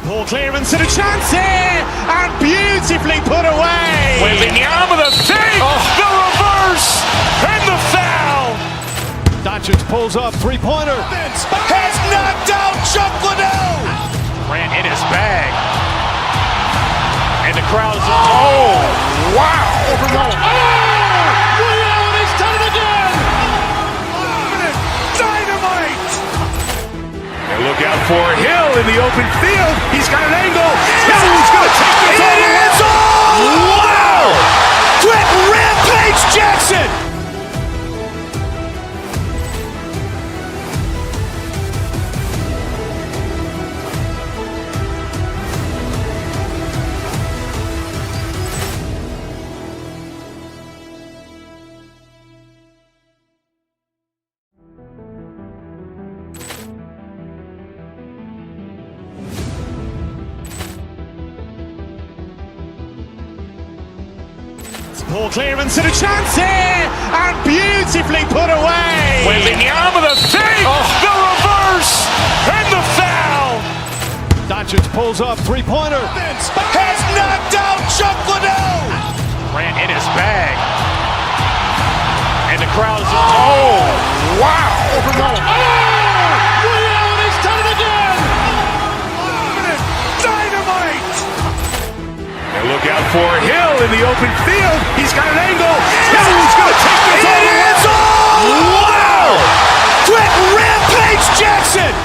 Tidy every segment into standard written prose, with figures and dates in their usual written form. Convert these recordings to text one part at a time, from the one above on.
Poor clearance and a chance here, and beautifully put away. Wembanyama the fake, the reverse, and the foul. Doncic pulls up, three-pointer. Has knocked out Chuck Liddell. Ran in his bag. And the crowd is, oh, wow. Leon has done it again. Dynamite. And look out for Hill in the open field. He's got an angle. He's going to take this all the way. It's all. Wow. Quick Rampage Jackson. Poor clearance and a chance here, and beautifully put away. Wembanyama the fake, the reverse, and the foul. Doncic pulls up, three-pointer. Has knocked out Chuck Liddell. Ran in his bag. And the crowd is, oh, wow. Leon has done it again. Dynamite. And look out for Hill in the open field. He's got an angle. He's going to take this all the way. It's all. Wow. Quick Rampage Jackson.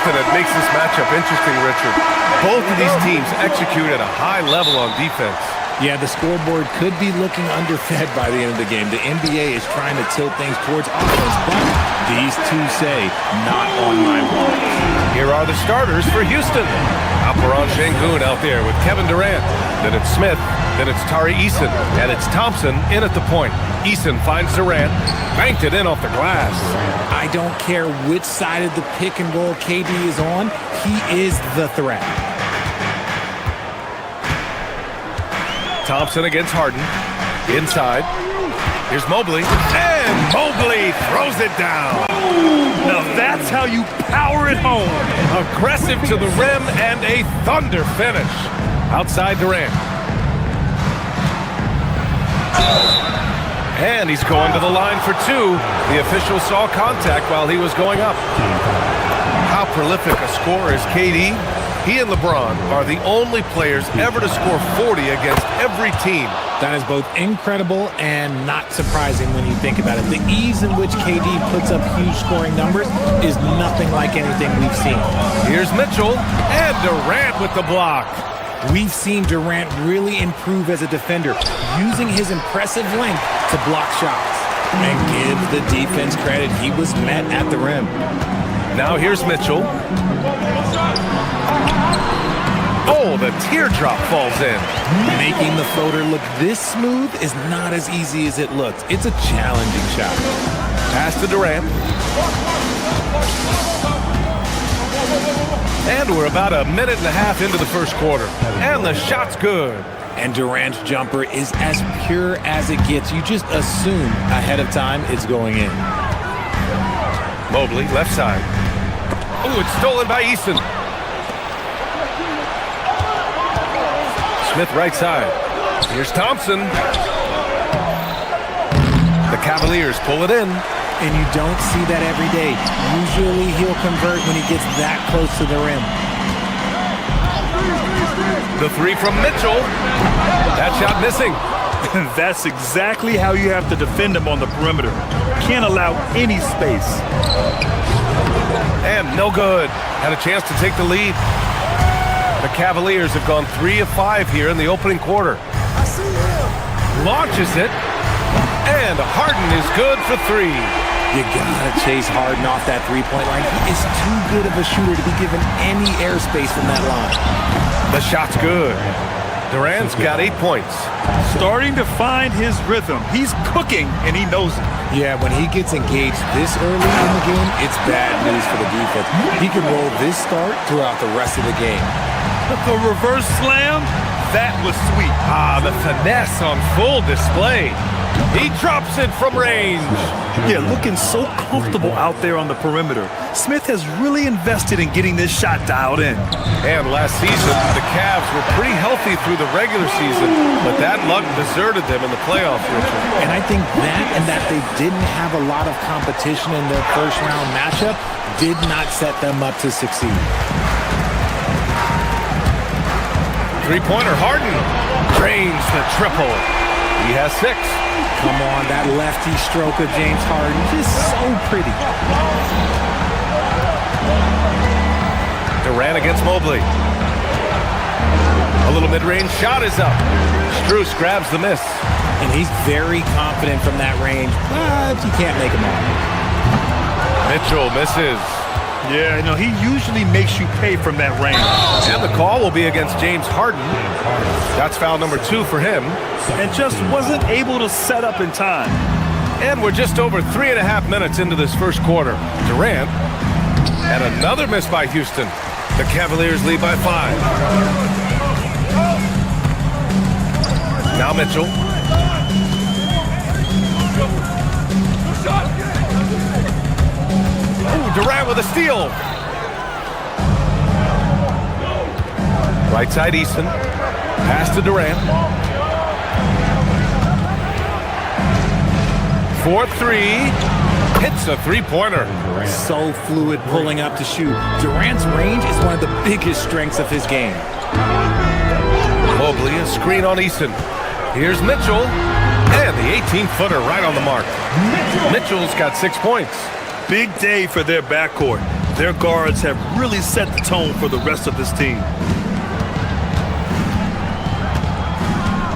That makes this matchup interesting, Richard. Both of these teams execute at a high level on defense. Yeah, the scoreboard could be looking underfed by the end of the game. The NBA is trying to tilt things towards offense, but these two say, not on my watch. Here are the starters for Houston. Alperon Şengün out there with Kevin Durant. Then it's Smith. Then it's Tari Eason. And it's Thompson in at the point. Eason finds Durant. Banked it in off the glass. I don't care which side of the pick and roll KD is on. He is the threat. Thompson against Harden. Inside. Here's Mobley. And Mobley throws it down. Now that's how you power it home. Aggressive to the rim and a thunder finish. Outside Durant. And he's going to the line for two. The official saw contact while he was going up. How prolific a scorer is KD? He and LeBron are the only players ever to score 40 against every team. That is both incredible and not surprising when you think about it. The ease in which KD puts up huge scoring numbers is nothing like anything we've seen. Here's Mitchell and Durant with the block. We've seen Durant really improve as a defender, using his impressive length to block shots. And give the defense credit, he was met at the rim. Now here's Mitchell. Oh, the teardrop falls in. Making the floater look this smooth is not as easy as it looks. It's a challenging shot. Pass to Durant. And we're about a minute and a half into the first quarter. And the shot's good. And Durant's jumper is as pure as it gets. You just assume ahead of time it's going in. Mobley, left side. Oh, it's stolen by Easton. Smith, right side. Here's Thompson. The Cavaliers pull it in. And you don't see that every day. Usually he'll convert when he gets that close to the rim. The three from Mitchell. That shot missing. That's exactly how you have to defend him on the perimeter. Can't allow any space. And no good. Had a chance to take the lead. The Cavaliers have gone 3 of 5 here in the opening quarter. Launches it. And Harden is good for 3. You gotta chase Harden off that three-point line. He is too good of a shooter to be given any airspace from that line. The shot's good. Durant's got 8 points. Starting to find his rhythm. He's cooking, and he knows it. Yeah, when he gets engaged this early in the game, it's bad news for the defense. He can roll this start throughout the rest of the game. The reverse slam, that was sweet. Ah, the finesse on full display. He drops it from range. Yeah, looking so comfortable out there on the perimeter. Smith has really invested in getting this shot dialed in. And last season, the Cavs were pretty healthy through the regular season, but that luck deserted them in the playoffs, Richard. And I think that and that they didn't have a lot of competition in their first-round matchup did not set them up to succeed. Three-pointer, Harden drains the triple. He has 6. Come on, that lefty stroke of James Harden, just so pretty. Durant against Mobley. A little mid-range shot is up. Strus grabs the miss. And he's very confident from that range, but you can't make him all. Mitchell misses. Yeah, no, he usually makes you pay from that range. And the call will be against James Harden. That's foul number 2 for him. And just wasn't able to set up in time. And we're just over 3.5 minutes into this first quarter. Durant. And another miss by Houston. The Cavaliers lead by 5. Now Mitchell. Ooh, Durant with a steal. Right side Easton. Pass to Durant. 4-3. Hits a three-pointer. So fluid pulling up to shoot. Durant's range is one of the biggest strengths of his game. Mobley, a screen on Easton. Here's Mitchell. And the 18-footer right on the mark. Mitchell's got 6 points. Big day for their backcourt. Their guards have really set the tone for the rest of this team.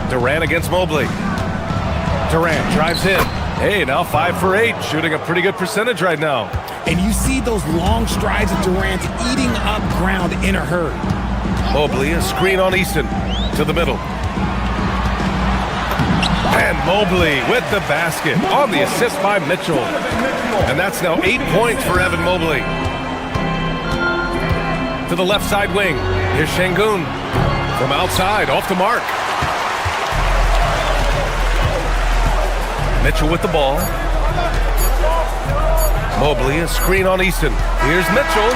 Durant against Mobley. Durant drives in. Hey, now 5 for 8, shooting a pretty good percentage right now. And you see those long strides of Durant eating up ground in a hurry. Mobley, a screen on Easton. To the middle. And Mobley with the basket on the assist by Mitchell. And that's now 8 points for Evan Mobley. To the left side wing. Here's Şengün. From outside, off the mark. Mitchell with the ball. Mobley, a screen on Easton. Here's Mitchell.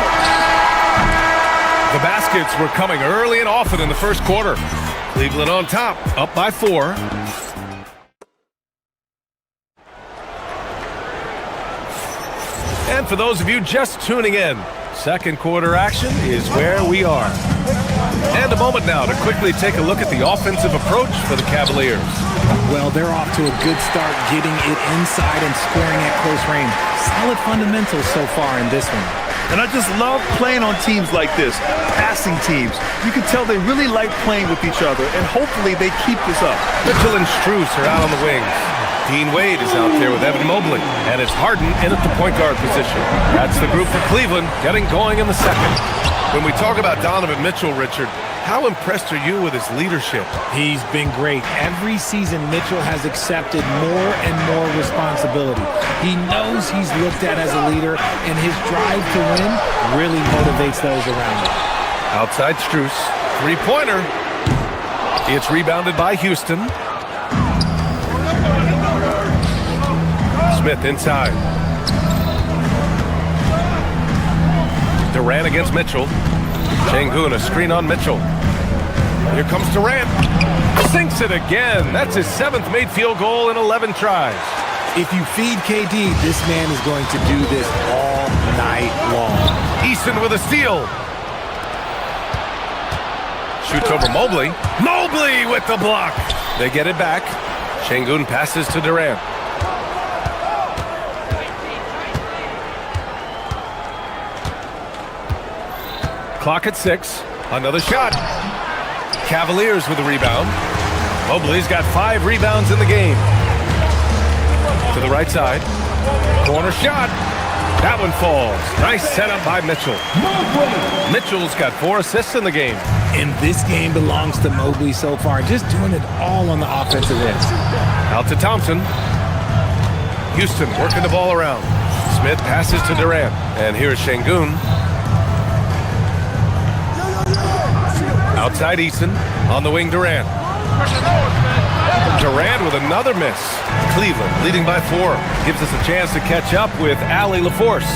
The baskets were coming early and often in the first quarter. Cleveland on top, up by 4. And for those of you just tuning in, second quarter action is where we are. And a moment now to quickly take a look at the offensive approach for the Cavaliers. Well, they're off to a good start getting it inside and scoring at close range. Solid fundamentals so far in this one. And I just love playing on teams like this, passing teams. You can tell they really like playing with each other, and hopefully they keep this up. Mitchell and Strus are out on the wings. Dean Wade is out there with Evan Mobley, and it's Harden in at the point guard position. That's the group for Cleveland getting going in the second. When we talk about Donovan Mitchell, Richard, how impressed are you with his leadership? He's been great. Every season, Mitchell has accepted more and more responsibility. He knows he's looked at as a leader, and his drive to win really motivates those around him. Outside Strus, three-pointer. It's rebounded by Houston. Smith inside. Durant against Mitchell. Sengun, a screen on Mitchell. Here comes Durant. Sinks it again. That's his 7th made field goal in 11 tries. If you feed KD, this man is going to do this all night long. Eason with a steal. Shoots over Mobley. Mobley with the block. They get it back. Sengun passes to Durant. Clock at 6. Another shot. Cavaliers with a rebound. Mobley's got 5 rebounds in the game. To the right side. Corner shot. That one falls. Nice setup by Mitchell. Mitchell's got 4 assists in the game. And this game belongs to Mobley so far. Just doing it all on the offensive end. Out to Thompson. Houston working the ball around. Smith passes to Durant. And here's Sengun. Outside Eason. On the wing, Durant. Durant with another miss. Cleveland leading by 4. Gives us a chance to catch up with Allie LaForce.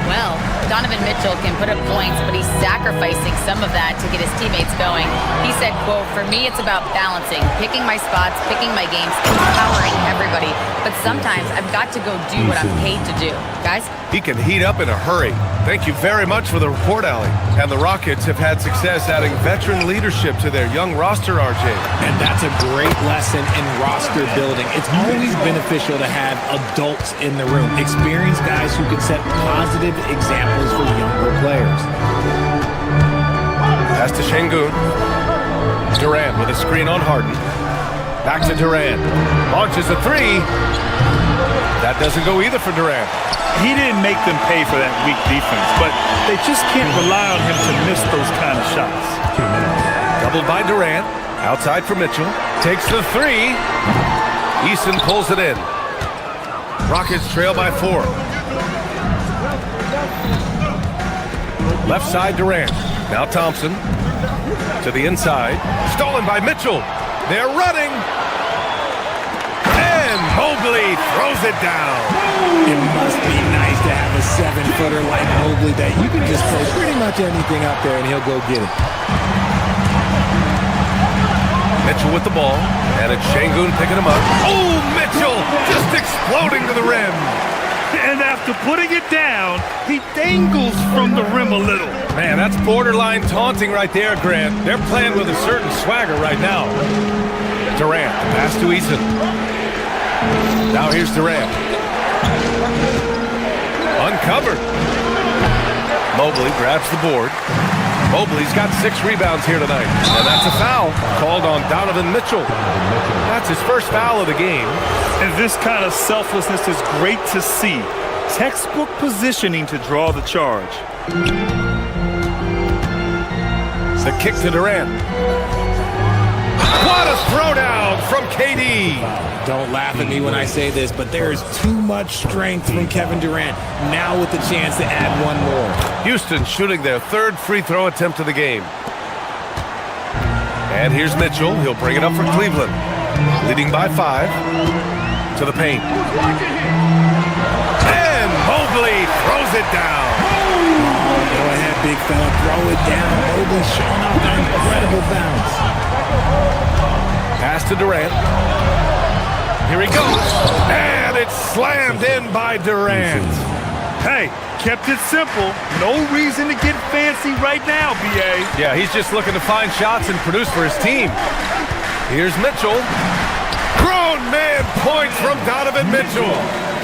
Well, Donovan Mitchell can put up points, but he's sacrificing some of that to get his teammates going. He said, quote, "For me, it's about balancing, picking my spots, picking my games, empowering everybody. But sometimes I've got to go do what I'm paid to do." Guys? He can heat up in a hurry. Thank you very much for the report, Allie. And the Rockets have had success adding veteran leadership to their young roster, RJ. And that's a great lesson in roster building. It's always beneficial to have adults in the room, experienced guys who can set positive examples for younger players. Pass to Sengun. Durant with a screen on Harden. Back to Durant. Launches a 3. That doesn't go either for Durant. He didn't make them pay for that weak defense, but they just can't rely on him to miss those kind of shots. Doubled by Durant. Outside for Mitchell. Takes the 3. Eason pulls it in. Rockets trail by 4. Left side Durant. Now Thompson. To the inside. Stolen by Mitchell. They're running. And Mobley throws it down. It must be nice to have a 7-footer like Mobley that you can just throw pretty much anything up there and he'll go get it. Mitchell with the ball, and it's Sengun picking him up. Oh, Mitchell just exploding to the rim. And after putting it down, he dangles from the rim a little. Man, that's borderline taunting right there, Grant. They're playing with a certain swagger right now. Durant, pass to Eason. Now here's Durant. Uncovered. Mobley grabs the board. Mobley's got 6 rebounds here tonight. And that's a foul called on Donovan Mitchell. That's his first foul of the game. And this kind of selflessness is great to see. Textbook positioning to draw the charge. The kick to Durant. What a throwdown from KD. Don't laugh at me when I say this, but there is too much strength from Kevin Durant. Now with the chance to add one more. Houston shooting their 3rd free throw attempt of the game. And here's Mitchell. He'll bring it up for Cleveland. Leading by 5. To the paint. And Mobley throws it down. Go ahead, big fella. Throw it down. Mobley showing off an incredible bounce. Pass to Durant. Here he goes. And it's slammed in by Durant. Hey, kept it simple. No reason to get fancy right now, B.A. Yeah, he's just looking to find shots and produce for his team. Here's Mitchell. Grown man points from Donovan Mitchell.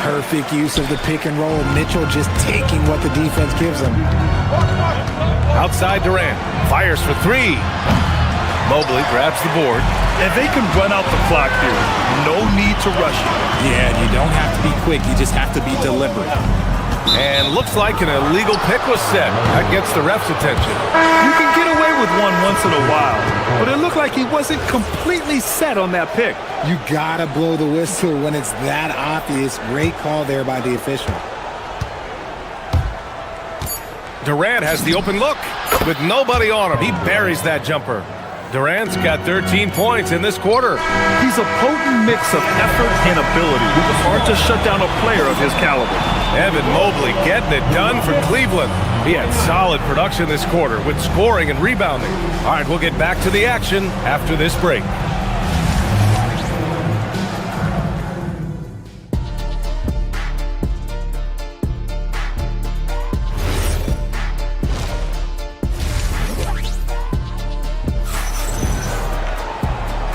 Perfect use of the pick and roll. Mitchell just taking what the defense gives him. Outside Durant. Fires for 3. Mobley grabs the board. And they can run out the clock here. No need to rush it. Yeah, you don't have to be quick. You just have to be deliberate. And looks like an illegal pick was set. That gets the ref's attention. You can get away with with one once in a while, but it looked like he wasn't completely set on that pick. You gotta blow the whistle when it's that obvious. Great call there by the official. Durant has the open look with nobody on him. He buries that jumper. Durant's got 13 points in this quarter. He's a potent mix of effort and ability. It's hard to shut down a player of his caliber. Evan Mobley getting it done for Cleveland. He had solid production this quarter with scoring and rebounding. All right, we'll get back to the action after this break.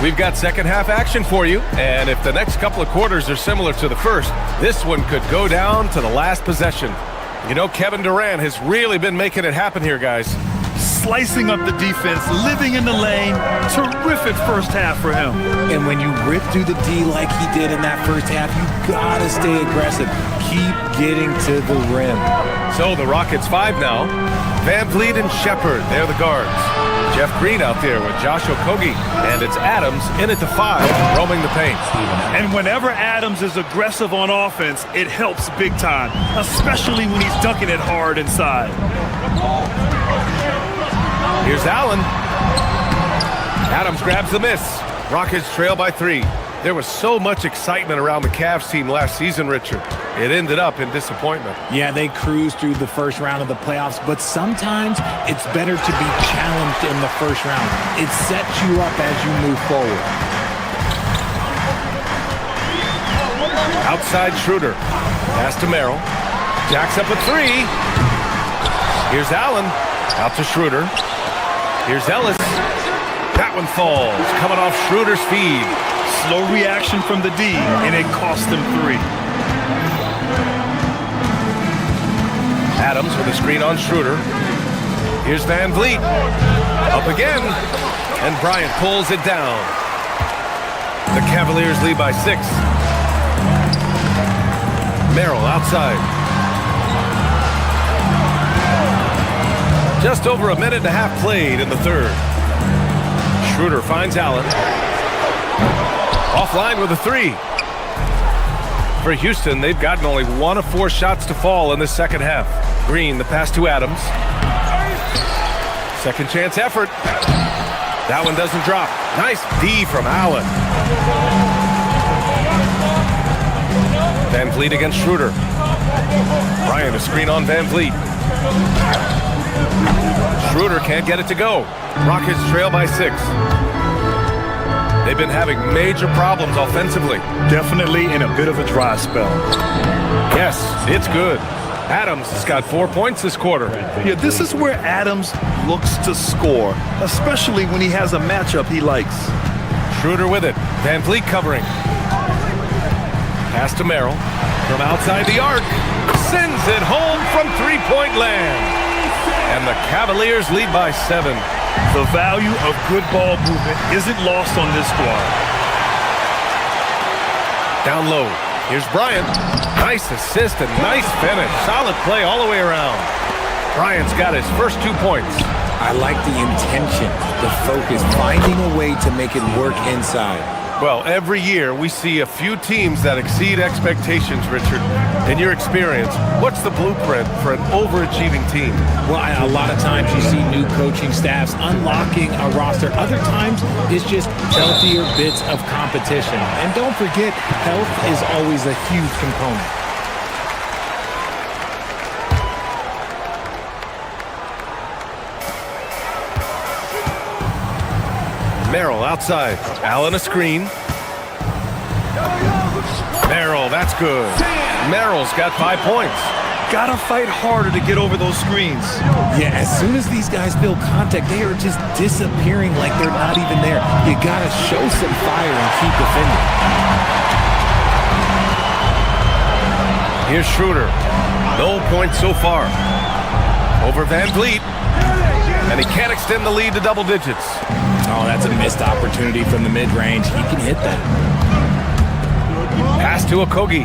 We've got second half action for you, and if the next couple of quarters are similar to the first, this one could go down to the last possession. You know, Kevin Durant has really been making it happen here, guys. Slicing up the defense, living in the lane. Terrific first half for him. And when you rip through the D like he did in that first half, you gotta stay aggressive. Keep getting to the rim. So the Rockets 5 now. Van Vliet and Shepard, they're the guards. Jeff Green out there with Josh Okogie, and it's Adams in at the 5, roaming the paint. And whenever Adams is aggressive on offense, it helps big time, especially when he's dunking it hard inside. Here's Allen. Adams grabs the miss. Rockets trail by 3. There was so much excitement around the Cavs team last season, Richard. It ended up in disappointment. Yeah, they cruised through the first round of the playoffs, but sometimes it's better to be challenged in the first round. It sets you up as you move forward. Outside Schroeder. Pass to Merrill. Jacks up a 3. Here's Allen. Out to Schroeder. Here's Ellis. That one falls. Coming off Schroeder's feed. Slow reaction from the D, and it cost them 3. Adams with a screen on Schroeder. Here's Van Vliet. Up again. And Bryant pulls it down. The Cavaliers lead by 6. Merrill outside. Just over a minute and a half played in the third. Schroeder finds Allen. Offline with a 3. For Houston, they've gotten only 1 of 4 shots to fall in the second half. Green, the pass to Adams. Second chance effort. That one doesn't drop. Nice D from Allen. Van Vliet against Schroeder. Bryant, a screen on Van Vliet. Schroeder can't get it to go. Rockets trail by 6. They've been having major problems offensively. Definitely in a bit of a dry spell. Yes, it's good. Adams has got 4 points this quarter. Yeah, this is where Adams looks to score, especially when he has a matchup he likes. Schroeder with it. Van Vliet covering. Pass to Merrill. From outside the arc. Sends it home from three-point land. And the Cavaliers lead by 7. The value of good ball movement isn't lost on this squad. Down low. Here's Bryant. Nice assist and nice finish. Solid play all the way around. Bryant's got his first 2 points. I like the intention, the focus, finding a way to make it work inside. Well, every year we see a few teams that exceed expectations, Richard. In your experience, what's the blueprint for an overachieving team? Well, a lot of times you see new coaching staffs unlocking a roster. Other times it's just healthier bits of competition. And don't forget, health is always a huge component. Merrill outside. Allen a screen. Merrill, that's good. Merrill's got 5 points. Gotta fight harder to get over those screens. Yeah, as soon as these guys feel contact, they are just disappearing like they're not even there. You gotta show some fire and keep defending. Here's Schroeder. No points so far. Over Van Vliet. And he can't extend the lead to double digits. Oh, that's a missed opportunity from the mid-range. He can hit that. Pass to Okogie.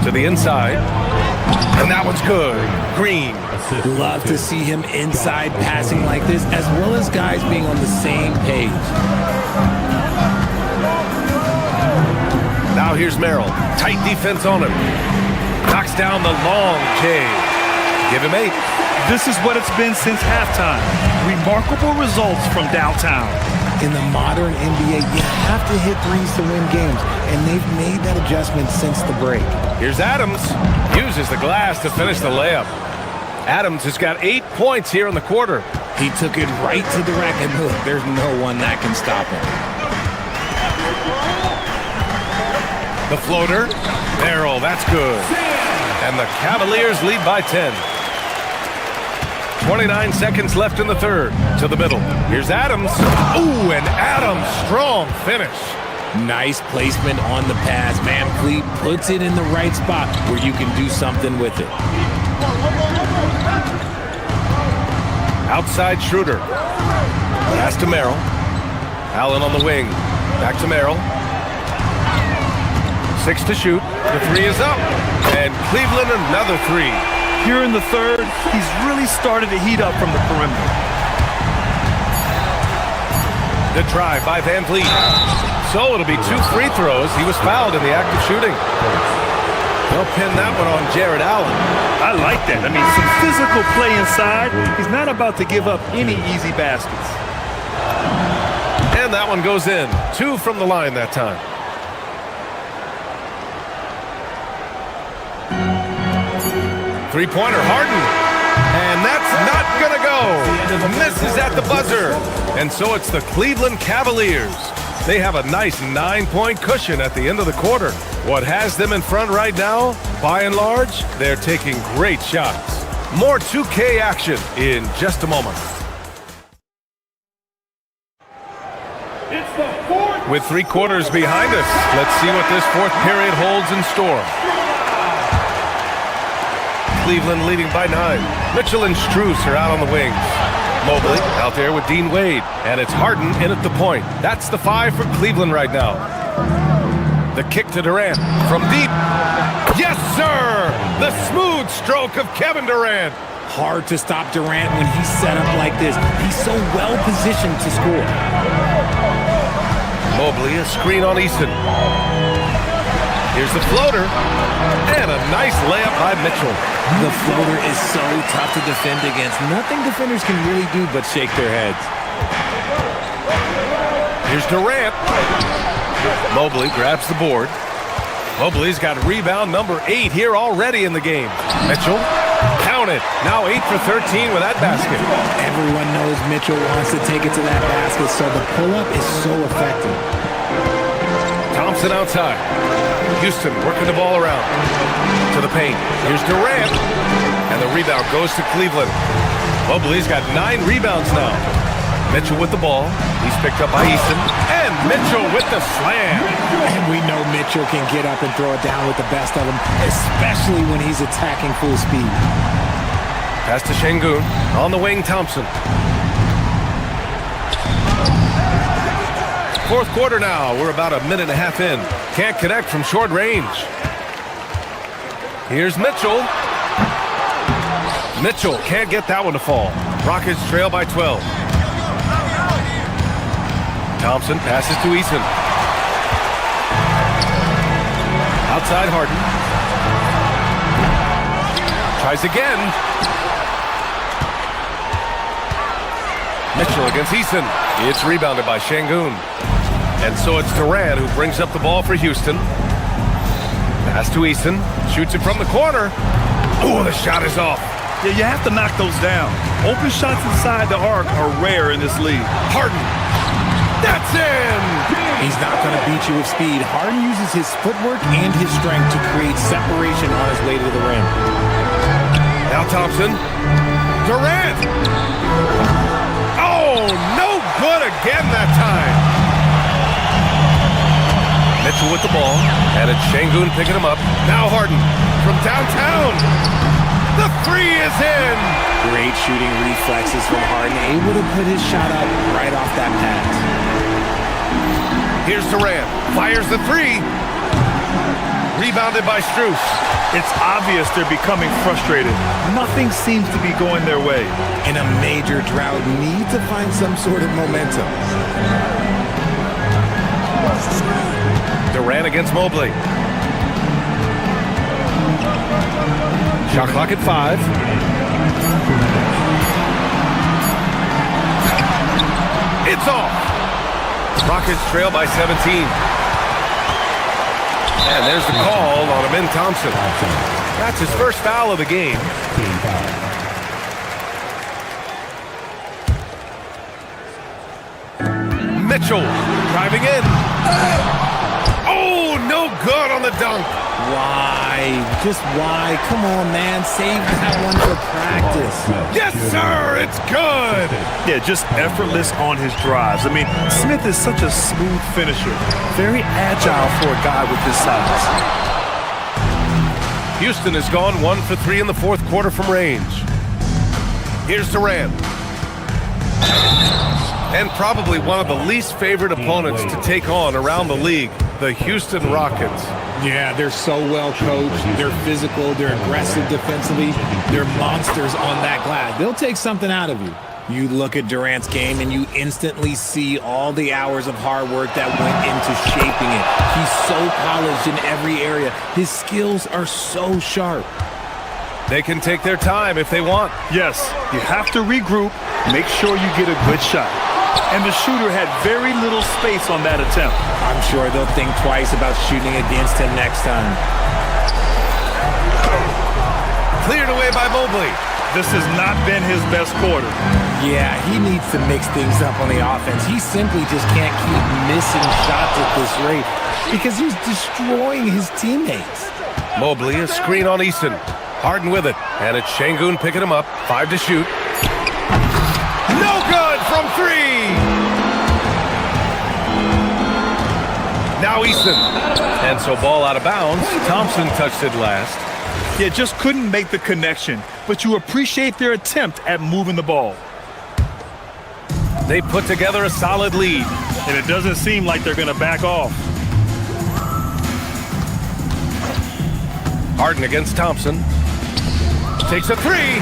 To the inside. And that one's good. Green. Love to see him inside passing like this, as well as guys being on the same page. Now here's Merrill. Tight defense on him. Knocks down the long J. Give him 8. This is what it's been since halftime. Remarkable results from downtown. In the modern NBA, you have to hit threes to win games, and they've made that adjustment since the break. Here's Adams. Uses the glass to finish the layup. Adams has got 8 points here in the quarter. He took it right to the rack, and look, there's no one that can stop him. The floater. Merrill, that's good. And the Cavaliers lead by 10. 29 seconds left in the third. To the middle. Here's Adams. Ooh, and Adams, strong finish. Nice placement on the pass. Van Fleet puts it in the right spot where you can do something with it. Outside Schroeder. Pass to Merrill. Allen on the wing. Back to Merrill. 6 to shoot. The 3 is up. And Cleveland another 3. Here in the third, he's really started to heat up from the perimeter. The drive by Van Vliet. So it'll be 2 free throws. He was fouled in the act of shooting. They'll pin that one on Jared Allen. I like that. I mean, some physical play inside. He's not about to give up any easy baskets. And that one goes in. 2 from the line that time. Three-pointer, Harden. And that's not going to go. Misses at the buzzer. And so it's the Cleveland Cavaliers. They have a nice 9-point cushion at the end of the quarter. What has them in front right now, by and large, they're taking great shots. More 2K action in just a moment. With 3 quarters behind us, let's see what this fourth period holds in store. Cleveland leading by 9. Mitchell and Strus are out on the wings. Mobley out there with Dean Wade. And it's Harden in at the point. That's the 5 for Cleveland right now. The kick to Durant from deep. Yes, sir! The smooth stroke of Kevin Durant. Hard to stop Durant when he's set up like this. He's so well positioned to score. Mobley, a screen on Easton. Here's the floater. And a nice layup by Mitchell. The floater is so tough to defend against. Nothing defenders can really do but shake their heads. Here's Durant. Mobley grabs the board. Mobley's got rebound number 8 here already in the game. Mitchell, count it. Now 8 for 13 with that basket. Everyone knows Mitchell wants to take it to that basket, so the pull-up is so effective. Thompson outside. Houston working the ball around. To the paint. Here's Durant. And the rebound goes to Cleveland. Mobley's got 9 rebounds now. Mitchell with the ball. He's picked up by Easton. And Mitchell with the slam. And we know Mitchell can get up and throw it down with the best of them, especially when he's attacking full speed. Pass to Şengün. On the wing, Thompson. Fourth quarter now. We're about a minute and a half in. Can't connect from short range. Here's Mitchell. Mitchell can't get that one to fall. Rockets trail by 12. Thompson passes to Eason. Outside Harden. Tries again. Mitchell against Eason. It's rebounded by Şengün. And so it's Durant who brings up the ball for Houston. Pass to Eason. Shoots it from the corner. Oh, the shot is off. Yeah, you have to knock those down. Open shots inside the arc are rare in this league. Harden. That's in! He's not going to beat you with speed. Harden uses his footwork and his strength to create separation on his way to the rim. Now Thompson. Durant! Oh, no good again that time. Mitchell with the ball, and it's Şengün picking him up. Now Harden from downtown. The 3 is in. Great shooting reflexes from Harden, able to put his shot up right off that pass. Here's Durant, fires the 3. Rebounded by Strus. It's obvious they're becoming frustrated. Nothing seems to be going their way. In a major drought, need to find some sort of momentum. Durant against Mobley. Shot clock at 5. It's off. Rockets trail by 17. And there's the call on Amin Thompson. That's his first foul of the game. Mitchell driving in. Oh, no good on the dunk. Why? Just why? Come on, man. Save that one for practice. Yes, sir. It's good. Yeah, just effortless on his drives. I mean, Smith is such a smooth finisher. Very agile for a guy with his size. Houston has gone 1 for 3 in the fourth quarter from range. Here's Durant. And probably one of the least favorite opponents to take on around the league, the Houston Rockets. Yeah, they're so well coached. They're physical. They're aggressive defensively. They're monsters on that glass. They'll take something out of you. You look at Durant's game and you instantly see all the hours of hard work that went into shaping it. He's so polished in every area. His skills are so sharp. They can take their time if they want. Yes, you have to regroup, make sure you get a good shot. And the shooter had very little space on that attempt. I'm sure they'll think twice about shooting against him next time. Cleared away by Mobley. This has not been his best quarter. Yeah, he needs to mix things up on the offense. He simply just can't keep missing shots at this rate because he's destroying his teammates. Mobley, a screen on Easton. Harden with it. And it's Şengün picking him up. 5 to shoot. No good from 3. Now Easton. And so ball out of bounds. Thompson touched it last. Yeah, just couldn't make the connection. But you appreciate their attempt at moving the ball. They put together a solid lead. And it doesn't seem like they're going to back off. Harden against Thompson. Takes a 3.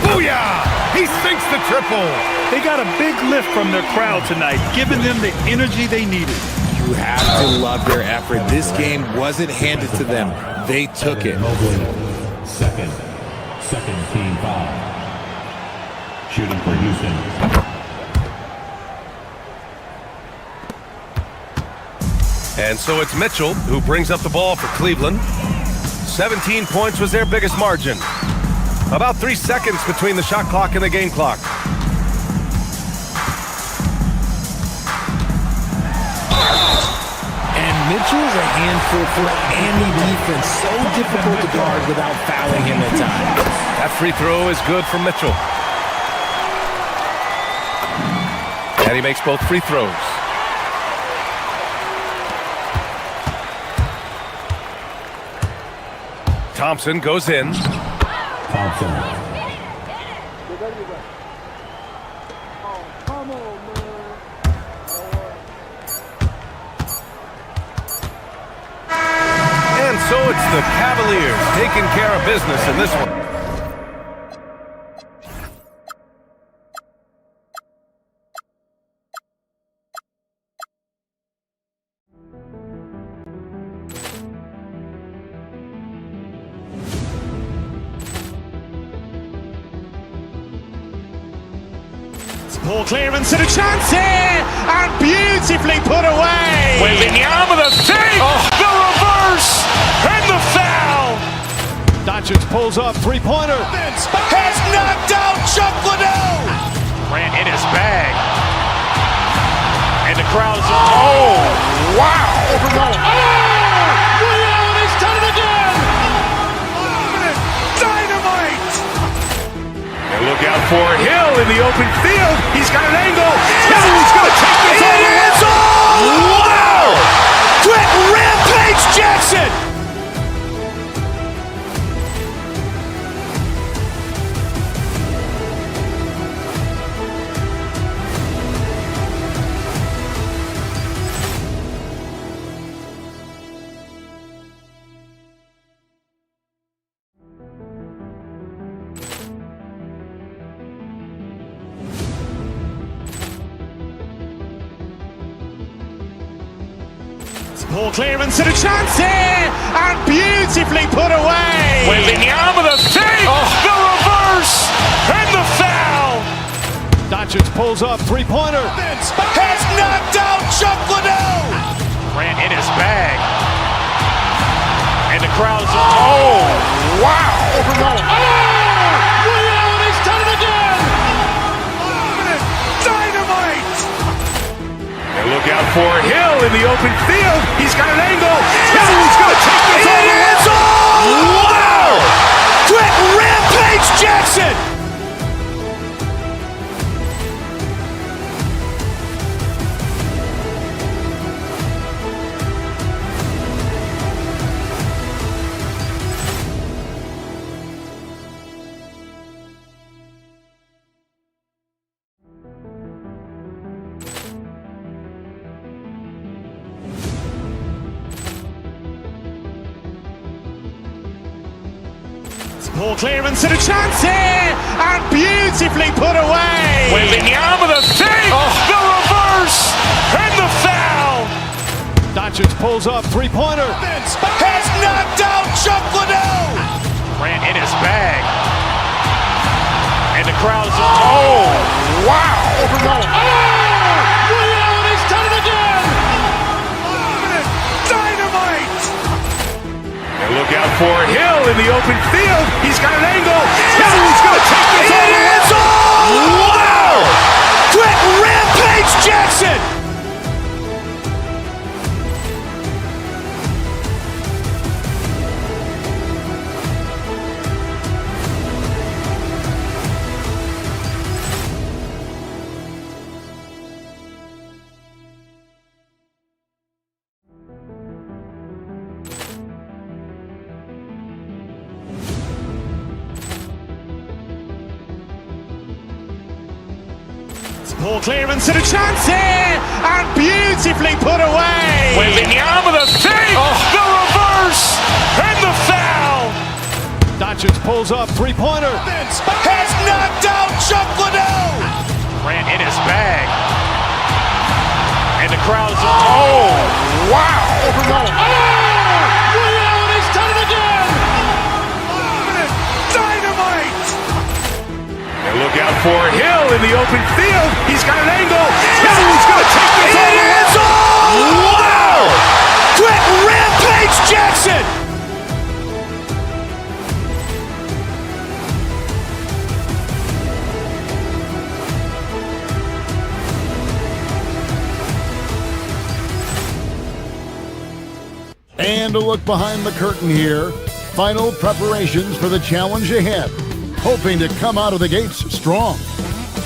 Booyah! He sinks the triple. They got a big lift from their crowd tonight, giving them the energy they needed. You have to love their effort. This game wasn't handed to them. They took it. Second team foul. Shooting for Houston. And so it's Mitchell who brings up the ball for Cleveland. 17 points was their biggest margin. About 3 seconds between the shot clock and the game clock. And Mitchell's a handful for any defense. So difficult to guard without fouling him at times. That free throw is good from Mitchell. And he makes both free throws. Thompson goes in. Thompson. And so it's the Cavaliers taking care of business in this one. Ball clearance and a chance here, and beautifully put away. Wembanyama the save, the reverse, and the foul. Doncic pulls up, three-pointer. Has knocked out Chuck Liddell. Ran in his bag. And the crowd is, oh, wow. Oh, Allen has done it again. Dynamite. And look out for Hill in the open field. He's got an angle. He's going to take this all the way. Wow. Quick Rampage Jackson. Ball clearance and a chance here, and beautifully put away. Wembanyama the save, the reverse, and the foul. Doncic pulls up, three-pointer. Has knocked out Chuck Liddell. Grant in his bag. And the crowd's, oh, wow. He's done it again. Dynamite. And look out for Hill in the open field. He's got an angle. Hill's going to take this all the way. Wow. Quick Rampage Jackson. Ball clearance and a chance here, and beautifully put away. Wembanyama the save, the reverse, and the foul. Doncic pulls up, three-pointer. Has knocked out Chuck Liddell. Grant in his bag. And the crowd's, oh, wow. He's done it again. Dynamite. And look out for Hill in the open field. He's got an angle. Hill's going to take this all the way. Wow. Quick Rampage Jackson. Ball clearance and a chance here, and beautifully put away. Wembanyama the save, the reverse, and the foul. Doncic pulls up, three-pointer. Has knocked out Chuck Liddell. Grant in his bag. And the crowd's, oh, wow. He's done it again. Dynamite. And look out for Hill in the open field. He's got an angle. Hill's going to take this all the way. Wow. Quick Rampage Jackson. And a look behind the curtain here. Final preparations for the challenge ahead. Hoping to come out of the gates strong.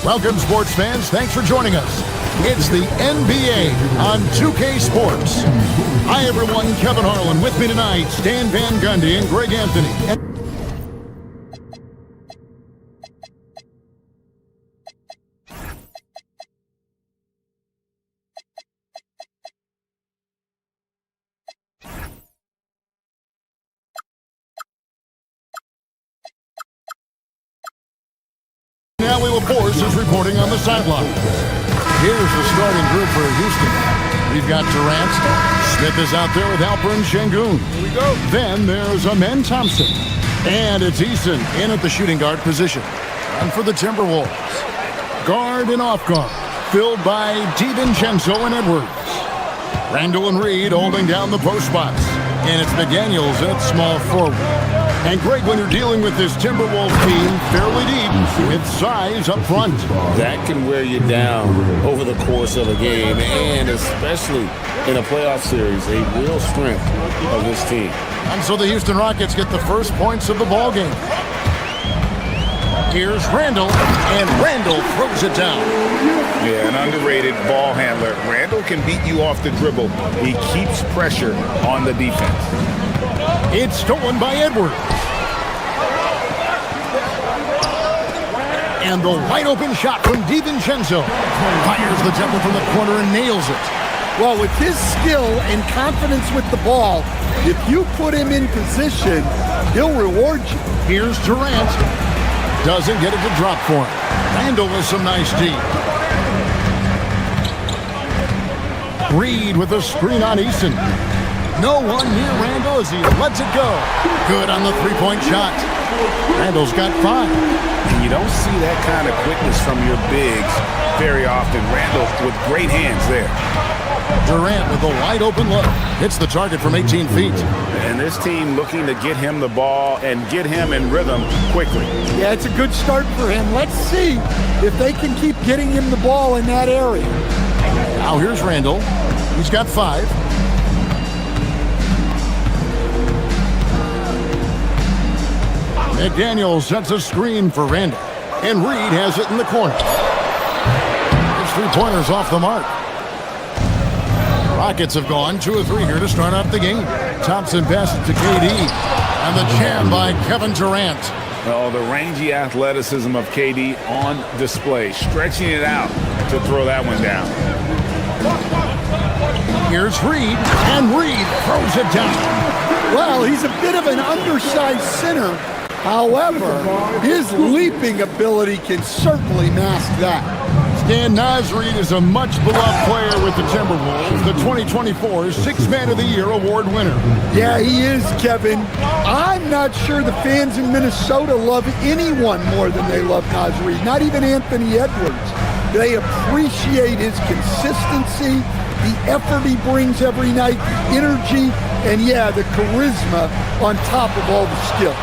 Welcome, sports fans. Thanks for joining us. It's the NBA on 2K Sports. Hi, everyone. Kevin Harlan with me tonight. Stan Van Gundy and Greg Anthony. Now we will force is reporting on the sideline. Here's the starting group for Houston. We've got Durant. Smith is out there with Alperen Şengün. Here we go. Then there's Amen Thompson. And it's Eason in at the shooting guard position. And for the Timberwolves, guard and off guard, filled by DiVincenzo and Edwards. Randall and Reed holding down the post spots. And it's McDaniels at small forward. And Greg, when you're dealing with this Timberwolves team fairly deep with size up front, that can wear you down over the course of a game, and especially in a playoff series, a real strength of this team. And so the Houston Rockets get the first points of the ball game. Here's Randall, and Randall throws it down. Yeah, an underrated ball handler. Randall can beat you off the dribble. He keeps pressure on the defense. It's stolen by Edwards. And the wide open shot from DiVincenzo. Fires the temple from the corner and nails it. Well, with his skill and confidence with the ball, if you put him in position, he'll reward you. Here's Durant. Doesn't get it to drop for him. Randall with some nice D. Reed with a screen on Eason. No one near Randall as he lets it go. Good on the three-point shot. Randall's got 5. And you don't see that kind of quickness from your bigs very often. Randall with great hands there. Durant with a wide-open look. Hits the target from 18 feet. And this team looking to get him the ball and get him in rhythm quickly. Yeah, it's a good start for him. Let's see if they can keep getting him the ball in that area. Now here's Randall. He's got 5. McDaniel sets a screen for Randall. And Reed has it in the corner. His three-pointer's off the mark. Rockets have gone 2 of 3 here to start out the game. Thompson passes to KD. And the jam by Kevin Durant. Oh, the rangy athleticism of KD on display. Stretching it out to throw that one down. Here's Reed. And Reed throws it down. Well, he's a bit of an undersized center. However, his leaping ability can certainly mask that. Stan Nasreed is a much-beloved player with the Timberwolves, the 2024 Sixth Man of the Year award winner. Yeah, he is, Kevin. I'm not sure the fans in Minnesota love anyone more than they love Nasreed, not even Anthony Edwards. They appreciate his consistency, the effort he brings every night, the energy, and yeah, the charisma on top of all the skill.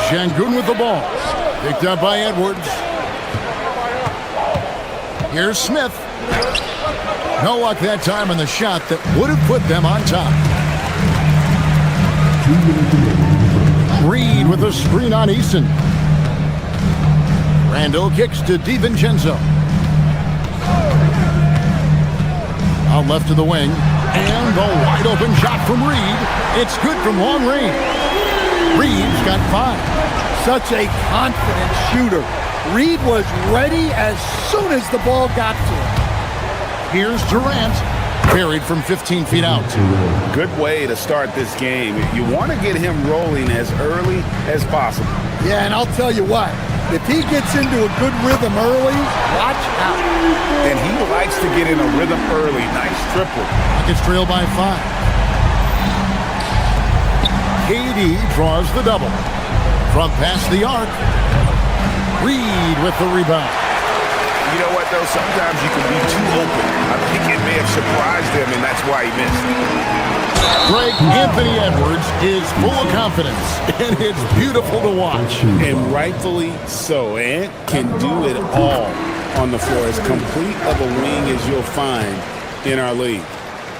Şengün with the ball. Picked up by Edwards. Here's Smith. No luck that time on the shot that would have put them on top. Reed with a screen on Eason. Randall kicks to DiVincenzo. Out left to the wing. And the wide open shot from Reed. It's good from long range. Reed's got 5. Such a confident shooter. Reed was ready as soon as the ball got to him. Here's Durant. Buried from 15 feet out. Good way to start this game. You want to get him rolling as early as possible. Yeah, and I'll tell you what. If he gets into a good rhythm early, watch out. And he likes to get in a rhythm early. Nice triple. Rockets trail by 5. KD draws the double. From past the arc. Reed with the rebound. You know what, though? Sometimes you can be too open. I think it may have surprised him, and that's why he missed. Greg, Anthony Edwards is full of confidence, and it's beautiful to watch. And rightfully so. Ant can do it all on the floor. As complete of a wing as you'll find in our league.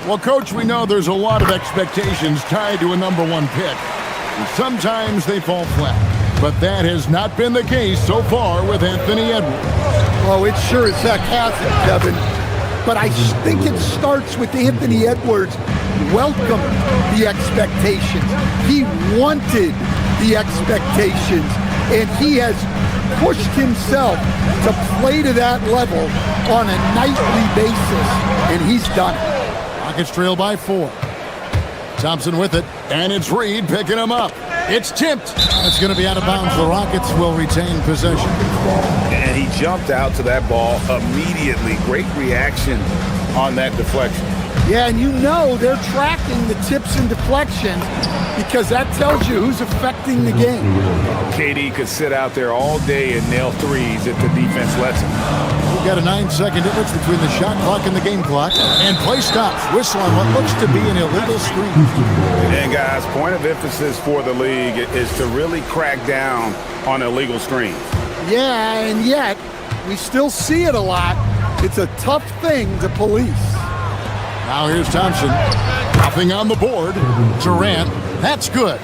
Well, Coach, we know there's a lot of expectations tied to a number 1 pick. And sometimes they fall flat. But that has not been the case so far with Anthony Edwards. Oh, it sure as heck hasn't, Kevin. But I think it starts with Anthony Edwards welcoming the expectations. He wanted the expectations, and he has pushed himself to play to that level on a nightly basis, and he's done it. Rockets trail by 4. Thompson with it, and it's Reed picking him up. It's tipped. It's going to be out of bounds. The Rockets will retain possession. And he jumped out to that ball immediately. Great reaction on that deflection. Yeah, and you know they're tracking the tips and deflections because that tells you who's affecting the game. KD could sit out there all day and nail threes if the defense lets him. We've got a 9-second difference between the shot clock and the game clock. And play stops. Whistle on what looks to be an illegal screen. And guys, point of emphasis for the league is to really crack down on illegal screens. Yeah, and yet we still see it a lot. It's a tough thing to police. Now here's Thompson. Nothing on the board. Durant. That's good.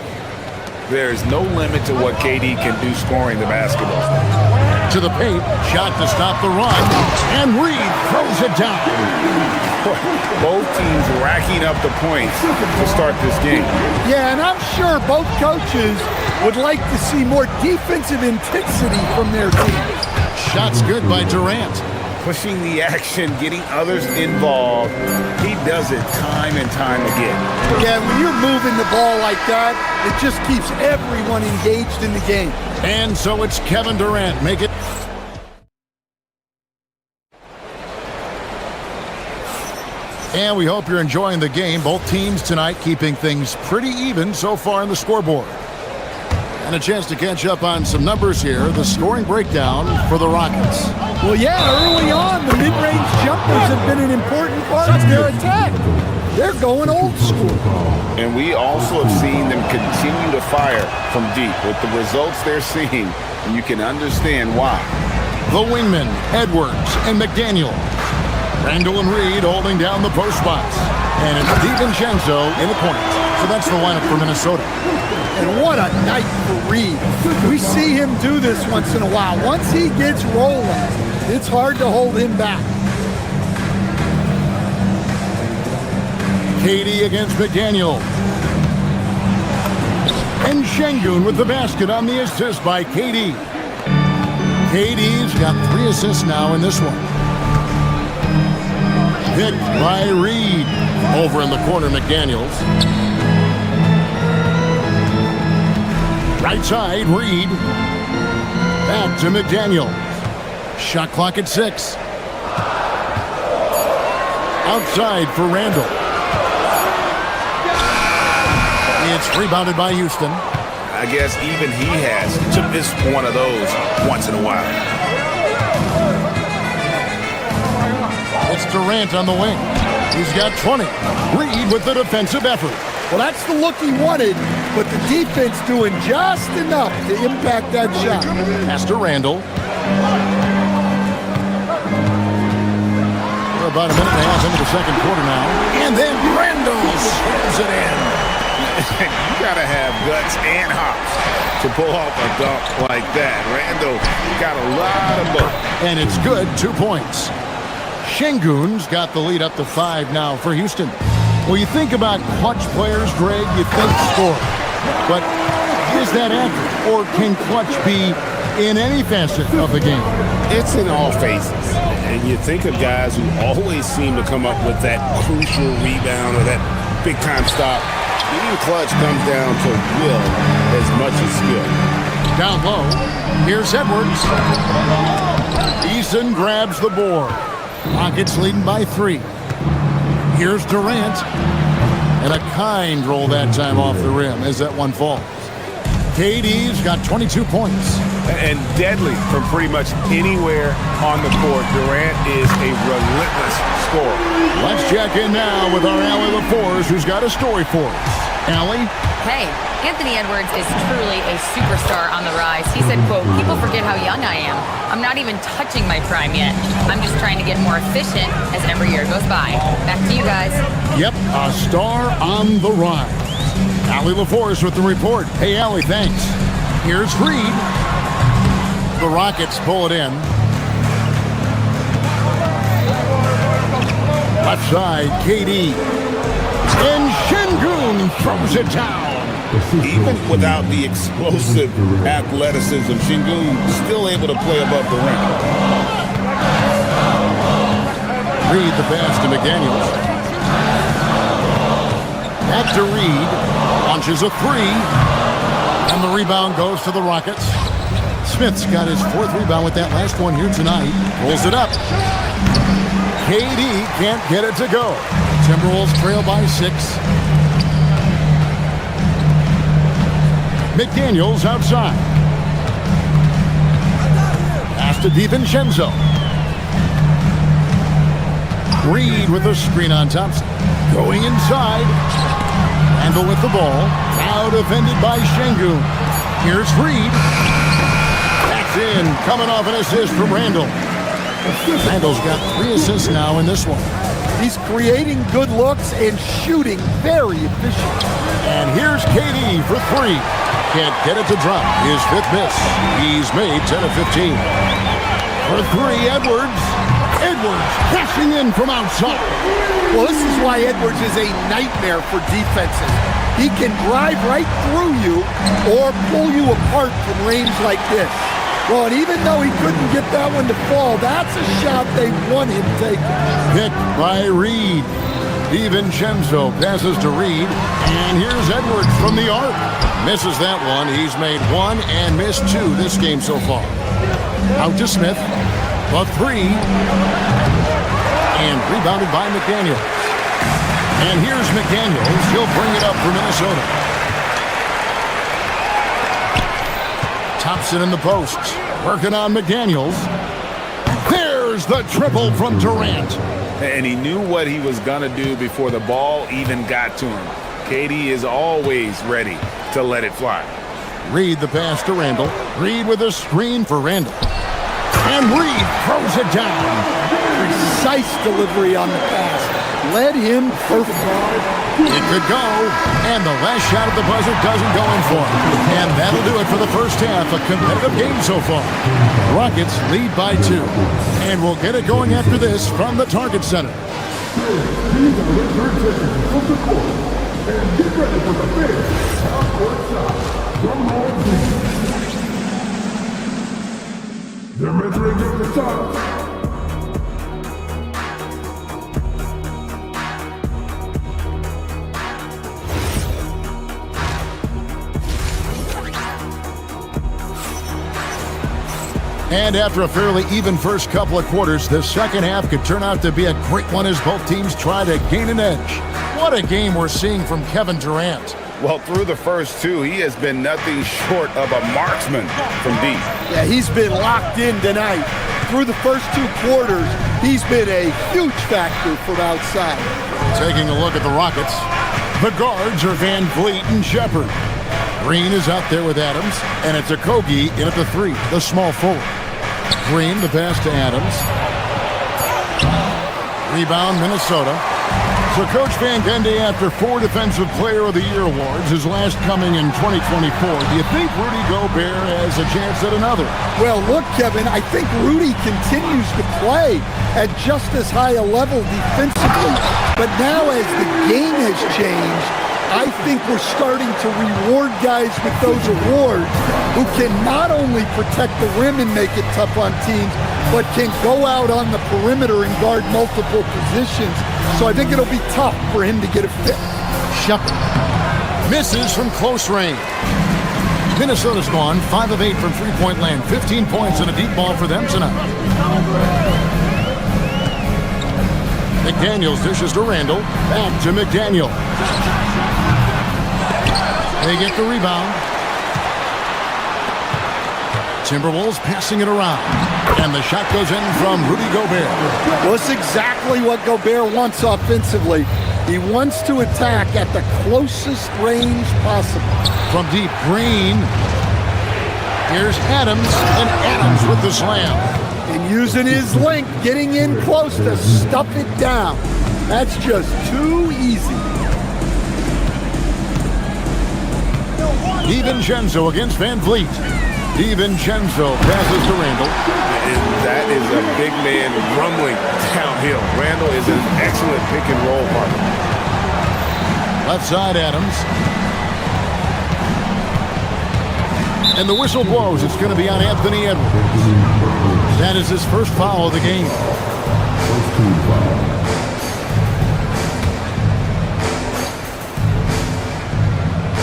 There's no limit to what KD can do scoring the basketball. To the paint. Shot to stop the run. And Reed throws it down. Both teams racking up the points to start this game. Yeah, and I'm sure both coaches would like to see more defensive intensity from their teams. Shot's good by Durant. Pushing the action, getting others involved. He does it time and time again. Yeah, when you're moving the ball like that, it just keeps everyone engaged in the game. And so it's Kevin Durant. Make it. And we hope you're enjoying the game. Both teams tonight keeping things pretty even so far in the scoreboard. And a chance to catch up on some numbers here. The scoring breakdown for the Rockets. Well, yeah, early on, the mid-range jumpers have been an important part of their attack. They're going old school. And we also have seen them continue to fire from deep with the results they're seeing. And you can understand why. The wingmen, Edwards and McDaniel. Randall and Reed holding down the post spots. And it's DiVincenzo in the point. So that's the lineup for Minnesota. And what a night for Reed. We see him do this once in a while. Once he gets rolling, it's hard to hold him back. KD against McDaniel. And Şengün with the basket on the assist by KD. KD's got 3 assists now in this one. Picked by Reed. Over in the corner, McDaniels. Right side, Reed. Back to McDaniels. Shot clock at 6. Outside for Randall. It's rebounded by Houston. I guess even he has to miss one of those once in a while. It's Durant on the wing. He's got 20. Reed with the defensive effort. Well, that's the look he wanted, but the defense doing just enough to impact that shot. Pass to Randall. We're about a minute and a half into the second quarter now. And then Randall slams it in. You gotta have guts and hops to pull off a dunk like that. Randall got a lot of both. And it's good, 2 points. Şengün's got the lead up to 5 now for Houston. Well, you think about clutch players, Greg, you think score. But is that accurate? Or can clutch be in any facet of the game? It's in all phases. And you think of guys who always seem to come up with that crucial rebound or that big-time stop. Being clutch comes down to will as much as skill. Down low, here's Edwards. Eason grabs the board. Rockets leading by 3. Here's Durant. And a kind roll that time off the rim as that one falls. KD's got 22 points. And deadly from pretty much anywhere on the court. Durant is a relentless scorer. Let's check in now with our Allie LaForce, who's got a story for us. Allie? Hey, Anthony Edwards is truly a superstar on the rise. He said, quote, "People forget how young I am. I'm not even touching my prime yet. I'm just trying to get more efficient as every year goes by." Back to you guys. Yep, a star on the rise. Allie LaForce with the report. Hey, Allie, thanks. Here's Reed. The Rockets pull it in. Left side, KD. And Şengün throws it down. Even without the explosive athleticism, Şengün still able to play above the rim. Reed the pass to McDaniels. Back to Reed. Launches a 3. And the rebound goes to the Rockets. Smith's got his 4th rebound with that last one here tonight. Pulls it up. KD can't get it to go. Timberwolves trail by 6. McDaniels outside. Pass to DiVincenzo. Reed with a screen on Thompson. Going inside. Randall with the ball. Now defended by Şengün. Here's Reed. Backs in. Coming off an assist from Randall. Randall's got 3 assists now in this one. He's creating good looks and shooting very efficient. And here's KD for 3. Can't get it to drop. His 5th miss. He's made 10 of 15. For 3, Edwards. Edwards crashing in from outside. Well, this is why Edwards is a nightmare for defenses. He can drive right through you or pull you apart from range like this. Well, and even though he couldn't get that one to fall, that's a shot they want him taking. Picked by Reed. DiVincenzo passes to Reed. And here's Edwards from the arc. Misses that one. He's made 1 and missed 2 this game so far. Out to Smith. The 3. And rebounded by McDaniel. And here's McDaniels. He'll bring it up for Minnesota. Thompson in the post. Working on McDaniels. There's the triple from Durant. And he knew what he was going to do before the ball even got to him. KD is always ready to let it fly. Reed the pass to Randall. Reed with a screen for Randall. And Reed throws it down. Precise delivery on the pass. Led him perfect. It could go, and the last shot at the buzzer doesn't go in for him. And that'll do it for the first half. A competitive game so far. Rockets lead by 2. And we'll get it going after this from the Target Center. They're entering the top. And after a fairly even first couple of quarters, the second half could turn out to be a great one as both teams try to gain an edge. What a game we're seeing from Kevin Durant. Well, through the first 2, he has been nothing short of a marksman from deep. Yeah, he's been locked in tonight. Through the first 2 quarters, he's been a huge factor from outside. Taking a look at the Rockets, the guards are Van Vliet and Shepard. Green is out there with Adams, and it's Okogie in at the 3, the small forward. Green, the pass to Adams. Rebound, Minnesota. So Coach Van Gundy, after 4 Defensive Player of the Year awards, his last coming in 2024, do you think Rudy Gobert has a chance at another? Well, look, Kevin, I think Rudy continues to play at just as high a level defensively. But now as the game has changed, I think we're starting to reward guys with those awards who can not only protect the rim and make it tough on teams, but can go out on the perimeter and guard multiple positions. So I think it'll be tough for him to get a fit. Shepard misses from close range. Minnesota's gone 5 of 8 from three-point land. 15 points and a deep ball for them tonight. McDaniels dishes to Randall. Back to McDaniel. They get the rebound. Timberwolves passing it around. And the shot goes in from Rudy Gobert. Well, it's exactly what Gobert wants offensively. He wants to attack at the closest range possible. From deep, Green. Here's Adams, and Adams with the slam. And using his length, getting in close to stuff it down. That's just too easy. DiVincenzo against Van Vliet. DiVincenzo passes to Randall. And that is a big man rumbling downhill. Randall is an excellent pick and roll partner. Left side, Adams. And the whistle blows. It's going to be on Anthony Edwards. That is his first foul of the game. First team foul.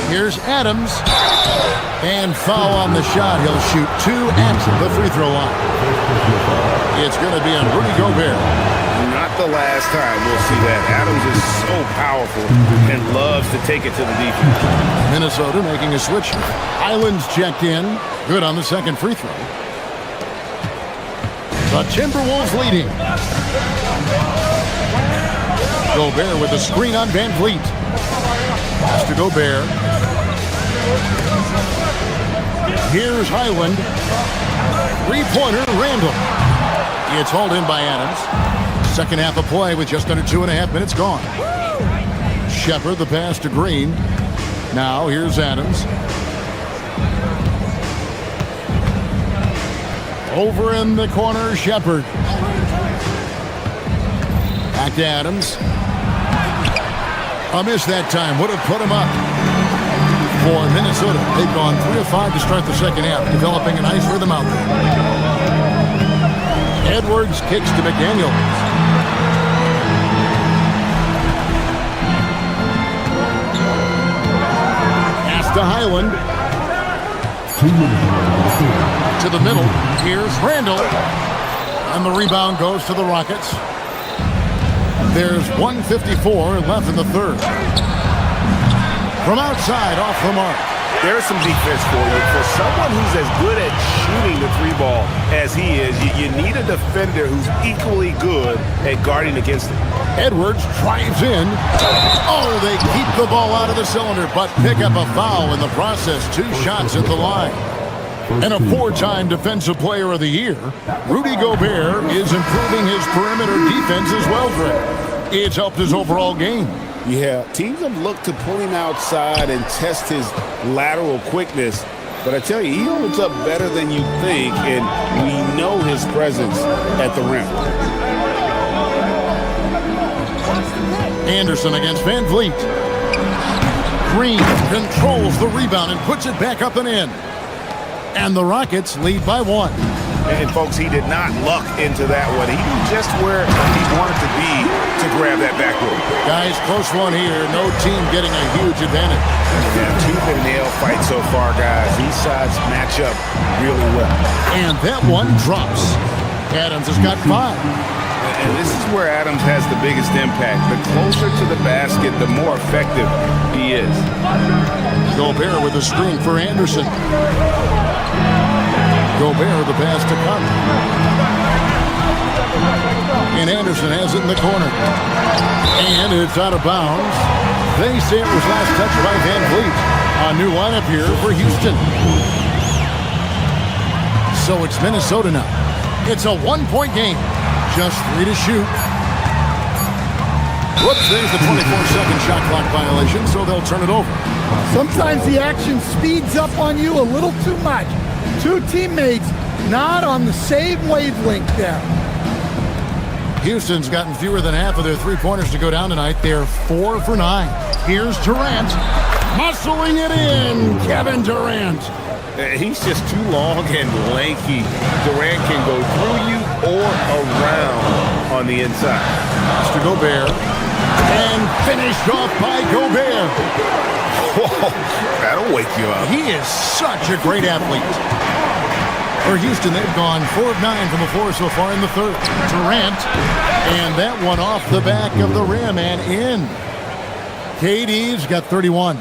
Here's Adams. And foul on the shot. He'll shoot 2 at the free throw line. It's going to be on Rudy Gobert. Not the last time we'll see that. Adams is so powerful and loves to take it to the defense. Minnesota making a switch. Island's checked in. Good on the second free throw. The Timberwolves leading. Gobert with a screen on Van Vliet. Pass to Gobert. Here's Highland. Three-pointer, Randall. It's hauled in by Adams. Second half of play with just under 2.5 minutes gone. Shepard, the pass to Green. Now here's Adams. Over in the corner, Shepard. Back to Adams. A miss that time. Would have put him up. For Minnesota, they've gone 3 of 5 to start the second half, developing a nice rhythm out there. Edwards kicks to McDaniels. Pass to Highland. To the middle. Here's Randall. And the rebound goes to the Rockets. There's 1:54 left in the third. From outside, off the mark. There's some defense for you. For someone who's as good at shooting the three ball as he is, you need a defender who's equally good at guarding against it. Edwards drives in. Oh, they keep the ball out of the cylinder, but pick up a foul in the process. 2 shots at the line. And a 4-time Defensive Player of the Year, Rudy Gobert is improving his perimeter defense as well, Greg. It's helped his overall game. Yeah, teams have looked to pull him outside and test his lateral quickness. But I tell you, he holds up better than you think, and we know his presence at the rim. Anderson against Van Vliet. Green controls the rebound and puts it back up and in. And the Rockets lead by 1. And folks, he did not luck into that one. He knew just where he wanted to be to grab that backboard. Guys, close one here. No team getting a huge advantage. Yeah, tooth and nail fight so far, guys. These sides match up really well. And that one drops. Adams has got 5. And this is where Adams has the biggest impact. The closer to the basket, the more effective he is. Gobert with a screen for Anderson. Gobert the pass to Cup. And Anderson has it in the corner. And it's out of bounds. They say it was last touched by Van Vliet. A new lineup here for Houston. So it's Minnesota now. It's a 1-point game. Just 3 to shoot. Whoops, there's the 24-second shot clock violation, so they'll turn it over. Sometimes the action speeds up on you a little too much. 2 teammates not on the same wavelength there. Houston's gotten fewer than half of their 3-pointers to go down tonight. They're 4 for 9. Here's Durant. Muscling it in. Kevin Durant. He's just too long and lanky. Durant can go through you or around on the inside. Mr. Gobert. And finished off by Gobert. Whoa, that'll wake you up. He is such a great athlete. For Houston, they've gone 4 of 9 from the floor so far in the third. Durant. And that one off the back of the rim and in. KD's got 31.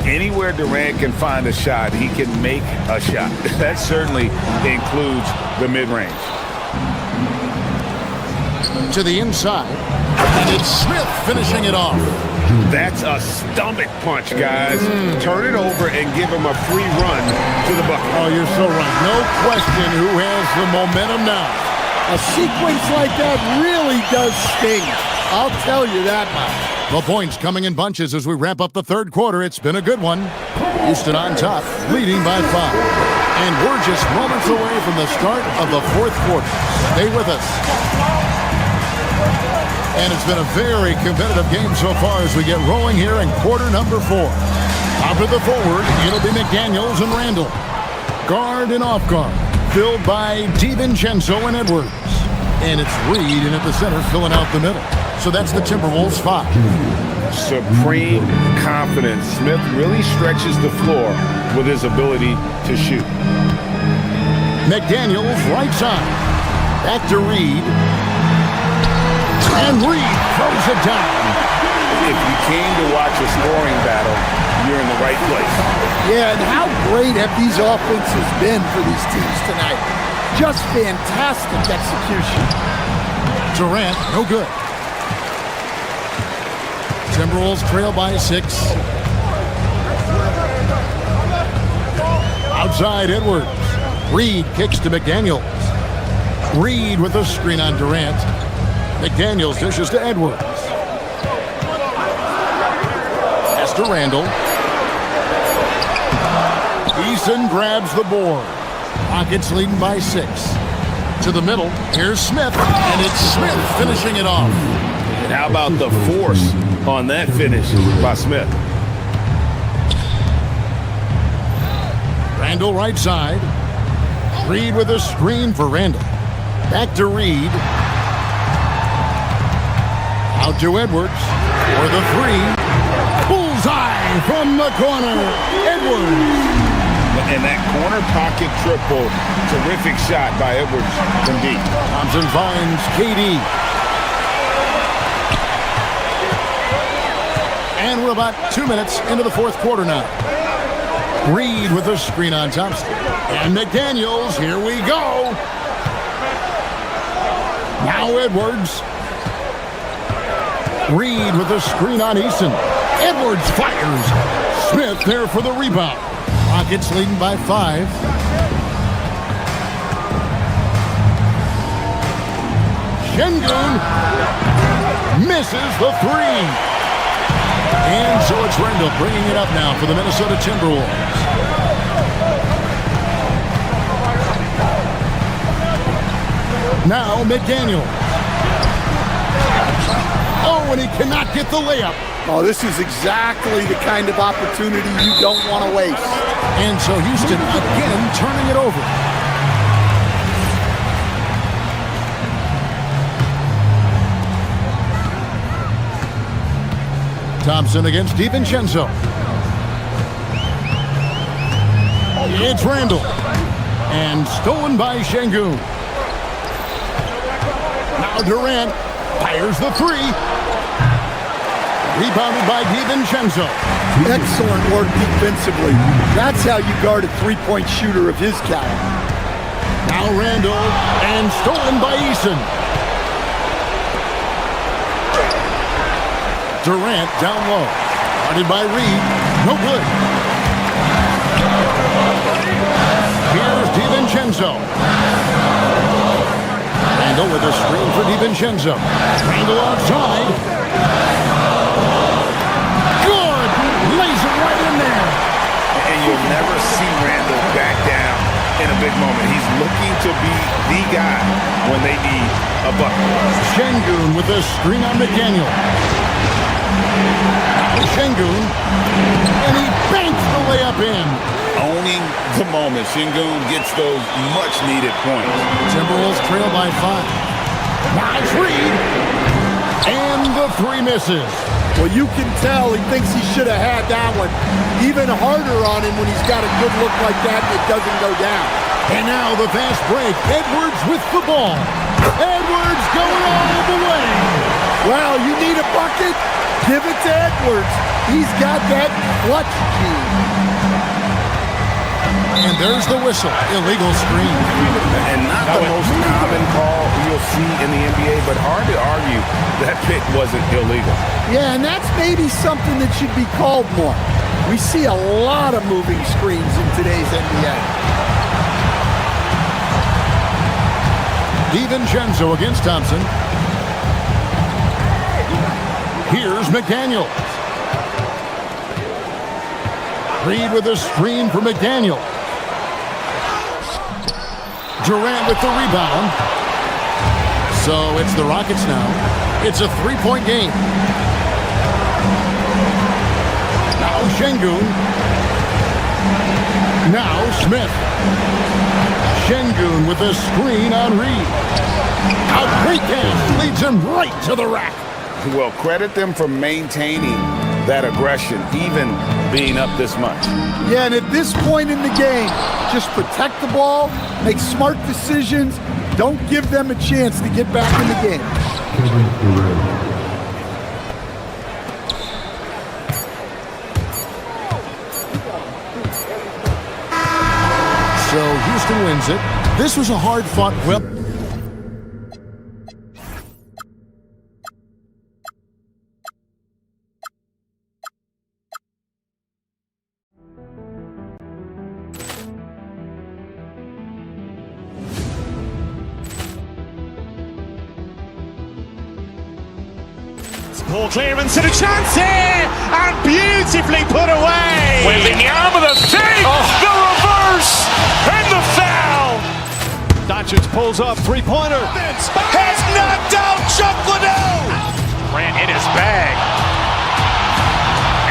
Anywhere Durant can find a shot, he can make a shot. That certainly includes the mid-range. To the inside. And it's Smith finishing it off. That's a stomach punch, guys. Turn it over and give him a free run to the bucket. Oh, you're so right. No question who has the momentum now. A sequence like that really does sting. I'll tell you that much. The points coming in bunches as we wrap up the third quarter. It's been a good one. Houston on top, leading by 5. And we're just moments away from the start of the fourth quarter. Stay with us. And it's been a very competitive game so far as we get rolling here in quarter number 4. Top of the forward, it'll be McDaniels and Randall. Guard and off guard, filled by DiVincenzo and Edwards. And it's Reed in at the center, filling out the middle. So that's the Timberwolves 5. Supreme confidence. Smith really stretches the floor with his ability to shoot. McDaniels right side. Back to Reed. And Reed throws it down. If you came to watch a scoring battle, you're in the right place. Yeah, and how great have these offenses been for these teams tonight? Just fantastic execution. Durant, no good. Timberwolves trail by 6. Outside Edwards. Reed kicks to McDaniels. Reed with a screen on Durant. McDaniels dishes to Edwards. Pass to Randall. Eason grabs the board. Rockets leading by 6. To the middle. Here's Smith. And it's Smith finishing it off. And how about the force on that finish by Smith? Randall right side. Reed with a screen for Randall. Back to Reed. Out to Edwards for the 3. Bullseye from the corner. Edwards. And that corner pocket triple. Terrific shot by Edwards from deep. Thompson finds KD. And we're about 2 minutes into the fourth quarter now. Reed with a screen on Thompson. And McDaniels, here we go. Now Edwards. Reed with a screen on Eason. Edwards fires. Smith there for the rebound. Rockets leading by 5. Şengün misses the 3. And so it's Randall bringing it up now for the Minnesota Timberwolves. Now McDaniel. Oh, and he cannot get the layup. Oh, this is exactly the kind of opportunity you don't want to waste. And so Houston again turning it over. Thompson against DiVincenzo. It's Randall. And stolen by Şengün. Now Durant fires the 3. Rebounded by DiVincenzo. Excellent work defensively. That's how you guard a three-point shooter of his caliber. Now Randall. And stolen by Eason. Durant down low. Guarded by Reed. No good. Here's DiVincenzo. Randall with a screen for DiVincenzo. Randall outside. Good. Lays it right in there. And you'll never see Randall back down in a big moment. He's looking to be the guy when they need a bucket. Şengün with a screen on McDaniel. Şengün, and he banks the layup in. Owning the moment. Şengün gets those much-needed points. Timberwolves trail by 5. Nice Reed, and the 3 misses. Well, you can tell he thinks he should have had that one. Even harder on him when he's got a good look like that and it doesn't go down. And now the fast break. Edwards with the ball. Edwards going all the way. Well, you need a bucket? Give it to Edwards. He's got that clutch gene. And there's the whistle. Illegal screen. And not the most common call you'll see in the NBA, but hard to argue that pick wasn't illegal. Yeah, and that's maybe something that should be called more. We see a lot of moving screens in today's NBA. DiVincenzo against Thompson. Here's McDaniel. Reed with a screen for McDaniel. Durant with the rebound. So it's the Rockets now. It's a 3-point game. Now Şengün. Now Smith. Şengün with a screen on Reed. A great pass leads him right to the rack. Well, credit them for maintaining that aggression, even being up this much. Yeah, and at this point in the game, just protect the ball, make smart decisions, don't give them a chance to get back in the game. So Houston wins it. This was a hard-fought whip. Ball clearance and a chance here, and beautifully put away. With the arm of the fake, the reverse, and the foul. Doncic pulls up, three-pointer. Has knocked out Chuck Liddell. Ran in his bag.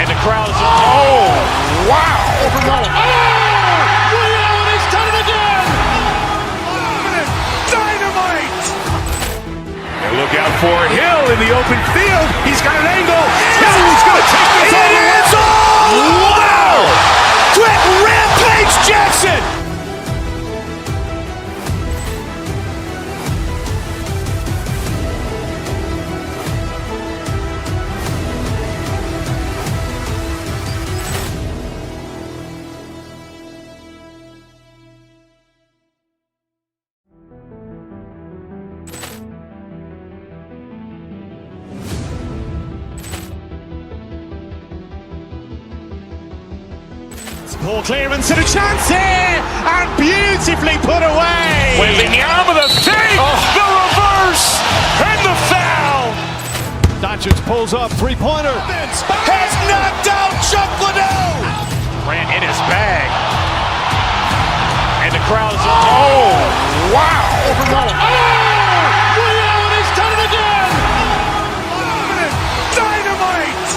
And the crowd is, oh, wow. Ray Allen has done it again. Dynamite. And look out for Hill in the open field. He's got an angle. He's going to take this all the way. Wow. Quick Rampage Jackson. Ball clearance and a chance here, and beautifully put away. Wembanyama the save, the reverse, and the foul. Doncic pulls up, three-pointer. Has knocked out Chuck Liddell. Ran in his bag. And the crowd is, oh, wow. Ray Allen has done it again. Dynamite.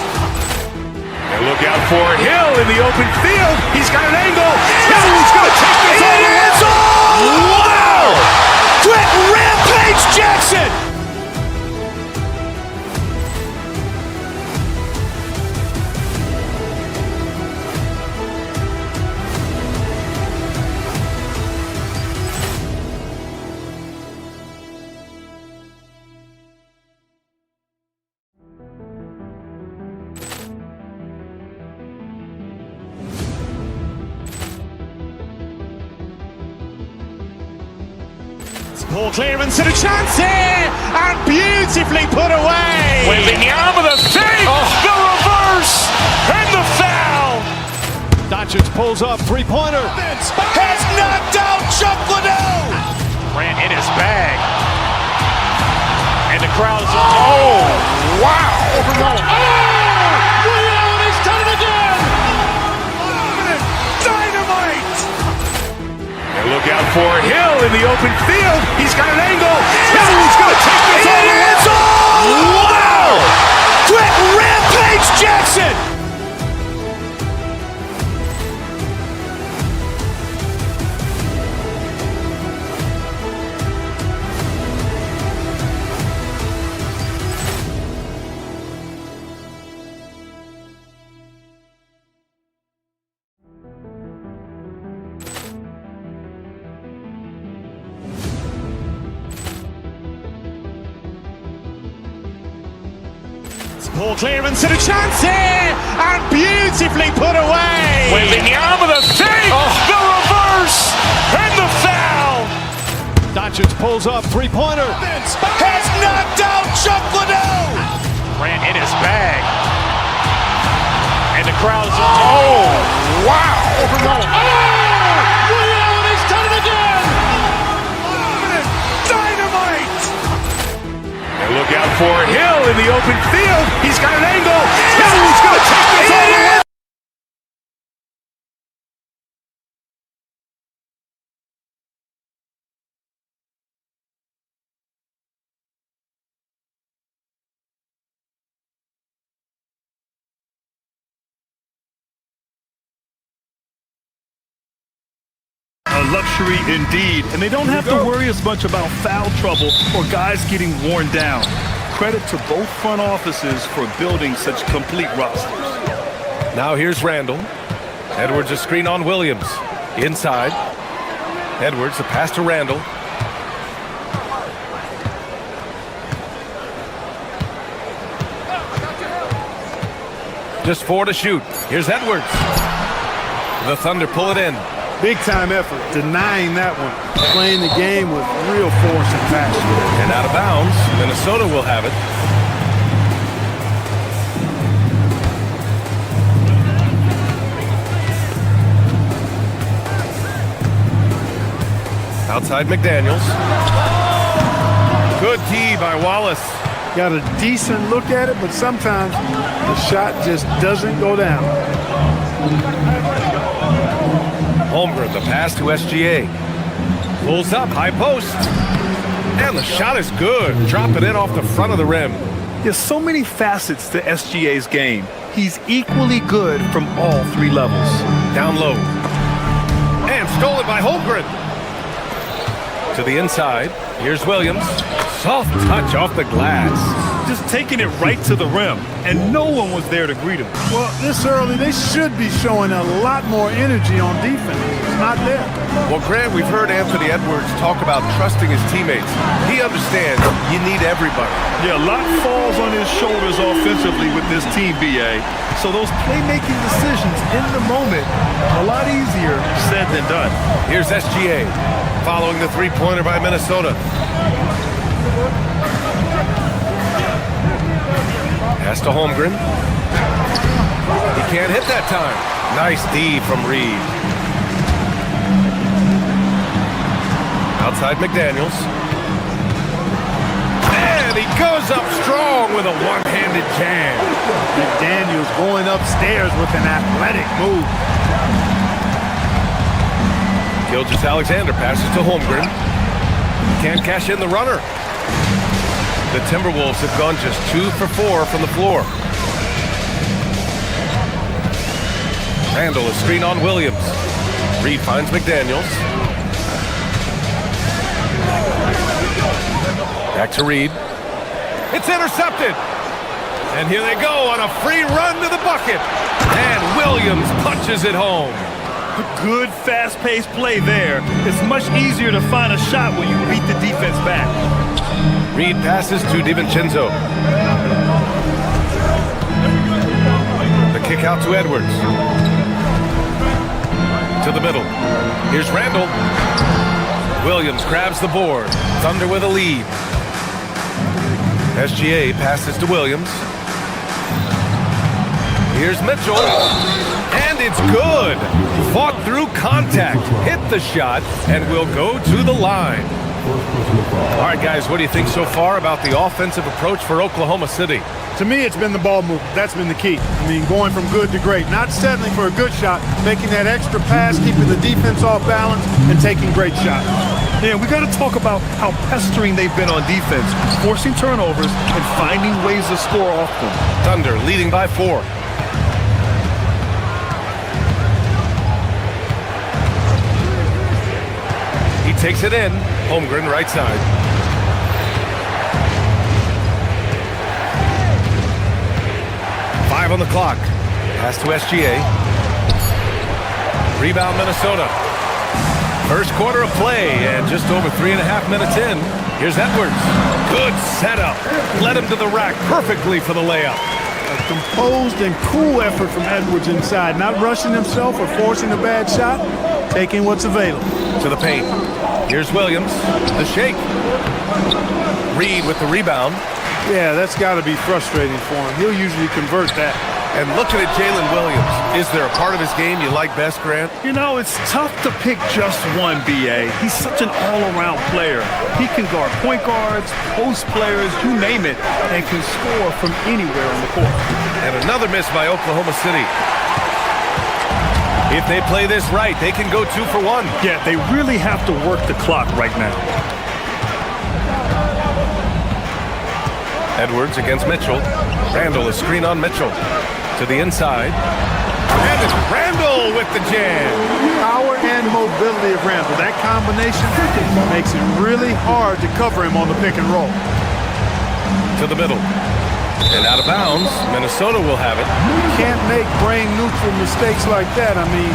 And look out for Hill in the open field. He's got an angle. Hill's going to take this all the way. Wow. Quit Rampage Jackson. Ball clearance and a chance here, and beautifully put away. Wembanyama the save, the reverse, and the foul. Doncic pulls up, three-pointer. Has knocked out Chuck Liddell. Ran in his bag. And the crowd is, oh, wow. Ray Allen has done it again. Dynamite. And look out for Hill in the open field. He's got an angle. Hill's going to take this all the way. Wow. Quit Rampage Jackson. Ball clearance and a chance here, and beautifully put away. Wembanyama the save, the reverse, and the foul. Doncic pulls up, three-pointer. Has knocked out Chuck Liddell. Ran in his bag. And the crowd is, oh, wow. Ray Allen has done it again. Dynamite. And look out for Hill in the open field. He's got an angle. Hill's going to take this all the way. A luxury indeed, and they don't have to worry as much about foul trouble or guys getting worn down. Credit to both front offices for building such complete rosters. Now here's Randall. Edwards a screen on Williams. Inside. Edwards a pass to Randall. Just 4 to shoot. Here's Edwards. The Thunder pull it in. Big time effort, denying that one. Playing the game with real force and passion. And out of bounds, Minnesota will have it. Outside McDaniels. Good D by Wallace. Got a decent look at it, but sometimes the shot just doesn't go down. Holmgren, the pass to SGA. Pulls up, high post. And the shot is good. Drop it in off the front of the rim. There's so many facets to SGA's game. He's equally good from all 3 levels. Down low. And stolen by Holmgren. To the inside. Here's Williams. Soft touch off the glass. Just taking it right to the rim, and no one was there to greet him. Well, this early, they should be showing a lot more energy on defense. It's not there. Well, Grant, we've heard Anthony Edwards talk about trusting his teammates. He understands you need everybody. Yeah, a lot falls on his shoulders offensively with this team, BA. So those playmaking decisions in the moment, a lot easier said than done. Here's SGA, following the three-pointer by Minnesota. Pass to Holmgren. He can't hit that time. Nice D from Reed. Outside McDaniels. And he goes up strong with a one-handed jam. McDaniels going upstairs with an athletic move. Gilgeous-Alexander passes to Holmgren. Can't cash in the runner. The Timberwolves have gone just 2 for 4 from the floor. Randall a screen on Williams. Reed finds McDaniels. Back to Reed. It's intercepted. And here they go on a free run to the bucket. And Williams punches it home. Good, fast-paced play there. It's much easier to find a shot when you beat the defense back. Reed passes to DiVincenzo. The kick out to Edwards. To the middle. Here's Randall. Williams grabs the board. Thunder with a lead. SGA passes to Williams. Here's Mitchell. And it's good. Fought through contact. Hit the shot and will go to the line. All right, guys, what do you think so far about the offensive approach for Oklahoma City? To me, it's been the ball movement. That's been the key. I mean, going from good to great. Not settling for a good shot, making that extra pass, keeping the defense off balance, and taking great shots. Yeah, we got to talk about how pestering they've been on defense, forcing turnovers and finding ways to score off them. Thunder leading by 4. He takes it in. Holmgren right side. Five on the clock. Pass to SGA. Rebound Minnesota. First quarter of play and just over 3.5 minutes in. Here's Edwards. Good setup. Led him to the rack perfectly for the layup. A composed and cool effort from Edwards inside. Not rushing himself or forcing a bad shot. Taking what's available. To the paint. Here's Williams. The shake. Reed with the rebound. Yeah, that's got to be frustrating for him. He'll usually convert that. And looking at Jalen Williams, is there a part of his game you like best, Grant? You know, it's tough to pick just one, B.A. He's such an all-around player. He can guard point guards, post players, you name it, and can score from anywhere on the court. And another miss by Oklahoma City. If they play this right, they can go 2 for 1. Yeah, they really have to work the clock right now. Edwards against Mitchell. Randall a screen on Mitchell. To the inside. And it's Randall with the jam. Power and mobility of Randall. That combination makes it really hard to cover him on the pick and roll. To the middle. And out of bounds. Minnesota will have it. You can't make brain-neutral mistakes like that. I mean,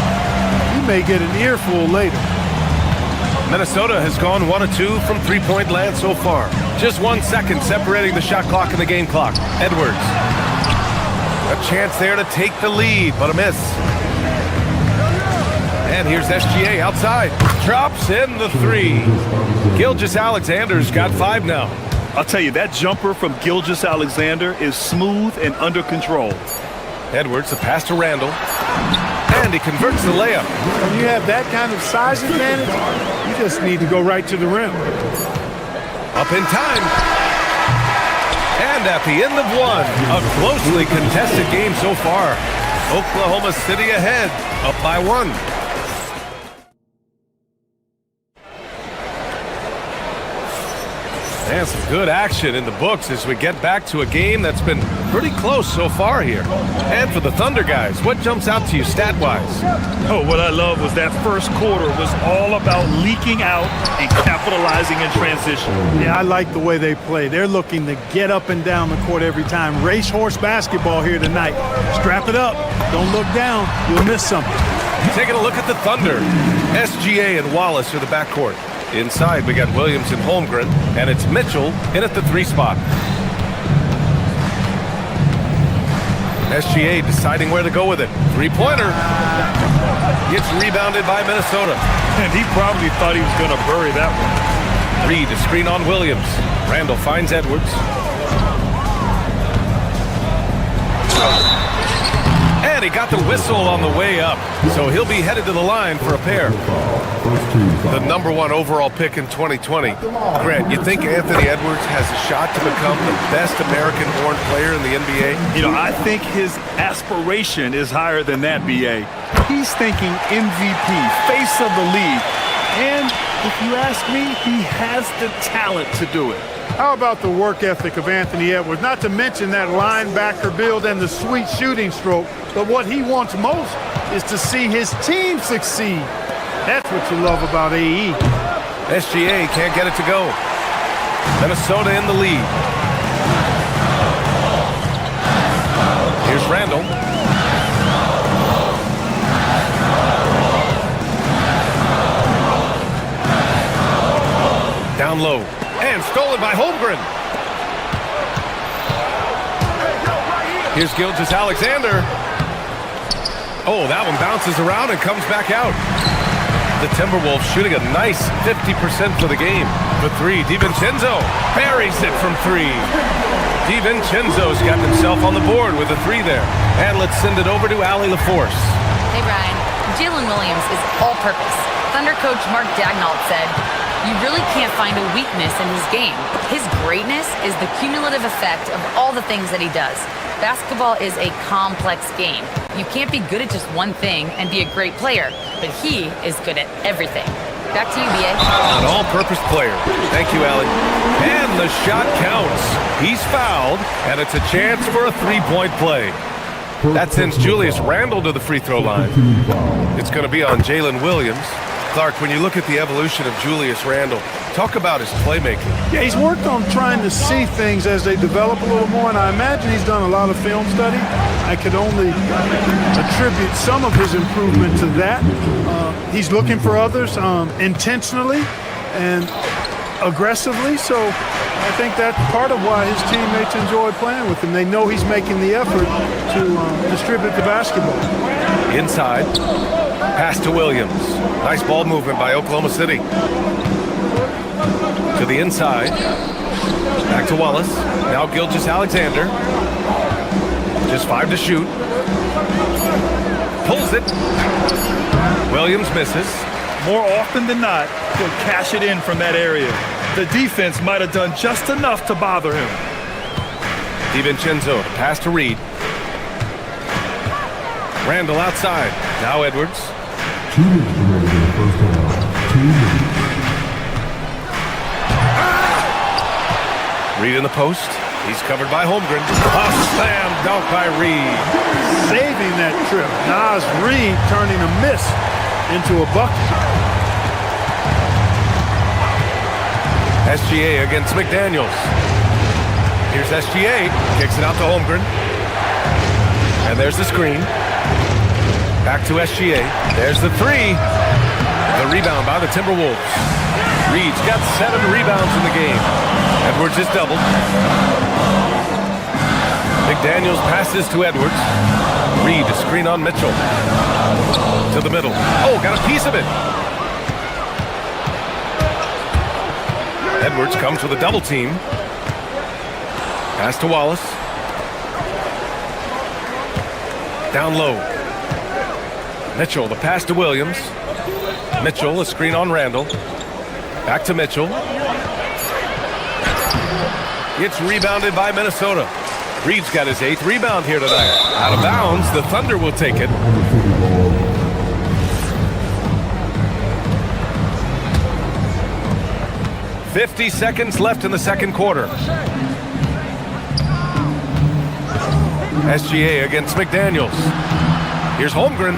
you may get an earful later. Minnesota has gone 1 of 2 from three-point land so far. Just 1 second separating the shot clock and the game clock. Edwards. A chance there to take the lead, but a miss. And here's SGA outside. Drops in the 3. Gilgeous-Alexander's got 5 now. I'll tell you, that jumper from Gilgeous-Alexander is smooth and under control. Edwards, the pass to Randall. And he converts the layup. When you have that kind of size advantage, you just need to go right to the rim. Up in time. And at the end of 1, a closely contested game so far. Oklahoma City ahead, up by 1. And some good action in the books as we get back to a game that's been pretty close so far here. And for the Thunder guys, what jumps out to you stat-wise? Oh, what I love was that first quarter was all about leaking out and capitalizing in transition. Yeah, I like the way they play. They're looking to get up and down the court every time. Racehorse basketball here tonight. Strap it up. Don't look down. You'll miss something. Taking a look at the Thunder. SGA and Wallace are the backcourt. Inside, we got Williams and Holmgren, and it's Mitchell in at the 3 spot. SGA deciding where to go with it. 3-pointer. Gets rebounded by Minnesota. And he probably thought he was going to bury that one. Reed a screen on Williams. Randall finds Edwards. And And he got the whistle on the way up, so he'll be headed to the line for a pair. The #1 overall pick in 2020. Grant, you think Anthony Edwards has a shot to become the best American-born player in the NBA? You know, I think his aspiration is higher than that, B.A. He's thinking MVP, face of the league. And if you ask me, he has the talent to do it. How about the work ethic of Anthony Edwards? Not to mention that linebacker build and the sweet shooting stroke, but what he wants most is to see his team succeed. That's what you love about AE. SGA can't get it to go. Minnesota in the lead. Here's Randall. Down low. And stolen by Holmgren. Here's Gilgeous-Alexander. Oh, that one bounces around and comes back out. The Timberwolves shooting a nice 50% for the game. For three, DiVincenzo buries it from three. DiVincenzo's got himself on the board with a three there. And let's send it over to Allie LaForce. Hey, Brian. Jalen Williams is all-purpose. Thunder coach Mark Daigneault said, "You really can't find a weakness in his game. His greatness is the cumulative effect of all the things that he does. Basketball is a complex game. You can't be good at just one thing and be a great player, but he is good at everything." Back to you, B.A. An all-purpose player. Thank you, Allie. And the shot counts. He's fouled, and it's a chance for a three-point play. That sends Julius Randle to the free throw line. It's going to be on Jalen Williams. Clark, when you look at the evolution of Julius Randle, talk about his playmaking. Yeah, he's worked on trying to see things as they develop a little more, and I imagine he's done a lot of film study. I could only attribute some of his improvement to that. He's looking for others intentionally and aggressively, so I think that's part of why his teammates enjoy playing with him. They know he's making the effort to distribute the basketball. Inside, pass to Williams. Nice ball movement by Oklahoma City. To the inside, back to Wallace. Now Gilgeous-Alexander. Just 5 to shoot. Pulls it. Williams misses. More often than not, he'll cash it in from that area. The defense might have done just enough to bother him. DiVincenzo, pass to Reed. Randall outside. Now Edwards. 2 minutes remaining in the first half. 2 minutes. Reed in the post. He's covered by Holmgren. A slam dunk by Reed. Saving that trip. Nas Reed turning a miss into a bucket. SGA against McDaniels. Here's SGA. Kicks it out to Holmgren. And there's the screen. Back to SGA. There's the three. The rebound by the Timberwolves. Reed's got 7 rebounds in the game. Edwards is doubled. McDaniels passes to Edwards. Reed to screen on Mitchell. To the middle. Oh, got a piece of it. Edwards comes with a double team. Pass to Wallace. Down low. Mitchell, the pass to Williams. Mitchell, a screen on Randall. Back to Mitchell. It's rebounded by Minnesota. Reed's got his 8th rebound here tonight. Out of bounds, the Thunder will take it. "50 seconds left in the second quarter. SGA against McDaniels. Here's Holmgren.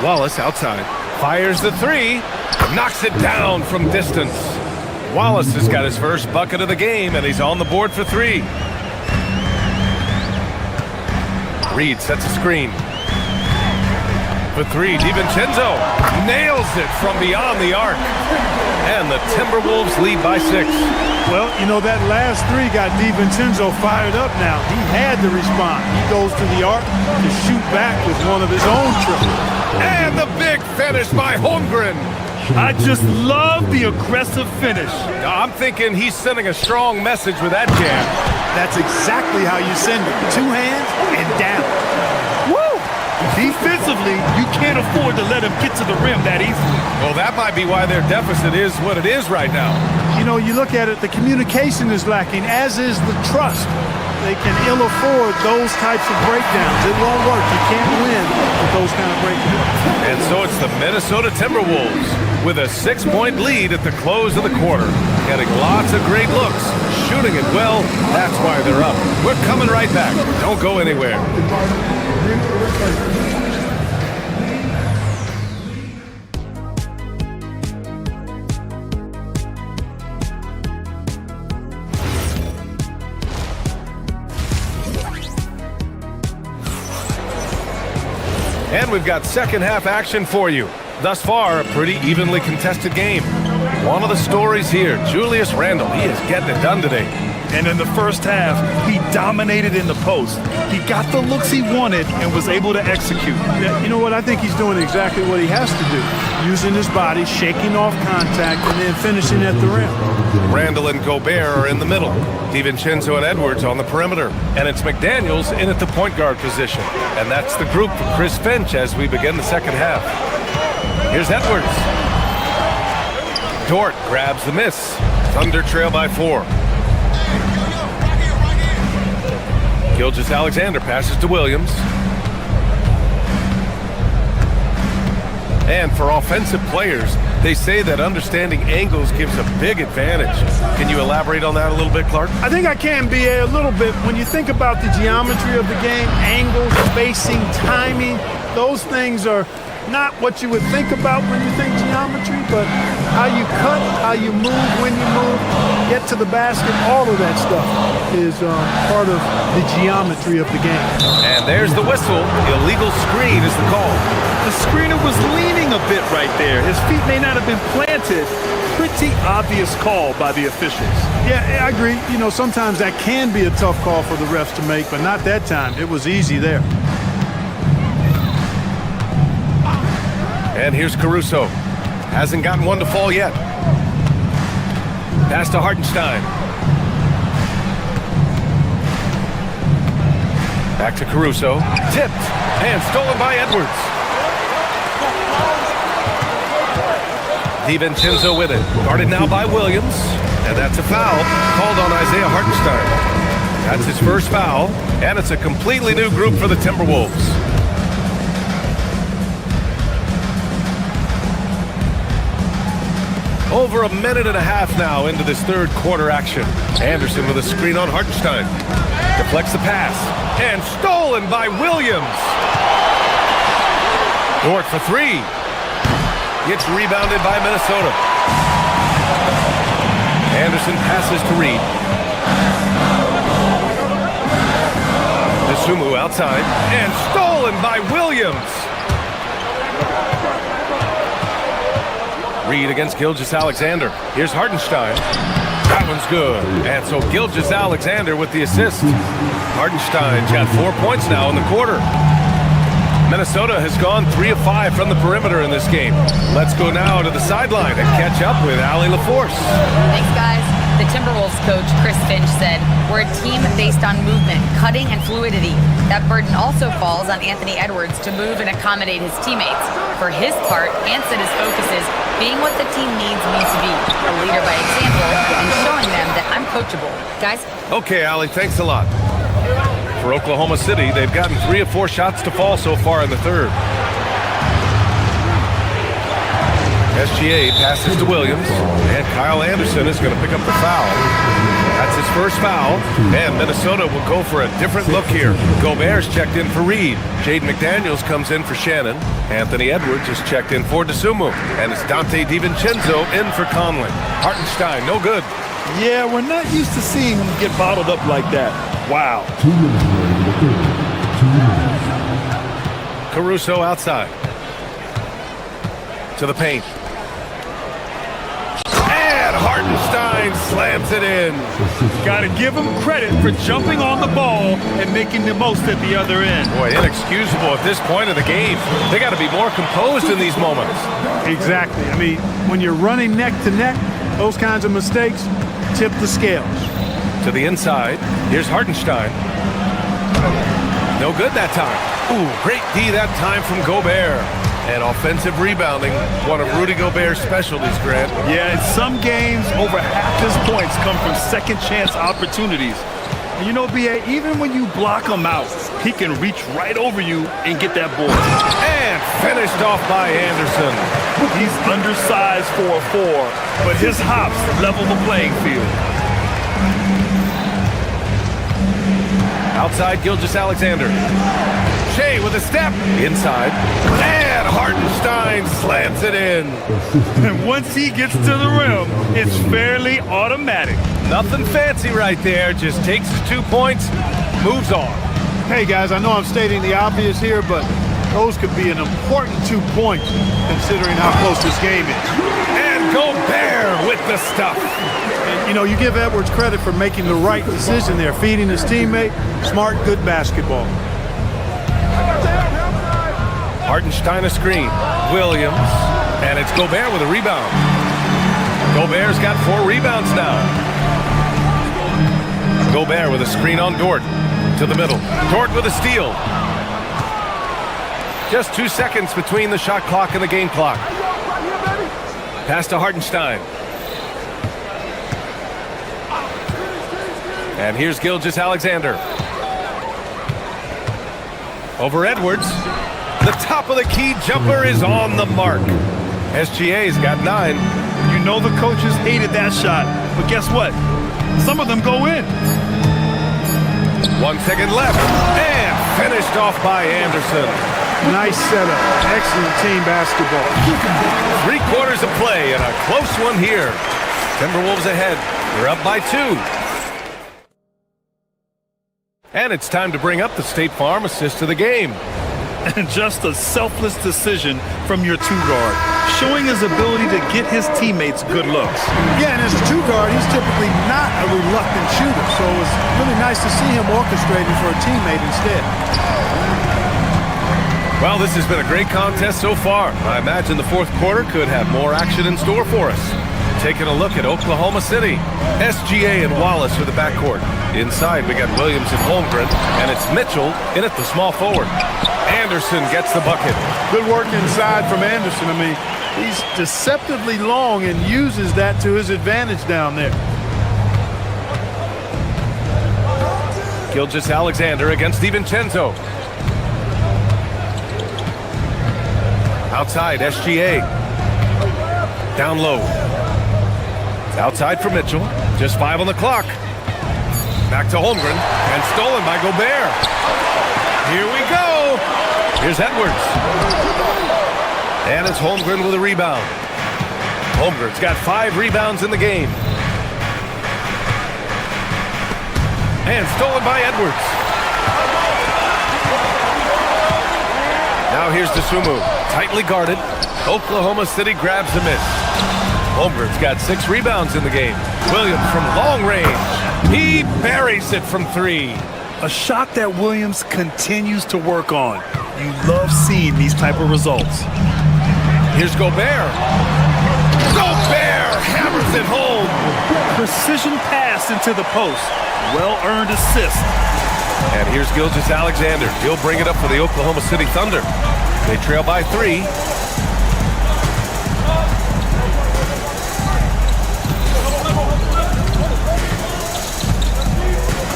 Wallace outside. Fires the three. Knocks it down from distance. Wallace has got his first bucket of the game, and he's on the board for 3. Reed sets a screen. For 3, DiVincenzo nails it from beyond the arc. And the Timberwolves lead by 6. Well, you know, that last 3 got DiVincenzo fired up now. He had to respond. He goes to the arc to shoot back with one of his own triples. And the big finish by Holmgren. I just love the aggressive finish. I'm thinking he's sending a strong message with that jam. That's exactly how you send it. 2 hands and down. Woo! Defensively, you can't afford to let him get to the rim that easily. Well, that might be why their deficit is what it is right now. You know, you look at it, the communication is lacking, as is the trust. They can ill afford those types of breakdowns. It won't work. You can't win with those kind of breakdowns. And so it's the Minnesota Timberwolves with a 6-point lead at the close of the quarter. Getting lots of great looks, shooting it well. That's why they're up. We're coming right back. Don't go anywhere. And we've got second half action for you. Thus far, a pretty evenly contested game. One of the stories here, Julius Randle, he is getting it done today. And in the first half, he dominated in the post. He got the looks he wanted and was able to execute. You know what? I think he's doing exactly what he has to do. Using his body, shaking off contact, and then finishing at the rim. Randle and Gobert are in the middle. DiVincenzo and Edwards on the perimeter. And it's McDaniels in at the point guard position. And that's the group for Chris Finch as we begin the second half. Here's Edwards. Dort grabs the miss. Thunder trail by 4. Gilgeous-Alexander passes to Williams. And for offensive players, they say that understanding angles gives a big advantage. Can you elaborate on that a little bit, Clark? I think I can, B.A., a little bit. When you think about the geometry of the game, angles, spacing, timing, those things are not what you would think about when you think geometry, but how you cut, how you move, when you move, get to the basket, all of that stuff is part of the geometry of the game. And there's the whistle. Illegal screen is the call. The screener was leaning a bit right there. His feet may not have been planted. Pretty obvious call by the officials. Yeah, I agree. You know, sometimes that can be a tough call for the refs to make, but not that time. It was easy there. And here's Caruso. Hasn't gotten one to fall yet. Pass to Hartenstein. Back to Caruso. Tipped and stolen by Edwards. DiVincenzo with it. Guarded now by Williams. And that's a foul called on Isaiah Hartenstein. That's his first foul. And it's a completely new group for the Timberwolves. Over a minute and a half now into this third quarter action. Anderson with a screen on Hartenstein. Deflects the pass. And stolen by Williams. Dort for 3. Gets rebounded by Minnesota. Anderson passes to Reed. Dosunmu outside. And stolen by Williams. Reed against Gilgeous-Alexander. Here's Hartenstein. That one's good. And so Gilgeous-Alexander with the assist. Hartenstein's got 4 points now in the quarter. Minnesota has gone 3 of 5 from the perimeter in this game. Let's go now to the sideline and catch up with Allie LaForce. Thanks, guys. The Timberwolves coach, Chris Finch, said, "We're a team based on movement, cutting, and fluidity. That burden also falls on Anthony Edwards to move and accommodate his teammates. For his part, Ant said his focus is being what the team needs me to be, a leader by example, and showing them that I'm coachable." Guys? Okay, Allie, thanks a lot. For Oklahoma City, they've gotten 3 of 4 shots to fall so far in the third. SGA passes to Williams, and Kyle Anderson is going to pick up the foul. That's his first foul, and Minnesota will go for a different look here. Gobert's checked in for Reed. Jaden McDaniels comes in for Shannon. Anthony Edwards is checked in for Dosunmu, and it's Dante DiVincenzo in for Conley. Hartenstein, no good. Yeah, we're not used to seeing him get bottled up like that. Wow. 2 minutes remaining in the third. 2 minutes. Caruso outside. To the paint. And Hartenstein slams it in. Got to give him credit for jumping on the ball and making the most at the other end. Boy, inexcusable at this point of the game. They got to be more composed in these moments. Exactly. I mean, when you're running neck to neck, those kinds of mistakes tip the scales. To the inside. Here's Hartenstein. No good that time. Ooh, great D that time from Gobert. And offensive rebounding, one of Rudy Gobert's specialties, Grant. Yeah, in some games, over half his points come from second chance opportunities. And you know, B.A., even when you block him out, he can reach right over you and get that board. And finished off by Anderson. He's undersized for a 4, but his hops level the playing field. Outside, Gilgeous-Alexander. Shea with a step. Inside. And Hartenstein slams it in. And once he gets to the rim, it's fairly automatic. Nothing fancy right there. Just takes his 2 points, moves on. Hey, guys, I know I'm stating the obvious here, but those could be an important 2 points considering how close this game is. And Gobert with the stuff. And, you know, you give Edwards credit for making the right decision there, feeding his teammate. Smart, good basketball. Hartenstein a screen. Williams. And it's Gobert with a rebound. Gobert's got 4 rebounds now. Gobert with a screen on Dort. To the middle. Dort with a steal. Just 2 seconds between the shot clock and the game clock. Pass to Hartenstein. And here's Gilgeous-Alexander. Over Edwards. The top of the key jumper is on the mark. SGA's got 9. You know the coaches hated that shot, but guess what? Some of them go in. 1 second left. And finished off by Anderson. Nice setup. Excellent team basketball. 3 quarters of play and a close one here. Timberwolves ahead. They're up by 2. And it's time to bring up the State Farm assist of the game. And just a selfless decision from your 2-guard, showing his ability to get his teammates good looks. Yeah, and as a 2-guard, he's typically not a reluctant shooter, so it was really nice to see him orchestrating for a teammate instead. Well, this has been a great contest so far. I imagine the 4th quarter could have more action in store for us. Taking a look at Oklahoma City. SGA and Wallace are the backcourt. Inside, we got Williams and Holmgren, and it's Mitchell in at the small forward. Anderson gets the bucket. Good work inside from Anderson. I mean, he's deceptively long and uses that to his advantage down there. Gilgeous-Alexander against DiVincenzo. Outside, SGA. Down low. Outside for Mitchell. Just 5 on the clock. Back to Holmgren. And stolen by Gobert. Here we go. Here's Edwards. And it's Holmgren with a rebound. Holmgren's got 5 rebounds in the game. And stolen by Edwards. Now here's Dosunmu. Tightly guarded. Oklahoma City grabs the miss. Holmgren's got 6 rebounds in the game. Williams from long range. He buries it from 3. A shot that Williams continues to work on. You love seeing these type of results. Here's Gobert. Gobert hammers it home. Precision pass into the post. Well-earned assist. And here's Gilgeous-Alexander. He'll bring it up for the Oklahoma City Thunder. They trail by 3.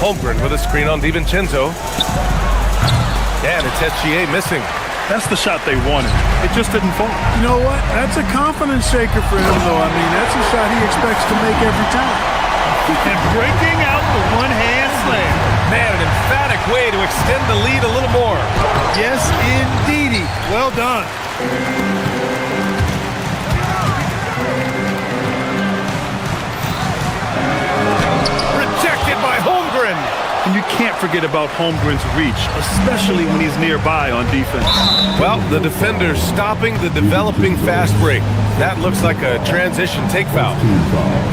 Holmgren with a screen on DiVincenzo. And it's SGA missing. That's the shot they wanted. It just didn't fall. You know what? That's a confidence shaker for him, though. I mean, that's a shot he expects to make every time. And breaking out the one-hand slam. Man, an emphatic way to extend the lead a little more. Yes, indeedy. Well done. Rejected by Holmgren. And you can't forget about Holmgren's reach, especially when he's nearby on defense. Well, the defender's stopping the developing fast break. That looks like a transition take foul.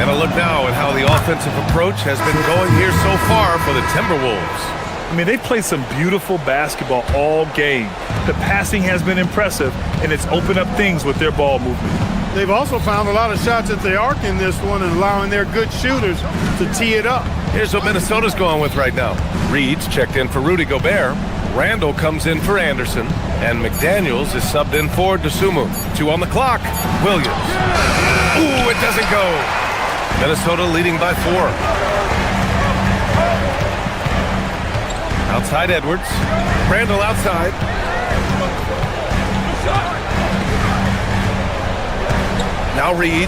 And a look now at how the offensive approach has been going here so far for the Timberwolves. I mean, they've played some beautiful basketball all game. The passing has been impressive, and it's opened up things with their ball movement. They've also found a lot of shots at the arc in this one and allowing their good shooters to tee it up. Here's what Minnesota's going with right now. Reed's checked in for Rudy Gobert. Randall comes in for Anderson. And McDaniels is subbed in for Dosunmu. 2 on the clock. Williams. Ooh, it doesn't go. Minnesota leading by 4. Outside Edwards. Randall outside. Now Reed.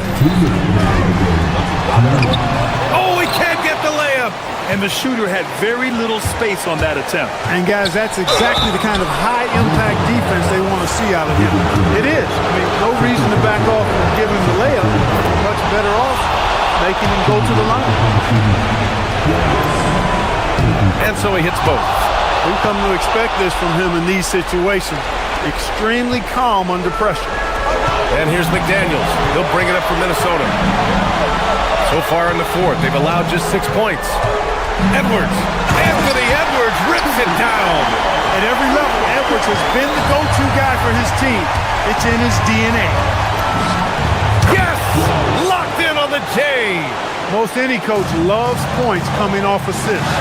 Oh, he can't get the layup. And the shooter had very little space on that attempt. And guys, that's exactly the kind of high-impact defense they want to see out of him. It is. I mean, no reason to back off and give him the layup. Much better off making him go to the line. And so he hits both. We've come to expect this from him in these situations. Extremely calm under pressure. And here's McDaniels. He'll bring it up for Minnesota. So far in the fourth, they've allowed just 6 points. Edwards. Anthony Edwards rips it down. At every level, Edwards has been the go-to guy for his team. It's in his DNA. Yes! Locked in on the J. Most any coach loves points coming off assists.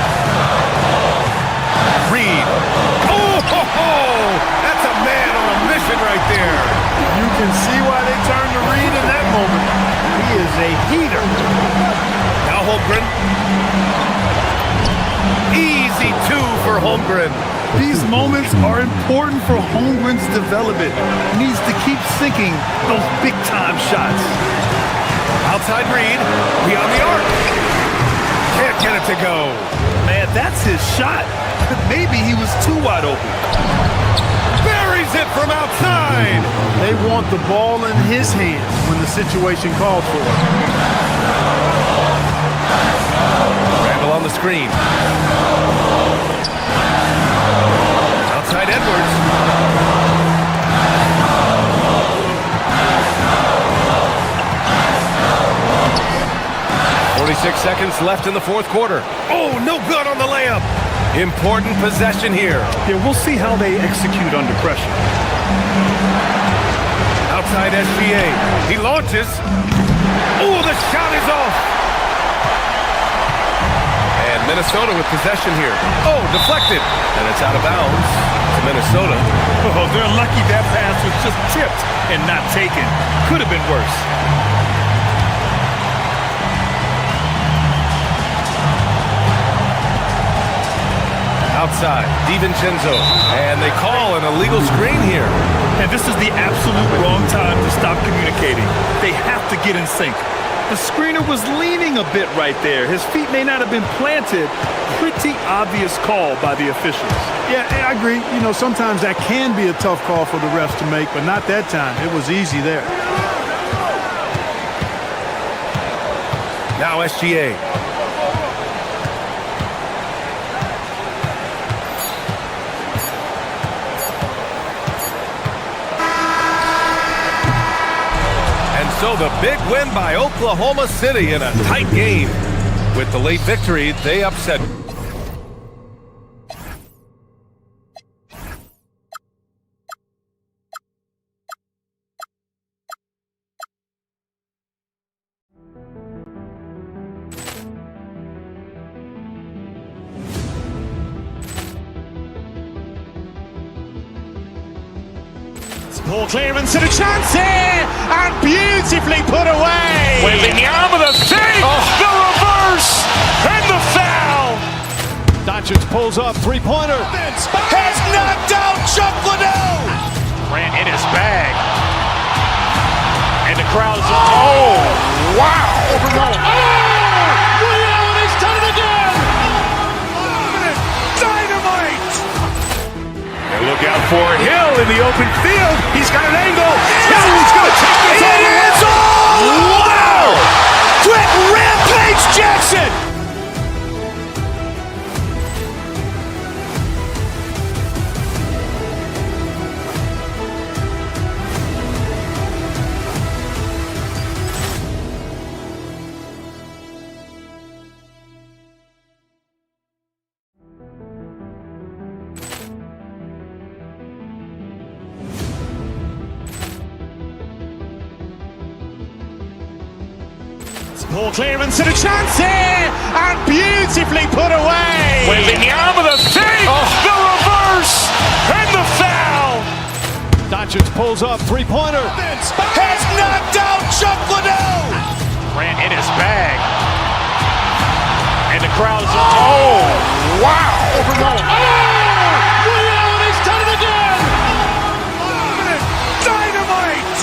Reed. Oh, ho, ho! That's a man on a mission right there. You can see why they turned to Reed in that moment. He is a heater. Now Holmgren. Easy 2 for Holmgren. These moments are important for Holmgren's development. He needs to keep sinking those big-time shots. Outside Reed. Beyond the arc. Can't get it to go. Man, that's his shot. Maybe he was too wide open. Buries it from outside. They want the ball in his hands when the situation calls for it. Randall on the screen. Outside Edwards. 46 seconds left in the fourth quarter. Oh, no good on the layup. Important possession here. Yeah, we'll see how they execute under pressure. Outside SGA. He launches. Oh, the shot is off. And Minnesota with possession here. Oh, deflected. And it's out of bounds to Minnesota. Oh, they're lucky that pass was just tipped and not taken. Could have been worse. Outside, DiVincenzo, and they call an illegal screen here. And this is the absolute wrong time to stop communicating. They have to get in sync. The screener was leaning a bit right there. His feet may not have been planted. Pretty obvious call by the officials. Yeah, I agree. You know, sometimes that can be a tough call for the refs to make, but not that time. It was easy there. Now SGA. So the big win by Oklahoma City in a tight game. With the late victory, they upset. Ball clearance and a chance here, and beautifully put away. With the arm of the fake, the reverse, and the foul. Doncic pulls up, three-pointer. Has knocked out Chuck Liddell. Ran in his bag. And the crowd is, oh, wow. Ray Allen has done it again. Dynamite. And look out for Hill in the open field. He's got an angle. He's going to take this all the way. Wow. Quick Rampage Jackson. Ball clearance and a chance here, and beautifully put away. Wembanyama with a save, the reverse, and the foul. Doncic pulls up, three-pointer. Has knocked out Chuck Liddell. Grant in his bag. And the crowd is, oh, wow. Ray Allen has done it again. Dynamite.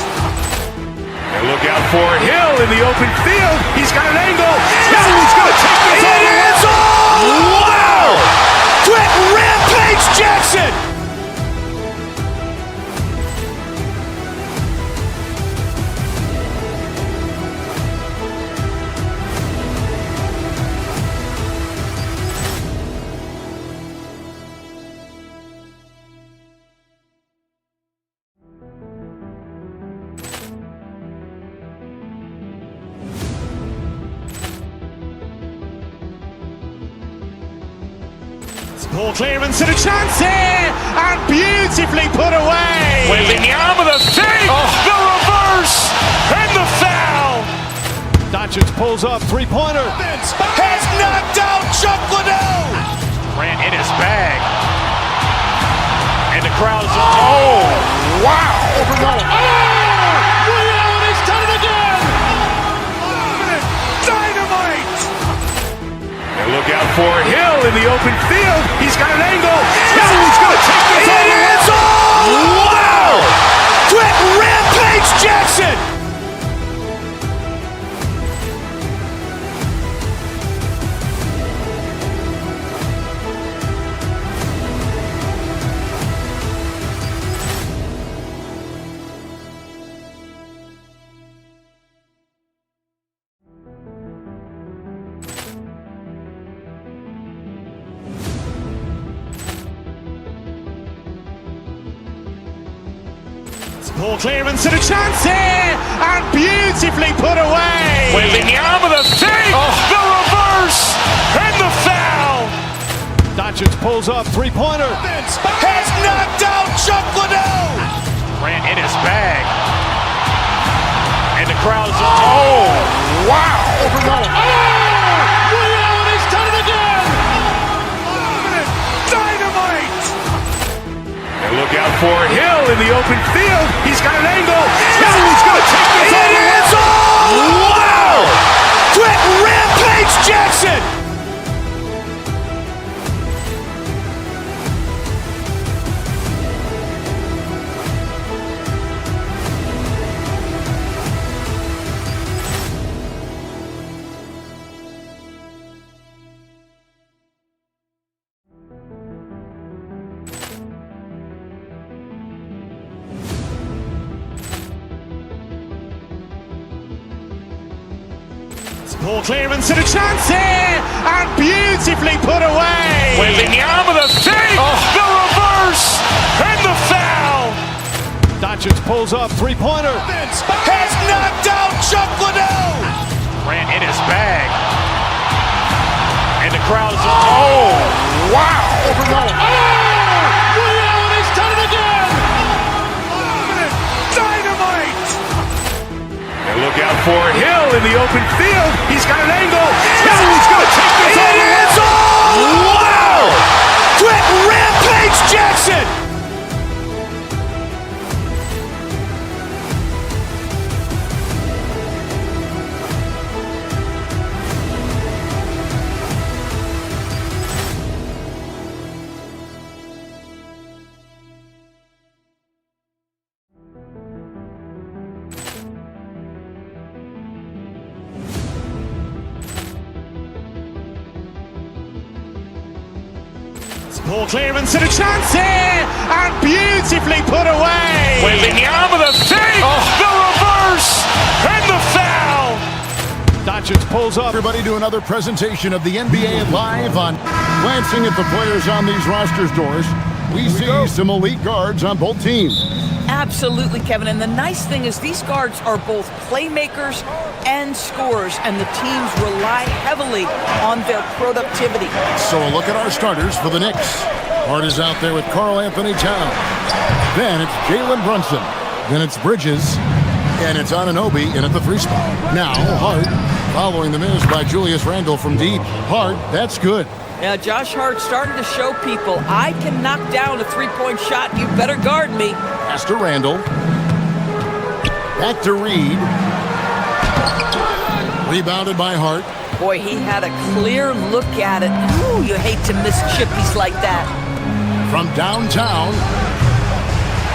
And look out for Hill in the open field. He's got an angle. He's going to take this all the way. Wow. Quick Rampage Jackson. Ball clearance and a chance here, and beautifully put away. Wembanyama with a save, the reverse, and the foul. Doncic pulls up, three-pointer. Has knocked out Chuck Liddell. Grant in his bag. And the crowd is, oh, wow. Ray Allen has done it again. Dynamite. And look out for Hill in the open field. He's got an angle. He's going to take this all the way. Wow. Quick Rampage Jackson. Ball clearance and a chance here, and beautifully put away. Wembanyama with a save, the reverse, and the foul. Doncic pulls up, three-pointer. Has knocked out Chuck Liddell. Grant in his bag. And the crowd is, oh, wow. Ray Allen has done it again. Dynamite. And look out for Hill in the open field. He's got an angle. He's going to take this all the way. Wow. Quick Rampage Jackson. Ball clearance and a chance here, and beautifully put away. Wembanyama with a save, the reverse, and the foul. Doncic pulls up, three-pointer. Has knocked out Chuck Liddell. Grant in his bag. And the crowd is, oh, wow. Ray Allen has done it again. Dynamite. And look out for Hill in the open field. He's got an angle. He's going to take this all the way. Wow. Quick Rampage Jackson. Ball clearance and a chance here, and beautifully put away. Wembanyama with a save, the reverse, and the foul. Doncic pulls up. Everybody do another presentation of the NBA live on. Glancing at the players on these rosters, Doris, we see some elite guards on both teams. Absolutely, Kevin. And the nice thing is these guards are both playmakers and scorers, and the teams rely heavily on their productivity. So a look at our starters for the Knicks. Hart is out there with Karl Anthony Towns. Then it's Jalen Brunson. Then it's Bridges. And it's Anunoby in at the 3 spot. Now, Hart following the miss by Julius Randle from deep. Hart, that's good. Yeah, Josh Hart starting to show people, I can knock down a three-point shot. You better guard me. Pass to Randle. Back to Reed. Rebounded by Hart. Boy, he had a clear look at it. Ooh, you hate to miss chippies like that. From downtown,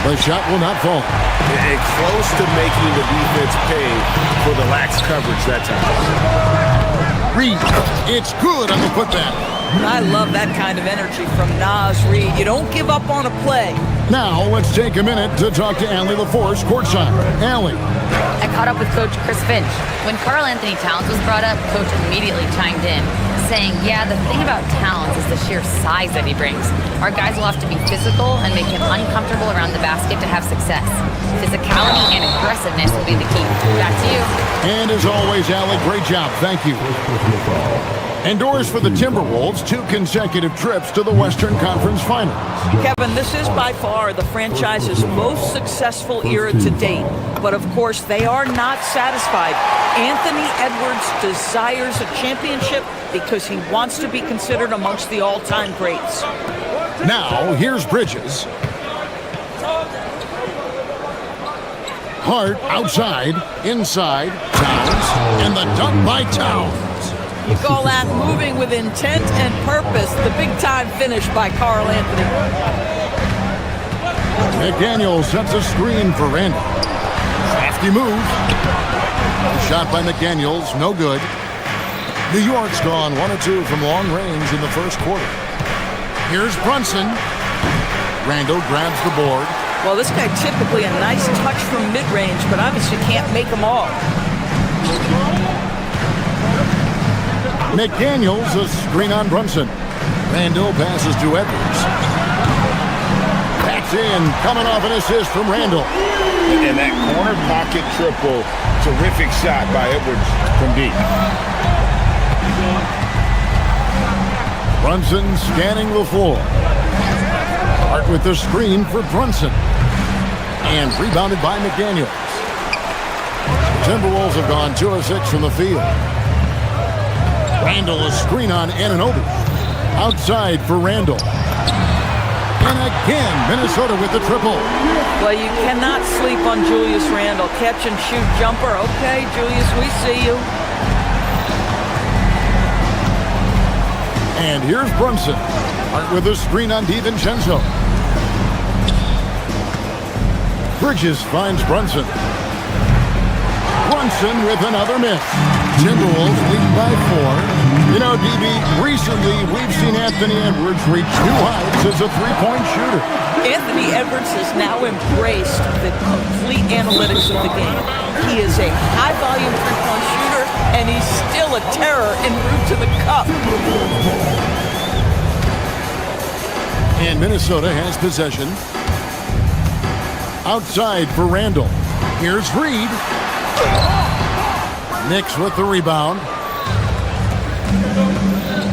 the shot will not fall. And close to making the defense pay for the lax coverage that time. Reed, it's good on the putback. I love that kind of energy from Naz Reid. You don't give up on a play. Now, let's take a minute to talk to Allie LaForce, courtside. Allie. I caught up with Coach Chris Finch. When Karl Anthony Towns was brought up, Coach immediately chimed in, saying, yeah, the thing about Towns is the sheer size that he brings. Our guys will have to be physical and make him uncomfortable around the basket to have success. Physicality and aggressiveness will be the key. Back to you. And as always, Allie, great job. Thank you. Endorse for the Timberwolves 2 consecutive trips to the Western Conference Finals. Kevin, this is by far the franchise's most successful era to date. But of course, they are not satisfied. Anthony Edwards desires a championship because he wants to be considered amongst the all-time greats. Now, here's Bridges. Hart outside, inside, Towns, and the dunk by Towns. You call that moving with intent and purpose. The big-time finish by Karl Anthony. McDaniel sets a screen for Randle. Crafty move. The shot by McDaniels, no good. New York's gone 1 of 2 from long range in the first quarter. Here's Brunson. Randle grabs the board. Well, this guy typically a nice touch from mid-range, but obviously can't make them all. McDaniels, a screen on Brunson. Randle passes to Edwards. Backs in, coming off an assist from Randle. And that corner pocket triple, terrific shot by Edwards from deep. Brunson scanning the floor. Hart with the screen for Brunson. And rebounded by McDaniels. The Timberwolves have gone 2 of 6 from the field. Randle a screen on Anunoby. Outside for Randle. And again, Minnesota with the triple. Well, you cannot sleep on Julius Randle. Catch and shoot jumper. Okay, Julius, we see you. And here's Brunson. Hart with a screen on DiVincenzo. Bridges finds Brunson. Brunson with another miss. Timberwolves lead by 4. You know, DB, recently we've seen Anthony Edwards reach new heights as a three-point shooter. Anthony Edwards has now embraced the complete analytics of the game. He is a high-volume three-point shooter, and he's still a terror en route to the cup. And Minnesota has possession. Outside for Randle. Here's Reed. Knicks with the rebound.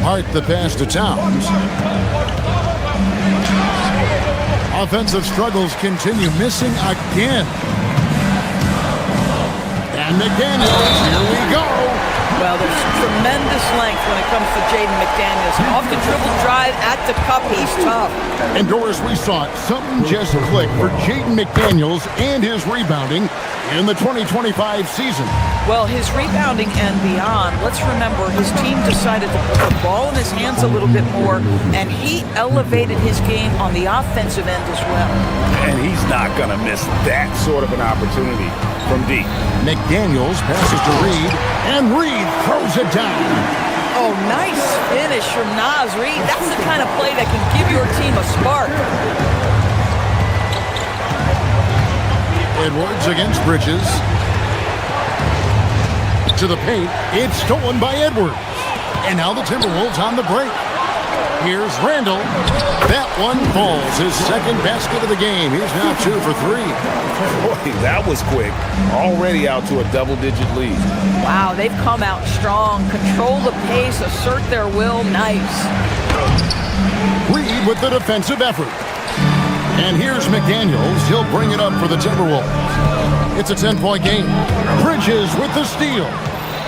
Hart the pass to Towns. Offensive struggles continue, missing again. And McDaniels, here we go. Well, there's tremendous length when it comes to Jaden McDaniels. Off the dribble drive at the cup, he's tough. And Doris, we saw it. Something just clicked for Jaden McDaniels and his rebounding in the 2025 season. Well, his rebounding and beyond, let's remember his team decided to put the ball in his hands a little bit more, and he elevated his game on the offensive end as well. And he's not going to miss that sort of an opportunity from deep. McDaniels passes to Reed, and Reed throws it down. Oh, nice finish from Naz Reid. That's the kind of play that can give your team a spark. Edwards against Bridges. To the paint. It's stolen by Edwards. And now the Timberwolves on the break. Here's Randle. That one falls. His second basket of the game. He's now 2 for 3. Boy, that was quick. Already out to a double-digit lead. Wow, they've come out strong. Control the pace, assert their will. Nice. Reed with the defensive effort. And here's McDaniels. He'll bring it up for the Timberwolves. It's a 10-point game. Bridges with the steal.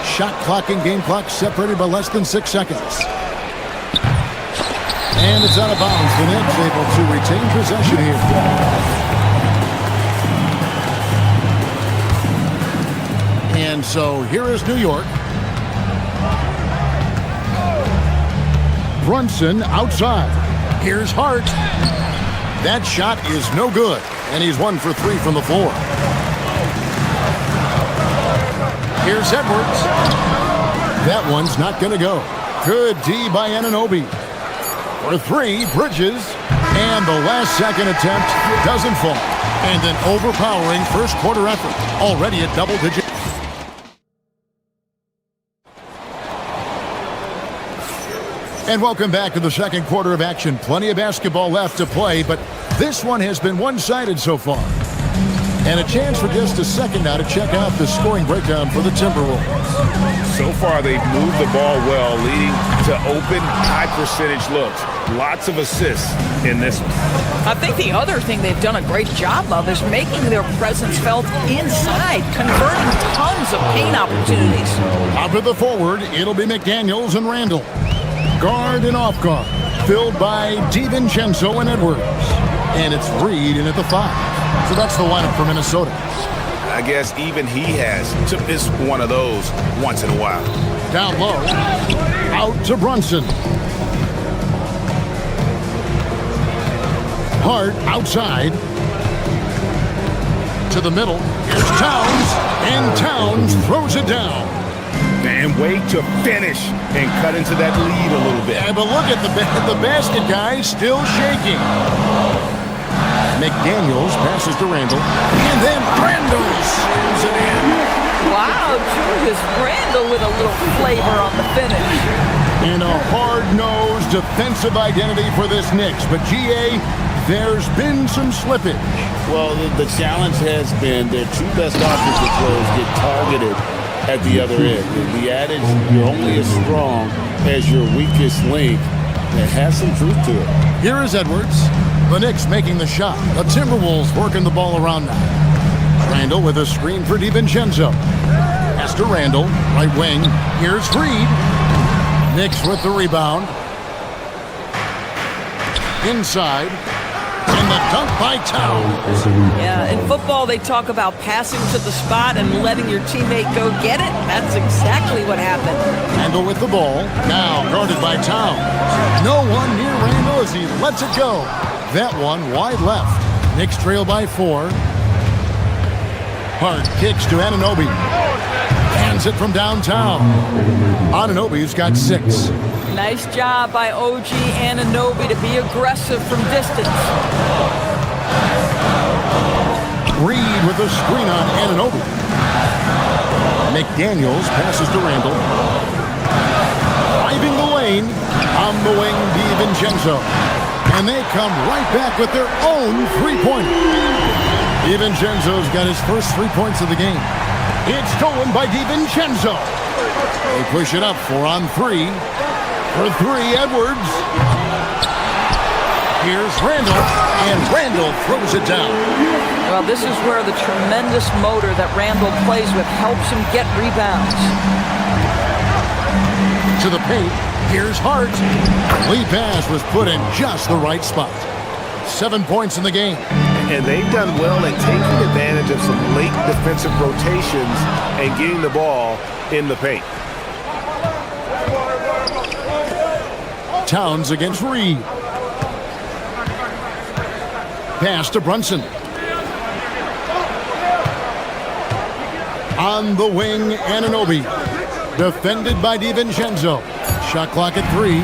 Shot clock and game clock separated by less than 6 seconds. And it's out of bounds. The Knicks able to retain possession here. And so here is New York. Brunson outside. Here's Hart. That shot is no good. And he's 1 for 3 from the floor. Here's Edwards. That one's not going to go. Good D by Anunoby. For 3, Bridges. And the last second attempt doesn't fall. And an overpowering first quarter effort. Already at double digits. And welcome back to the second quarter of action. Plenty of basketball left to play, but this one has been one-sided so far. And a chance for just a second now to check out the scoring breakdown for the Timberwolves. So far, they've moved the ball well, leading to open, high-percentage looks. Lots of assists in this one. I think the other thing they've done a great job of is making their presence felt inside, converting tons of paint opportunities. Out to the forward, it'll be McDaniels and Randall. Guard and off guard, filled by DiVincenzo and Edwards. And it's Reed in at the 5. So that's the lineup for Minnesota. I guess even he has to miss one of those once in a while. Down low, out to Brunson. Hart outside. To the middle, here's Towns. And Towns throws it down. And wait to finish and cut into that lead a little bit. Yeah, but look at the basket, guys, still shaking. McDaniels passes to Randall. And then Randall slams it in. Wow, Julius Randall with a little flavor on the finish. And a hard-nosed defensive identity for this Knicks. But, GA, there's been some slippage. Well, the challenge has been their 2 best offensive players get targeted at the other end. The adage, you're only as strong as your weakest link, it has some truth to it. Here is Edwards. The Knicks making the shot. The Timberwolves working the ball around now. Randall with a screen for DiVincenzo. Pass to Randall, right wing. Here's Reed. Knicks with the rebound. Inside. And the dunk by Towns. Yeah, in football they talk about passing to the spot and letting your teammate go get it. That's exactly what happened. Randall with the ball. Now guarded by Towns. No one near Randall as he lets it go. That one wide left. Knicks trail by 4. Hart kicks to Anunoby. Hands it from downtown. Anunoby's got 6. Nice job by OG Anunoby to be aggressive from distance. Reed with a screen on Anunoby. McDaniels passes to Randall. Driving the lane. On the wing, DiVincenzo. And they come right back with their own 3-pointer. DiVincenzo's got his first 3 points of the game. It's stolen by DiVincenzo. They push it up 4 on 3. For 3, Edwards. Here's Randall, and Randall throws it down. Well, this is where the tremendous motor that Randall plays with helps him get rebounds. To the paint, here's Hart. Lead pass was put in just the right spot. 7 points in the game. And they've done well at taking advantage of some late defensive rotations and getting the ball in the paint. Towns against Reed. Pass to Brunson. On the wing, Anunoby. Defended by DiVincenzo. Shot clock at 3.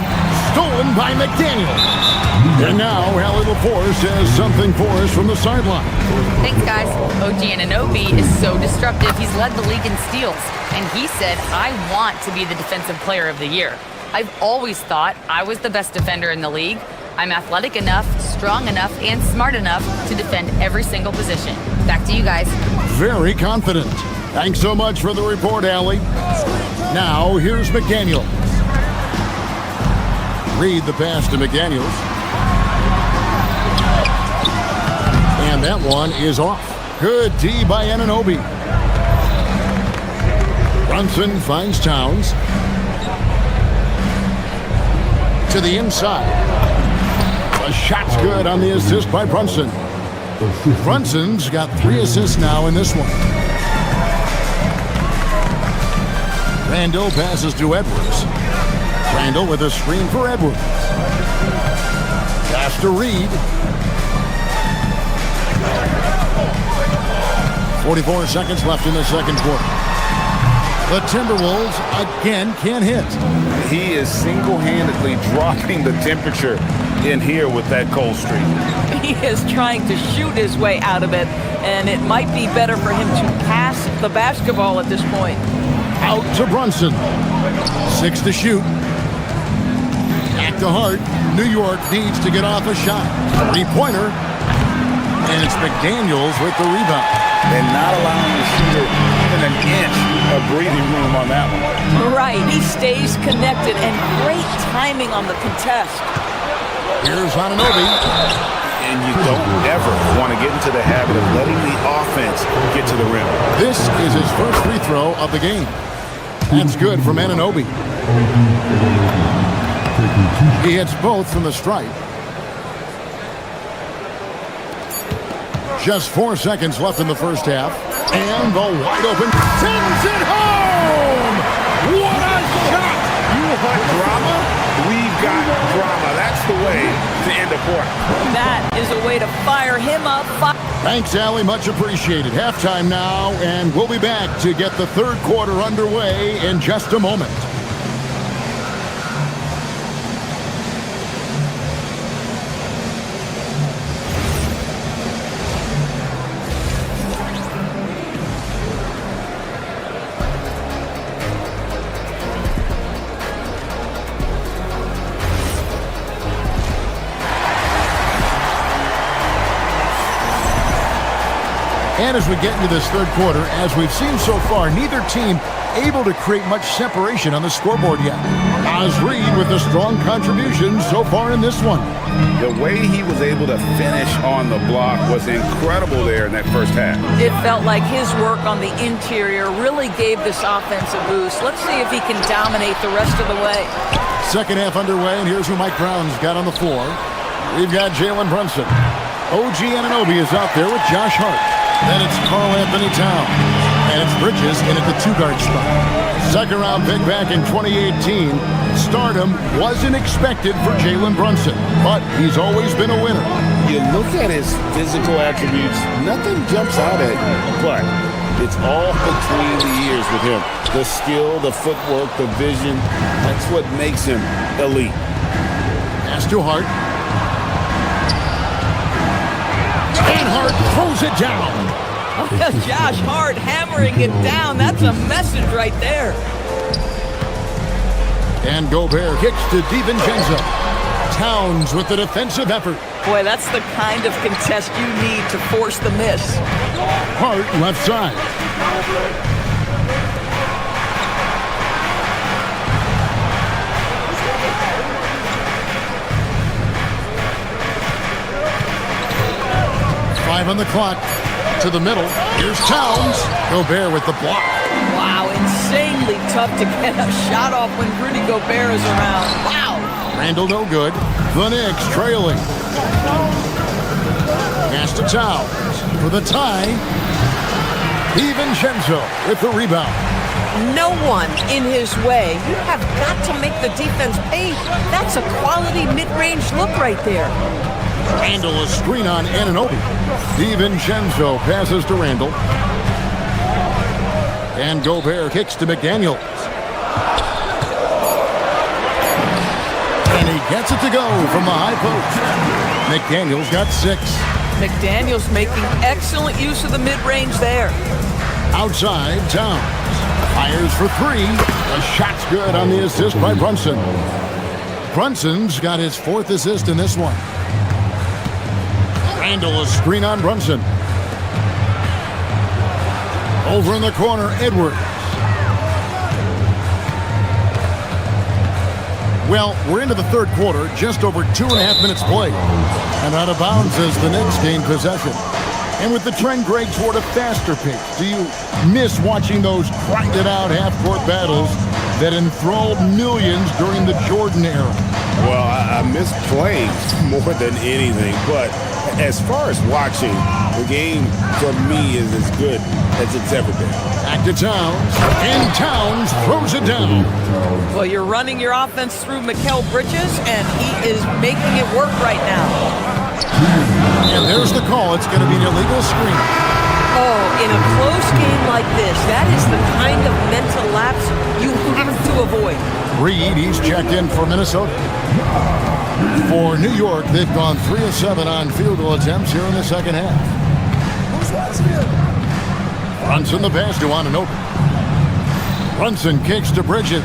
Stolen by McDaniels. And now, Allie LaForce has something for us from the sideline. Thanks, guys. OG Anunoby is so disruptive. He's led the league in steals. And he said, I want to be the defensive player of the year. I've always thought I was the best defender in the league. I'm athletic enough, strong enough, and smart enough to defend every single position. Back to you guys. Very confident. Thanks so much for the report, Allie. Now, here's McDaniels. Read the pass to McDaniels. And that one is off. Good D by Anunoby. Brunson finds Towns. To the inside. The shot's good on the assist by Brunson. Brunson's got 3 assists now in this one. Randall passes to Edwards. Randall with a screen for Edwards. Pass to Reed. 44 seconds left in the second quarter. The Timberwolves again can't hit. He is single-handedly dropping the temperature in here with that cold streak. He is trying to shoot his way out of it, and it might be better for him to pass the basketball at this point. Out to Brunson. 6 to shoot. Back to Hart. New York needs to get off a shot. 3-pointer. And it's McDaniels with the rebound. And not allowing the shooter even an inch of breathing room on that one. Right, he stays connected, and great timing on the contest. Here's Anunoby. And you don't ever want to get into the habit of letting the offense get to the rim. This is his first free throw of the game. That's good from Anunoby. He hits both from the stripe. Just 4 seconds left in the first half. And the wide open sends it home! What a shot! You want drama? We've got drama. That's the way to end a quarter. That is a way to fire him up. Thanks, Allie. Much appreciated. Halftime now, and we'll be back to get the third quarter underway in just a moment. And as we get into this third quarter, as we've seen so far, neither team able to create much separation on the scoreboard yet. Oz Reed with a strong contribution so far in this one. The way he was able to finish on the block was incredible there in that first half. It felt like his work on the interior really gave this offense a boost. Let's see if he can dominate the rest of the way. Second half underway, and here's who Mike Brown's got on the floor. We've got Jalen Brunson. OG Anunoby is out there with Josh Hart. Then it's Karl Anthony Towns. And it's Bridges in at the 2-guard spot. Second round pick back in 2018. Stardom wasn't expected for Jalen Brunson, but he's always been a winner. You look at his physical attributes, nothing jumps out at you, but it's all between the ears with him. The skill, the footwork, the vision, that's what makes him elite. Pass to Hart. And Hart throws it down. Josh Hart hammering it down. That's a message right there. And Gobert kicks to DiVincenzo. Towns with the defensive effort. Boy, that's the kind of contest you need to force the miss. Hart left side. Five on the clock. To the middle. Here's Towns. Gobert with the block. Wow, insanely tough to get a shot off when Rudy Gobert is around. Wow. Randall no good. The Knicks trailing. Pass to Towns for the tie. DiVincenzo with the rebound. No one in his way. You have got to make the defense pay. That's a quality mid-range look right there. Randall a screen on Anunoby. DiVincenzo passes to Randall. And Gobert kicks to McDaniels. And he gets it to go from the high post. McDaniels got 6. McDaniels making excellent use of the mid-range there. Outside, Towns. Fires for 3. The shot's good on the assist by Brunson. Brunson's got his 4th assist in this one. Randall a screen on Brunson. Over in the corner, Edwards. Well, we're into the third quarter, just over 2.5 minutes played. And out of bounds as the Knicks gain possession. And with the trend, Greg, toward a faster pace, do you miss watching those grinded-out half-court battles that enthralled millions during the Jordan era? Well, I miss playing more than anything, but as far as watching, the game for me is as good as it's ever been. Back to Towns, and Towns throws it down. Well, you're running your offense through Mikal Bridges, and he is making it work right now. And there's the call. It's going to be an illegal screen. Oh, in a close game like this, that is the kind of mental lapse you have to avoid. Reed, he's checked in for Minnesota. For New York, they've gone 3 of 7 on field goal attempts here in the second half. Brunson the pass to Anunoby. Brunson kicks to Bridges.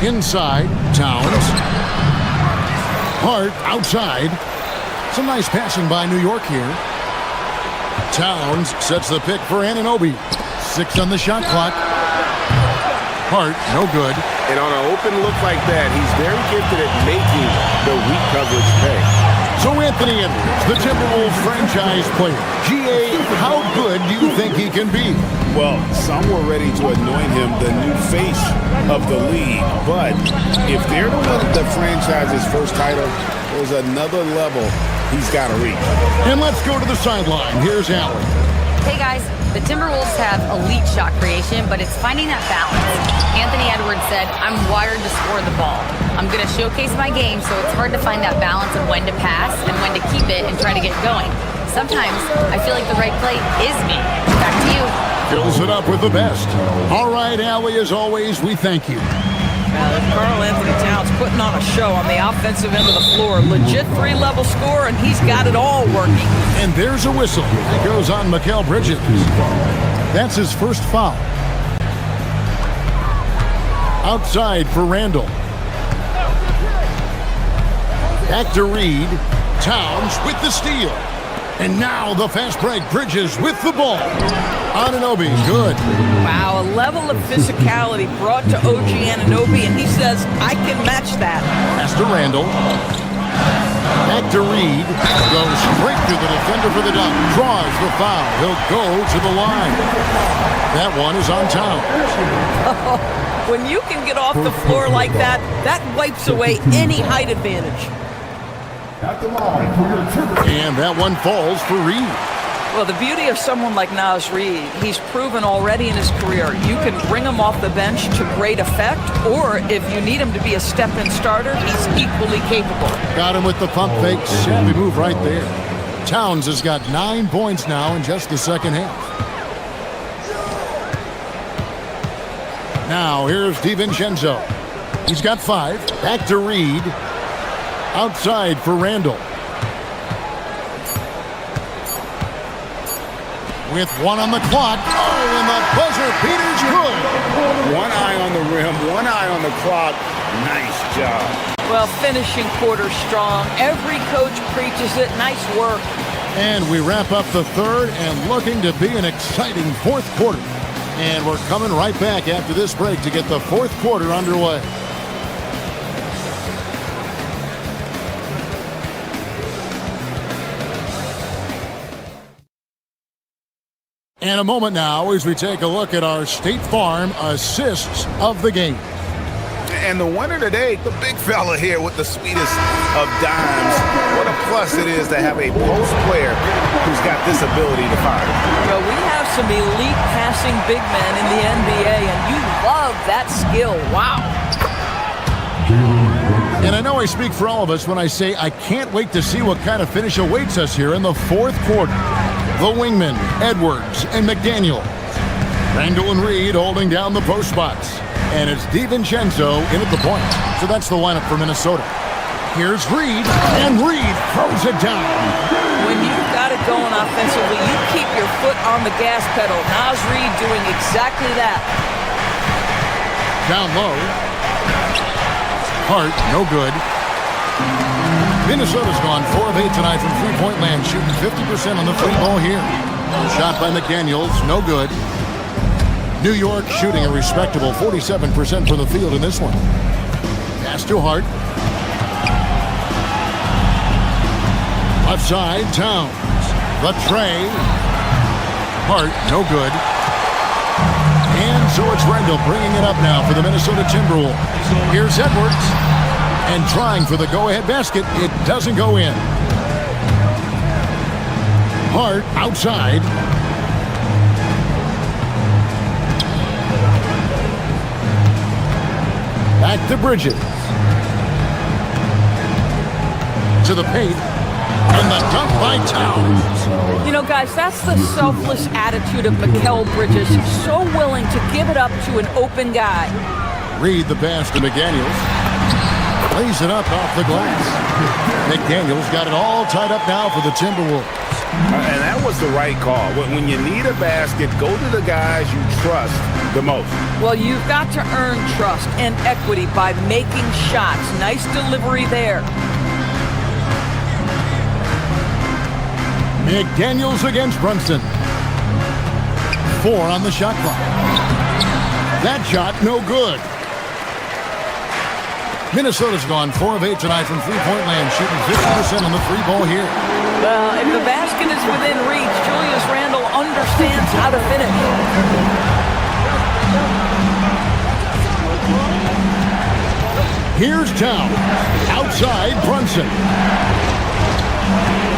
Inside, Towns. Hart outside. Some nice passing by New York here. Towns sets the pick for Anunoby. 6 on the shot clock. Hart, no good. And on an open look like that, he's very gifted at making the weak coverage pay. So Anthony Edwards, the Timberwolves franchise player. G.A., how good do you think he can be? Well, some were ready to anoint him the new face of the league. But if they're to win the franchise's first title, there's another level he's got to reach. And let's go to the sideline. Here's Allen. Hey guys, the Timberwolves have elite shot creation, but it's finding that balance. Anthony Edwards said, I'm wired to score the ball. I'm going to showcase my game, so it's hard to find that balance of when to pass and when to keep it and try to get going. Sometimes I feel like the right play is me. Back to you. Fills it up with the best. All right, Allie, as always, we thank you. Karl Anthony Towns putting on a show on the offensive end of the floor. Legit 3-level score, and he's got it all working. And there's a whistle. It goes on Mikal Bridges. That's his first foul. Outside for Randall. Back to Reed. Towns with the steal. And now the fast break. Bridges with the ball. Anunoby, good. Wow, a level of physicality brought to OG Anunoby, and he says, I can match that. Pass to Randall. Back to Reed. Goes straight to the defender for the dunk. Draws the foul. He'll go to the line. That one is on Towns. When you can get off the floor like that, that wipes away any height advantage. And that one falls for Reed. Well, the beauty of someone like Naz Reid, he's proven already in his career, you can bring him off the bench to great effect, or if you need him to be a step-in starter, he's equally capable. Got him with the pump fake. Savvy move right there. Towns has got 9 points now in just the second half. Now, here's DiVincenzo. He's got 5. Back to Reed. Outside for Randall. With 1 on the clock. Oh, and the buzzer beater's good. One eye on the rim, one eye on the clock. Nice job. Well, finishing quarter strong. Every coach preaches it. Nice work. And we wrap up the third and looking to be an exciting fourth quarter. And we're coming right back after this break to get the fourth quarter underway. And a moment now as we take a look at our State Farm assists of the game. And the winner today, the big fella here with the sweetest of dimes. What a plus it is to have a post player who's got this ability to fire. Well, we have some elite passing big men in the NBA, and you love that skill. Wow. And I know I speak for all of us when I say I can't wait to see what kind of finish awaits us here in the fourth quarter. The wingmen, Edwards and McDaniel. Randall and Reed holding down the post spots. And it's DiVincenzo in at the point. So that's the lineup for Minnesota. Here's Reed, and Reed throws it down. When you've got it going offensively, you keep your foot on the gas pedal. Naz Reid doing exactly that. Down low. Hart, no good. Minnesota's gone 4 of 8 tonight from three-point land, shooting 50% on the free ball here. Shot by McDaniels, no good. New York shooting a respectable 47% from the field in this one. Pass to Hart. Left side, Towns. The tray. Hart, no good. And so it's Randall bringing it up now for the Minnesota Timberwolves. Here's Edwards. And trying for the go-ahead basket. It doesn't go in. Hart outside. Back to Bridges. To the paint. And the dunk by Towns. You know, guys, that's the selfless attitude of Mikal Bridges. He's so willing to give it up to an open guy. Reed the pass to McDaniels. Lays it up off the glass. McDaniels got it all tied up now for the Timberwolves. And that was the right call. When you need a basket, go to the guys you trust the most. Well, you've got to earn trust and equity by making shots. Nice delivery there. McDaniels against Brunson. 4 on the shot clock. That shot, no good. Minnesota's gone 4 of 8 tonight from three-point land, shooting 50% on the free ball here. Well, if the basket is within reach, Julius Randle understands how to finish. Here's Towns. Outside, Brunson.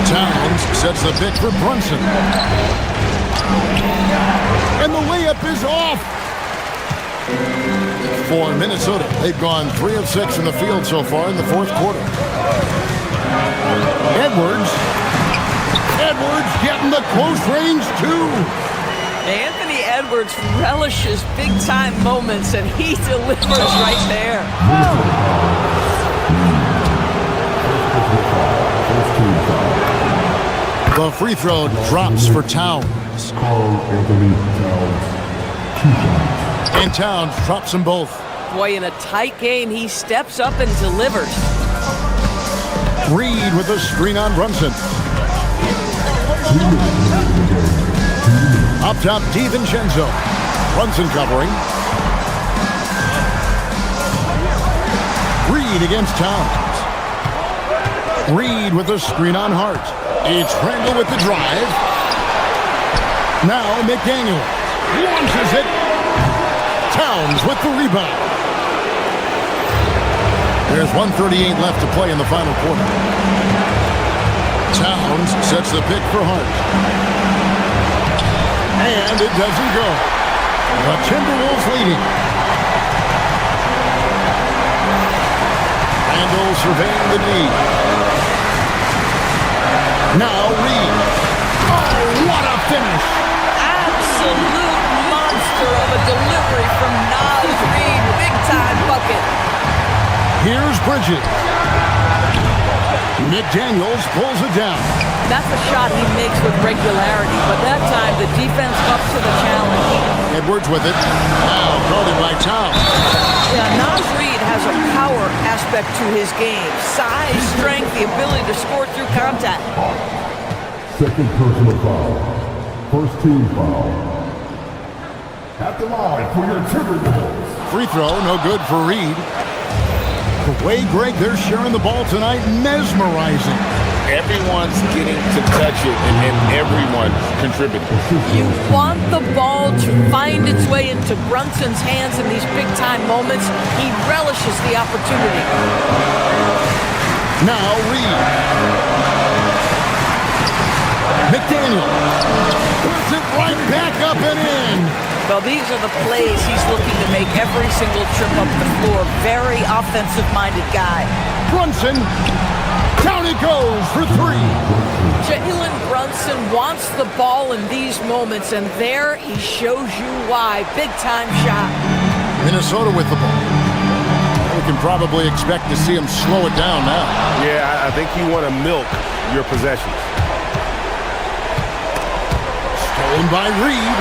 Towns sets the pick for Brunson. And the layup is off. For Minnesota, they've gone 3 of 6 in the field so far in the fourth quarter. Edwards getting the close range too. Anthony Edwards relishes big-time moments, and he delivers right there. The free throw drops for Towns. And Towns drops them both. Boy, in a tight game, he steps up and delivers. Reed with a screen on Brunson. Up top, DiVincenzo. Brunson covering. Reed against Towns. Reed with a screen on Hart. It's Randall with the drive. Now McDaniel launches it. Towns with the rebound. There's 1:38 left to play in the final quarter. Towns sets the pick for Hart. And it doesn't go. The Timberwolves leading. Randall surveying the knee. Now Reed. Oh, what a finish! Absolute monster of a delivery from Naz Reid. Big-time bucket. Here's Bridges. McDaniels pulls it down. That's a shot he makes with regularity, but that time the defense up to the challenge. Edwards with it. Now guarded by Towns. Yeah, Naz Reid has a power aspect to his game. Size, strength, the ability to score through contact. Second personal foul. First team foul. At the line for your Timberwolves. Free throw, no good for Reed. The way, Greg, they're sharing the ball tonight, mesmerizing. Everyone's getting to touch it, and everyone's contributing. You want the ball to find its way into Brunson's hands in these big-time moments. He relishes the opportunity. Now Reed. McDaniel puts it right back up and in. Well, these are the plays he's looking to make every single trip up the floor. Very offensive-minded guy. Brunson, down it goes for 3. Jalen Brunson wants the ball in these moments, and there he shows you why. Big-time shot. Minnesota with the ball. We can probably expect to see him slow it down now. Yeah, I think you want to milk your possessions. Stolen by Reed.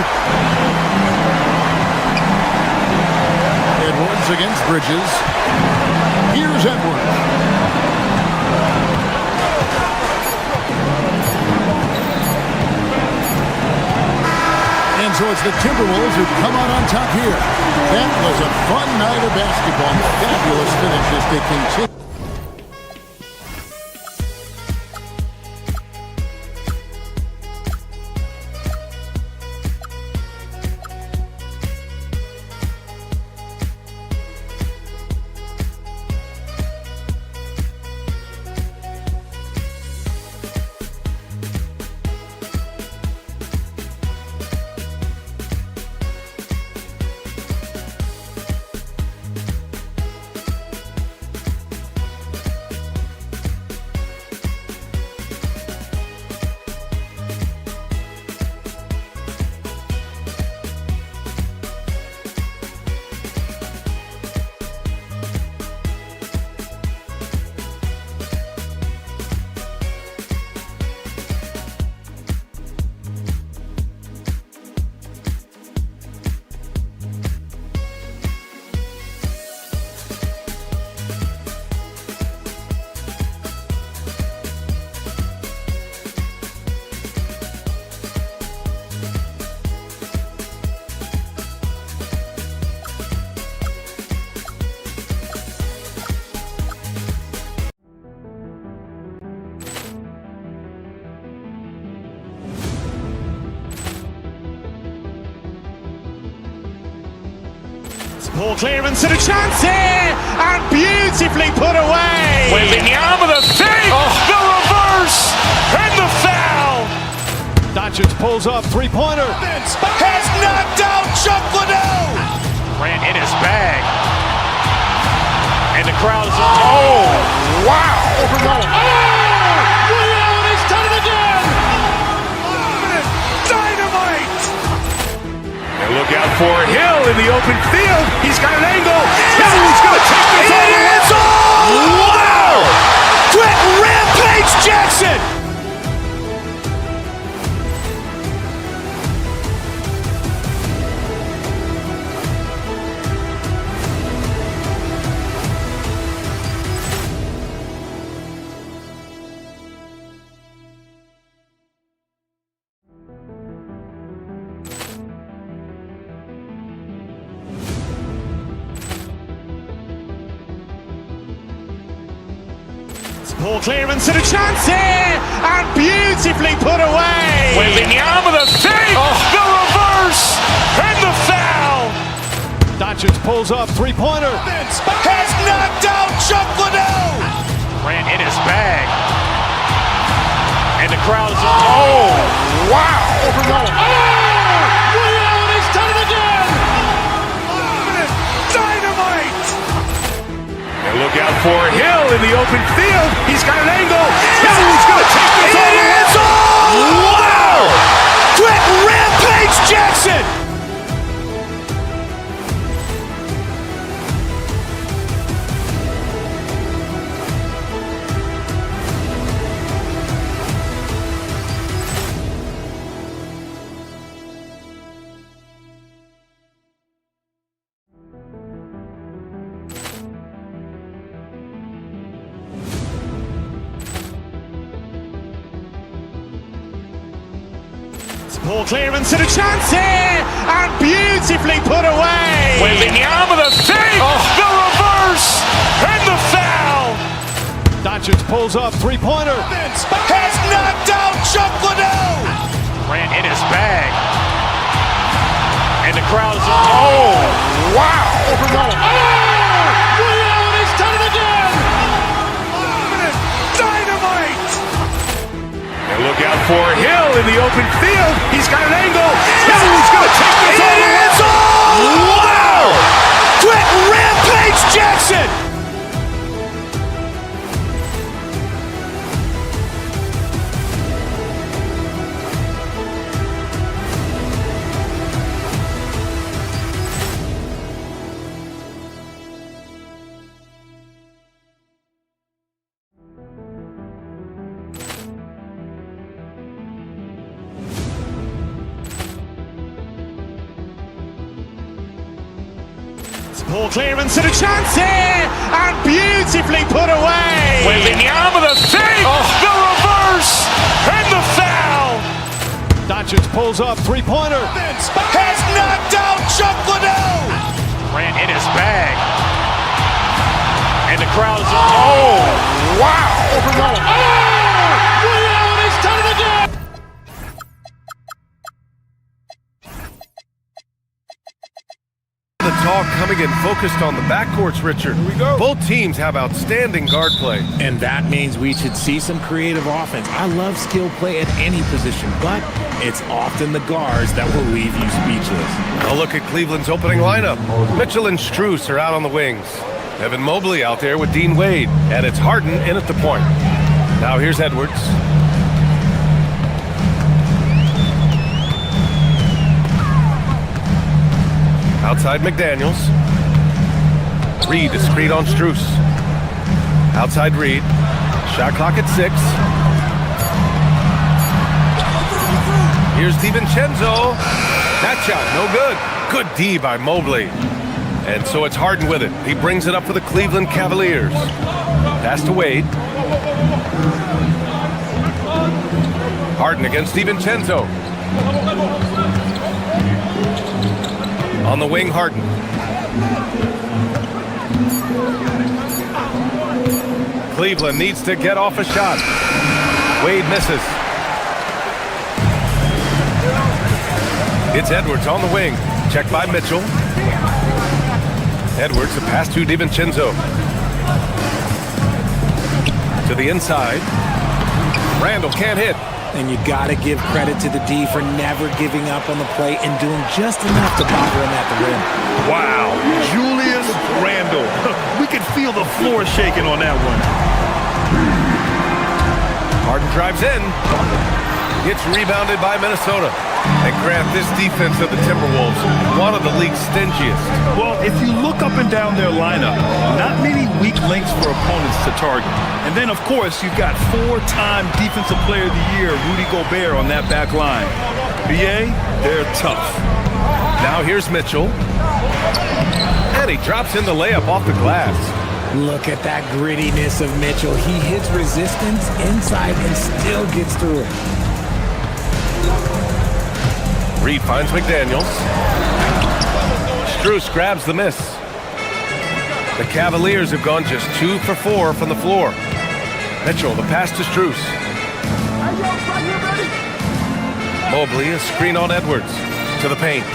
Edwards against Bridges. Here's Edwards. And so it's the Timberwolves who come out on top here. That was a fun night of basketball. Fabulous finish as they continue. Ball clearance and a chance here, and beautifully put away. Wembanyama with a fake, the reverse, and the foul. Doncic pulls up, three-pointer. Has knocked out Chuck Liddell. Ran in his bag. And the crowd is, oh, wow. Ray Allen has done it again. Dynamite. And look out for Hill in the open field. He's got an angle. He's going to take this all the way. Wow. Quick Rampage Jackson. Ball clearance and a chance here, and beautifully put away. Wembanyama with a fake, the reverse, and the foul. Doncic pulls up, three-pointer. Has knocked out Chuck Liddell. Ran in his bag. And the crowd is, oh, wow. Ray Allen has done it again. Dynamite. And look out for Hill in the open field. He's got an angle. He's going to take this all the way. Wow. Quick Rampage Jackson. Ball clearance and a chance here, and beautifully put away. Wembanyama with a fake, the reverse, and the foul. Doncic pulls up, three-pointer. Has knocked out Chuck Liddell. Ran in his bag. And the crowd is, oh, wow. Ray Allen has done it again. Dynamite. And look out for Hill in the open field. He's got an angle. He's going to take this all the way. Wow. Quick Rampage Jackson. Ball clearance and a chance here, and beautifully put away. Wembanyama with a fake, the reverse, and the foul. Doncic pulls up, three-pointer. Has knocked out Chuck Liddell. Ran in his bag. And the crowd is, oh, wow. Ray Allen has done it again. The talk coming in focused on the backcourts, Richard. Here we go. Both teams have outstanding guard play. And that means we should see some creative offense. I love skill play at any position, but it's often the guards that will leave you speechless. A look at Cleveland's opening lineup. Mitchell and Strus are out on the wings. Evan Mobley out there with Dean Wade. And it's Harden in at the point. Now here's Edwards. Outside McDaniels. Reed is screen on Strus. Outside Reed. Shot clock at 6. Here's DiVincenzo. That shot, no good. Good D by Mobley. And so it's Harden with it. He brings it up for the Cleveland Cavaliers. Pass to Wade. Harden against DiVincenzo. On the wing, Harden. Cleveland needs to get off a shot. Wade misses. It's Edwards on the wing. Checked by Mitchell. Edwards, a pass to DiVincenzo. To the inside. Randall can't hit. And you got to give credit to the D for never giving up on the play and doing just enough to bother him at the rim. Wow, Julius Randle. We could feel the floor shaking on that one. Harden drives in. It's rebounded by Minnesota. And Grant, this defense of the Timberwolves, one of the league's stingiest. Well, if you look up and down their lineup, not many weak links for opponents to target. And then, of course, you've got four-time Defensive Player of the Year, Rudy Gobert, on that back line. BA, they're tough. Now here's Mitchell. And he drops in the layup off the glass. Look at that grittiness of Mitchell. He hits resistance inside and still gets through it. Reed finds McDaniels. Strus grabs the miss. The Cavaliers have gone just 2 for 4 from the floor. Mitchell, the pass to Strus. Mobley, a screen on Edwards. To the paint.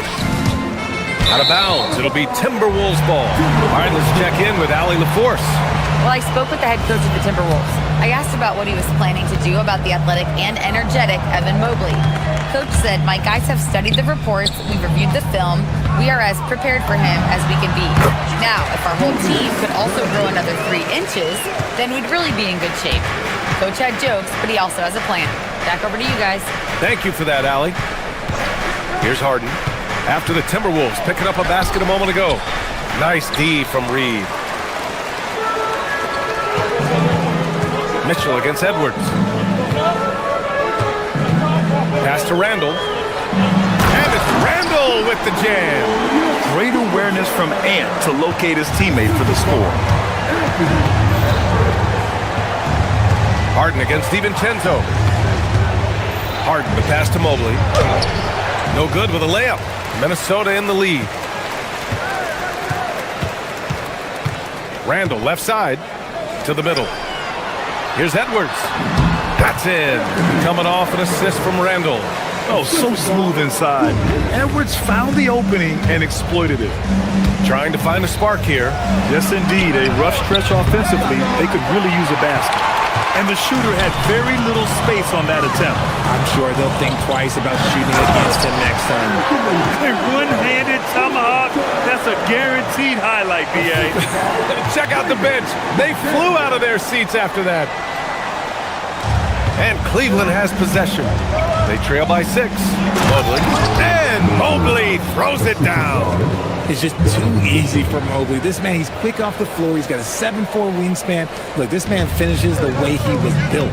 Out of bounds. It'll be Timberwolves ball. All right, let's check in with Allie LaForce. Well, I spoke with the head coach of the Timberwolves. I asked about what he was planning to do about the athletic and energetic Evan Mobley. Coach said, my guys have studied the reports, we've reviewed the film, we are as prepared for him as we can be. Now, if our whole team could also grow another 3 inches, then we'd really be in good shape. Coach had jokes, but he also has a plan. Back over to you guys. Thank you for that, Allie. Here's Harden. After the Timberwolves picking up a basket a moment ago. Nice D from Reed. Mitchell against Edwards. Pass to Randall. And it's Randall with the jam. Great awareness from Ant to locate his teammate for the score. Harden against DiVincenzo. Harden, the pass to Mobley. No good with a layup. Minnesota in the lead. Randall, left side, to the middle. Here's Edwards. That's in. Coming off an assist from Randall. Oh, so smooth inside. Edwards found the opening and exploited it. Trying to find a spark here. Yes, indeed. A rough stretch offensively. They could really use a basket. And the shooter had very little space on that attempt. I'm sure they'll think twice about shooting against him next time. A one-handed tomahawk. That's a guaranteed highlight, BA. Check out the bench. They flew out of their seats after that. And Cleveland has possession. They trail by 6. Mobley. And Mobley throws it down. It's just too easy for Mobley. This man, he's quick off the floor. He's got a 7'4" wingspan. Look, this man finishes the way he was built.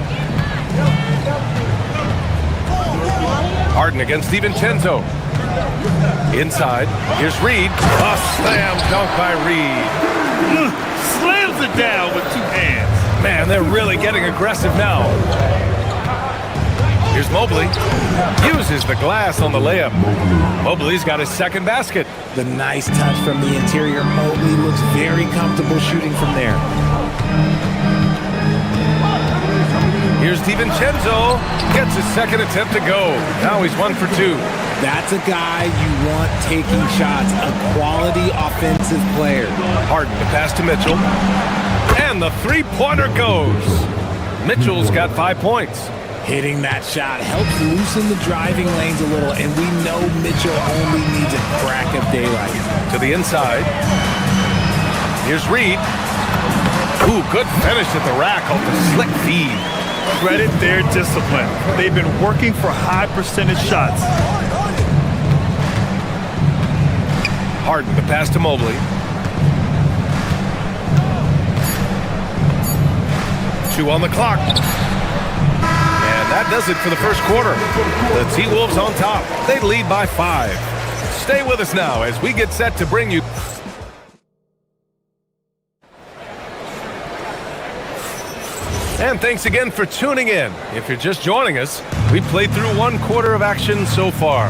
Harden against DiVincenzo. Inside. Here's Reed. A slam dunk by Reed. Slams it down with 2 hands. Man, they're really getting aggressive now. Here's Mobley. Uses the glass on the layup. Mobley's got his second basket. The nice touch from the interior. Mobley looks very comfortable shooting from there. Here's DiVincenzo. Gets his second attempt to go. Now he's 1 for 2. That's a guy you want taking shots. A quality offensive player. Harden, the pass to Mitchell. And the three-pointer goes. Mitchell's got 5 points. Hitting that shot helps loosen the driving lanes a little, and we know Mitchell only needs a crack of daylight. To the inside. Here's Reed. Ooh, good finish at the rack off the slick feed. Credit their discipline. They've been working for high percentage shots. Harden, the pass to Mobley. Two on the clock. And that does it for the first quarter. The T-Wolves on top. They lead by 5. Stay with us now as we get set to bring you... And thanks again for tuning in. If you're just joining us, we played through 1 quarter of action so far.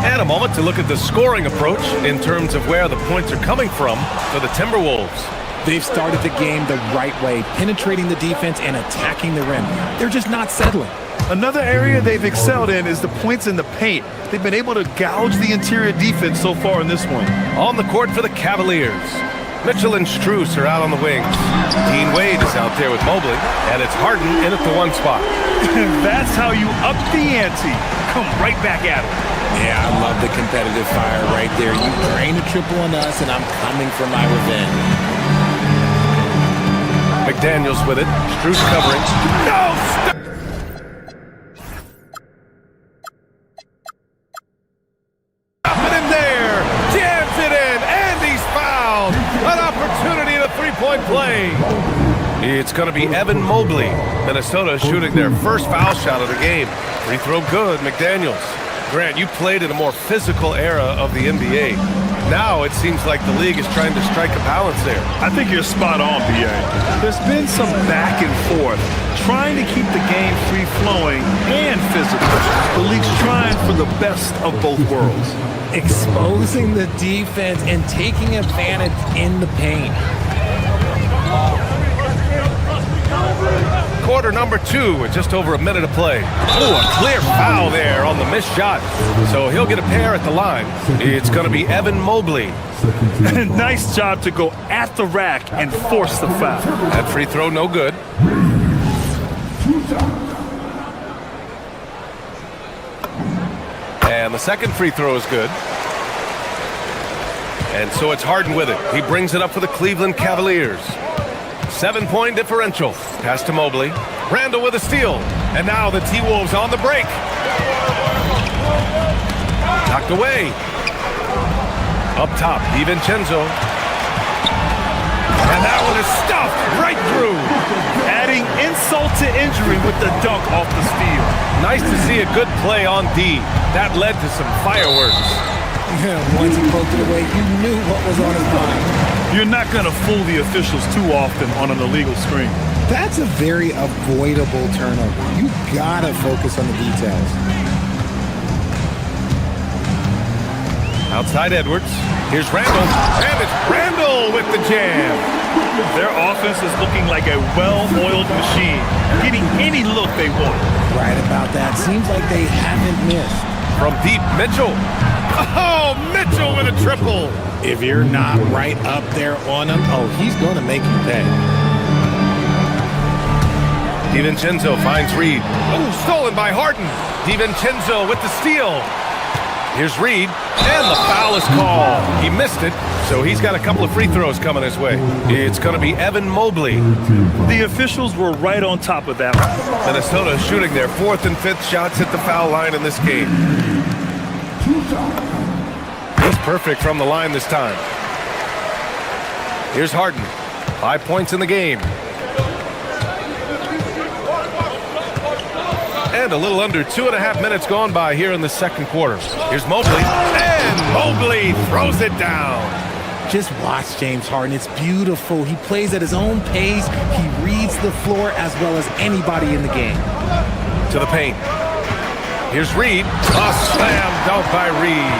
And a moment to look at the scoring approach in terms of where the points are coming from for the Timberwolves. They've started the game the right way, penetrating the defense and attacking the rim. They're just not settling. Another area they've excelled in is the points in the paint. They've been able to gouge the interior defense so far in this one. On the court for the Cavaliers, Mitchell and Strus are out on the wings. Dean Wade is out there with Mobley, and it's Harden in at the 1 spot. That's how you up the ante. Come right back at him. Yeah, I love the competitive fire right there. You drain a triple on us, and I'm coming for my revenge. McDaniels with it. Strus covering. No! Stop it in there! Jams it in, and he's fouled! An opportunity to 3-point play. It's going to be Evan Mobley. Minnesota shooting their first foul shot of the game. Free throw good, McDaniels. Grant, you played in a more physical era of the NBA. Now it seems like the league is trying to strike a balance there. I think you're spot on, B.A. There's been some back and forth, trying to keep the game free-flowing and physical. The league's trying for the best of both worlds. Exposing the defense and taking advantage in the paint. Quarter number 2 with just over a minute to play. Oh, a clear foul there on the missed shot. So he'll get a pair at the line. It's going to be Evan Mobley. Nice job to go at the rack and force the foul. That free throw no good. And the second free throw is good. And so it's Harden with it. He brings it up for the Cleveland Cavaliers. 7-point differential. Pass to Mobley. Randall with a steal. And now the T-Wolves on the break. Knocked away. Up top, DiVincenzo. And that one is stuffed right through. Adding insult to injury with the dunk off the steal. Nice to see a good play on D. That led to some fireworks. Once he poked it away, you knew what was on his mind. You're not going to fool the officials too often on an illegal screen. That's a very avoidable turnover. You gotta focus on the details. Outside Edwards. Here's Randall. And it's Randall with the jam. Their offense is looking like a well-oiled machine, getting any look they want. Right about that. Seems like they haven't missed. From deep, Mitchell. Oh, Mitchell with a triple. If you're not right up there on him, oh, he's going to make you pay. DiVincenzo finds Reed. Oh, stolen by Harden. DiVincenzo with the steal. Here's Reed, and the foul is called. He missed it, so he's got a couple of free throws coming his way. It's going to be Evan Mobley. The officials were right on top of that one. Minnesota shooting their 4th and 5th shots at the foul line in this game. He's perfect from the line this time. Here's Harden. 5 points in the game. And a little under 2.5 minutes gone by here in the second quarter. Here's Mobley. And Mobley throws it down. Just watch James Harden. It's beautiful. He plays at his own pace. He reads the floor as well as anybody in the game. To the paint. Here's Reed. A slam dunk by Reed.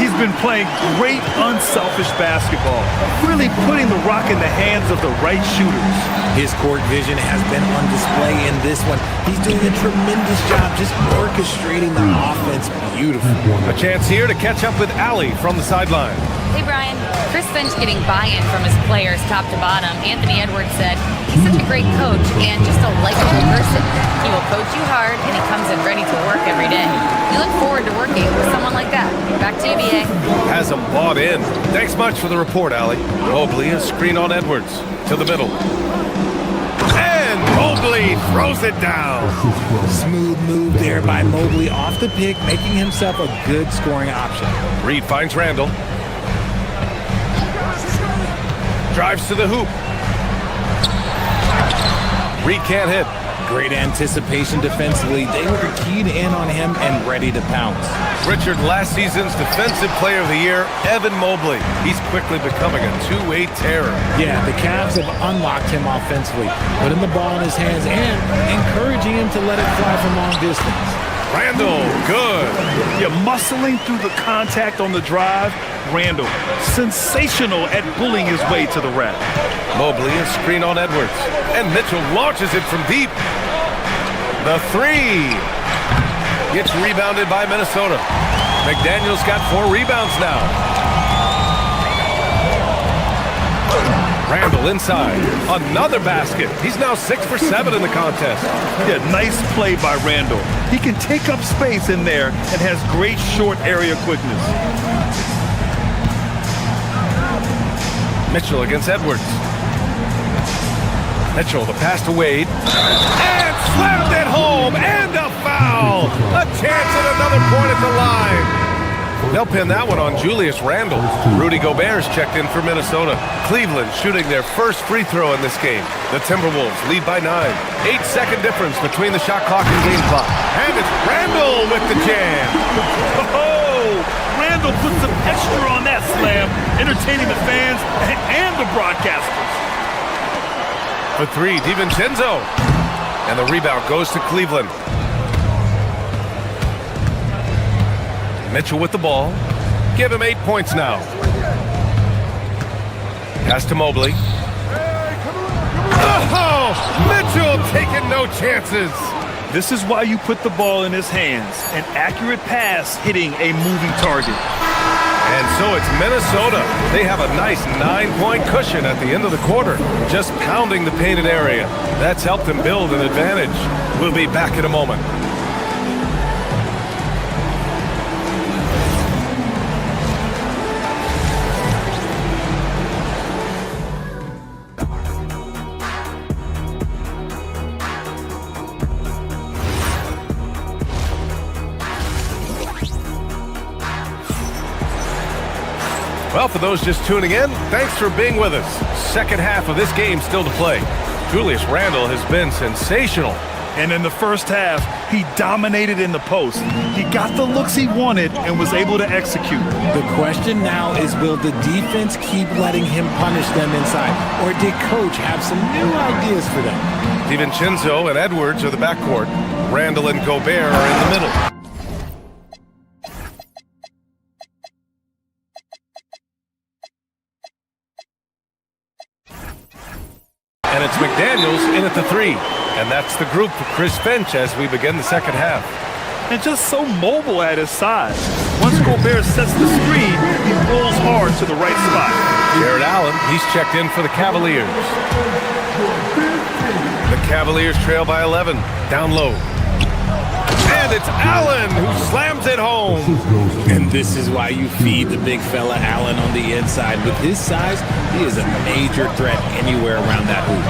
He's been playing great, unselfish basketball, really putting the rock in the hands of the right shooters. His court vision has been on display in this one. He's doing a tremendous job just orchestrating the offense. Beautiful. A chance here to catch up with Allie from the sideline. Hey, Brian. Chris Finch getting buy-in from his players top to bottom. Anthony Edwards said he's such a great coach and just a likable person. He will coach you hard, and he comes in ready to work every day. We look forward to working with someone like that. Back to you, BA. Has him bought in. Thanks much for the report, Allie. Mobley, a screen on Edwards. To the middle. And Mobley throws it down. Smooth move there by Mobley off the pick, making himself a good scoring option. Reed finds Randall. Drives to the hoop. Reed can't hit. Great anticipation defensively. They were keyed in on him and ready to pounce. Richard, last season's Defensive Player of the Year, Evan Mobley. He's quickly becoming a two-way terror. Yeah, the Cavs have unlocked him offensively, putting the ball in his hands and encouraging him to let it fly from long distance. Randall, good. Yeah, muscling through the contact on the drive. Randall, sensational at bullying his way to the rack. Mobley, a screen on Edwards. And Mitchell launches it from deep. The three. Gets rebounded by Minnesota. McDaniel's got 4 rebounds now. Randall inside. Another basket. He's now 6 for 7 in the contest. Yeah, nice play by Randall. He can take up space in there and has great short area quickness. Mitchell against Edwards. Mitchell, the pass to Wade. And slammed it home. And a foul. A chance at another point at the line. They'll pin that one on Julius Randle. Rudy Gobert's checked in for Minnesota. Cleveland shooting their first free throw in this game. The Timberwolves lead by 9. 8-second difference between the shot clock and game clock. And it's Randle with the jam. Oh, Randle put some extra on that slam, entertaining the fans and the broadcasters. For 3, DiVincenzo. And the rebound goes to Cleveland. Mitchell with the ball. Give him 8 points now. Pass to Mobley. Oh, Mitchell taking no chances. This is why you put the ball in his hands. An accurate pass hitting a moving target. And so it's Minnesota. They have a nice 9-point cushion at the end of the quarter. Just pounding the painted area. That's helped them build an advantage. We'll be back in a moment. Well, for those just tuning in, thanks for being with us. Second half of this game still to play. Julius Randle has been sensational. And in the first half, he dominated in the post. He got the looks he wanted and was able to execute. The question now is, will the defense keep letting him punish them inside? Or did coach have some new ideas for them? DiVincenzo and Edwards are the backcourt. Randle and Gobert are in the middle. And it's McDaniels in at the 3. And that's the group for Chris Finch as we begin the second half. And just so mobile at his size. Once Gobert sets the screen, he rolls hard to the right spot. Jared Allen, he's checked in for the Cavaliers. The Cavaliers trail by 11. Down low. And it's Allen who slams it home. And this is why you feed the big fella Allen on the inside. With his size, he is a major threat anywhere around that hoop.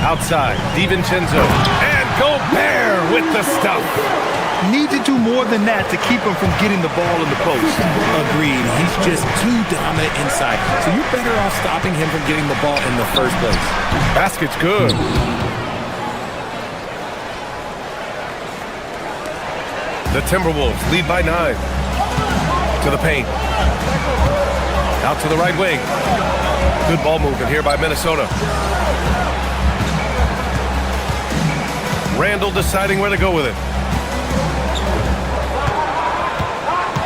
Outside, DiVincenzo. And Gobert with the stuff. Need to do more than that to keep him from getting the ball in the post. Agreed. He's just too dominant inside. So you're better off stopping him from getting the ball in the first place. Basket's good. The Timberwolves lead by 9. To the paint. Out to the right wing. Good ball movement here by Minnesota. Randle deciding where to go with it.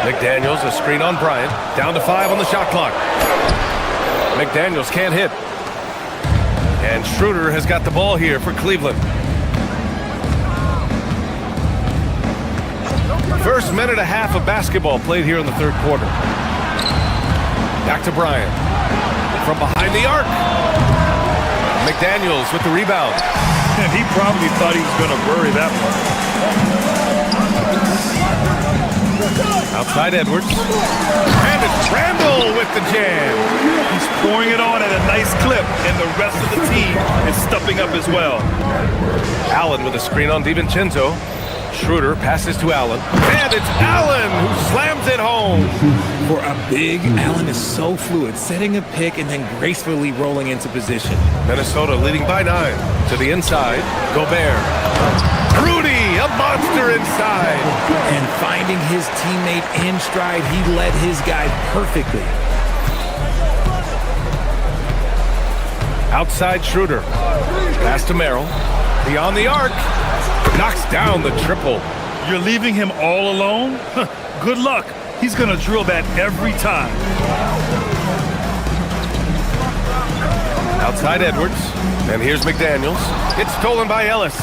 McDaniels, a screen on Bryant. Down to 5 on the shot clock. McDaniels can't hit. And Schroeder has got the ball here for Cleveland. First minute and a half of basketball played here in the third quarter. Back to Bryant. From behind the arc. McDaniels with the rebound. And he probably thought he was going to bury that one. Outside Edwards. And it's Randle with the jam. He's pouring it on at a nice clip, and the rest of the team is stepping up as well. Allen with a screen on DiVincenzo. Schroeder passes to Allen. And it's Allen who slams it home. For a big, Allen is so fluid, setting a pick and then gracefully rolling into position. Minnesota leading by 9. To the inside, Gobert. Rudy, a monster inside. And finding his teammate in stride, he led his guy perfectly. Outside Schroeder. Pass to Merrill. Beyond the arc. Knocks down the triple. You're leaving him all alone? Good luck. He's going to drill that every time. Outside Edwards. And here's McDaniels. It's stolen by Ellis.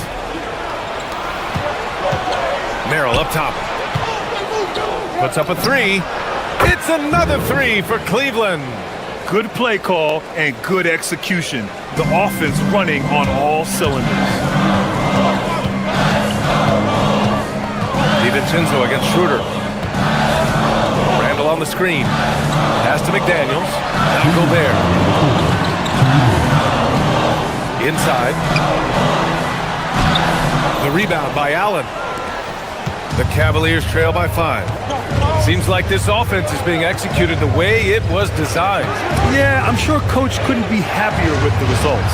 Merrill up top. Puts up a three. It's another three for Cleveland. Good play call and good execution. The offense running on all cylinders. DiVincenzo against Schroeder. Randall on the screen. Pass to McDaniels. Now Gobert. Inside. The rebound by Allen. The Cavaliers trail by 5. Seems like this offense is being executed the way it was designed. Yeah, I'm sure Coach couldn't be happier with the results.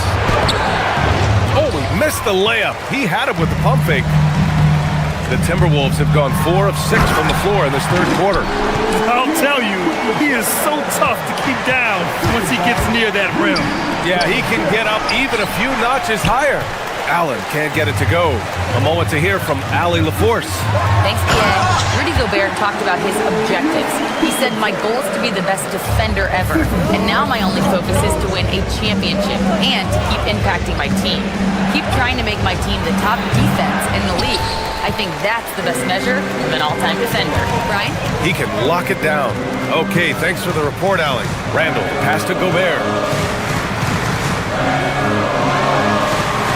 Oh, he missed the layup. He had it with the pump fake. The Timberwolves have gone 4 of 6 from the floor in this third quarter. I'll tell you, he is so tough to keep down once he gets near that rim. Yeah, he can get up even a few notches higher. Allen can't get it to go. A moment to hear from Allie LaForce. Thanks, PA. Rudy Gobert talked about his objectives. He said, my goal is to be the best defender ever. And now my only focus is to win a championship and to keep impacting my team. Keep trying to make my team the top defense in the league. I think that's the best measure of an all-time defender. Brian? He can lock it down. Okay, thanks for the report, Allie. Randall, pass to Gobert.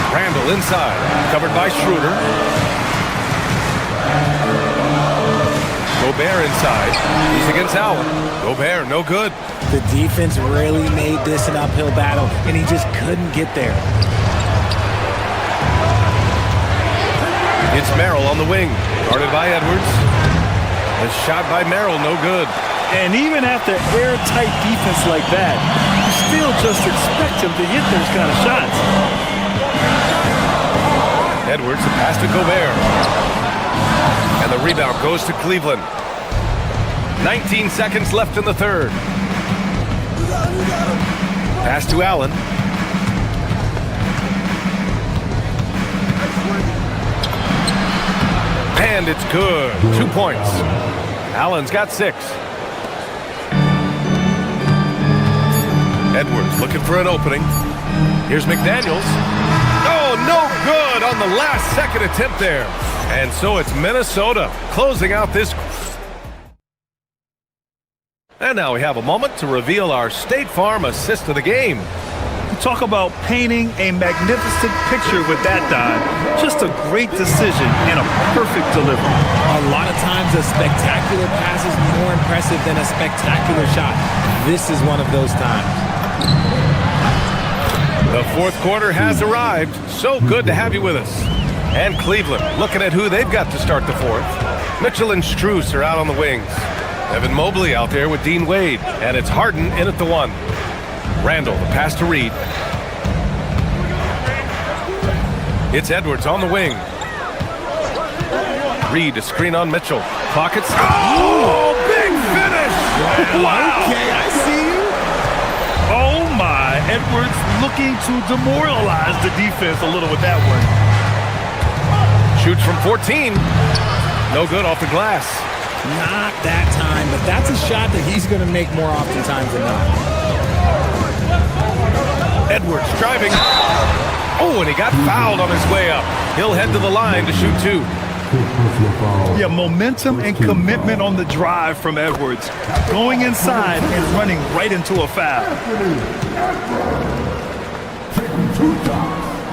Randall inside, covered by Schroeder. Gobert inside. He's against Allen. Gobert, no good. The defense really made this an uphill battle, and he just couldn't get there. It's Merrill on the wing, guarded by Edwards. A shot by Merrill, no good. And even after airtight defense like that, you still just expect him to hit those kind of shots. Edwards, a pass to Gobert. And the rebound goes to Cleveland. 19 seconds left in the third. Pass to Allen. And it's good. 2 points. Allen's got 6. Edwards looking for an opening. Here's McDaniels. Oh, no good on the last second attempt there. And so it's Minnesota closing out this. And now we have a moment to reveal our State Farm assist of the game. Talk about painting a magnificent picture with that dive. Just a great decision and a perfect delivery. A lot of times a spectacular pass is more impressive than a spectacular shot. This is one of those times. The fourth quarter has arrived. So good to have you with us. And Cleveland looking at who they've got to start the fourth. Mitchell and Strus are out on the wings. Evan Mobley out there with Dean Wade. And it's Harden in at the 1. Randall, the pass to Reed. It's Edwards on the wing. Reed, a screen on Mitchell. Pockets. Oh, big finish! Wow! Okay, I see you. Oh, my. Edwards looking to demoralize the defense a little with that one. Shoots from 14. No good off the glass. Not that time, but that's a shot that he's going to make more oftentimes than not. Edwards driving. Oh, and he got fouled on his way up. He'll head to the line to shoot 2. Yeah, momentum and commitment on the drive from Edwards. Going inside and running right into a foul.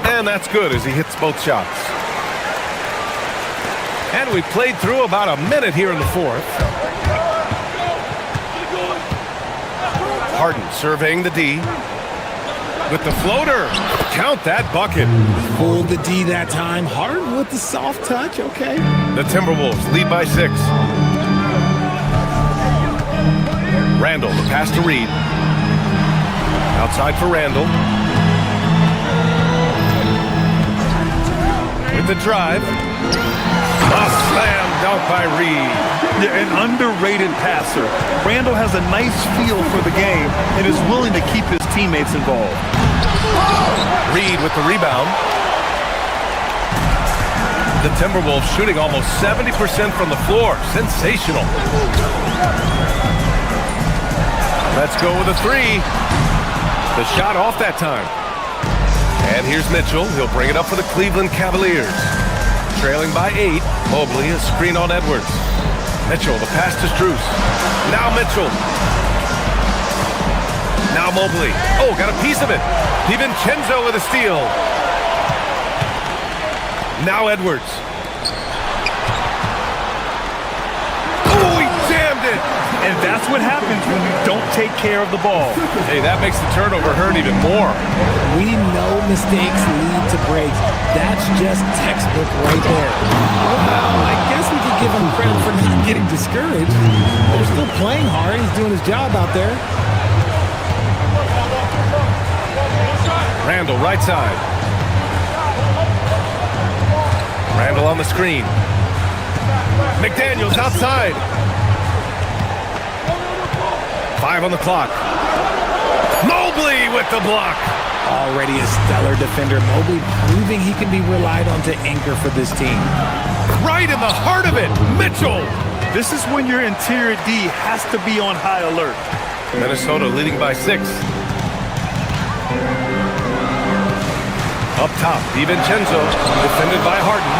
And that's good as he hits both shots. And we played through about a minute here in the fourth. Harden surveying the D. With the floater. Count that bucket. Pulled the D that time. Harden with the soft touch. Okay. The Timberwolves lead by 6. Randall, the pass to Reed. Outside for Randall. With the drive. A slam dunk by Reed. Yeah, an underrated passer. Randall has a nice feel for the game and is willing to keep his teammates involved. Reed with the rebound. The Timberwolves shooting almost 70% from the floor. Sensational. Let's go with a 3. The shot off that time. And here's Mitchell. He'll bring it up for the Cleveland Cavaliers. Trailing by 8. Mobley, a screen on Edwards. Mitchell, the pass to Strus. Now Mitchell. Now Mobley. Oh, got a piece of it. DiVincenzo with a steal. Now Edwards. Oh, he jammed it. And that's what happens when you don't take care of the ball. Hey, that makes the turnover hurt even more. We know mistakes lead to breaks. That's just textbook right there. Well, I guess we could give him credit for not getting discouraged. They're still playing hard. He's doing his job out there. Randall, right side. Randall on the screen. McDaniels outside. 5 on the clock. Mobley with the block. Already a stellar defender. Mobley proving he can be relied on to anchor for this team. Right in the heart of it, Mitchell. This is when your interior D has to be on high alert. Minnesota leading by 6. Up top, DiVincenzo, defended by Harden.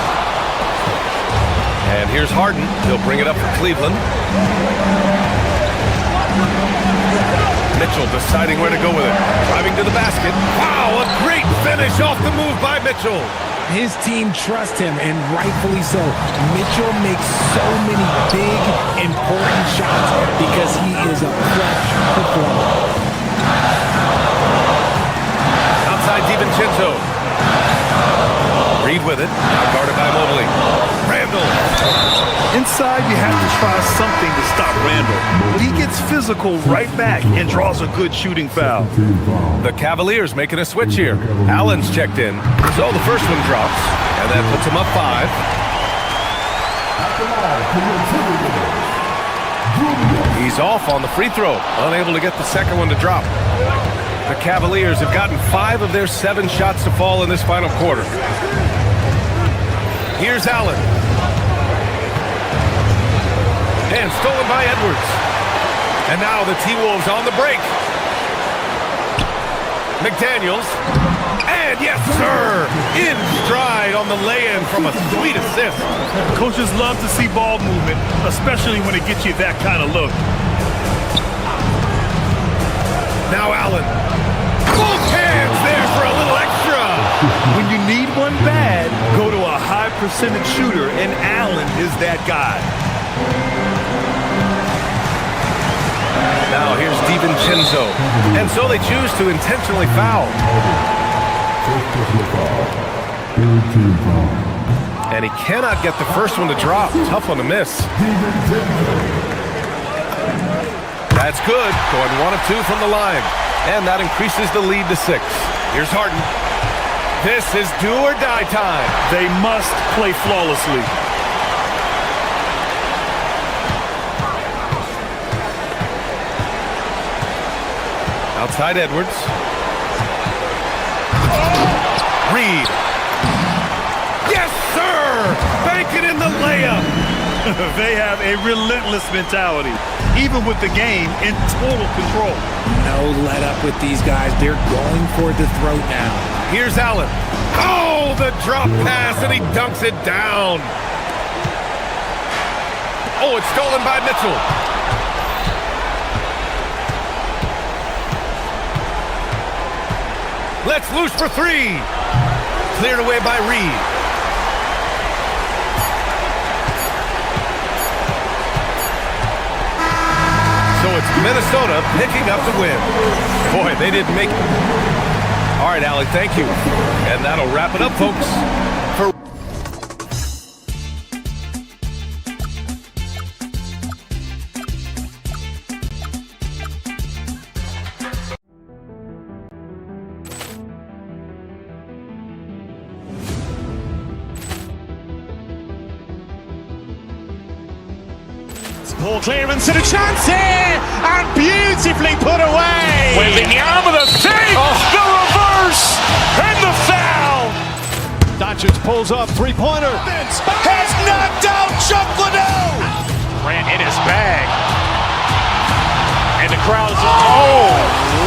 And here's Harden. He'll bring it up for Cleveland. Mitchell deciding where to go with it. Driving to the basket. Wow, a great finish off the move by Mitchell. His team trusts him, and rightfully so. Mitchell makes so many big, important shots because he is a clutch performer. Outside DiVincenzo. Reed with it. Now guarded by Mobley. Randall. Inside, you have to try something to stop Randall. But he gets physical right back and draws a good shooting foul. The Cavaliers making a switch here. Allen's checked in. So the first one drops. And that puts him up 5. He's off on the free throw. Unable to get the second one to drop. The Cavaliers have gotten 5 of their 7 shots to fall in this final quarter. Here's Allen. And stolen by Edwards. And now the T-Wolves on the break. McDaniels. And yes, sir, in stride on the lay-in from a sweet assist. Coaches love to see ball movement, especially when it gets you that kind of look. Now Allen. Both hands there for a little extra. When you need one bad, go to a high percentage shooter, and Allen is that guy. Now here's DiVincenzo. And so they choose to intentionally foul. And he cannot get the first one to drop. Tough one to miss. That's good. Going 1 of 2 from the line. And that increases the lead to 6. Here's Harden. This is do or die time. They must play flawlessly. Outside Edwards. Reed. Yes, sir! Banking in the layup. They have a relentless mentality, even with the game in total control. No let up with these guys. They're going for the throat now. Here's Allen. Oh, the drop pass, and he dunks it down. Oh, it's stolen by Mitchell. Let's loose for 3. Cleared away by Reed. So it's Minnesota picking up the win. Boy, they didn't make it. All right, Allie, thank you. And that'll wrap it up, folks. For Ball clearance and a chance here, and beautifully put away. Wembanyama the save, the reverse, and the foul. Doncic pulls up, three-pointer. Has knocked out Chuck Liddell. Ran in his bag. And the crowd is, oh,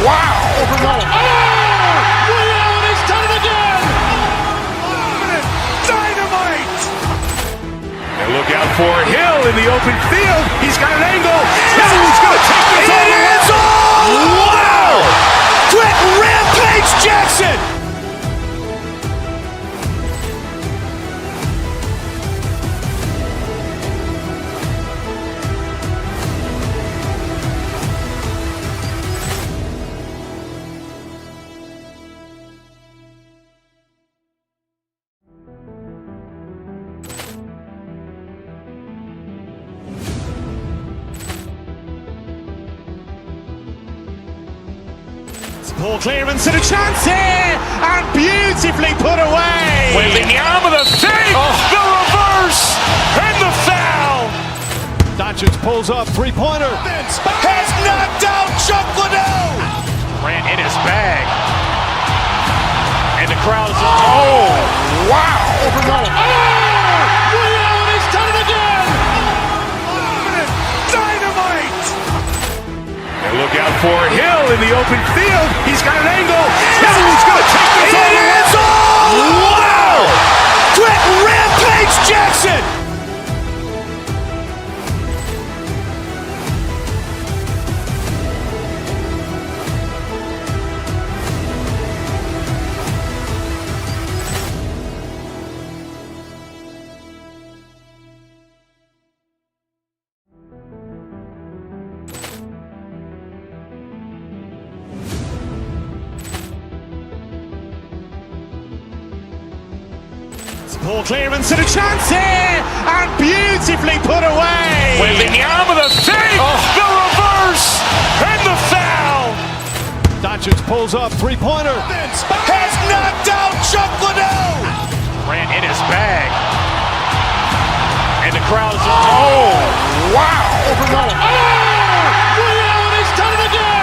wow. over Noel. Oh! Will Allen has done it again! Dynamite! And look out for Hill in the open field. He's got an angle. Hill's going to take this all the way. Wow! Quick Rampage Jackson! Ball clearance and a chance here, and beautifully put away. Wembanyama the fake, the reverse, and the foul. Doncic pulls up, three-pointer. Has knocked out Chuck Liddell. Ran in his bag. And the crowd is Wow! Over Noel. Will Allen has done it again! Dynamite! And look out for Hill in the open field. He's got an angle. Hill's going to take this all the way. Wow! Quick Rampage Jackson! Ball clearance and a chance here, and beautifully put away. Wembanyama the fake, the reverse, and the foul. Doncic pulls up, three-pointer. Has knocked out Chuck Liddell. Ran in his bag. And the crowd is Wow! Over Noel. Will Allen has done it again!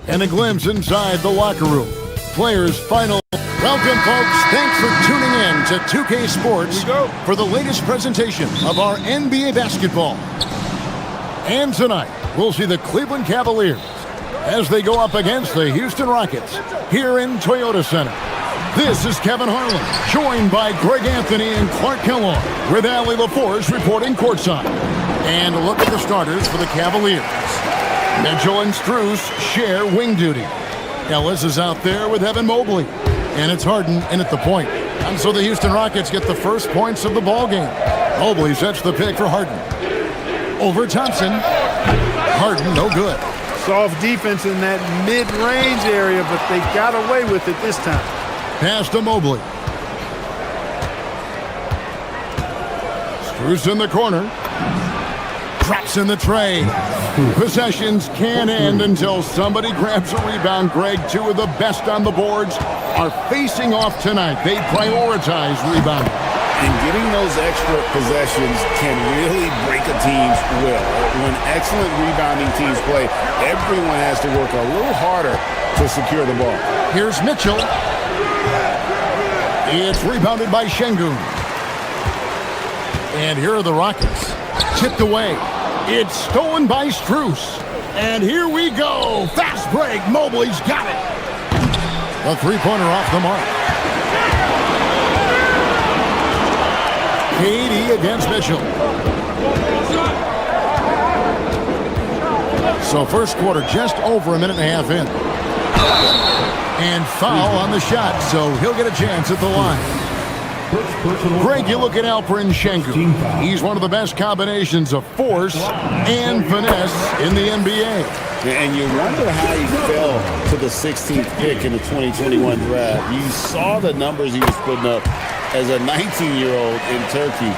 And a glimpse inside the locker room. Players' final. Welcome, folks. Thanks for tuning in to 2K Sports for the latest presentation of our NBA basketball. And tonight, we'll see the Cleveland Cavaliers as they go up against the Houston Rockets here in Toyota Center. This is Kevin Harlan, joined by Greg Anthony and Clark Kellogg, with Allie LaForce reporting courtside. And look at the starters for the Cavaliers. Mitchell and Strus share wing duty. Ellis is out there with Evan Mobley. And it's Harden in at the point. And so the Houston Rockets get the first points of the ball game. Mobley sets the pick for Harden. Over Thompson. Harden, no good. Soft defense in that mid-range area, but they got away with it this time. Pass to Mobley. Strus in the corner. Drops in the tray. Possessions can't end until somebody grabs a rebound. Greg, two of the best on the boards are facing off tonight. They prioritize rebounding. And getting those extra possessions can really break a team's will. When excellent rebounding teams play, everyone has to work a little harder to secure the ball. Here's Mitchell. It's rebounded by Şengün. And here are the Rockets. Tipped away. It's stolen by Strus. And here we go. Fast break. Mobley's got it. A three-pointer off the mark. KD against Mitchell. So first quarter just over a minute and a half in. And foul on the shot, so he'll get a chance at the line. Greg, you look at Alperen Şengün. He's one of the best combinations of force and finesse in the NBA. And you wonder how he fell to the 16th pick in the 2021 draft. You saw the numbers he was putting up as a 19-year-old in Turkey.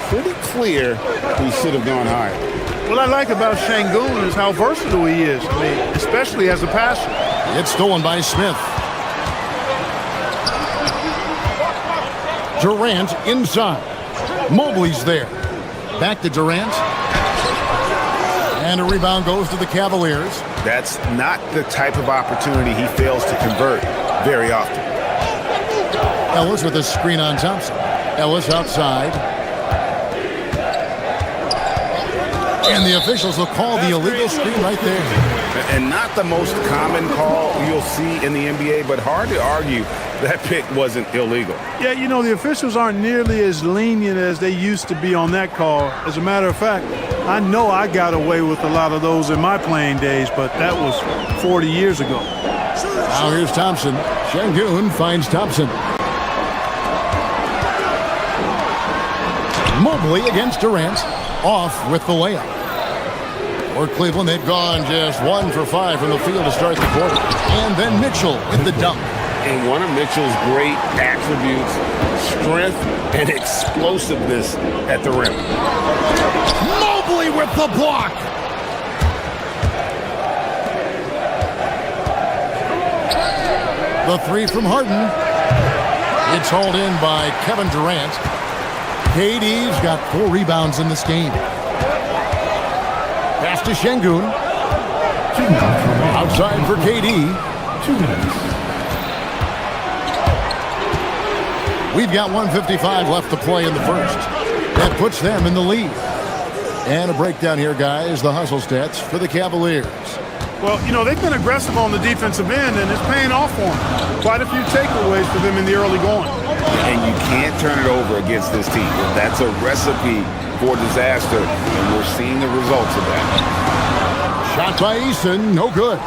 Pretty clear he should have gone higher. What I like about Şengün is how versatile he is. I mean, especially as a passer. It's stolen by Smith. Durant inside. Mobley's there. Back to Durant. And a rebound goes to the Cavaliers. That's not the type of opportunity he fails to convert very often. Ellis with a screen on Thompson. Ellis outside. And the officials will call the illegal screen right there. And not the most common call you'll see in the NBA, but hard to argue that pick wasn't illegal. Yeah, you know, the officials aren't nearly as lenient as they used to be on that call. As a matter of fact, I know I got away with a lot of those in my playing days, but that was 40 years ago. Now here's Thompson. Şengün finds Thompson. Mobley against Durant. Off with the layup. For Cleveland, they've gone just 1 for 5 from the field to start the quarter. And then Mitchell with the dunk. And one of Mitchell's great attributes, strength and explosiveness at the rim. Mobley with the block. The three from Harden. It's hauled in by Kevin Durant. KD's got 4 rebounds in this game. Pass to Şengün. Outside for KD. 2 minutes. We've got 1:55 left to play in the first. That puts them in the lead. And a breakdown here, guys. The hustle stats for the Cavaliers. Well, you know, they've been aggressive on the defensive end, and it's paying off for them. Quite a few takeaways for them in the early going. And you can't turn it over against this team. That's a recipe for disaster, and we're seeing the results of that. Shot by Eason, no good.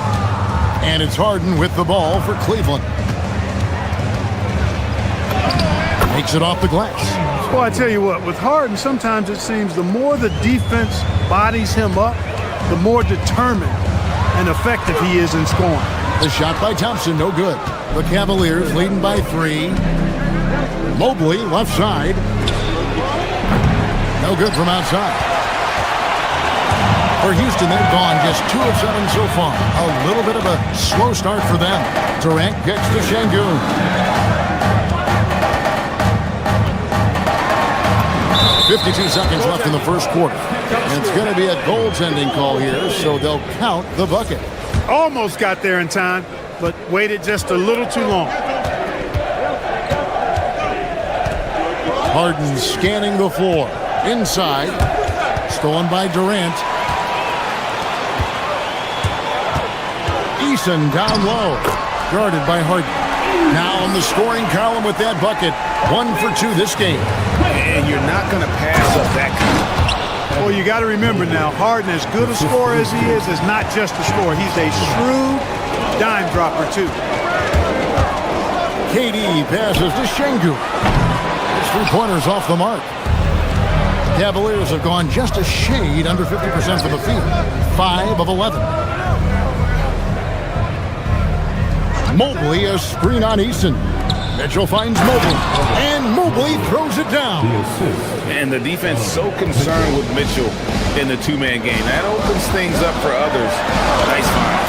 And it's Harden with the ball for Cleveland. Makes it off the glass. Well, I tell you what, with Harden, sometimes it seems the more the defense bodies him up, the more determined and effective he is in scoring. The shot by Thompson, no good. The Cavaliers leading by 3. Mobley, left side. No good from outside. For Houston, they've gone just 2 of 7 so far. A little bit of a slow start for them. Durant gets to Şengün. 52 seconds left in the first quarter. And it's going to be a goaltending call here, so they'll count the bucket. Almost got there in time, but waited just a little too long. Harden scanning the floor. Inside. Stolen by Durant. Eason down low. Guarded by Harden. Now on the scoring column with that bucket. 1 for 2 this game. And you're not going to pass up that kind. Well, you got to remember now, Harden, as good a scorer as he is not just a scorer. He's a shrewd dime dropper, too. KD passes to Şengün. His 3-pointers off the mark. Cavaliers have gone just a shade under 50% from the field. 5 of 11. Mobley, a screen on Eason. Mitchell finds Mobley. And Mobley throws it down. And the defense so concerned with Mitchell in the 2-man game. That opens things up for others. Nice find.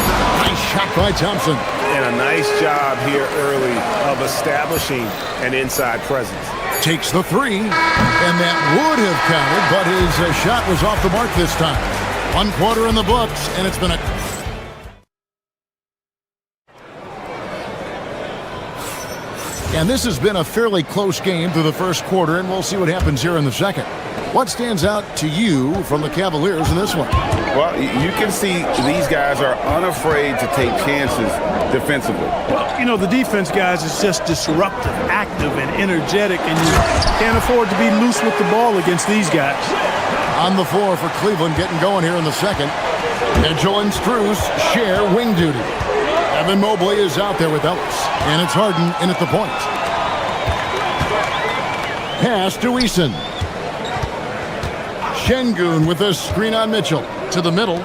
Nice shot by Thompson. And a nice job here early of establishing an inside presence. Takes the 3. And that would have counted, but his shot was off the mark this time. 1 quarter in the books, and it's been a... And this has been a fairly close game through the first quarter, and we'll see what happens here in the second. What stands out to you from the Cavaliers in this one? Well, you can see these guys are unafraid to take chances defensively. Well, you know, the defense, guys, is just disruptive, active, and energetic, and you can't afford to be loose with the ball against these guys. On the floor for Cleveland getting going here in the second. Mitchell and Strus share wing duty. Evan Mobley is out there with Ellis, and it's Harden in at the point. Pass to Eason. Şengün with a screen on Mitchell. To the middle.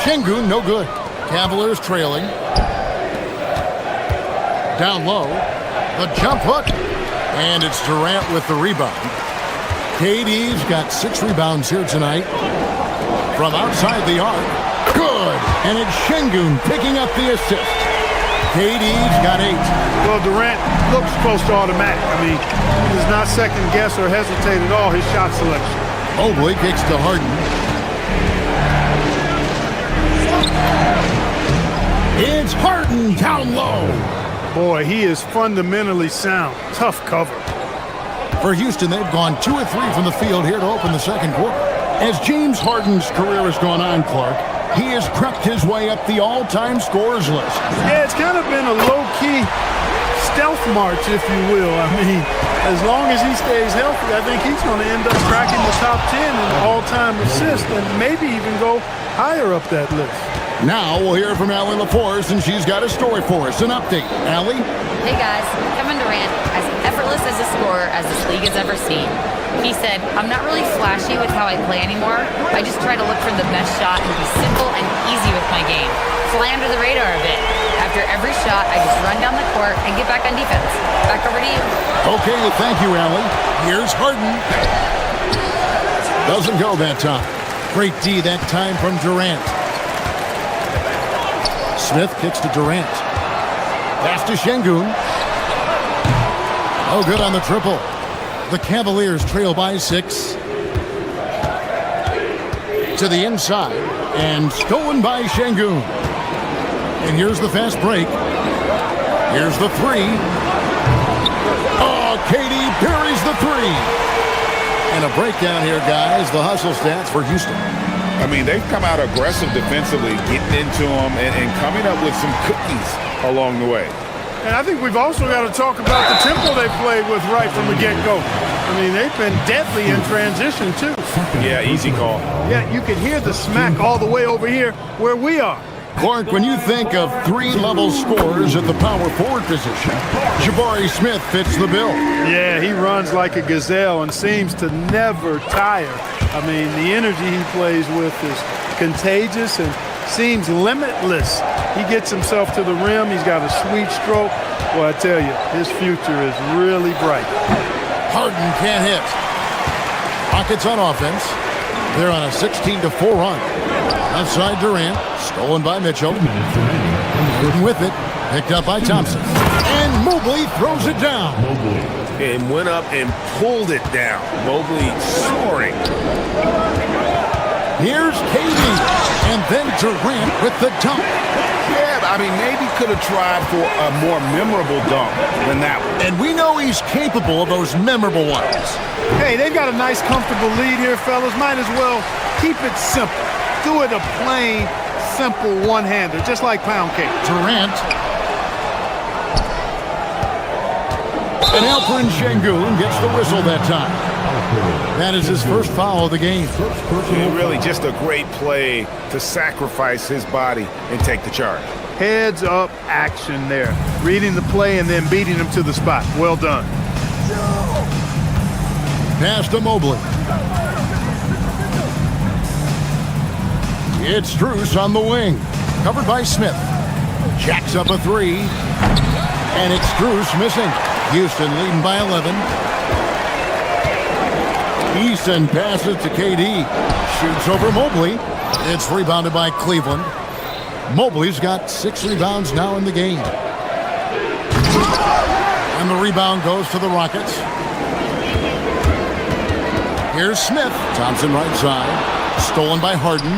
Şengün, no good. Cavaliers trailing. Down low. The jump hook. And it's Durant with the rebound. KD's got 6 rebounds here tonight. From outside the arc. Good. And it's Şengün picking up the assist. KD's got 8. Well, Durant looks close to automatic. I mean, he does not second guess or hesitate at all his shot selection. Mobley kicks to Harden. It's Harden down low. Boy, he is fundamentally sound. Tough cover. For Houston, they've gone 2 or 3 from the field here to open the second quarter. As James Harden's career has gone on, Clark, he has crept his way up the all-time scorers list. Yeah, it's kind of been a low-key stealth march, if you will. I mean, as long as he stays healthy, I think he's going to end up cracking the top 10 in all-time assists and maybe even go higher up that list. Now we'll hear from Allie LaForce, and she's got a story for us. An update. Allie? Hey guys, Kevin Durant, as effortless as a scorer as this league has ever seen. He said, I'm not really flashy with how I play anymore. I just try to look for the best shot and be simple and easy with my game. Fly under the radar a bit. After every shot, I just run down the court and get back on defense. Back over to you. Okay, thank you, Allie. Here's Harden. Doesn't go that time. Great D that time from Durant. Smith kicks to Durant. Pass to Şengün. Oh, good on the triple. The Cavaliers trail by 6. To the inside. And stolen by Şengün. And here's the fast break. Here's the 3. Oh, KD buries the 3. And a breakdown here, guys. The hustle stats for Houston. I mean, they've come out aggressive defensively, getting into them and coming up with some cookies along the way. And I think we've also got to talk about the tempo they played with right from the get-go. I mean, they've been deadly in transition, too. Yeah, easy call. Yeah, you can hear the smack all the way over here where we are. Clark, when you think of 3-level scorers at the power forward position, Jabari Smith fits the bill. Yeah, he runs like a gazelle and seems to never tire. I mean, the energy he plays with is contagious and seems limitless. He gets himself to the rim. He's got a sweet stroke. Well, I tell you, his future is really bright. Harden can't hit. Rockets on offense. They're on a 16-4 run. Outside Durant, stolen by Mitchell. With it, picked up by Thompson. And Mobley throws it down. And went up and pulled it down. Mobley soaring. Here's KD. And then Durant with the dunk. Yeah, I mean, maybe could have tried for a more memorable dunk than that one. And we know he's capable of those memorable ones. Hey, they've got a nice, comfortable lead here, fellas. Might as well keep it simple. Do it a plain, simple one-hander, just like pound cake. Durant. And Alperen Şengün gets the whistle that time. That is his first foul of the game. And really just a great play to sacrifice his body and take the charge. Heads up action there. Reading the play and then beating him to the spot. Well done. Pass to Mobley. It's Strus on the wing. Covered by Smith. Jacks up a 3. And it's Strus missing. Houston leading by 11. Easton passes to KD. Shoots over Mobley. It's rebounded by Cleveland. Mobley's got 6 rebounds now in the game. And the rebound goes to the Rockets. Here's Smith. Thompson right side. Stolen by Harden.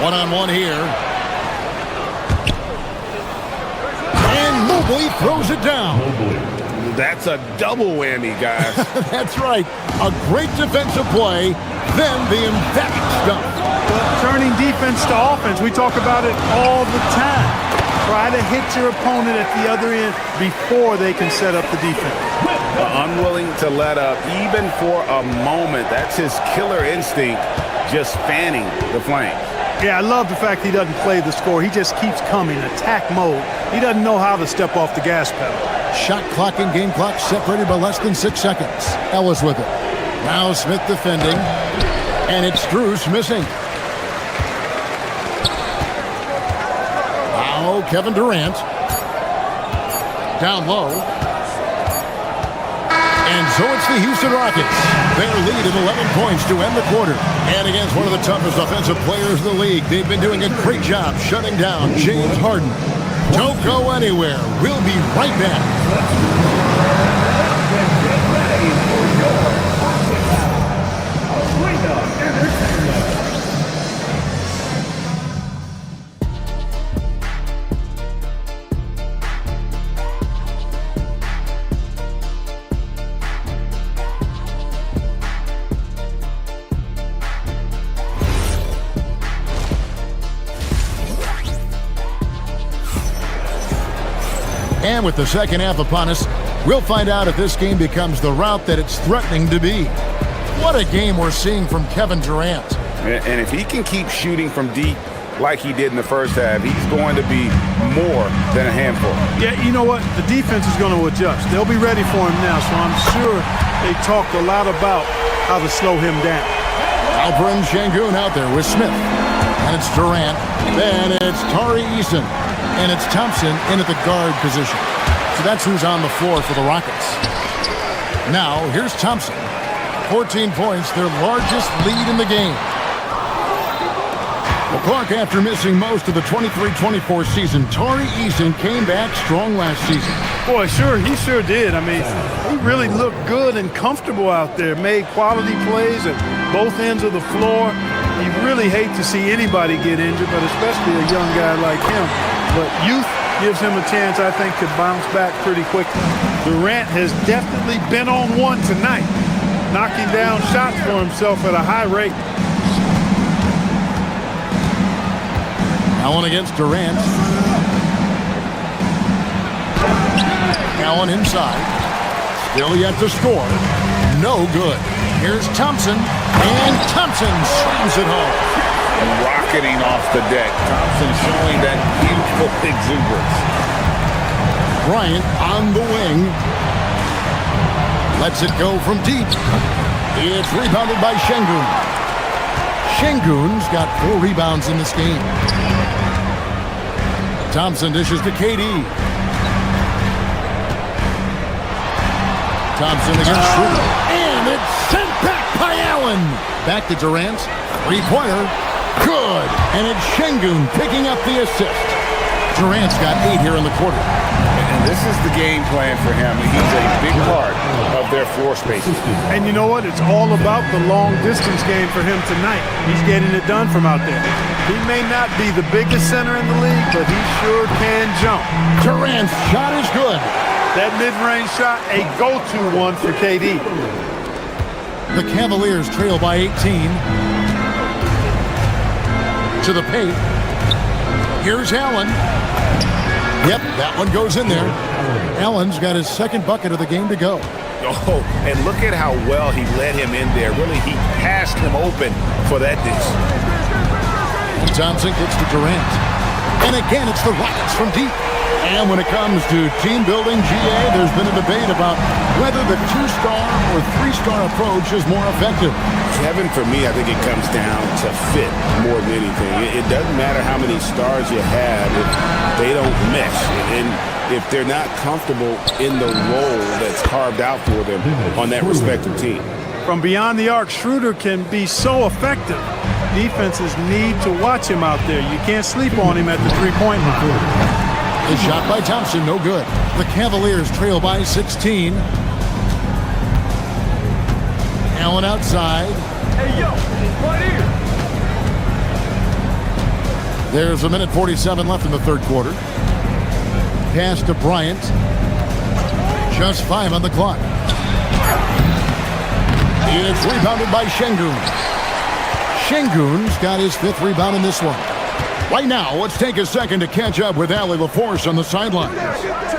One-on-one here. And Mobley throws it down. That's a double whammy, guys. That's right. A great defensive play, then the emphatic stuff. Turning defense to offense. We talk about it all the time. Try to hit your opponent at the other end before they can set up the defense. Unwilling to let up, even for a moment. That's his killer instinct, just fanning the flames. Yeah, I love the fact he doesn't play the score. He just keeps coming, attack mode. He doesn't know how to step off the gas pedal. Shot clock and game clock separated by less than 6 seconds. Ellis with it. Now Smith defending. And it's Strus missing. Now Kevin Durant. Down low. And so it's the Houston Rockets. Their lead at 11 points to end the quarter. And against one of the toughest offensive players in the league, they've been doing a great job shutting down James Harden. Don't go anywhere. We'll be right back. And with the second half upon us, we'll find out if this game becomes the route that it's threatening to be. What a game we're seeing from Kevin Durant. And if he can keep shooting from deep like he did in the first half, he's going to be more than a handful. Yeah, you know what? The defense is going to adjust. They'll be ready for him now, so I'm sure they talked a lot about how to slow him down. Alperen Sengun out there with Smith. And it's Durant. Then it's Tari Eason. And it's Thompson in at the guard position. So that's who's on the floor for the Rockets. Now, here's Thompson. 14 points, their largest lead in the game. Well, Clark, after missing most of the 23-24 season, Tari Eason came back strong last season. Boy, he sure did. I mean, he really looked good and comfortable out there, made quality plays at both ends of the floor. You really hate to see anybody get injured, but especially a young guy like him. But youth gives him a chance, I think, to bounce back pretty quickly. Durant has definitely been on one tonight, knocking down shots for himself at a high rate. Allen against Durant. Allen inside. Still yet to score. No good. Here's Thompson. And Thompson slams it home. Rocketing off the deck. Thompson showing that beautiful exuberance. Bryant on the wing. Lets it go from deep. It's rebounded by Sengun. Sengun's got 4 rebounds in this game. Thompson dishes to KD. Thompson against Schroeder. And it's sent back by Allen. Back to Durant. 3-pointer. Good. And it's Sengun picking up the assist. Durant's got 8 here in the quarter. And this is the game plan for him. He's a big part of their floor spaces. And you know what? It's all about the long-distance game for him tonight. He's getting it done from out there. He may not be the biggest center in the league, but he sure can jump. Durant's shot is good. That mid-range shot, a go-to one for KD. The Cavaliers trail by 18. To the paint. Here's Allen. Yep, that one goes in there. Allen's got his second bucket of the game to go. Oh, and look at how well he led him in there. Really, he passed him open for that dish. And Thompson gets to Durant. And again, it's the Rockets from deep. And when it comes to team building, GA, there's been a debate about whether the 2-star or 3-star approach is more effective. Kevin, for me, I think it comes down to fit more than anything. It doesn't matter how many stars you have if they don't mesh. And if they're not comfortable in the role that's carved out for them on that respective team. From beyond the arc, Schroeder can be so effective. Defenses need to watch him out there. You can't sleep on him at the 3-point line. The shot by Thompson, no good. The Cavaliers trail by 16. Allen outside. Hey, yo, right here. There's 1:47 left in the third quarter. Pass to Bryant. Just 5 on the clock. It's rebounded by Sengun. Sengun's got his 5th rebound in this one. Right now, let's take a second to catch up with Allie LaForce on the sideline.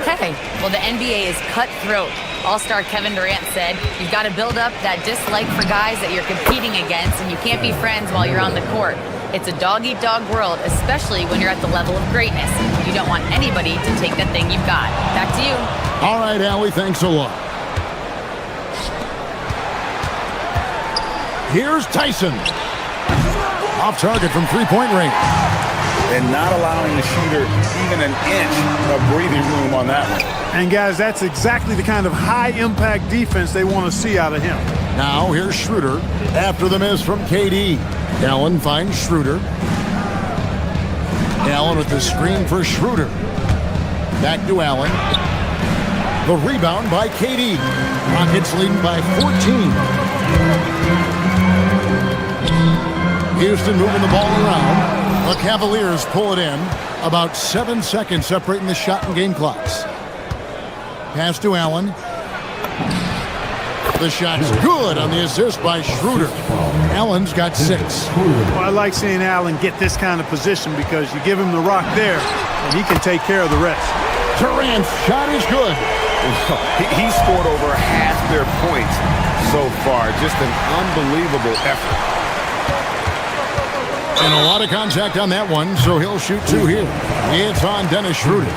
Hey, well, the NBA is cutthroat. All-star Kevin Durant said, you've got to build up that dislike for guys that you're competing against, and you can't be friends while you're on the court. It's a dog-eat-dog world, especially when you're at the level of greatness. You don't want anybody to take that thing you've got. Back to you. All right, Allie, thanks a lot. Here's Tyson. Off target from 3-point range. and not allowing the shooter even an inch of breathing room on that one. And guys, that's exactly the kind of high-impact defense they want to see out of him. Now here's Schroeder after the miss from KD. Allen finds Schroeder. Allen with the screen for Schroeder. Back to Allen. The rebound by KD. Rockets leading by 14. Houston moving the ball around. The Cavaliers pull it in. About 7 seconds separating the shot and game clocks. Pass to Allen. The shot's good on the assist by Schroeder. Allen's got 6. Well, I like seeing Allen get this kind of position because you give him the rock there, and he can take care of the rest. Durant's shot is good. He scored over half their points so far. Just an unbelievable effort. And a lot of contact on that one, so he'll shoot 2 here. It's on Dennis Schroeder.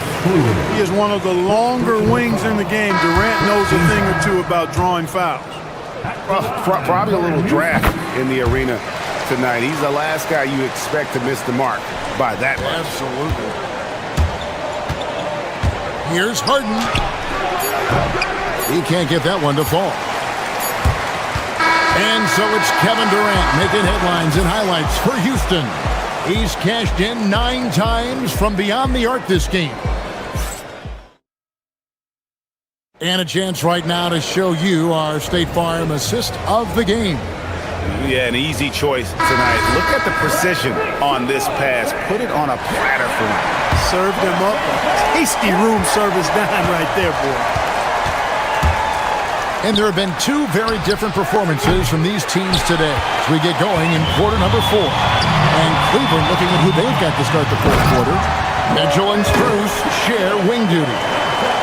He is one of the longer wings in the game. Durant knows a thing or two about drawing fouls. Probably a little draft in the arena tonight. He's the last guy you expect to miss the mark by that much. Absolutely. Here's Harden. He can't get that one to fall. And so it's Kevin Durant making headlines and highlights for Houston. He's cashed in 9 times from beyond the arc this game. And a chance right now to show you our State Farm assist of the game. Yeah, an easy choice tonight. Look at the precision on this pass. Put it on a platter for him. Served him up a tasty room service dime right there, boy. And there have been 2 very different performances from these teams today as we get going in quarter number 4. And Cleveland looking at who they've got to start the 4th quarter. Mitchell and Strus share wing duty.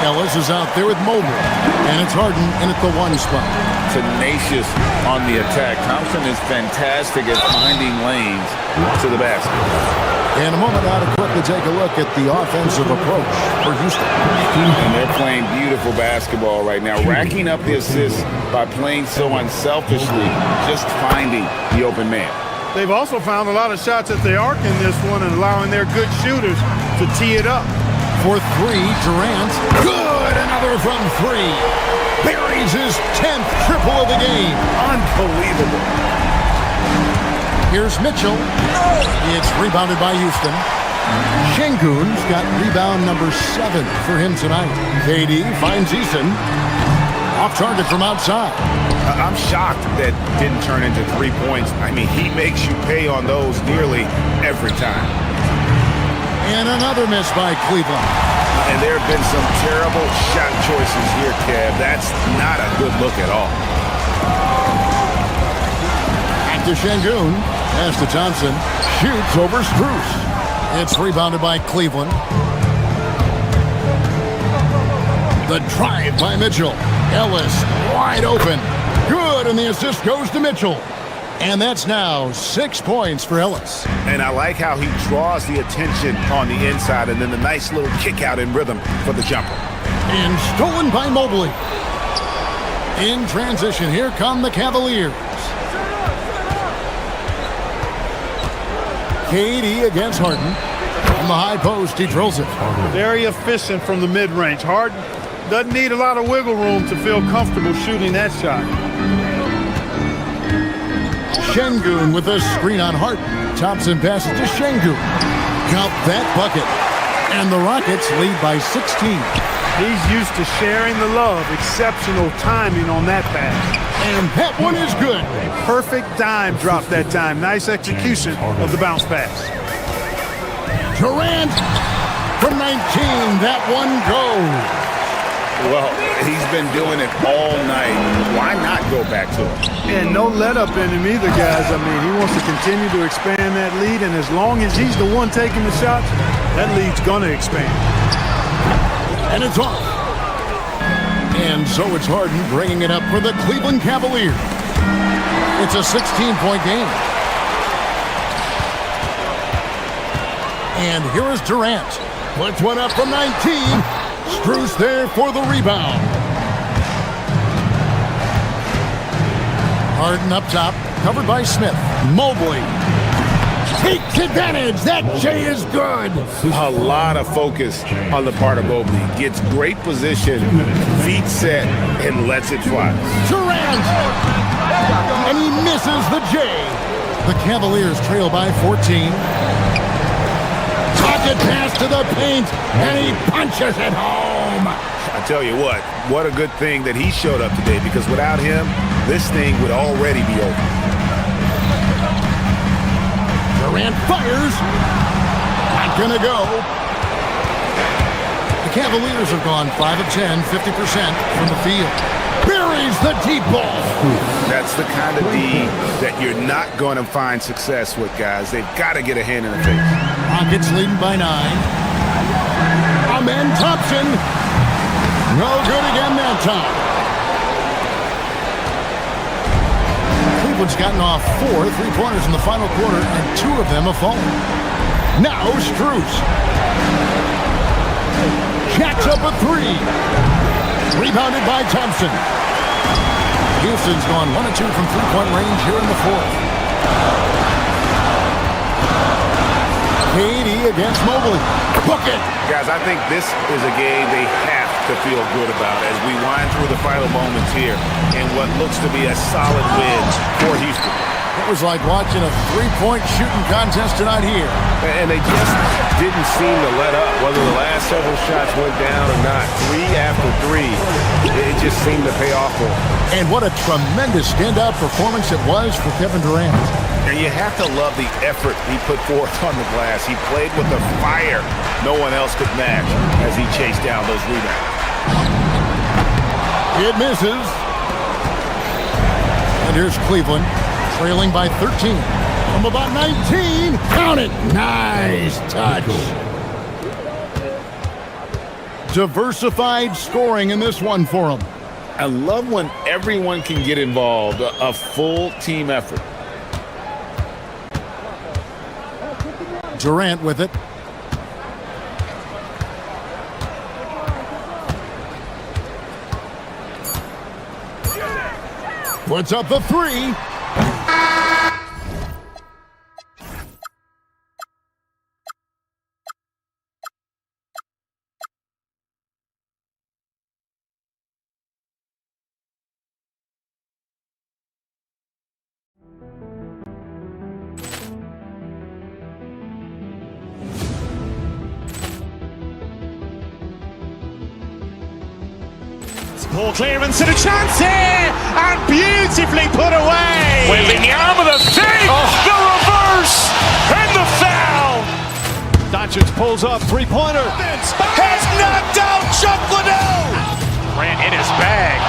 Ellis is out there with Mobley. And it's Harden in at the 1 spot. Tenacious on the attack. Thompson is fantastic at finding lanes to the basket. In a moment now to quickly take a look at the offensive approach for Houston. And they're playing beautiful basketball right now, racking up the assists by playing so unselfishly, just finding the open man. They've also found a lot of shots at the arc in this one and allowing their good shooters to tee it up. For 3, Durant. Good! Another from 3. Buries his 10th triple of the game. Unbelievable. Here's Mitchell. It's rebounded by Houston. Şengün's got rebound number 7 for him tonight. KD finds Eason. Off target from outside. I'm shocked that didn't turn into 3 points. I mean, he makes you pay on those nearly every time. And another miss by Cleveland. And there have been some terrible shot choices here, Kev. That's not a good look at all. Back to Şengün. Pass to Thompson. Shoots over Strus. It's rebounded by Cleveland. The drive by Mitchell. Ellis wide open. Good, and the assist goes to Mitchell. And that's now 6 points for Ellis. And I like how he draws the attention on the inside and then the nice little kick out in rhythm for the jumper. And stolen by Mobley. In transition, here come the Cavaliers. KD against Harden. From the high post, he drills it. Very efficient from the mid-range. Harden doesn't need a lot of wiggle room to feel comfortable shooting that shot. Şengün with a screen on Harden. Thompson passes to Şengün. Count that bucket. And the Rockets lead by 16. He's used to sharing the love. Exceptional timing on that pass. And that one is good. Perfect dime drop that time. Nice execution of the bounce pass. Durant from 19. That one goes. Well, he's been doing it all night. Why not go back to him? And no let up in him either, guys. I mean, he wants to continue to expand that lead, and as long as he's the one taking the shots, that lead's going to expand. And it's off. And so it's Harden bringing it up for the Cleveland Cavaliers. It's a 16-point game. And here is Durant. Puts one up from 19. Strus there for the rebound. Harden up top, covered by Smith. Mobley. takes advantage. That J is good. A lot of focus on the part of Mobley. Gets great position, feet set, and lets it fly. Durant! And he misses the J. The Cavaliers trail by 14. Pocket pass to the paint, and he punches it home. I tell you what a good thing that he showed up today, because without him, this thing would already be over. Durant fires. Not gonna go. The Cavaliers have gone 5 of 10, 50% from the field. Buries the deep ball. That's the kind of D that you're not going to find success with, guys. They've got to get a hand in the face. Rockets leading by 9. Amen Thompson. No good again that time. Cleveland's gotten off 4 3-pointers in the final quarter, and 2 of them have fallen. Now Strus. Jacks up a 3. Rebounded by Thompson. Houston's gone 1 of 2 from 3-point range here in the fourth. KD against Mobley. Book it. Guys, I think this is a game they have to feel good about as we wind through the final moments here in what looks to be a solid win for Houston. It was like watching a 3-point shooting contest tonight here. And they just didn't seem to let up, whether the last several shots went down or not. 3 after 3, it just seemed to pay off for them. And what a tremendous standout performance it was for Kevin Durant. And you have to love the effort he put forth on the glass. He played with the fire no one else could match as he chased down those rebounds. It misses. And here's Cleveland, trailing by 13. From about 19, count it. Nice touch. Diversified scoring in this one for them. I love when everyone can get involved, a full team effort. Durant with it. Puts up the 3. Ball clearance and a chance here, and beautifully put away. Wembanyama the fake, the reverse, and the foul. Doncic pulls up, 3-pointer. Has knocked out Chuck Liddell. Ran in his bag.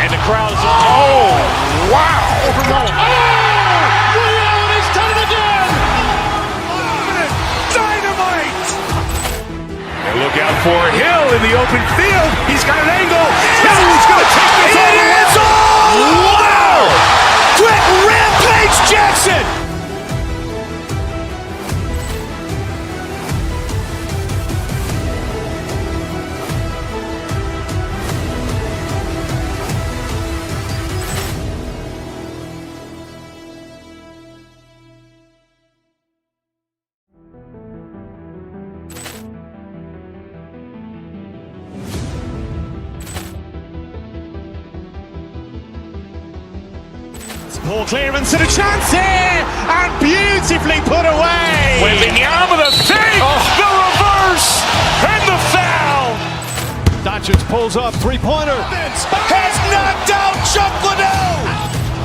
And the crowd is, oh, wow. Allen has done it again. Dynamite. And look out for Hill in the open field. He's got an angle. He's going to take this all the way. Wow. Quick Rampage Jackson. Ball clearance and a chance here, and beautifully put away. Wembanyama the fake, the reverse, and the foul. Doncic pulls up, 3-pointer. Has knocked out Chuck Liddell.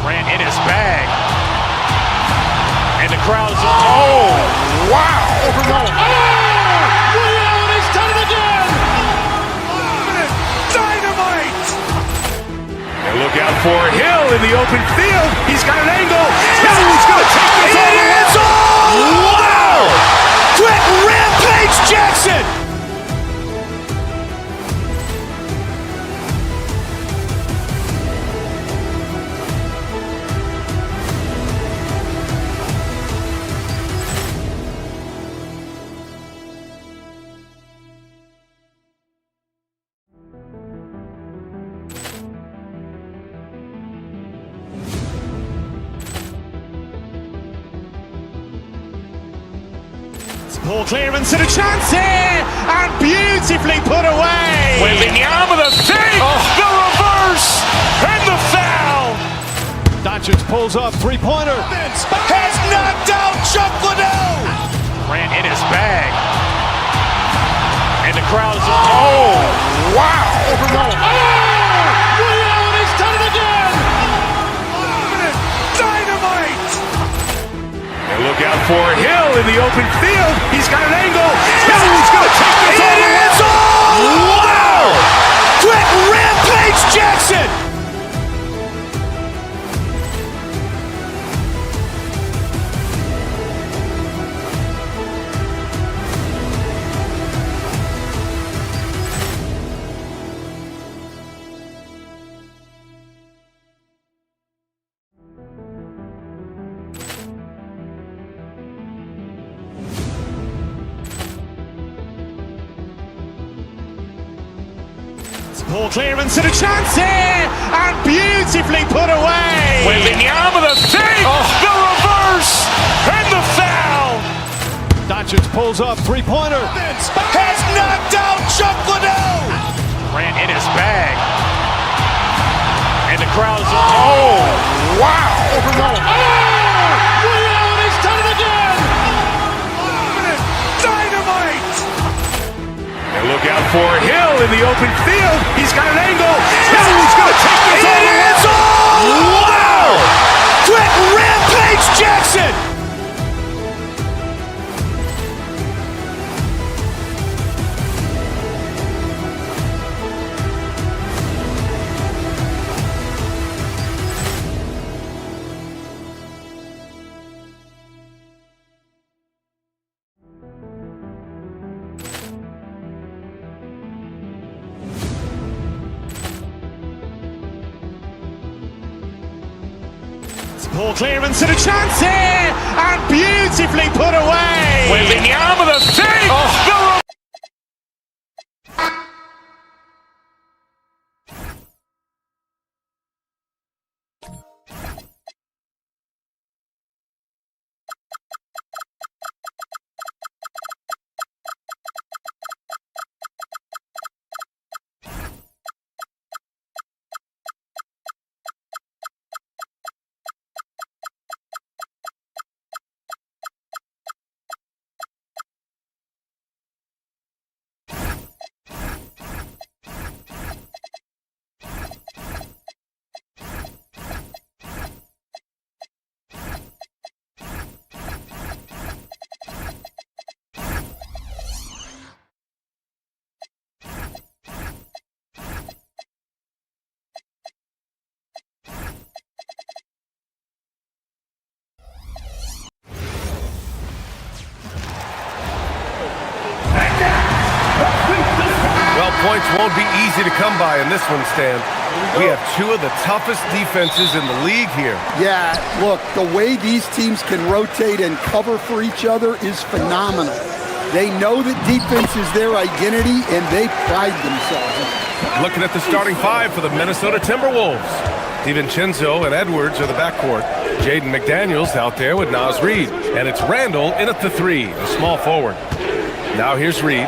Ran in his bag. And the crowd is, oh, wow. Allen has done it again. Dynamite. And look out for Hill in the open field. He's got an angle. He's going to take this all the way. Wow. Quick Rampage Jackson. Ball clearance and a chance here, and beautifully put away. Wembanyama the save, the reverse, and the foul. Doncic pulls up, three-pointer. Has knocked out Chuck Liddell. Ran in his bag. And the crowd is, oh, wow. Leon has done it again. Dynamite. And look out for Hill in the open field. He's got an angle. Hill's going to take this all the way. Wow! Quick Rampage Jackson. Ball clearance and a chance here, and beautifully put away. Wembanyama the save, the reverse, and the foul. Doncic pulls up, three-pointer. Has knocked out Chuck Liddell. Ran in his bag. And the crowd is, oh, wow. Leon has done it again. Dynamite. And look out for Hill in the open field. He's got an angle. Hill's going to take this all the way. Wow! Quick Rampage Jackson. Ball clearance and a chance here, and beautifully put away. Wembanyama the save, the Points won't be easy to come by in this one, Stan. We have two of the toughest defenses in the league here. Yeah, look, the way these teams can rotate and cover for each other is phenomenal. They know that defense is their identity, and they pride themselves. Looking at the starting five for the Minnesota Timberwolves. DiVincenzo and Edwards are the backcourt. Jaden McDaniels out there with Naz Reid. And it's Randall in at the three, the small forward. Now here's Reid.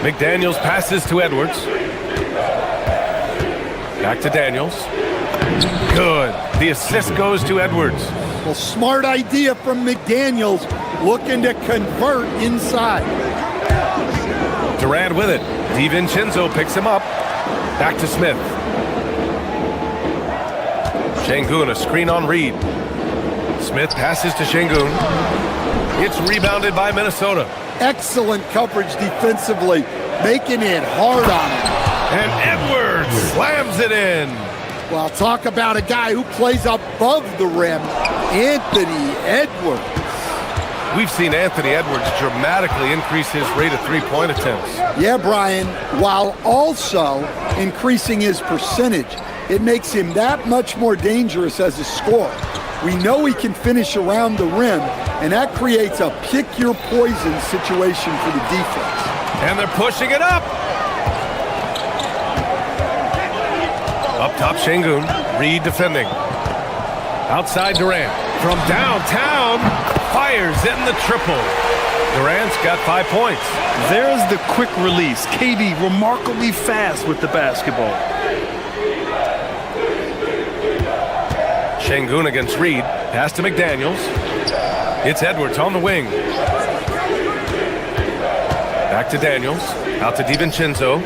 McDaniels passes to Edwards. Back to Daniels. Good. The assist goes to Edwards. Well, smart idea from McDaniels, looking to convert inside. Durant with it. DiVincenzo picks him up. Back to Smith. Şengün, a screen on Reid. Smith passes to Şengün. It's rebounded by Minnesota. Excellent coverage defensively, making it hard on him. And Edwards slams it in. Well, talk about a guy who plays above the rim, Anthony Edwards. We've seen Anthony Edwards dramatically increase his rate of three-point attempts. Yeah, Brian, while also increasing his percentage. It makes him that much more dangerous as a scorer. We know he can finish around the rim, and that creates a pick-your-poison situation for the defense. And they're pushing it up. Up top, Şengün. Reid defending. Outside Durant. From downtown, fires in the triple. Durant's got 5 points. There's the quick release. KD remarkably fast with the basketball. Şengün against Reed. Pass to McDaniels. It's Edwards on the wing. Back to Daniels. Out to DiVincenzo.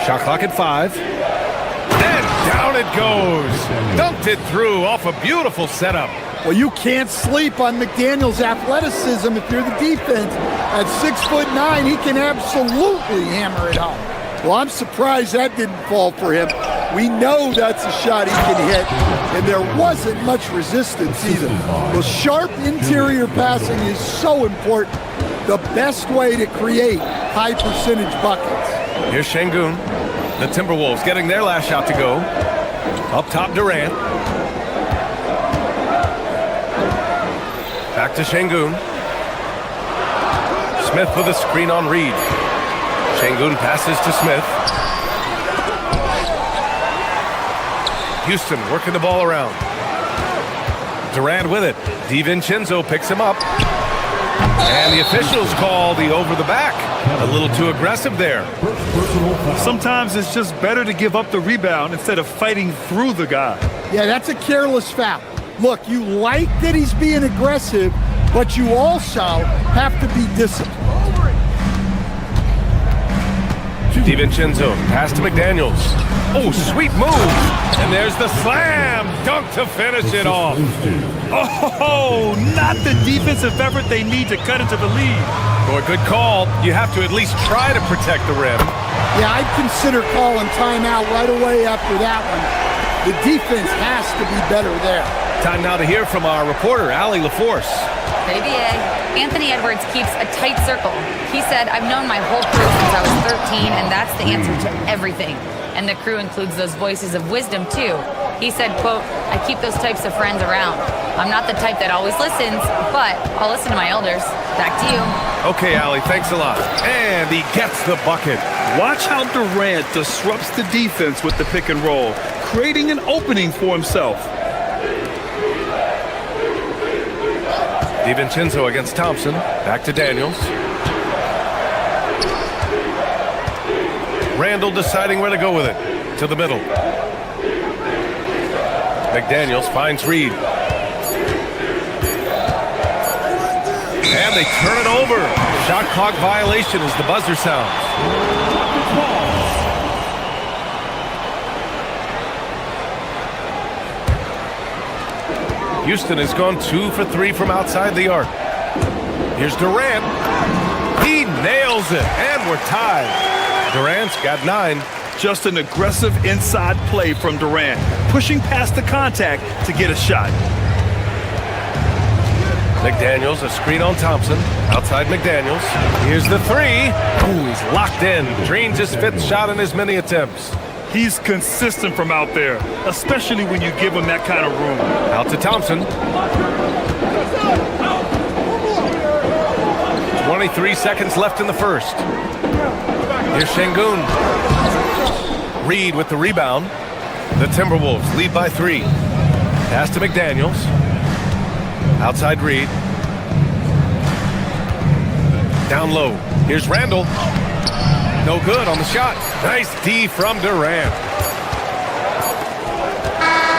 Shot clock at 5. And down it goes. Dunked it through off a beautiful setup. Well, you can't sleep on McDaniels' athleticism if you're the defense. At 6'9", he can absolutely hammer it home. Well, I'm surprised that didn't fall for him. We know that's a shot he can hit, and there wasn't much resistance either. Well, sharp interior passing is so important. The best way to create high-percentage buckets. Here's Şengün. The Timberwolves getting their last shot to go. Up top, Durant. Back to Şengün. Smith with a screen on Reed. Şengün passes to Smith. Houston working the ball around. Durant with it. DiVincenzo picks him up. And the officials call the over the back. A little too aggressive there. Sometimes it's just better to give up the rebound instead of fighting through the guy. Yeah, that's a careless foul. Look, you like that he's being aggressive, but you also have to be disciplined. DiVincenzo, pass to McDaniels. Oh, sweet move. And there's the slam dunk to finish it off. Oh, not the defensive effort they need to cut into the lead. Boy, good call. You have to at least try to protect the rim. Yeah, I'd consider calling timeout right away after that one. The defense has to be better there. Time now to hear from our reporter, Allie LaForce. Baby A. Anthony Edwards keeps a tight circle. He said, I've known my whole crew since I was 13, and that's the answer to everything. And the crew includes those voices of wisdom, too. He said, quote, I keep those types of friends around. I'm not the type that always listens, but I'll listen to my elders. Back to you. Okay, Allie, thanks a lot. And he gets the bucket. Watch how Durant disrupts the defense with the pick and roll, creating an opening for himself. DiVincenzo against Thompson. Back to Daniels. Randall deciding where to go with it. To the middle. McDaniels finds Reed. And they turn it over. Shot clock violation as the buzzer sounds. Houston has gone 2 for 3 from outside the arc. Here's Durant. He nails it, and we're tied. Durant's got 9. Just an aggressive inside play from Durant, pushing past the contact to get a shot. McDaniels, a screen on Thompson. Outside McDaniels. Here's the 3. Ooh, he's locked in. Drains his 5th shot in as many attempts. He's consistent from out there, especially when you give him that kind of room. Out to Thompson. 23 seconds left in the first. Here's Şengün. Reed with the rebound. The Timberwolves lead by 3. Pass to McDaniels. Outside Reed. Down low. Here's Randall. No good on the shot. Nice D from Durant.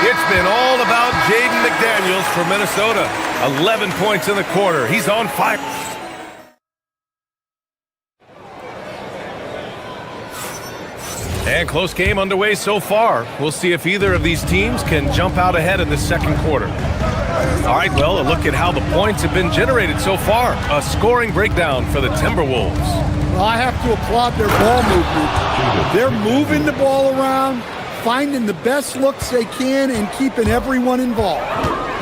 It's been all about Jaden McDaniels for Minnesota. 11 points in the quarter. He's on fire. And close game underway so far. We'll see if either of these teams can jump out ahead in the second quarter. All right, well, a look at how the points have been generated so far. A scoring breakdown for the Timberwolves. Well, I have to applaud their ball movement. They're moving the ball around, finding the best looks they can, and keeping everyone involved.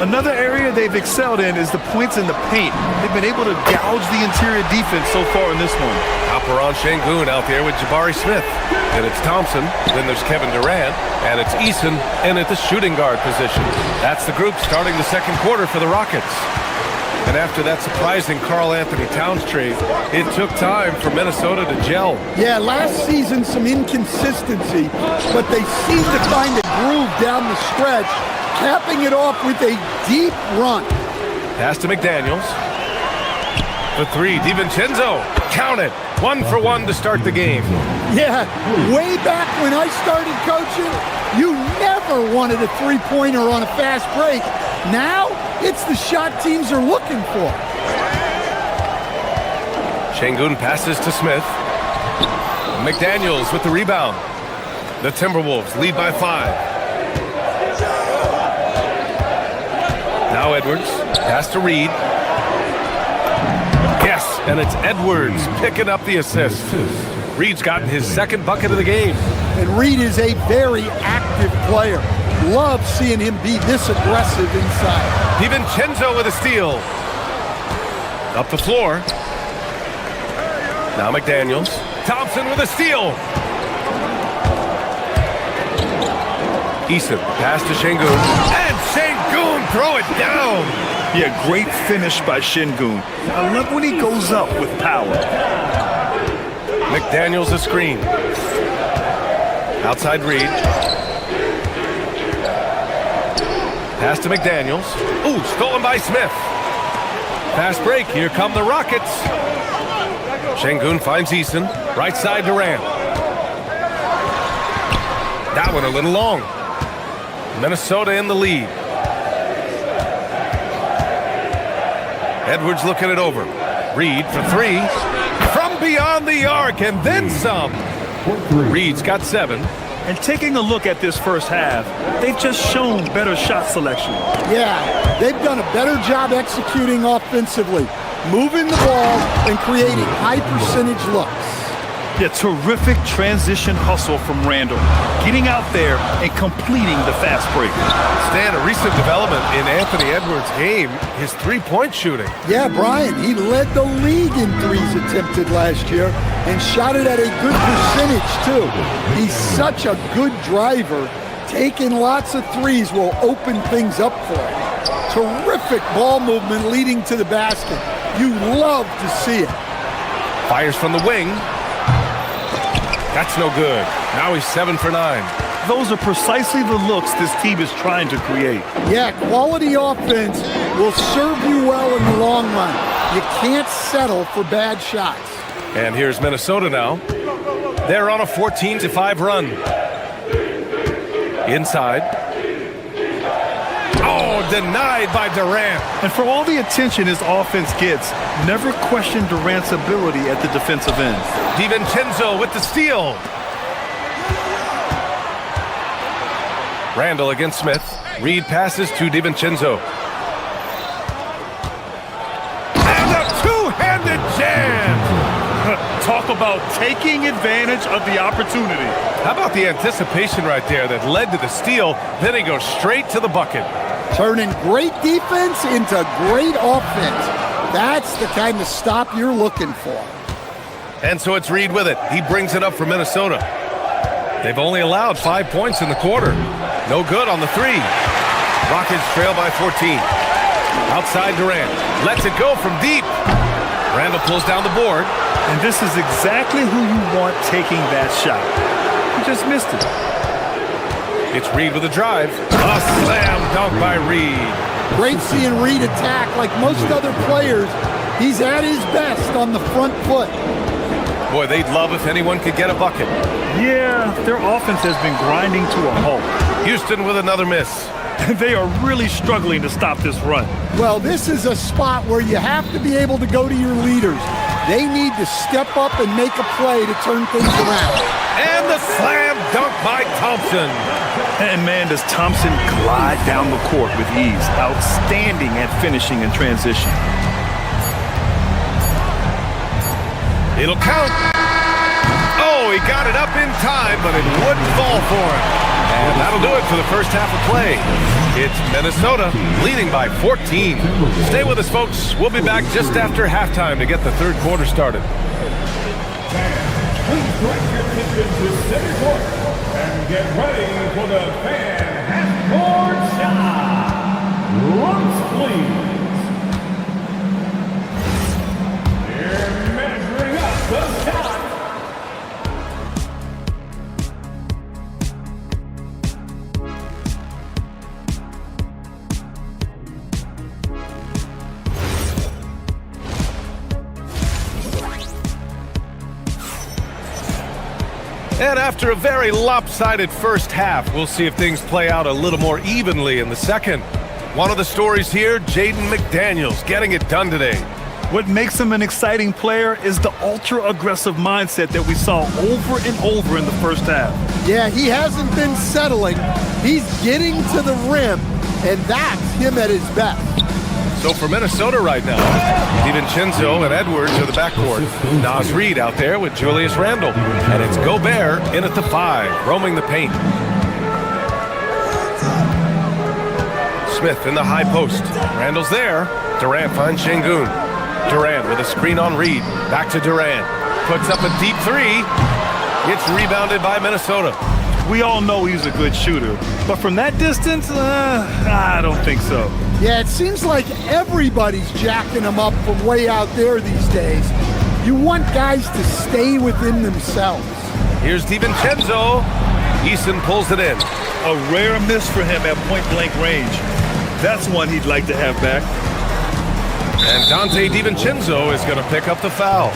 Another area they've excelled in is the points in the paint. They've been able to gouge the interior defense so far in this one. Alperen Şengün out there with Jabari Smith. And it's Thompson, then there's Kevin Durant, and it's Eason in at the shooting guard position. That's the group starting the second quarter for the Rockets. And after that surprising Karl Anthony Towns trade, it took time for Minnesota to gel. Yeah, last season some inconsistency, but they seem to find a groove down the stretch, capping it off with a deep run. Pass to McDaniels. For three, DiVincenzo. Count it. 1 for 1 to start the game. Yeah, way back when I started coaching, you never wanted a three-pointer on a fast break. Now, it's the shot teams are looking for. Şengün passes to Smith. McDaniels with the rebound. The Timberwolves lead by 5. Now Edwards. Pass to Reed. Yes, and it's Edwards picking up the assist. Reed's gotten his second bucket of the game. And Reed is a very active player. Love seeing him be this aggressive inside. DiVincenzo with a steal. Up the floor. Now McDaniels. Thompson with a steal. Eason, pass to Şengün. And Şengün throw it down. Yeah, great finish by Şengün. I love when he goes up with power. McDaniels a screen. Outside Reed. Pass to McDaniels. Ooh, stolen by Smith. Fast break. Here come the Rockets. Şengün finds Eason. Right side Durant. That one a little long. Minnesota in the lead. Edwards looking it over. Reed for three. From beyond the arc and then some. Reed's got 7. And taking a look at this first half, they've just shown better shot selection. Yeah, they've done a better job executing offensively, moving the ball and creating high percentage looks. Yeah, terrific transition hustle from Randall, getting out there and completing the fast break. Stan, a recent development in Anthony Edwards' game, his three-point shooting. Yeah, Brian, he led the league in threes attempted last year and shot it at a good percentage, too. He's such a good driver. Taking lots of threes will open things up for him. Terrific ball movement leading to the basket. You love to see it. Fires from the wing. That's no good. Now he's 7 for 9. Those are precisely the looks this team is trying to create. Yeah, quality offense will serve you well in the long run. You can't settle for bad shots. And here's Minnesota now. They're on a 14-5 run. Inside. Oh, denied by Durant. And for all the attention his offense gets, never question Durant's ability at the defensive end. DiVincenzo with the steal. Randall against Smith. Reed passes to DiVincenzo. And a two-handed jam. Talk about taking advantage of the opportunity. How about the anticipation right there that led to the steal? Then he goes straight to the bucket. Turning great defense into great offense. That's the kind of stop you're looking for. And so it's Reed with it. He brings it up for Minnesota. They've only allowed 5 points in the quarter. No good on the three. Rockets trail by 14. Outside Durant. Lets it go from deep. Randall pulls down the board. And this is exactly who you want taking that shot. He just missed it. It's Reed with a drive. A slam dunk by Reed. Great seeing Reed attack like most other players. He's at his best on the front foot. Boy, they'd love if anyone could get a bucket. Yeah, their offense has been grinding to a halt. Houston with another miss. They are really struggling to stop this run. Well, this is a spot where you have to be able to go to your leaders. They need to step up and make a play to turn things around. And the slam dunk by Thompson. And man, does Thompson glide down the court with ease. Outstanding at finishing in transition. It'll count. Oh, he got it up in time, but it wouldn't fall for him. And that'll do it for the first half of play. It's Minnesota leading by 14. Stay with us, folks. We'll be back just after halftime to get the third quarter started. Please direct your attention to center court and get ready for the fan half-court shot. Runs, please. They're measuring up the shot. And after a very lopsided first half, we'll see if things play out a little more evenly in the second. One of the stories here, Jaden McDaniels getting it done today. What makes him an exciting player is the ultra-aggressive mindset that we saw over and over in the first half. Yeah, he hasn't been settling. He's getting to the rim, and that's him at his best. So for Minnesota right now, DiVincenzo and Edwards are the backcourt. Naz Reid out there with Julius Randle. And it's Gobert in at the 5, roaming the paint. Smith in the high post. Randle's there. Durant finds Şengün. Durant with a screen on Reid. Back to Durant. Puts up a deep 3. It's rebounded by Minnesota. We all know he's a good shooter, but from that distance, I don't think so. Yeah, it seems like everybody's jacking him up from way out there these days. You want guys to stay within themselves. Here's DiVincenzo. Eason pulls it in. A rare miss for him at point-blank range. That's one he'd like to have back. And Dante DiVincenzo is going to pick up the foul.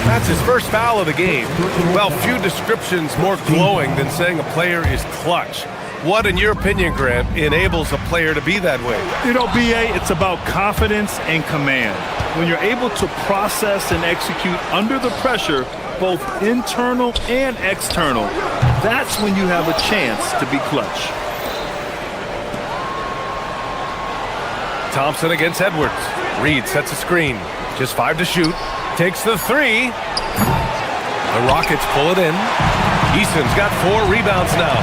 That's his first foul of the game. Well, few descriptions more glowing than saying a player is clutch. What, in your opinion, Grant, enables a player to be that way? You know, B.A., it's about confidence and command. When you're able to process and execute under the pressure, both internal and external, that's when you have a chance to be clutch. Thompson against Edwards. Reid sets a screen. Just 5 to shoot. Takes the 3. The Rockets pull it in. Eason's got 4 rebounds now.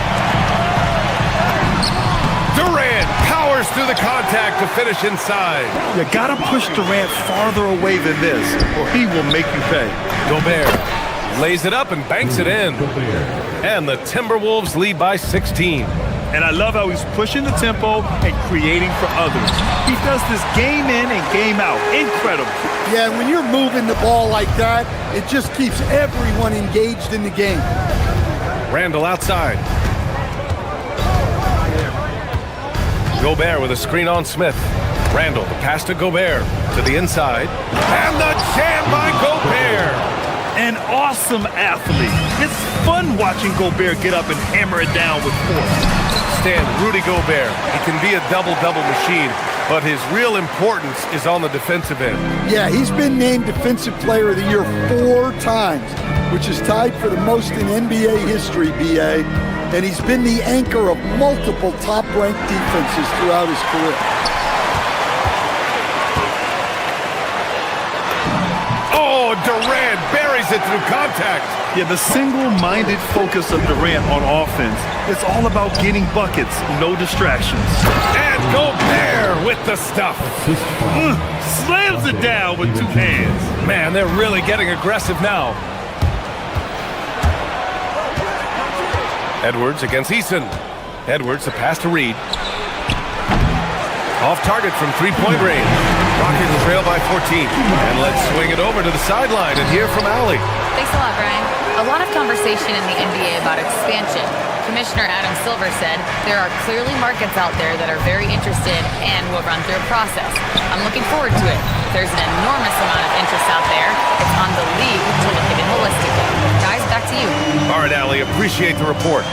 Durant powers through the contact to finish inside. You gotta push Durant farther away than this, or he will make you pay. Gobert lays it up and banks it in. And the Timberwolves lead by 16. And I love how he's pushing the tempo and creating for others. He does this game in and game out. Incredible. Yeah, when you're moving the ball like that, it just keeps everyone engaged in the game. Randle outside. Gobert with a screen on Smith. Randle, the pass to Gobert. To the inside. And the jam by Gobert. An awesome athlete. It's fun watching Gobert get up and hammer it down with force. Stan, Rudy Gobert. He can be a double-double machine, but his real importance is on the defensive end. Yeah, he's been named Defensive Player of the Year 4 times, which is tied for the most in NBA history, B.A., and he's been the anchor of multiple top-ranked defenses throughout his career. Oh, Durant buries it through contact. Yeah, the single-minded focus of Durant on offense, it's all about getting buckets, no distractions. And Gobert with the stuff. Slams it down with 2 hands. Man, they're really getting aggressive now. Edwards against Eason. Edwards, the pass to Reid. Off target from 3-point range. Rockets trail by 14. And let's swing it over to the sideline and hear from Allie. Thanks a lot, Brian. A lot of conversation in the NBA about expansion. Commissioner Adam Silver said there are clearly markets out there that are very interested and will run through a process. I'm looking forward to it. There's an enormous amount of interest out there. It's on the league to look at it holistically. Guys, back to you. All right, Allie, appreciate the report.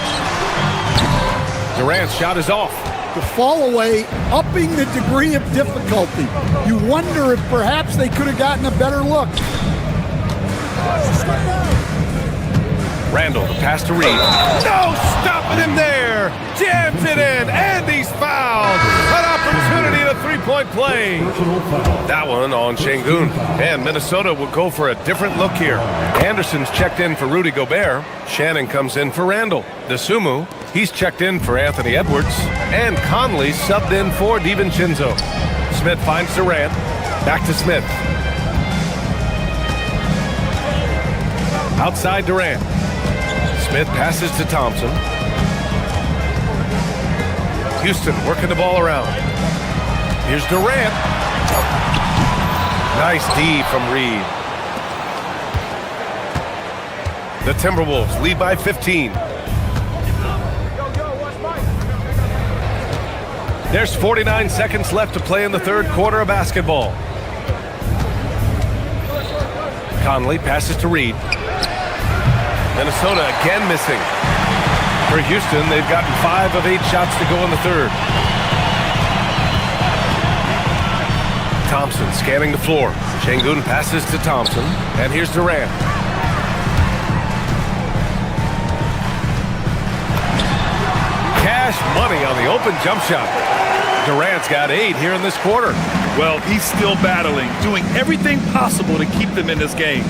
Durant's shot is off. The fall away, upping the degree of difficulty. You wonder if perhaps they could have gotten a better look. Randle, the pass to Reid. No stopping him there. Jams it in, and he's fouled. An opportunity at a 3-point play. That one on Şengün. And Minnesota will go for a different look here. Anderson's checked in for Rudy Gobert. Shannon comes in for Randle. DeSumo, he's checked in for Anthony Edwards. And Conley subbed in for DiVincenzo. Smith finds Durant. Back to Smith. Outside Durant. Smith passes to Thompson. Houston working the ball around. Here's Durant. Nice D from Reid. The Timberwolves lead by 15. There's 49 seconds left to play in the third quarter of basketball. Conley passes to Reid. Minnesota again missing. For Houston, they've gotten 5 of 8 shots to go in the third. Thompson scanning the floor. Şengün passes to Thompson, and here's Durant. Cash money on the open jump shot. Durant's got 8 here in this quarter. Well, he's still battling, doing everything possible to keep them in this game.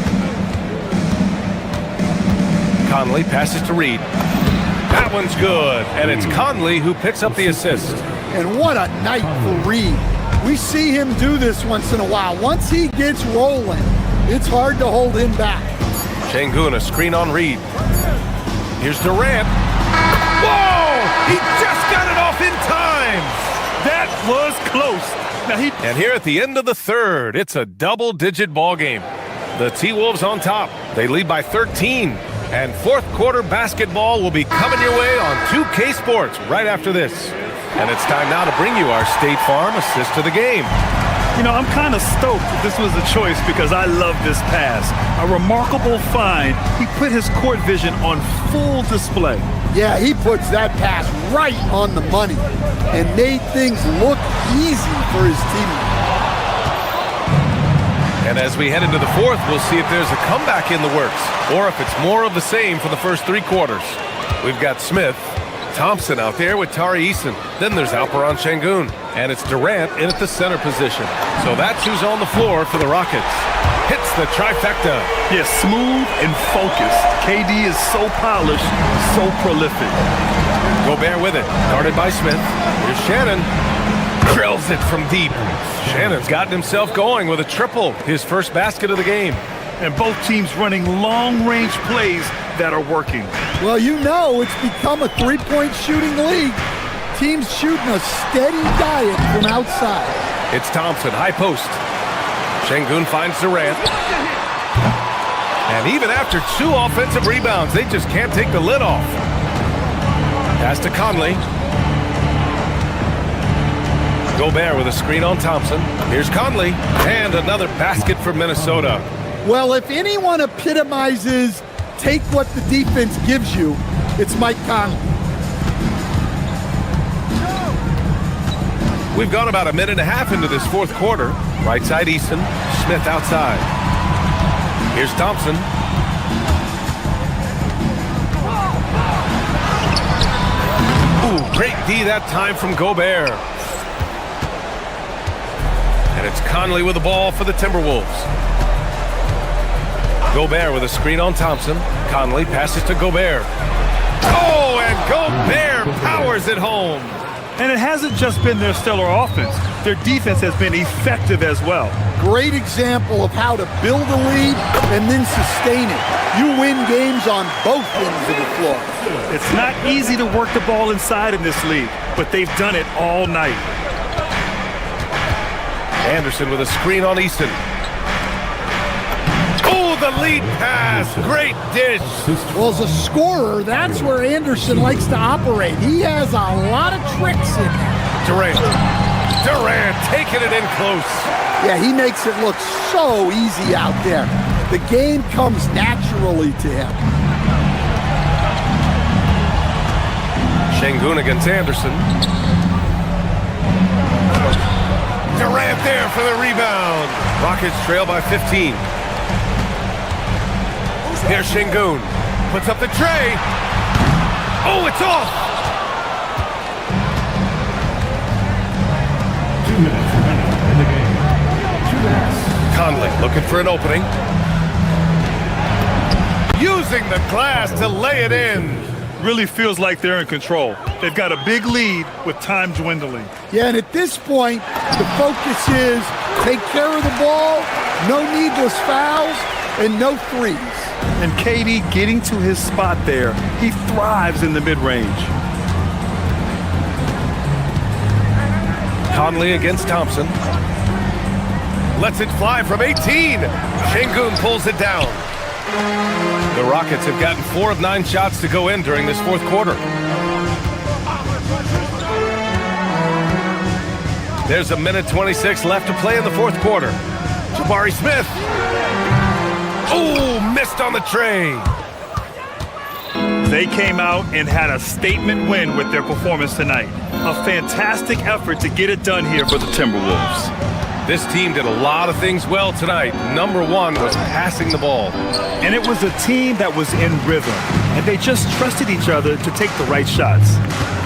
Conley passes to Reed. That one's good, and it's Conley who picks up the assist. And what a night for Reed. We see him do this once in a while. Once he gets rolling, it's hard to hold him back. Şengün, a screen on Reed. Here's Durant. Whoa! He just got it off in time! That was close. And here at the end of the third, it's a double-digit ball game. The T-Wolves on top. They lead by 13. And fourth quarter basketball will be coming your way on 2K Sports right after this. And it's time now to bring you our State Farm assist to the game. You know, I'm kind of stoked that this was a choice because I love this pass. A remarkable find. He put his court vision on full display. Yeah, he puts that pass right on the money and made things look easy for his teammates. And as we head into the fourth, we'll see if there's a comeback in the works or if it's more of the same for the first 3 quarters. We've got Smith, Thompson out there with Tari Eason. Then there's Alperen Şengün. And it's Durant in at the center position. So that's who's on the floor for the Rockets. Hits the trifecta. Yeah, smooth and focused. KD is so polished, so prolific. Gobert with it. Guarded by Smith. Here's Shannon. Drills it from deep. Shannon's gotten himself going with a triple. His first basket of the game. And both teams running long-range plays that are working. Well, you know it's become a three-point shooting league. Teams shooting a steady diet from outside. It's Thompson, high post. Şengün finds Durant. And even after 2 offensive rebounds, they just can't take the lid off. Pass to Conley. Gobert with a screen on Thompson. Here's Conley. And another basket for Minnesota. Well, if anyone epitomizes take what the defense gives you, it's Mike Conley. We've gone about a minute and a half into this fourth quarter. Right side Eason, Smith outside. Here's Thompson. Ooh, great D that time from Gobert. And it's Conley with the ball for the Timberwolves. Gobert with a screen on Thompson. Conley passes to Gobert. Oh, and Gobert powers it home. And it hasn't just been their stellar offense. Their defense has been effective as well. Great example of how to build a lead and then sustain it. You win games on both ends of the floor. It's not easy to work the ball inside in this league, but they've done it all night. Anderson with a screen on Easton. Oh, the lead pass. Great dish. Well, as a scorer, that's where Anderson likes to operate. He has a lot of tricks in there. Durant taking it in close. Yeah, he makes it look so easy out there. The game comes naturally to him. Şengün against Anderson. Durant there for the rebound. Rockets trail by 15. Here's Şengün. Puts up the tray. Oh, it's off. 2 minutes remaining in the game. 2 minutes. Conley looking for an opening. Using the glass to lay it in. Really feels like they're in control. They've got a big lead with time dwindling. Yeah, and at this point, the focus is take care of the ball, no needless fouls, and no threes. And KD getting to his spot there. He thrives in the mid-range. Conley against Thompson. Lets it fly from 18. Şengün pulls it down. The Rockets have gotten 4 of 9 shots to go in during this fourth quarter. There's a minute 26 left to play in the fourth quarter. Jabari Smith. Oh, missed on the tray. They came out and had a statement win with their performance tonight. A fantastic effort to get it done here for the Timberwolves. This team did a lot of things well tonight. Number one was passing the ball. And it was a team that was in rhythm, and they just trusted each other to take the right shots.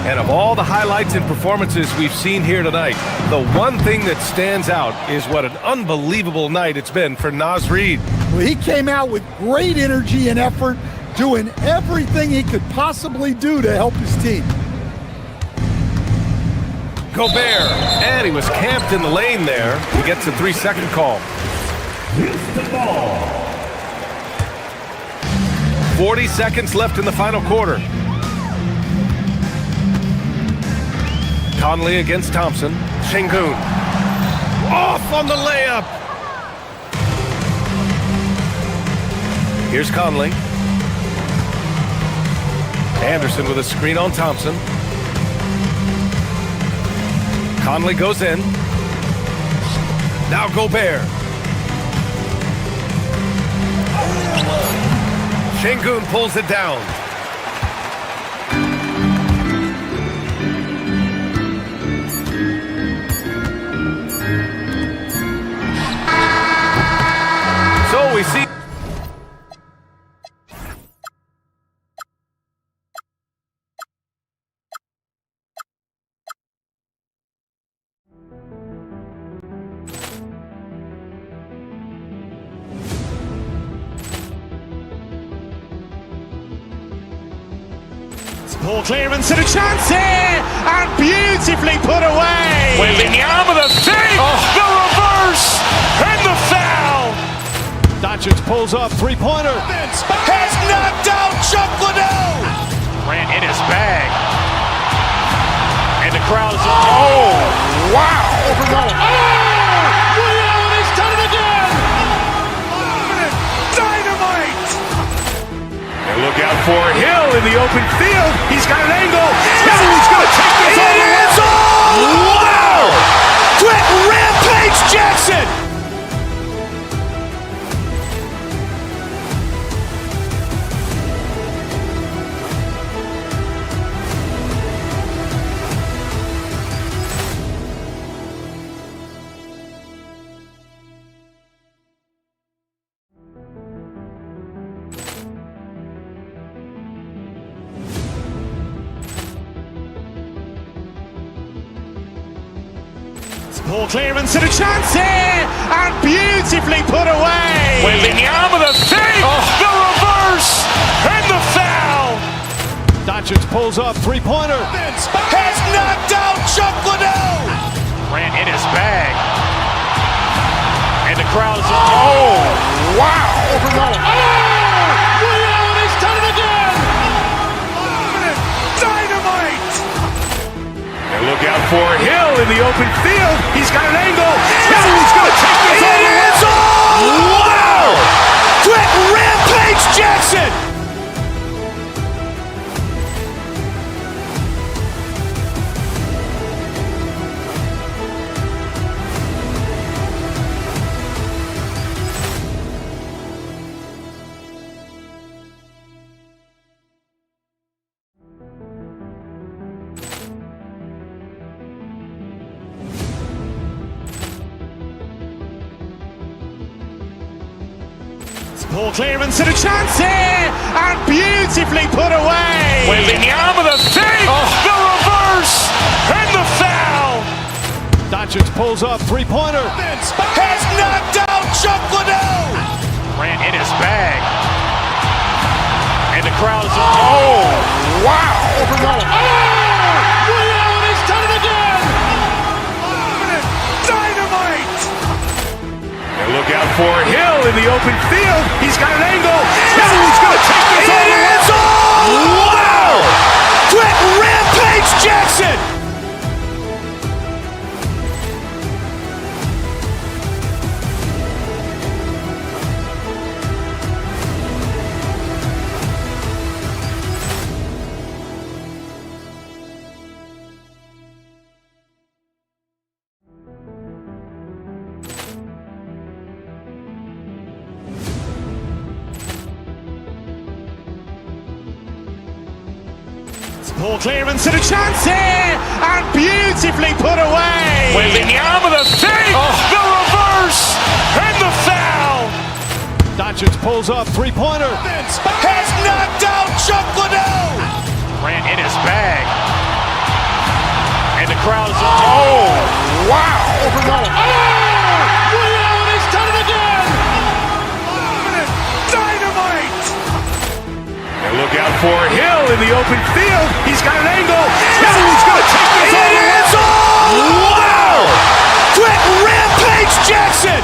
And of all the highlights and performances we've seen here tonight, the one thing that stands out is what an unbelievable night it's been for Naz Reid. Well, he came out with great energy and effort, doing everything he could possibly do to help his team. Gobert, and he was camped in the lane there. He gets a 3-second call. 40 seconds left in the final quarter. Conley against Thompson. Şengün off on the layup. Here's Conley. Anderson with a screen on Thompson. Conley goes in. Now Gobert. Şengün pulls it down. So we see. Ball clearance and a chance here, and beautifully put away. Wembanyama the fake, the reverse, and the foul. Doncic pulls up, three-pointer. Has knocked out Chuck Liddell. Ran in his bag. And the crowd is, oh, wow. Ray Allen has done it again. Dynamite. And look out for Hill in the open field. He's got an angle. He's going to take this all the way. Wow! Quick Rampage Jackson. Ball clearance and a chance here, and beautifully put away. Wembanyama the fake, the reverse, and the foul. Doncic pulls up, three-pointer. Has knocked out Chuck Liddell. Ran in his bag. And the crowd is, oh, wow. Ray Allen has done it again. Dynamite. And look out for Hill in the open field. He's got an angle. He's going to take this all the way. Wow! Quick Rampage Jackson. Ball clearance and a chance here, and beautifully put away. Wembanyama the fake, the reverse, and the foul. Doncic pulls up, three-pointer. Has knocked out Chuck Liddell. Ran in his bag. And the crowd is, oh, wow. Ray Allen has done it again. Dynamite. And look out for Hill in the open field. He's got an angle. He's going to take this all the way. Wow! Quick Rampage Jackson. Ball clearance and a chance here, and beautifully put away. Wembanyama the fake, the reverse, and the foul. Doncic pulls up, three-pointer. Has knocked out Chuck Liddell. Ran in his bag. And the crowd is... Oh, wow. He's done it again. Dynamite. And look out for Hill in the open field. He's got an angle. He's going to take this all the way. Wow. Quick Rampage Jackson.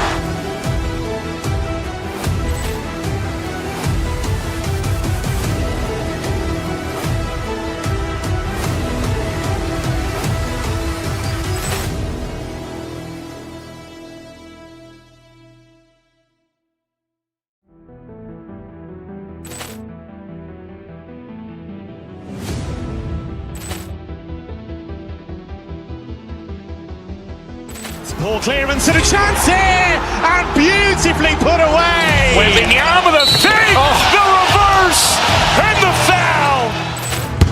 Ball clearance and a chance here, and beautifully put away. Wembanyama the fake, the reverse, and the foul.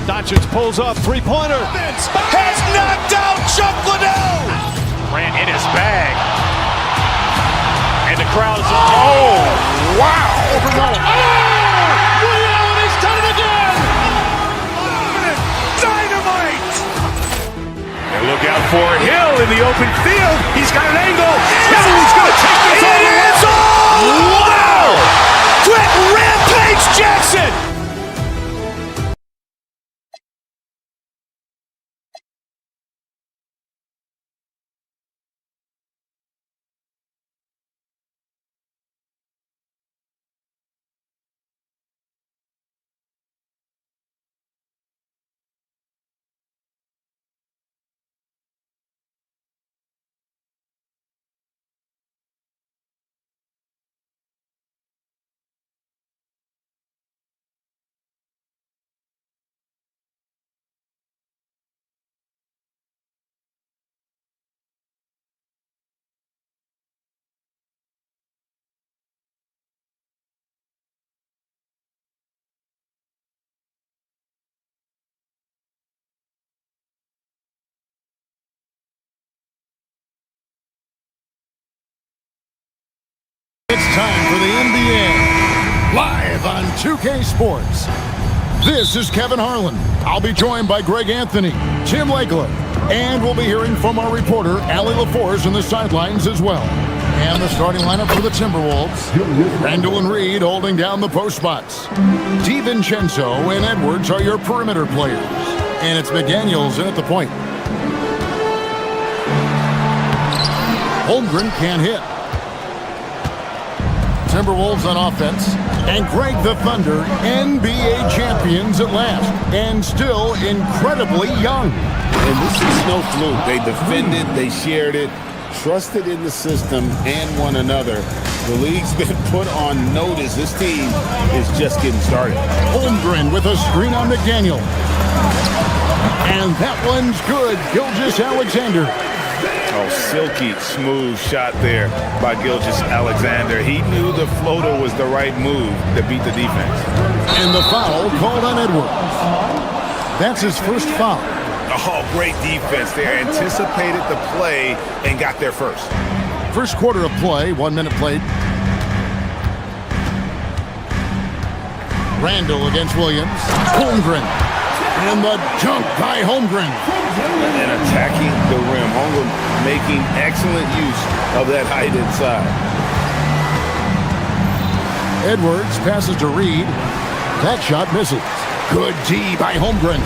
Doncic pulls up, three-pointer. Has knocked out Chuck Liddell. Ran in his bag. And the crowd is... Oh, wow. He's done it again. Dynamite. And look out for Hill in the open field. He's got an angle. He's going to take this all the way. Wow. Quick Rampage Jackson. It's time for the NBA, live on 2K Sports. This is Kevin Harlan. I'll be joined by Greg Anthony, Tim Legler, and we'll be hearing from our reporter, Allie LaForce, on the sidelines as well. And the starting lineup for the Timberwolves. Randall and Reed holding down the post spots. DiVincenzo and Edwards are your perimeter players. And it's McDaniels in at the point. Holmgren can't hit. Timberwolves on offense, and Greg the Thunder, NBA champions at last, and still incredibly young. And this is no fluke. They defended, they shared it, trusted in the system and one another. The league's been put on notice. This team is just getting started. Holmgren with a screen on McDaniel. And that one's good. Gilgeous-Alexander. Oh, silky smooth shot there by Gilgeous-Alexander. He knew the floater was the right move to beat the defense. And the foul called on Edwards. That's his first foul. Oh, great defense there. Anticipated the play and got there first. First quarter of play, 1 minute played. Randall against Williams. Holmgren. And the dunk by Holmgren. And attacking the rim. Holmgren making excellent use of that height inside. Edwards passes to Reed. That shot misses. Good D by Holmgren.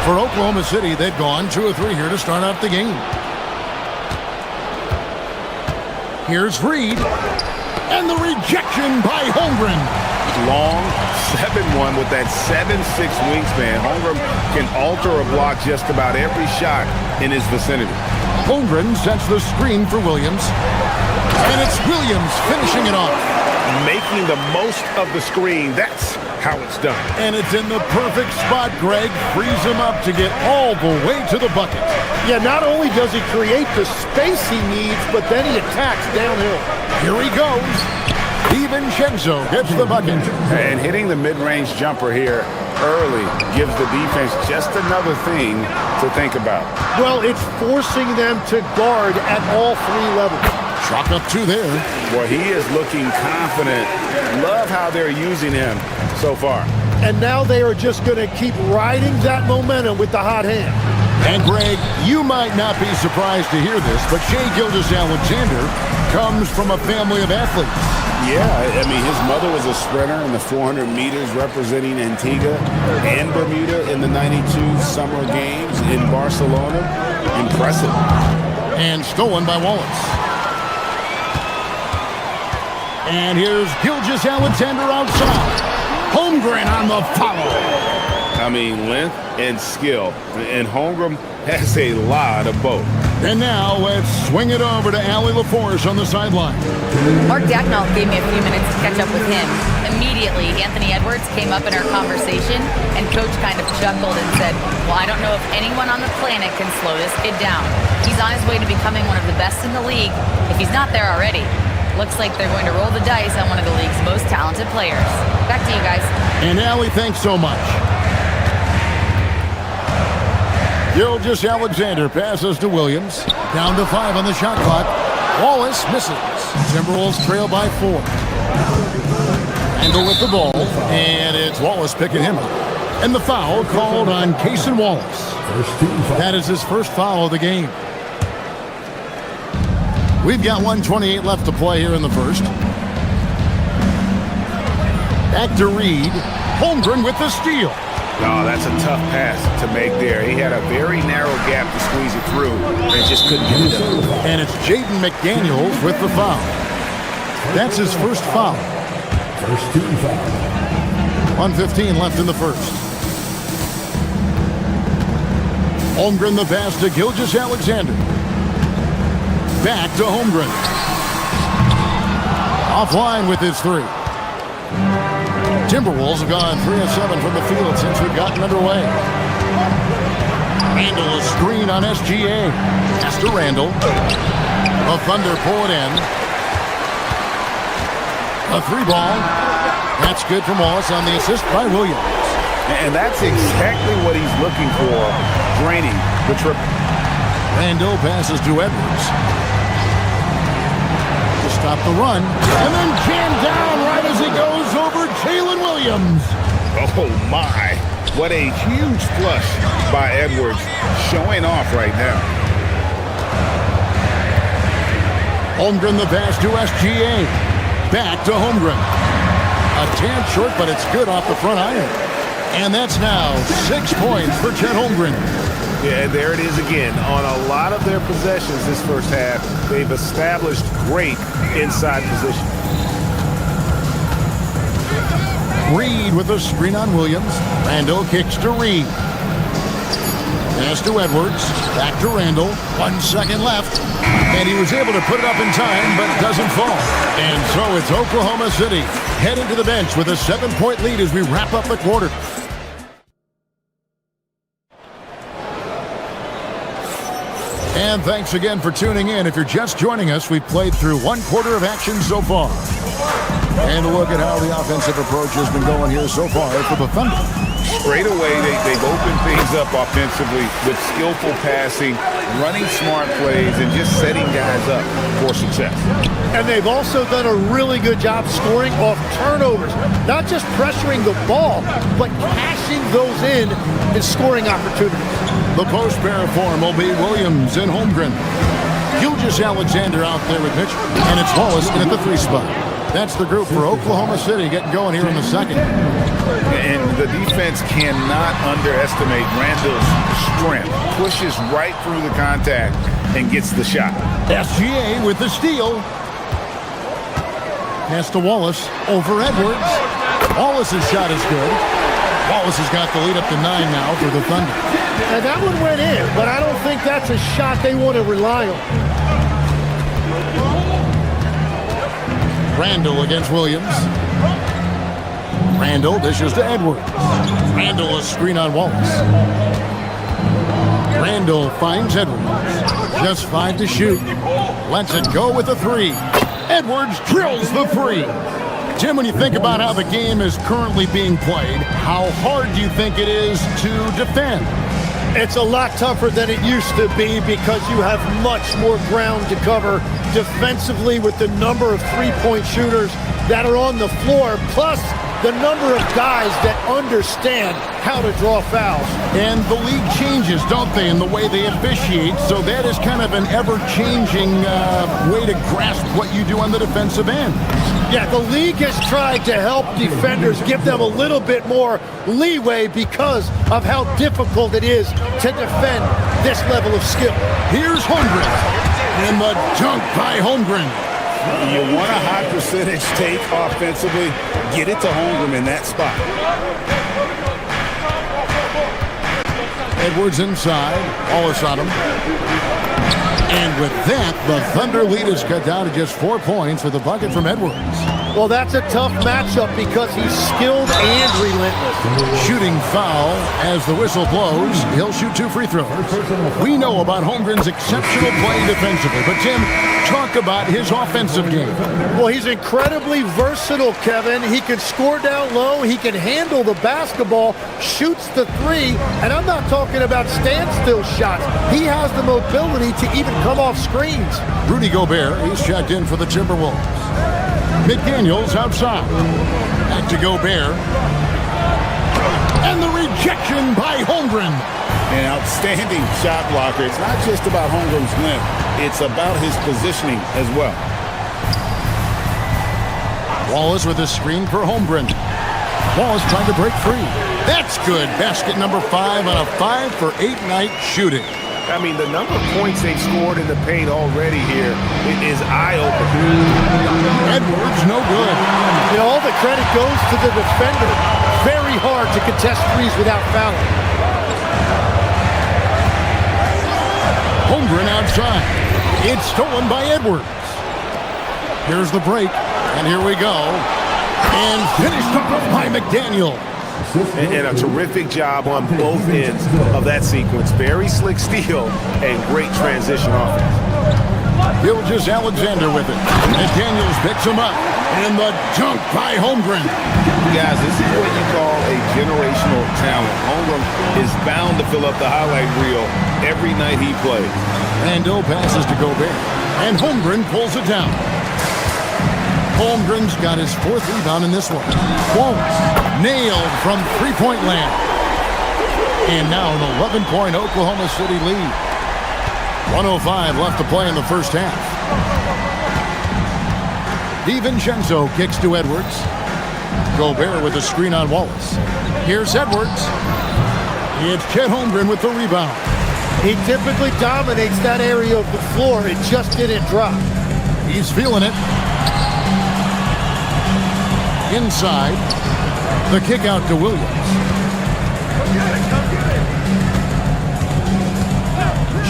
For Oklahoma City, they've gone 2 of 3 here to start out the game. Here's Reed. And the rejection by Holmgren. Long 7-1 with that 7'6" wingspan. Holmgren can alter a block just about every shot in his vicinity. Holmgren sets the screen for Williams. And it's Williams finishing it off. Making the most of the screen. That's how it's done. And it's in the perfect spot. Greg frees him up to get all the way to the bucket. Yeah, not only does he create the space he needs, but then he attacks downhill. Here he goes. DiVincenzo gets the bucket. And hitting the mid-range jumper here early gives the defense just another thing to think about. Well, it's forcing them to guard at all three levels. Chalk up 2 there. Well, he is looking confident. Love how they're using him so far. And now they are just going to keep riding that momentum with the hot hand. And Greg, you might not be surprised to hear this, but Shai Gilgeous-Alexander comes from a family of athletes. Yeah, I mean, his mother was a sprinter in the 400 meters representing Antigua and Bermuda in the 92 Summer Games in Barcelona. Impressive. And stolen by Wallace. And here's Gilgeous-Alexander outside. Holmgren on the follow. I mean, length and skill. And Holmgren has a lot of both. And now let's swing it over to Allie LaForce on the sideline. Mark Dacknall gave me a few minutes to catch up with him. Immediately, Anthony Edwards came up in our conversation, and Coach kind of chuckled and said, well, I don't know if anyone on the planet can slow this kid down. He's on his way to becoming one of the best in the league, if he's not there already. Looks like they're going to roll the dice on one of the league's most talented players. Back to you guys. And Allie, thanks so much. Gilgeous-Alexander passes to Williams. Down to 5 on the shot clock. Wallace misses. Timberwolves trail by 4. Randle with the ball. And it's Wallace picking him up. And the foul called on Cason Wallace. That is his first foul of the game. We've got 1:28 left to play here in the first. Back to Reed. Holmgren with the steal. No, that's a tough pass to make there. He had a very narrow gap to squeeze it through and just couldn't get it done. And it's Jaden McDaniels with the foul. That's his first foul. First team foul. 1:15 left in the first. Holmgren the pass to Gilgeous-Alexander. Back to Holmgren. Offline with his 3. Timberwolves have gone 3 of 7 from the field since we've gotten underway. Randle a screen on SGA. Pass to Randle. The Thunder pull it in. A 3-ball. That's good from Wallace on the assist by Williams. And that's exactly what he's looking for, draining the triple. Randle passes to Edwards. To stop the run. And then jammed down right as he goes over Jalen Williams. Oh, my. What a huge flush by Edwards, showing off right now. Holmgren the pass to SGA. Back to Holmgren. A tad short, but it's good off the front iron. And that's now 6 points for Chet Holmgren. Yeah, there it is again. On a lot of their possessions this first half, they've established great inside position. Reed with a screen on Williams. Randle kicks to Reed. Pass to Edwards. Back to Randle. 1 second left. And he was able to put it up in time, but doesn't fall. And so it's Oklahoma City heading to the bench with a 7-point lead as we wrap up the quarter. And thanks again for tuning in. If you're just joining us, we've played through 1 quarter of action so far. And a look at how the offensive approach has been going here so far for the Thunder. Straight away, they've opened things up offensively with skillful passing, running smart plays, and just setting guys up for success. And they've also done a really good job scoring off turnovers. Not just pressuring the ball, but cashing those in and scoring opportunities. The post pair of form will be Williams and Holmgren. Gilgeous-Alexander out there with Mitchell. And it's Wallace in at the 3 spot. That's the group for Oklahoma City getting going here in the second. And the defense cannot underestimate Randle's strength. Pushes right through the contact and gets the shot. SGA with the steal. Pass to Wallace over Edwards. Wallace's shot is good. Wallace has got the lead up to 9 now for the Thunder. And that one went in, but I don't think that's a shot they want to rely on. Randle against Williams. Randle dishes to Edwards. Randle a screen on Wallace. Randle finds Edwards. Just 5 to shoot. Lets it go with the 3. Edwards drills the 3. Jim, when you think about how the game is currently being played, how hard do you think it is to defend? It's a lot tougher than it used to be because you have much more ground to cover defensively with the number of three-point shooters that are on the floor, plus the number of guys that understand how to draw fouls. And the league changes, don't they, in the way they officiate, so that is kind of an ever-changing way to grasp what you do on the defensive end. Yeah, the league has tried to help defenders, give them a little bit more leeway because of how difficult it is to defend this level of skill. Here's Holmgren, and the dunk by Holmgren. You want a high percentage take offensively, get it to Holmgren in that spot. Edwards inside, Wallace on him. And with that, the Thunder lead is cut down to just 4 points with a bucket from Edwards. Well, that's a tough matchup because he's skilled and relentless. Shooting foul as the whistle blows. He'll shoot 2 free throws. We know about Holmgren's exceptional play defensively, but Tim, talk about his offensive game. Well, he's incredibly versatile, Kevin. He can score down low. He can handle the basketball, shoots the three, and I'm not talking about standstill shots. He has the mobility to even come off screens. Rudy Gobert, he's checked in for the Timberwolves. McDaniels outside. Back to Gobert. And the rejection by Holmgren. An outstanding shot blocker. It's not just about Holmgren's length. It's about his positioning as well. Wallace with a screen for Holmgren. Wallace trying to break free. That's good. Basket number 5 on a 5-for-8 night shooting. I mean, the number of points they've scored in the paint already here is eye-opening. Edwards, no good. You know, all the credit goes to the defender. Very hard to contest threes without fouling. Holmgren outside. It's stolen by Edwards. Here's the break, and here we go. And finished off by McDaniel. And a terrific job on both ends of that sequence. Very slick steal and great transition offense. Gilgeous-Alexander with it. McDaniels picks him up. And the dunk by Holmgren. Guys, this is what you call a generational talent. Holmgren is bound to fill up the highlight reel every night he plays. Randall passes to Gobert. And Holmgren pulls it down. Holmgren's got his 4th rebound in this one. Wallace nailed from three-point land. And now an 11-point Oklahoma City lead. 1:05 left to play in the first half. DiVincenzo kicks to Edwards. Gobert with a screen on Wallace. Here's Edwards. It's Chet Holmgren with the rebound. He typically dominates that area of the floor. It just didn't drop. He's feeling it. Inside, the kick out to Williams.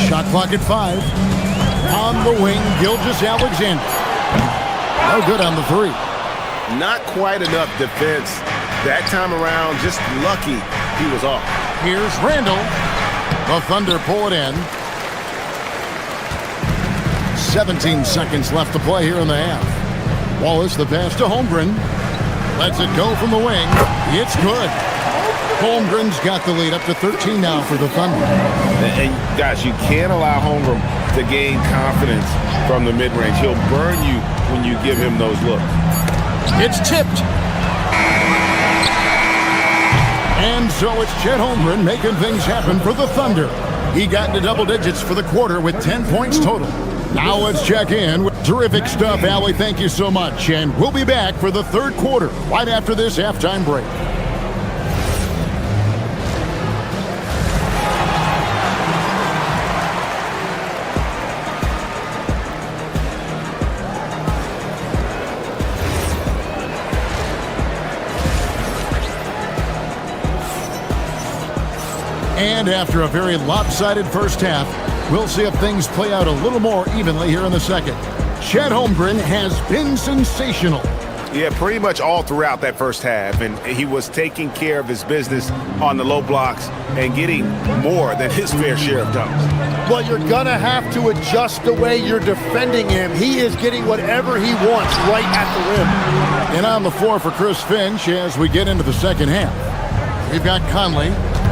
Shot clock at 5. On the wing, Gilgeous-Alexander. No good on the 3. Not quite enough defense that time around. Just lucky he was off. Here's Randall. The Thunder pull it in. 17 seconds left to play here in the half. Wallace, the pass to Holmgren. Lets it go from the wing. It's good. Holmgren's got the lead up to 13 now for the Thunder. And guys, you can't allow Holmgren to gain confidence from the mid-range. He'll burn you when you give him those looks. It's tipped. And so it's Chet Holmgren making things happen for the Thunder. He got into double digits for the quarter with 10 points total. Now let's check in with terrific stuff, Allie. Thank you so much. And we'll be back for the third quarter right after this halftime break. And after a very lopsided first half, we'll see if things play out a little more evenly here in the second. Chet Holmgren has been sensational. Yeah, pretty much all throughout that first half, and he was taking care of his business on the low blocks and getting more than his fair share of dunks. Well, you're going to have to adjust the way you're defending him. He is getting whatever he wants right at the rim. And on the floor for Chris Finch as we get into the second half. We've got Conley.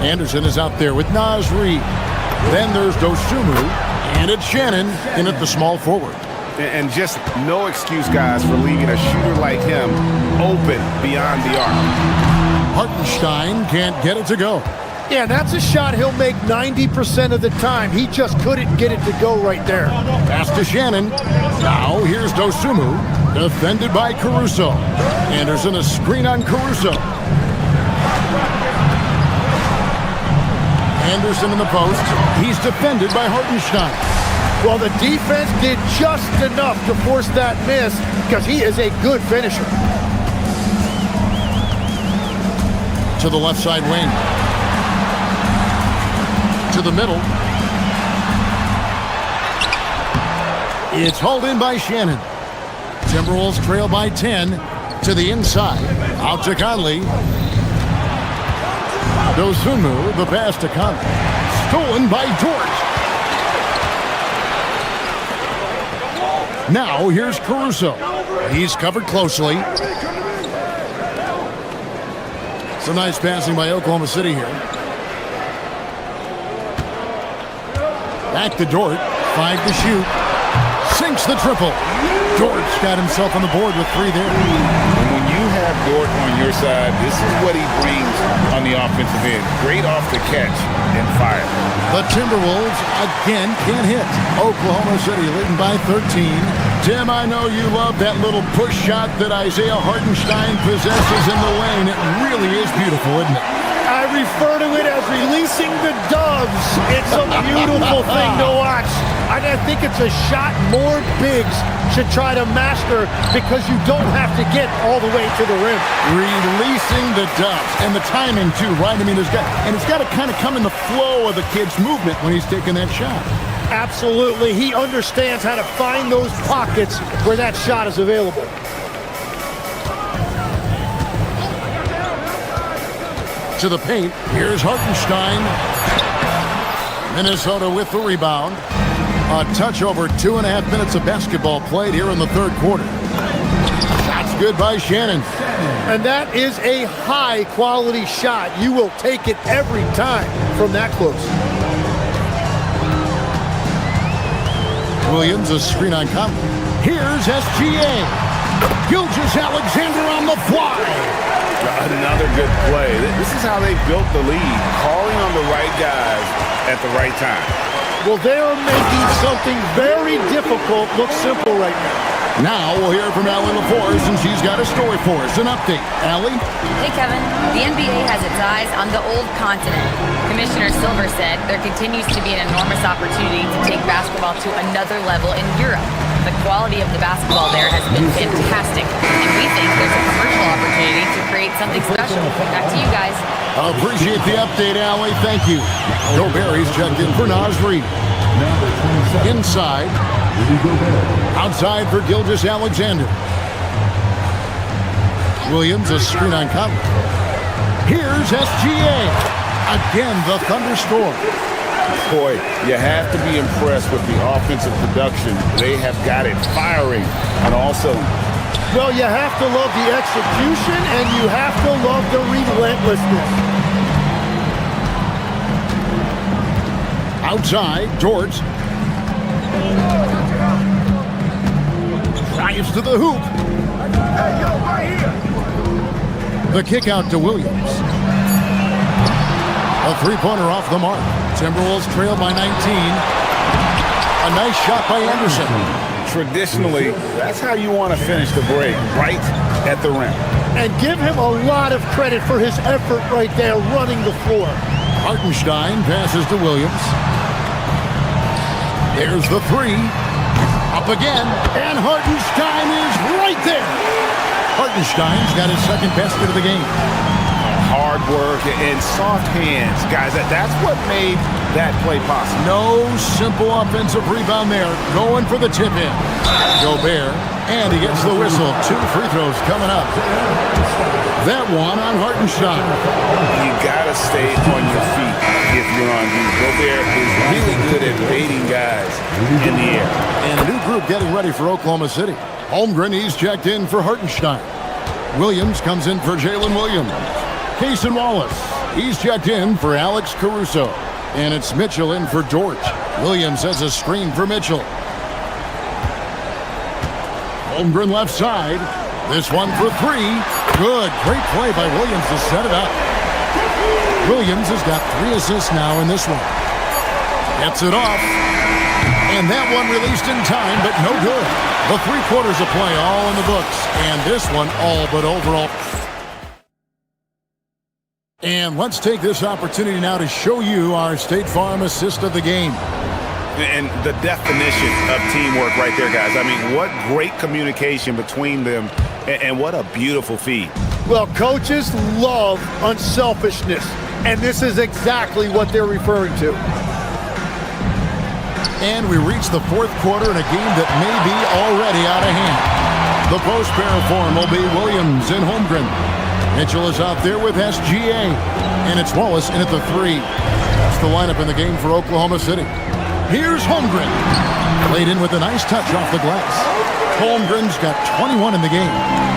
Anderson is out there with Naz Reid. Then there's Dosunmu, and it's Shannon in at the small forward. And just no excuse, guys, for leaving a shooter like him open beyond the arc. Hartenstein can't get it to go. Yeah, that's a shot he'll make 90% of the time. He just couldn't get it to go right there. Pass to Shannon. Now here's Dosunmu, defended by Caruso. Anderson a screen on Caruso. Anderson in the post. He's defended by Hartenstein. Well, the defense did just enough to force that miss because he is a good finisher. To the left side wing. To the middle. It's hauled in by Shannon. Timberwolves trail by 10 to the inside. Out to Conley. Dosunmu, the pass to Conley. Stolen by George. Now here's Caruso. He's covered closely. Some nice passing by Oklahoma City here. Back to Dort. 5 to shoot. Sinks the triple. Dort got himself on the board with 3 there. And when you have Dort on your side, this is what he brings on the offensive end. Great off the catch and fire. The Timberwolves again can't hit. Oklahoma City leading by 13. Tim, I know you love that little push shot that Isaiah Hartenstein possesses in the lane. It really is beautiful, isn't it? I refer to it as releasing the doves. It's a beautiful thing to watch. I think it's a shot more bigs should try to master because you don't have to get all the way to the rim. Releasing the doves. And the timing, too, right? I mean, it's got to kind of come in the flow of the kid's movement when he's taking that shot. Absolutely. He understands how to find those pockets where that shot is available. To the paint. Here's Hartenstein. Minnesota with the rebound. A touch over 2.5 minutes of basketball played here in the third quarter. Shot's good by Shannon. And that is a high-quality shot. You will take it every time from that close. Williams, a screen on Conley. Here's SGA. Gilgeous-Alexander on the fly. Another good play. This is how they built the lead, calling on the right guys at the right time. Well, they are making something very difficult look simple right now. Now we'll hear from Allie LaForce, and she's got a story for us. An update. Allie? Hey, Kevin. The NBA has its eyes on the old continent. Commissioner Silver said there continues to be an enormous opportunity to take basketball to another level in Europe. The quality of the basketball there has been fantastic, and we think there's a commercial opportunity to create something special. Back to you guys. Appreciate the update, Allie. Thank you. Gobert checked in for Naz Reid. Inside. Outside for Gilgeous-Alexander. Williams, a screen on Conley. Here's SGA. Again, the thunderstorm. Boy, you have to be impressed with the offensive production. They have got it firing on all cylinders. Well, you have to love the execution, and you have to love the relentlessness. Outside, George. Drives to the hoop. The kick out to Williams. A three-pointer off the mark. Timberwolves trail by 19. A nice shot by Anderson. Traditionally, that's how you want to finish the break, right at the rim. And give him a lot of credit for his effort right there running the floor. Hartenstein passes to Williams. There's the three. Up again. And Hartenstein is right there. Hartenstein's got his second basket of the game. Hard hard work and soft hands, guys. That's what made that play possible. No simple offensive rebound there. Going for the tip-in. Gobert, and he gets the whistle. 2 free throws coming up. That one on Hartenstein. You got to stay on your feet if you're on you. Gobert is really good at baiting guys in the air. And a new group getting ready for Oklahoma City. Holmgren, he's checked in for Hartenstein. Williams comes in for Jalen Williams. Cason Wallace, he's checked in for Alex Caruso. And it's Mitchell in for George. Williams has a screen for Mitchell. Holmgren left side. This one for 3. Good. Great play by Williams to set it up. Williams has got 3 assists now in this one. Gets it off. And that one released in time, but no good. The 3 quarters of play all in the books. And this one all but overall. And let's take this opportunity now to show you our State Farm assist of the game. And the definition of teamwork right there, guys. I mean, what great communication between them, and what a beautiful feed. Well, coaches love unselfishness, and this is exactly what they're referring to. And we reach the 4th quarter in a game that may be already out of hand. The post pair form will be Williams and Holmgren. Mitchell is out there with SGA, and it's Wallace in at the 3. That's the lineup in the game for Oklahoma City. Here's Holmgren. Played in with a nice touch off the glass. Holmgren's got 21 in the game.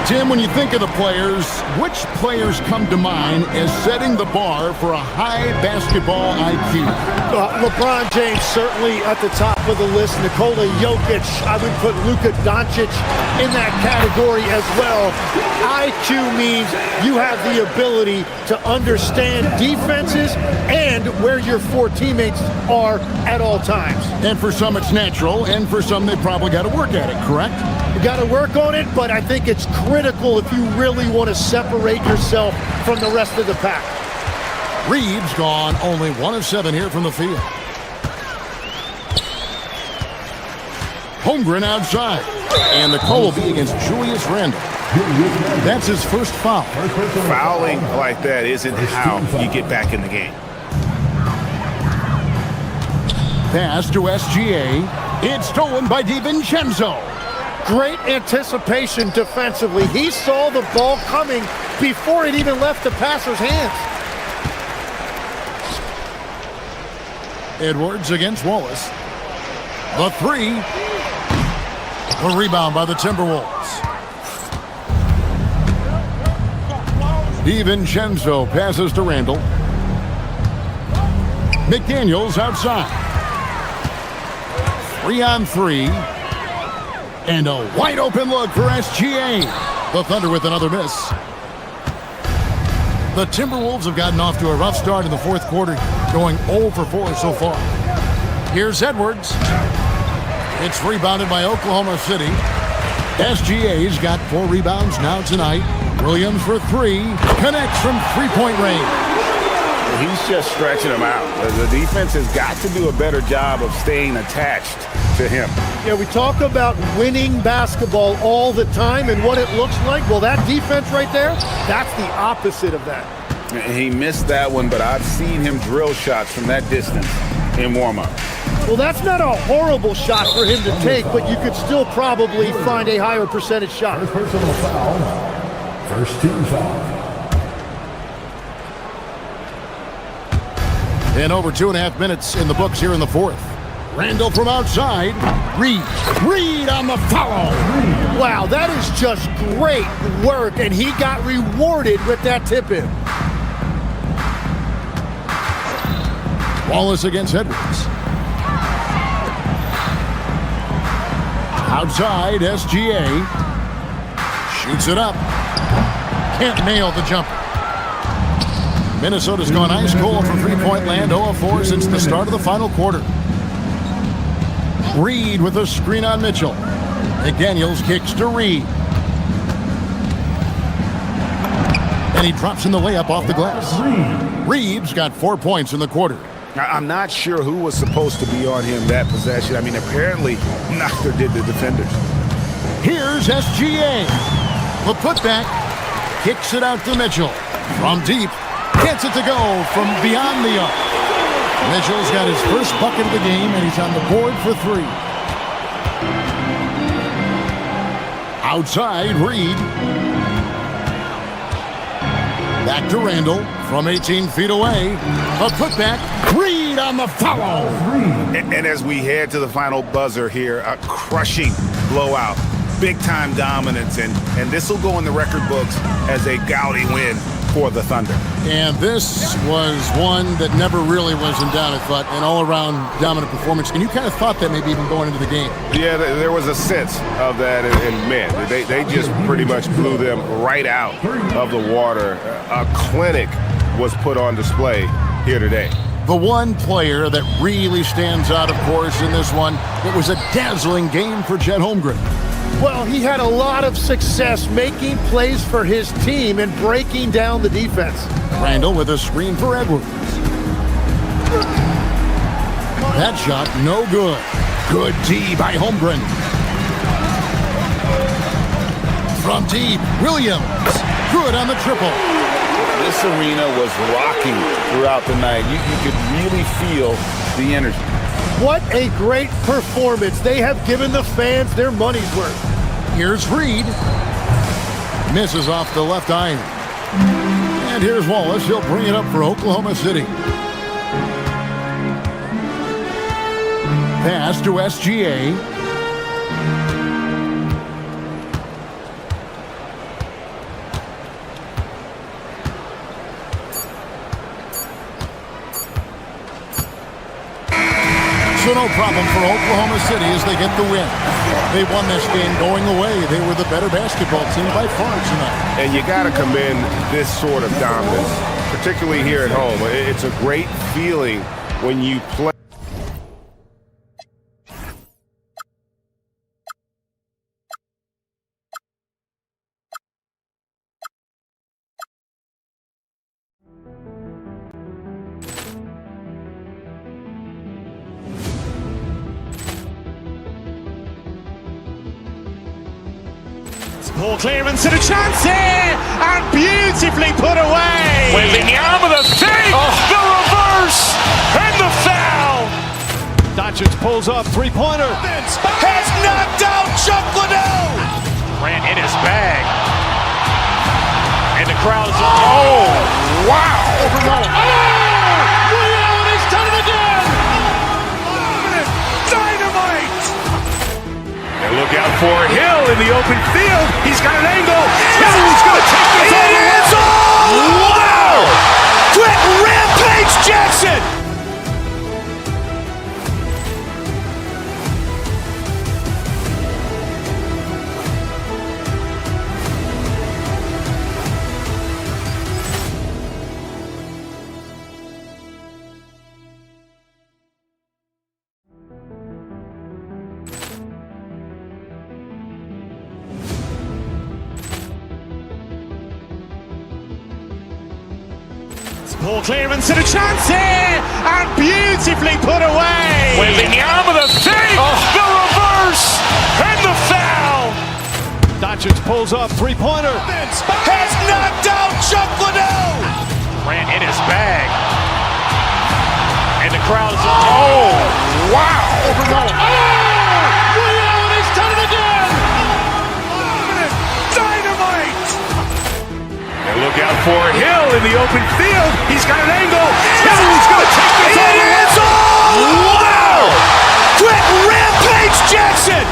Tim, when you think of the players, which players come to mind as setting the bar for a high basketball IQ? LeBron James certainly at the top of the list. Nikola Jokic, I would put Luka Doncic in that category as well. IQ means you have the ability to understand defenses and where your 4 teammates are at all times. And for some it's natural, and for some they probably got to work at it, correct? You got to work on it, but I think it's critical if you really want to separate yourself from the rest of the pack. Reeves gone only 1 of 7 here from the field. Holmgren outside. And the call will be against Julius Randle. That's his first foul. Fouling like that isn't how you get back in the game. Pass to SGA. It's stolen by DiVincenzo. Great anticipation defensively. He saw the ball coming before it even left the passer's hands. Edwards against Wallace. The 3. A rebound by the Timberwolves. DiVincenzo passes to Randle. McDaniels outside. 3 on 3. And a wide open look for SGA. The Thunder with another miss. The Timberwolves have gotten off to a rough start in the 4th quarter, going 0 for 4 so far. Here's Edwards. It's rebounded by Oklahoma City. SGA's got 4 rebounds now tonight. Williams for 3. Connects from 3-point range. He's just stretching them out. The defense has got to do a better job of staying attached to him. Yeah, we talk about winning basketball all the time and what it looks like. Well, that defense right there, that's the opposite of that. He missed that one, but I've seen him drill shots from that distance in warm-up. Well, that's not a horrible shot for him to take, but you could still probably find a higher percentage shot. First personal foul. First team foul. And over 2.5 minutes in the books here in the 4th. Randle from outside. Reed on the follow. Wow, that is just great work, and he got rewarded with that tip-in. Wallace against Edwards. Outside, SGA. Shoots it up. Can't nail the jumper. Minnesota's gone ice cold from 3-point land, 0 of 4 since the start of the final quarter. Reed with a screen on Mitchell. McDaniels kicks to Reed. And he drops in the layup off the glass. Reeves got 4 points in the quarter. I'm not sure who was supposed to be on him that possession. I mean, apparently neither did the defenders. Here's SGA. The putback. Kicks it out to Mitchell. From deep. Gets it to go from beyond the arc. Mitchell's got his first bucket of the game, and he's on the board for 3. Outside, Reed. Back to Randall from 18 feet away. A putback. Reed on the follow. And as we head to the final buzzer here, a crushing blowout. Big-time dominance, and this will go in the record books as a gaudy win for the Thunder. And this was one that never really was in doubt, I thought, an all-around dominant performance. And you kind of thought that maybe even going into the game. Yeah, there was a sense of that, and man, they just pretty much blew them right out of the water. A clinic was put on display here today. The one player that really stands out, of course, in this one, it was a dazzling game for Chet Holmgren. Well, he had a lot of success making plays for his team and breaking down the defense. Randall with a screen for Edwards. That shot, no good. Good D by Holmgren. From deep, Williams. Good on the triple. This arena was rocking throughout the night. You could really feel the energy. What a great performance. They have given the fans their money's worth. Here's Reed. Misses off the left iron. And here's Wallace. He'll bring it up for Oklahoma City. Pass to SGA. So no problem for Oklahoma City as they get the win. They won this game going away. They were the better basketball team by far tonight. And you got to commend this sort of dominance, particularly here at home. It's a great feeling when you play. Ball clearance and a chance here, and beautifully put away. Wembanyama the fake, the reverse, and the foul. Doncic pulls up, three-pointer. Has knocked out Chuck Liddell. Ran in his bag. And the crowd is... Oh, wow. He's done it again. Dynamite. And look out for Hill in the open field. He's got an angle. He's going to take this all the way. Wow! Quick Rampage Jackson. Ball clearance and a chance here, and beautifully put away. Wembanyama the fake, the reverse, and the foul. Doncic pulls up, three-pointer. Has knocked out Chuck Liddell. Ran in his bag. And the crowd is... Oh, wow. He's done it again. Dynamite. And look out for Hill in the open field. He's got an angle. He's going to take this all the way. Wow! Quick Rampage Jackson.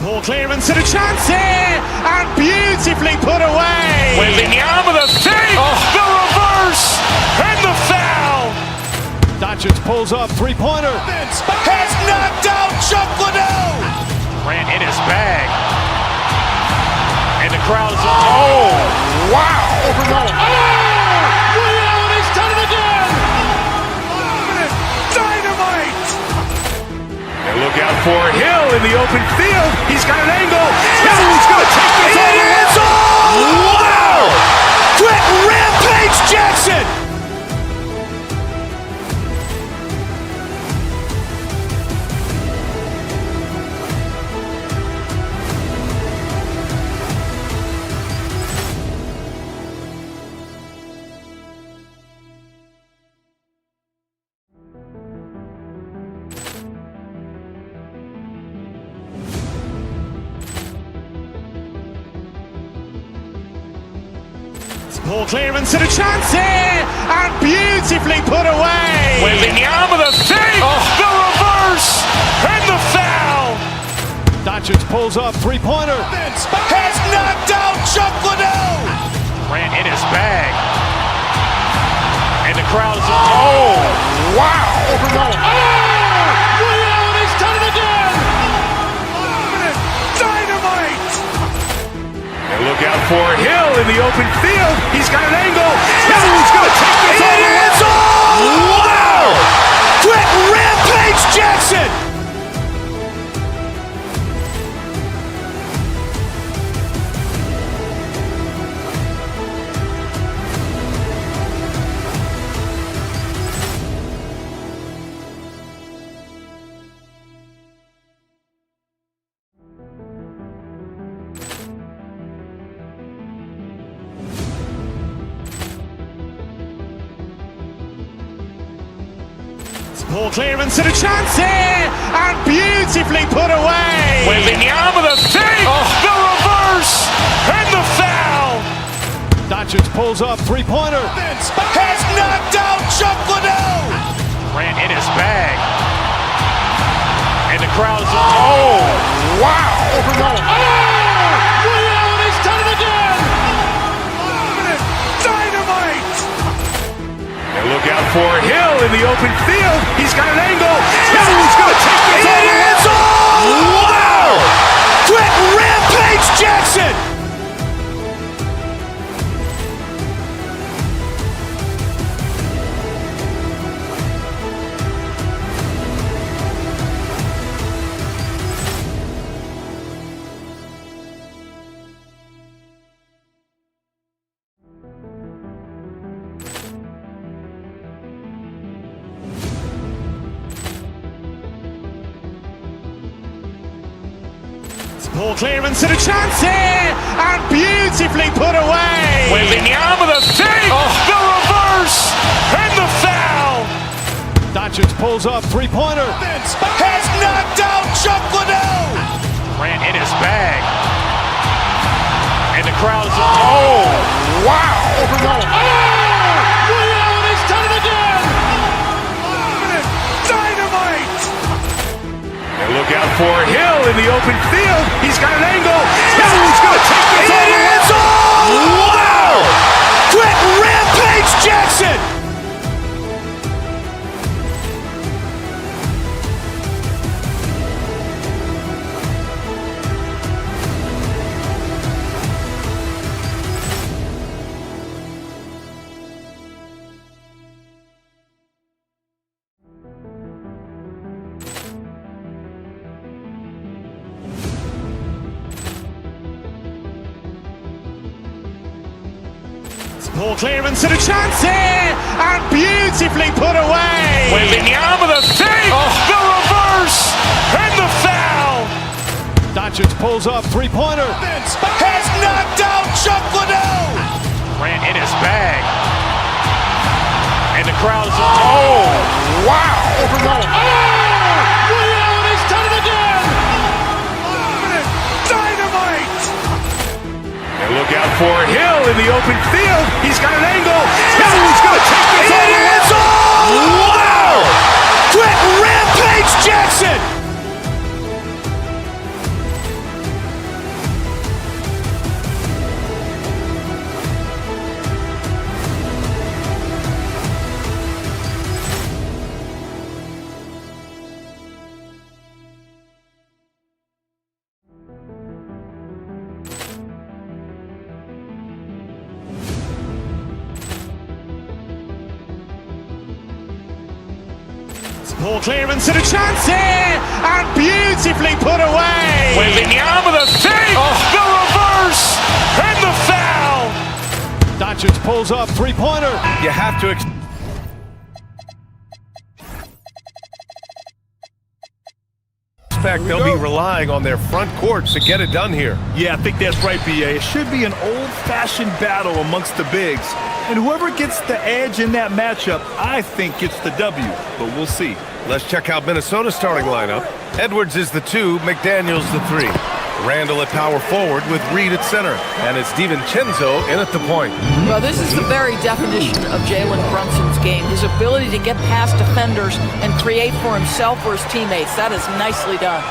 Ball clearance and a chance here, and beautifully put away. Wembanyama the fake, the reverse, and the foul. Doncic pulls up, three-pointer. Has knocked out Chuck Liddell. Ran in his bag. And the crowd is... Oh, wow. He's done it again. Look out for Hill in the open field. He's got an angle. Hill's going to take this all the way. Wow! Quick rampage Jackson! Ball clearance and a chance here, and beautifully put away. Wembanyama the save, the reverse, and the foul. Doncic pulls up, three-pointer. Has knocked out Chuck Liddell. Grant in his bag. And the crowd is, oh, wow. He's done it again. Dynamite. And look out for Hill in the open field. He's got an angle. Hill's going to take this all the way. Wow. Quick rampage Jackson. Ball clearance and a chance here, and beautifully put away. Wembanyama the save, the reverse, and the foul. Doncic pulls up, three-pointer. Has knocked out Chuck Liddell. Grant in his bag. And the crowd is, oh, wow. He's done it again. Dynamite. And look out for Hill in the open field. He's got an angle. Hill's going to take this all the way. Wow. Quick rampage Jackson. Ball clearance and a chance here, and beautifully put away. Wembanyama the save, the reverse, and the foul. Doncic pulls up, three-pointer. Has knocked out Chuck Liddell. Grant in his bag. And the crowd is, oh, wow. He's done it again. Dynamite. And look out for Hill in the open field. He's got an angle. Hill's going to take this all the way. Wow. Quick rampage Jackson. Ball clearance and a chance here, and beautifully put away. Wembanyama the save, the reverse, and the foul. Doncic pulls up, three-pointer. Has knocked out Chuck Liddell. Grant in his bag. And the crowd is, oh, wow. He's done it again. Dynamite. And look out for Hill in the open field. He's got an angle. Hill's going to take this all the way. Wow. Quick rampage Jackson. Ball clearance and a chance here, and beautifully put away. Wembanyama with a save, the reverse, and the foul. Doncic pulls up, three-pointer. You have to expect they'll be relying on their front court to get it done here. Yeah, I think that's right, B.A. It should be an old-fashioned battle amongst the bigs. And whoever gets the edge in that matchup, I think gets the W. But we'll see. Let's check out Minnesota's starting lineup. Edwards is the 2, McDaniels the 3. Randall at power forward with Reed at center. And it's DiVincenzo in at the point. Well, this is the very definition of Jalen Brunson's game. His ability to get past defenders and create for himself or his teammates. That is nicely done.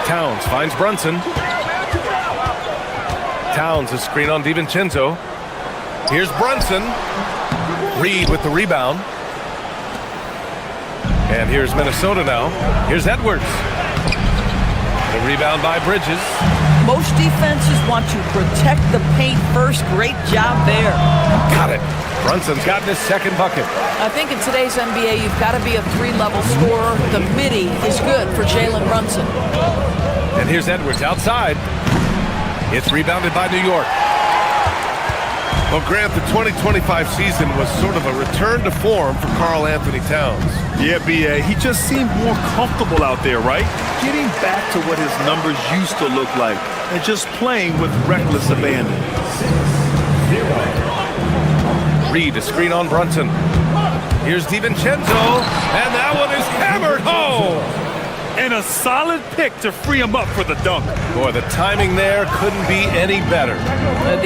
Towns finds Brunson. Towns a screen on DiVincenzo. Here's Brunson. Reed with the rebound. And here's Minnesota now. Here's Edwards. The rebound by Bridges. Most defenses want to protect the paint first. Great job there. Got it. Brunson's gotten his second bucket. I think in today's NBA, you've got to be a 3-level scorer. The midi is good for Jalen Brunson. And here's Edwards outside. It's rebounded by New York. Well, Grant, the 2025 season was sort of a return to form for Karl Anthony Towns. Yeah, B.A., he just seemed more comfortable out there, right? Getting back to what his numbers used to look like and just playing with reckless abandon. Reed, a screen on Brunson. Here's DiVincenzo, and that one is hammered home. And a solid pick to free him up for the dunk. Boy, the timing there couldn't be any better.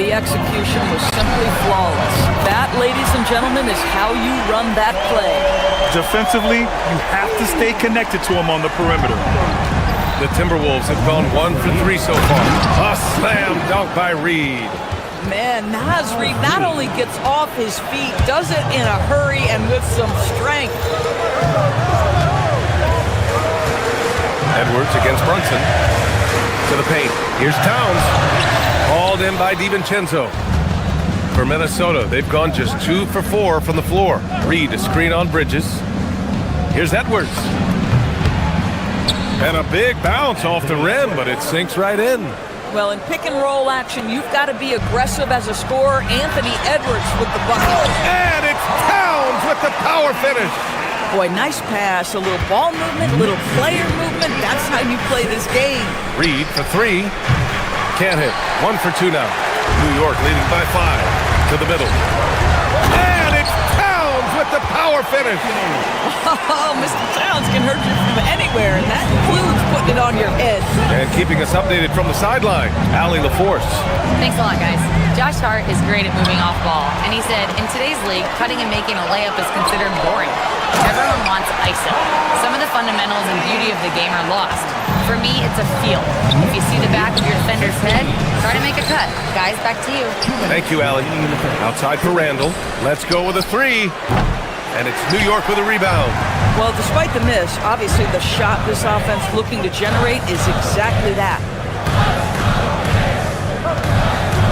The execution was simply flawless. That, ladies and gentlemen, is how you run that play. Defensively, you have to stay connected to him on the perimeter. The Timberwolves have gone 1 for 3 so far. A slam dunk by Reed. Man, Naz Reed not only gets off his feet, does it in a hurry and with some strength. Edwards against Brunson. To the paint. Here's Towns. Hauled in by DiVincenzo. For Minnesota, they've gone just 2 for 4 from the floor. Reed, a screen on Bridges. Here's Edwards. And a big bounce off the rim, but it sinks right in. Well, in pick-and-roll action, you've got to be aggressive as a scorer. Anthony Edwards with the bucket. And it's Towns with the power finish. Boy, nice pass, a little ball movement, little player movement. That's how you play this game. Reed for 3. Can't hit. 1 for 2 now. New York leading by 5. To the middle. And it's Towns with the power finish. Oh, Mr. Towns can hurt you from anywhere, and that includes putting it on your head. And keeping us updated from the sideline, Allie LaForce. Thanks a lot, guys. Josh Hart is great at moving off ball, and he said, in today's league, cutting and making a layup is considered boring. Everyone wants ISO. Some of the fundamentals and beauty of the game are lost. For me, it's a feel. If you see the back of your defender's head, try to make a cut. Guys, back to you. Thank you, Allie. Outside for Randall. Let's go with a 3. And it's New York with a rebound. Well, despite the miss, obviously the shot this offense looking to generate is exactly that.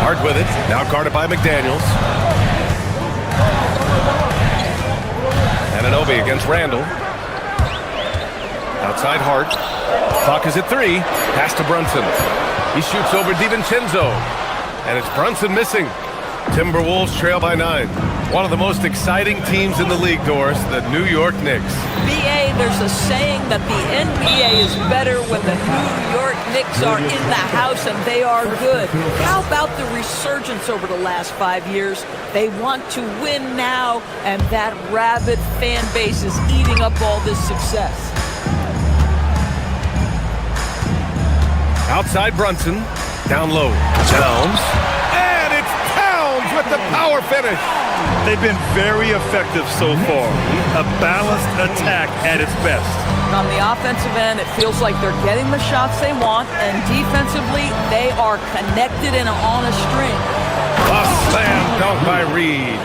Hart with it. Now guarded by McDaniels. Anunoby against Randall. Outside Hart. Clock is at 3. Pass to Brunson. He shoots over DiVincenzo. And it's Brunson missing. Timberwolves trail by 9. One of the most exciting teams in the league, Doris, the New York Knicks. BA, there's a saying that the NBA is better when the New York Knicks are in the house and they are good. How about the resurgence over the last 5 years? They want to win now, and that rabid fan base is eating up all this success. Outside Brunson. Down low. Towns. And it's Towns with the power finish. They've been very effective so far. A balanced attack at its best. On the offensive end, it feels like they're getting the shots they want, and defensively, they are connected and on a string. A slam dunk by Reed.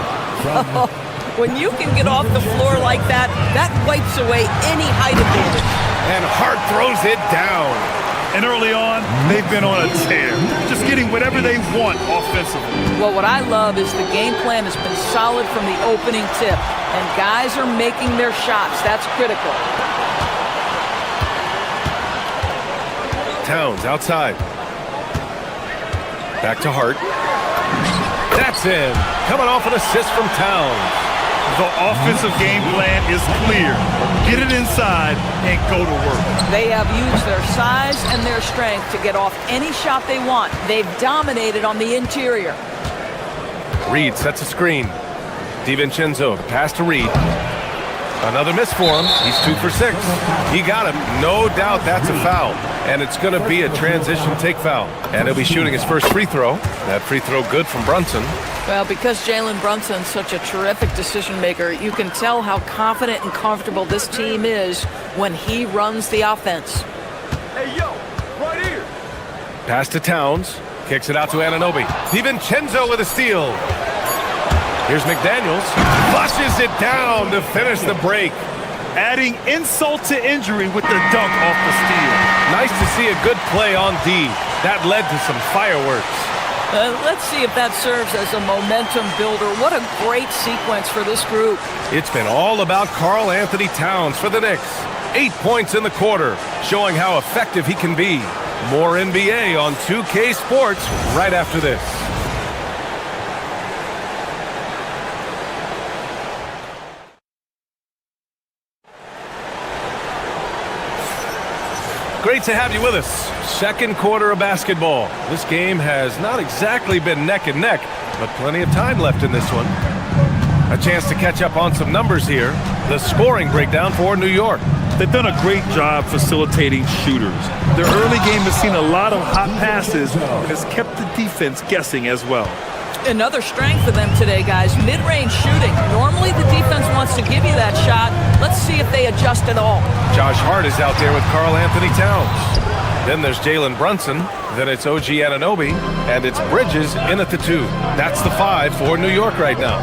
When you can get off the floor like that, that wipes away any height advantage. And Hart throws it down. And early on, they've been on a tear, just getting whatever they want offensively. Well, what I love is the game plan has been solid from the opening tip, and guys are making their shots. That's critical. Towns outside. Back to Hart. That's in. Coming off an assist from Towns. The offensive game plan is clear. Get it inside and go to work. They have used their size and their strength to get off any shot they want. They've dominated on the interior. Reed sets a screen. DiVincenzo, pass to Reed. Another miss for him. He's 2 for 6. He got him. No doubt that's a foul. And it's going to be a transition take foul. And he'll be shooting his first free throw. That free throw good from Brunson. Well, because Jalen Brunson's such a terrific decision maker, you can tell how confident and comfortable this team is when he runs the offense. Hey, yo, right here. Pass to Towns. Kicks it out to Anunoby. DiVincenzo with a steal. Here's McDaniels. Flushes it down to finish the break. Adding insult to injury with the dunk off the steal. Nice to see a good play on D. That led to some fireworks. Let's see if that serves as a momentum builder. What a great sequence for this group. It's been all about Karl Anthony Towns for the Knicks. 8 points in the quarter, showing how effective he can be. More NBA on 2K Sports right after this. Great to have you with us. Second quarter of basketball. This game has not exactly been neck and neck, but plenty of time left in this one. A chance to catch up on some numbers here. The scoring breakdown for New York. They've done a great job facilitating shooters. Their early game has seen a lot of hot passes and has kept the defense guessing as well. Another strength for them today, guys. Mid-range shooting. Normally the defense wants to give you that shot. Let's see if they adjust at all. Josh Hart is out there with Karl Anthony Towns. Then there's Jalen Brunson. Then it's OG Anunoby. And it's Bridges in at the 2. That's the 5 for New York right now.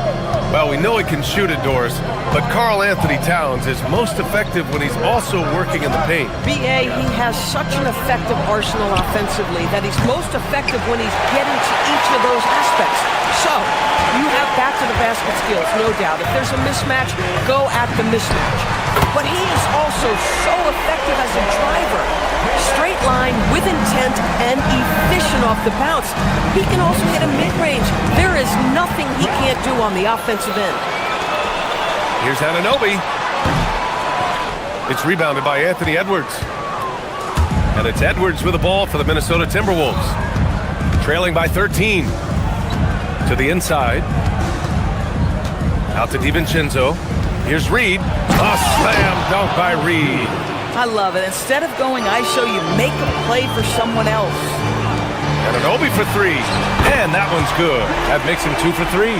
Well, we know he can shoot it, Doris, but Karl Anthony Towns is most effective when he's also working in the paint. B.A., he has such an effective arsenal offensively that he's most effective when he's getting to each of those aspects. So, you have back-to-the-basket skills, no doubt. If there's a mismatch, go at the mismatch. But he is also so effective as a driver. Straight line, with intent, and efficient off the bounce. He can also hit a mid-range. There is nothing he can't do on the offensive end. Here's Anunoby. It's rebounded by Anthony Edwards. And it's Edwards with the ball for the Minnesota Timberwolves. Trailing by 13. To the inside. Out to DiVincenzo. Here's Reed. A slam dunk by Reed. I love it. Instead of going ISO, you make a play for someone else. Anunoby for 3. And that one's good. That makes him 2 for 3.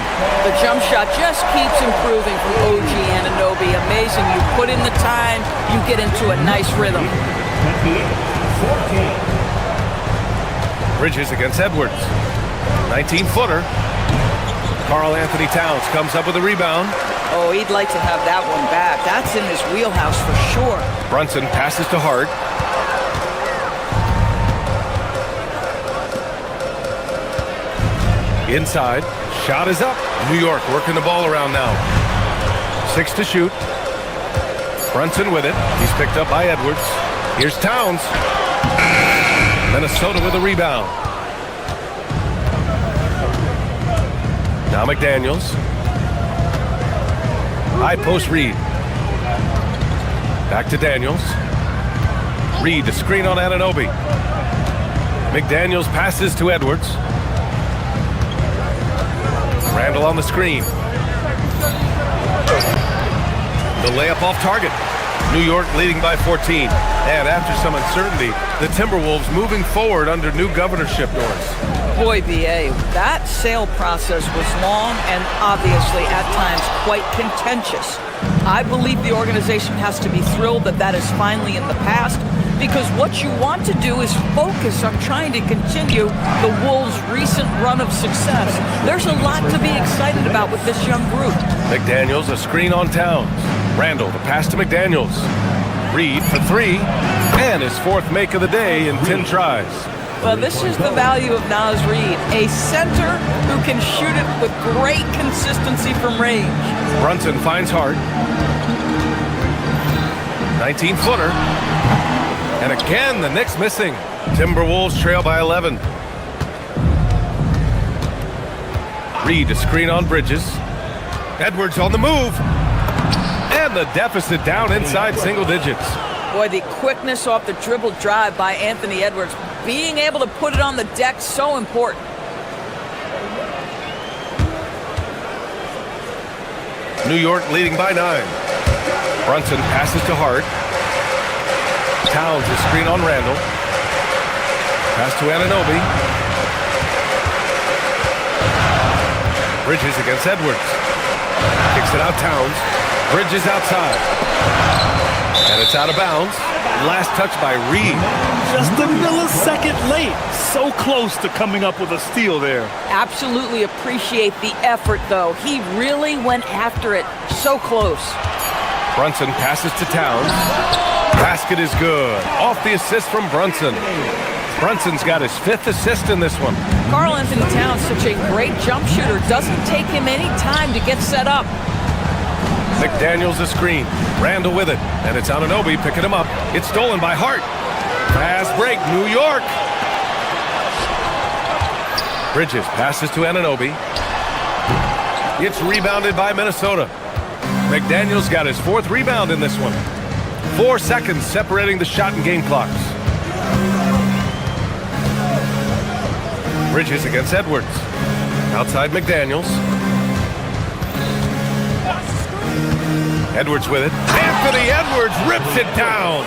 The jump shot just keeps improving from OG Anunoby. Amazing. You put in the time, you get into a nice rhythm. Bridges against Edwards. 19-footer. Karl Anthony Towns comes up with a rebound. Oh, he'd like to have that one back. That's in his wheelhouse for sure. Brunson passes to Hart. Inside. Shot is up. New York working the ball around now. 6 to shoot. Brunson with it. He's picked up by Edwards. Here's Towns. Minnesota with a rebound. Now McDaniels. High post Reed. Back to Daniels. Reed, the screen on Anunoby. McDaniels passes to Edwards. Randall on the screen. The layup off target. New York leading by 14. And after some uncertainty, the Timberwolves moving forward under new governorship, Doris. Boy, B.A., that sale process was long and obviously at times quite contentious. I believe the organization has to be thrilled that that is finally in the past, because what you want to do is focus on trying to continue the Wolves' recent run of success. There's a lot to be excited about with this young group. McDaniels, a screen on Towns. Randall, the pass to McDaniels. Reed for 3. And his fourth make of the day in 10 tries. Well, this is the value of Naz Reid, a center who can shoot it with great consistency from range. Brunson finds Hart. 19-footer. And again, the Knicks missing. Timberwolves trail by 11. Reid, a screen on Bridges. Edwards on the move. And the deficit down inside single digits. Boy, the quickness off the dribble drive by Anthony Edwards. Being able to put it on the deck, so important. New York leading by 9. Brunson passes to Hart. Towns a screen on Randall. Pass to Anunoby. Bridges against Edwards. Kicks it out Towns. Bridges outside. And it's out of bounds. Last touch by Reid. Just a millisecond late. So close to coming up with a steal there. Absolutely appreciate the effort, though. He really went after it. So close. Brunson passes to Towns. Basket is good. Off the assist from Brunson. Brunson's got his 5th assist in this one. Karl Anthony Towns, such a great jump shooter. Doesn't take him any time to get set up. McDaniels a screen. Randall with it. And it's Anunoby picking him up. It's stolen by Hart. Fast break, New York. Bridges passes to Anunoby. It's rebounded by Minnesota. McDaniels got his 4th rebound in this one. 4 seconds separating the shot and game clocks. Bridges against Edwards. Outside McDaniels. Edwards with it. Anthony Edwards rips it down.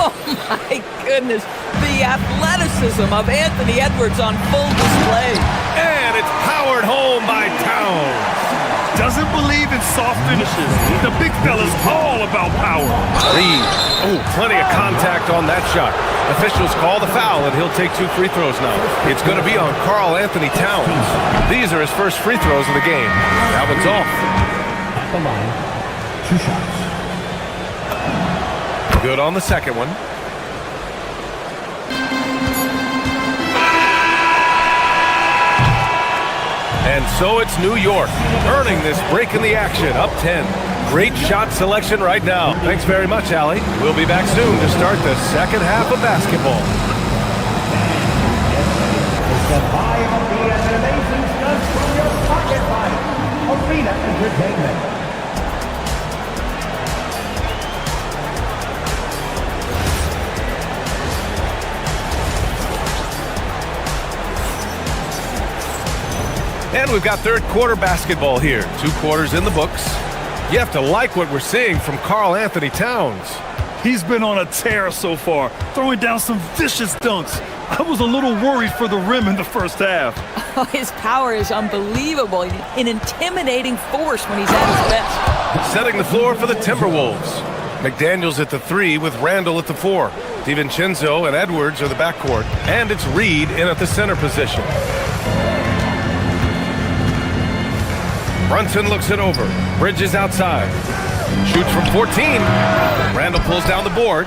Oh my goodness. The athleticism of Anthony Edwards on full display. And it's powered home by Towns. Doesn't believe in soft finishes. The big fella's all about power. Reid. Oh, plenty of contact on that shot. Officials call the foul, and he'll take 2 free throws now. It's going to be on Karl Anthony Towns. These are his first free throws of the game. That one's off. At the line, 2 shots. Good on the second one. And so it's New York, earning this break in the action, up 10. Great shot selection right now. Thanks very much, Allie. We'll be back soon to start the second half of basketball. The buy of the animations comes from your pocket buy. Arena Entertainment. And we've got third quarter basketball here. 2 quarters in the books. You have to like what we're seeing from Karl Anthony Towns. He's been on a tear so far, throwing down some vicious dunks. I was a little worried for the rim in the first half. Oh, his power is unbelievable. An intimidating force when he's at his best. Setting the floor for the Timberwolves. McDaniels at the 3 with Randall at the 4. DiVincenzo and Edwards are the backcourt. And it's Reid in at the center position. Brunson looks it over. Bridges outside. Shoots from 14. Randall pulls down the board.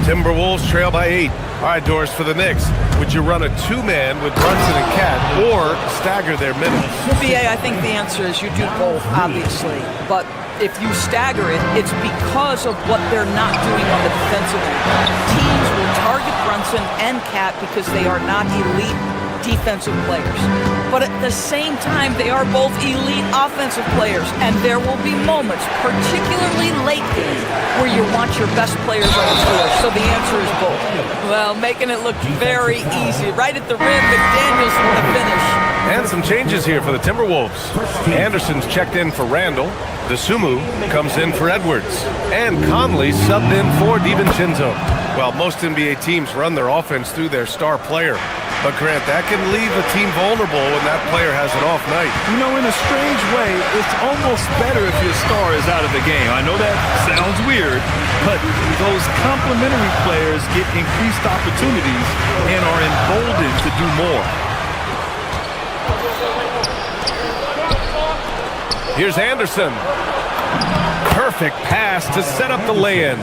Timberwolves trail by 8. All right, Doris, for the Knicks, would you run a 2-man with Brunson and Cat or stagger their minutes? BA, I think the answer is you do both, obviously. But if you stagger it, it's because of what they're not doing on the defensive end. Teams will target Brunson and Cat because they are not elite defensive players. But at the same time, they are both elite offensive players, and there will be moments, particularly late game, where you want your best players on the floor. So the answer is both. Well, making it look very easy. Right at the rim, McDaniels with the finish. And some changes here for the Timberwolves. Anderson's checked in for Randall. DeSumo comes in for Edwards. And Conley subbed in for DiVincenzo. Well, most NBA teams run their offense through their star player. But Grant, that can leave a team vulnerable when that player has an off night. You know, in a strange way, it's almost better if your star is out of the game. I know that sounds weird, but those complementary players get increased opportunities and are emboldened to do more. Here's Anderson. Perfect pass to set up the lay-in.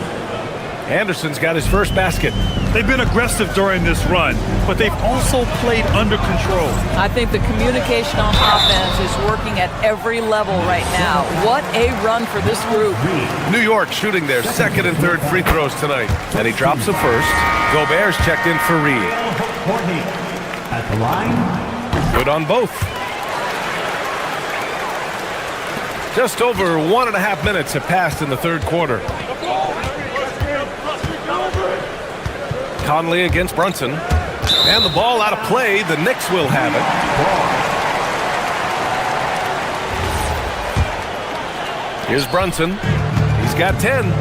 Anderson's got his first basket. They've been aggressive during this run, but they've also played under control. I think the communication on offense is working at every level right now. What a run for this group. New York shooting their second and third free throws tonight. And he drops the first. Gobert's checked in for Reed. At the line. Good on both. Just over 1.5 minutes have passed in the third quarter. Conley against Brunson. And the ball out of play. The Knicks will have it. Here's Brunson. He's got 10.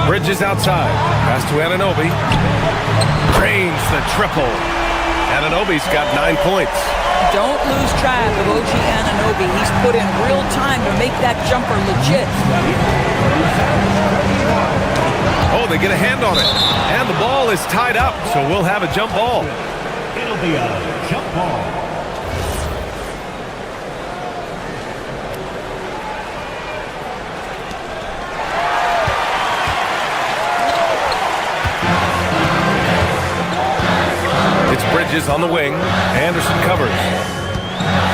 Bridges outside. Pass to Anunoby. Drains the triple. Anunoby's got 9 points. Don't lose track of OG Anunoby. He's put in real time to make that jumper legit. Oh, they get a hand on it. And the ball is tied up, so we'll have a jump ball. It'll be a jump ball. It's Bridges on the wing. Anderson covers.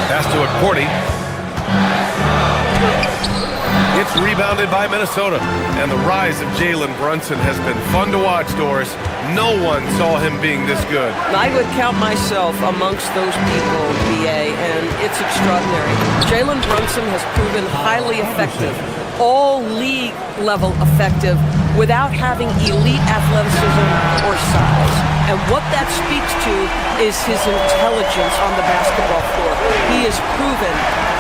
Pass to Cordy. It's rebounded by Minnesota. And the rise of Jalen Brunson has been fun to watch, Doris. No one saw him being this good. I would count myself amongst those people, BA, and it's extraordinary. Jalen Brunson has proven highly effective, all league level effective, without having elite athleticism or size. And what that speaks to is his intelligence on the basketball floor. He has proven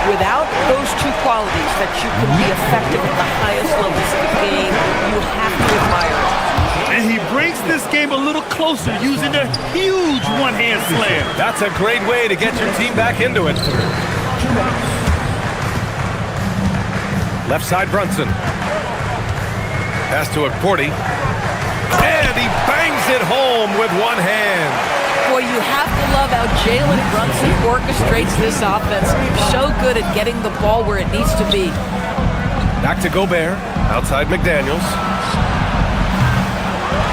without those two qualities that you can be effective at the highest levels of the game. You have to admire it. And he brings this game a little closer using a huge one-hand slam. That's a great way to get your team back into it. Left side Brunson. Pass to Cordy. And he bangs it home with one hand. Boy, you have to love how Jalen Brunson orchestrates this offense. So good at getting the ball where it needs to be. Back to Gobert. Outside McDaniels.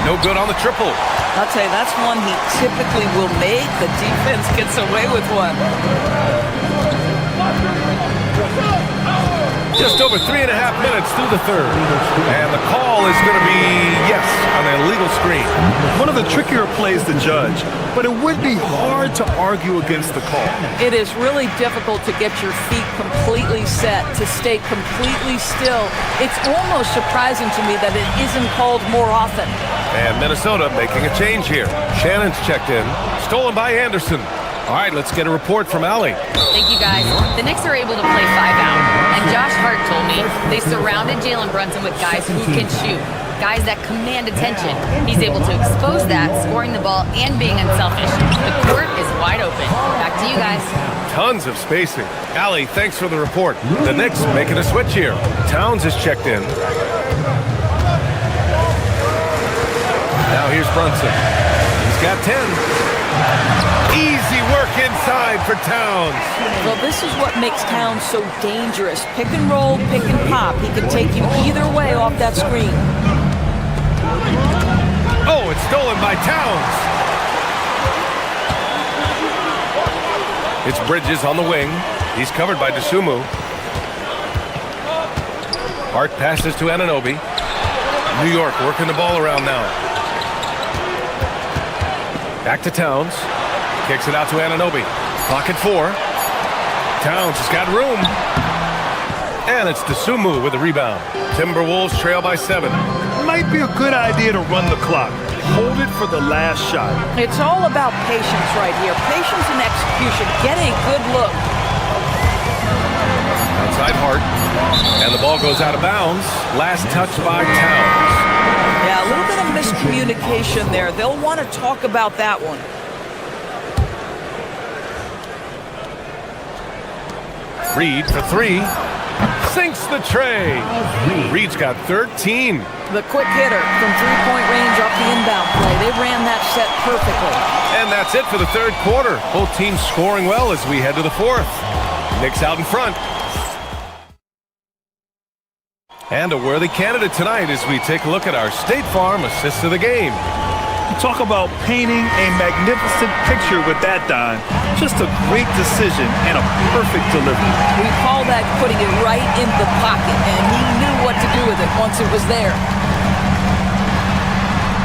No good on the triple. I'll tell you, that's one he typically will make. The defense gets away with one. Just over 3.5 minutes through the third. And the call is going to be, yes, on an illegal screen. One of the trickier plays to judge, but it would be hard to argue against the call. It is really difficult to get your feet completely set, to stay completely still. It's almost surprising to me that it isn't called more often. And Minnesota making a change here. Shannon's checked in. Stolen by Anderson. All right, let's get a report from Allie. Thank you, guys. The Knicks are able to play 5 out. And Josh Hart told me they surrounded Jalen Brunson with guys who can shoot, guys that command attention. He's able to expose that, scoring the ball and being unselfish. The court is wide open. Back to you guys. Tons of spacing. Allie, thanks for the report. The Knicks making a switch here. Towns is checked in. Now here's Brunson. He's got 10. Easy work inside for Towns. Well, this is what makes Towns so dangerous. Pick and roll, pick and pop. He can take you either way off that screen. Oh, it's stolen by Towns. It's Bridges on the wing. He's covered by DeSumo. Hart passes to Anunoby. New York working the ball around now. Back to Towns. Kicks it out to Anunoby. Clock at 4. Towns has got room. And it's DeSumo with the rebound. Timberwolves trail by 7. Might be a good idea to run the clock. Hold it for the last shot. It's all about patience right here. Patience and execution. Get a good look. Outside Hart. And the ball goes out of bounds. Last touch by Towns. Yeah, a little bit of miscommunication there. They'll want to talk about that one. Reed for 3. Sinks the tray. Reed's got 13. The quick hitter from three-point range off the inbound play. They ran that set perfectly. And that's it for the third quarter. Both teams scoring well as we head to the fourth. Knicks out in front. And a worthy candidate tonight as we take a look at our State Farm assist of the game. Talk about painting a magnificent picture with that, Don. Just a great decision and a perfect delivery. We call that putting it right in the pocket, and he knew what to do with it once it was there.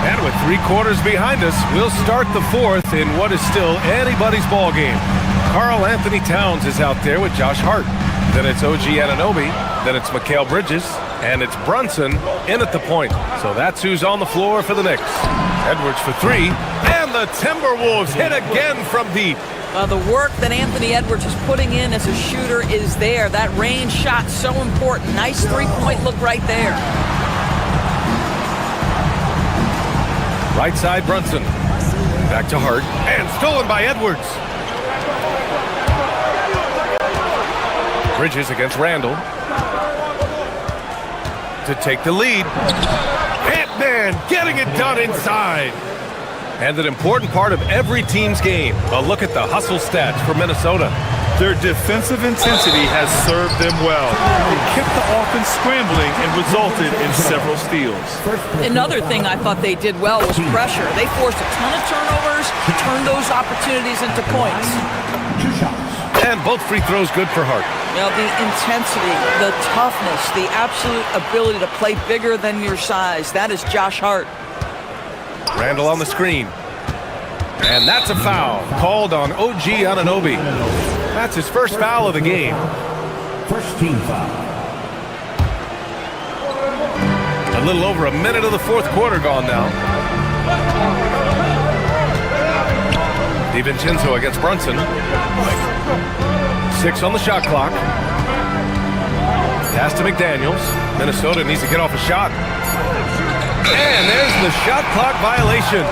And with 3 quarters behind us, we'll start the 4th in what is still anybody's ball game. Karl Anthony Towns is out there with Josh Hart. Then it's OG Anunoby. Then it's Mikal Bridges. And it's Brunson in at the point. So that's who's on the floor for the Knicks. Edwards for 3. And the Timberwolves hit again from deep. The work that Anthony Edwards is putting in as a shooter is there. That range shot so important. Nice three-point look right there. Right side, Brunson. Back to Hart. And stolen by Edwards. Bridges against Randall. To take the lead. Ant-Man getting it done inside. And an important part of every team's game. A look at the hustle stats for Minnesota. Their defensive intensity has served them well. It kept the offense scrambling and resulted in several steals. Another thing I thought they did well was pressure. They forced a ton of turnovers, turned those opportunities into points. And both free throws good for Hart. You know, the intensity, the toughness, the absolute ability to play bigger than your size. That is Josh Hart. Randall on the screen. And that's a foul called on OG Anunoby. That's his first foul of the game. First team foul. A little over a minute of the 4th quarter gone now. DiVincenzo against Brunson. 6 on the shot clock. Pass to McDaniels. Minnesota needs to get off a shot. And there's the shot clock violation.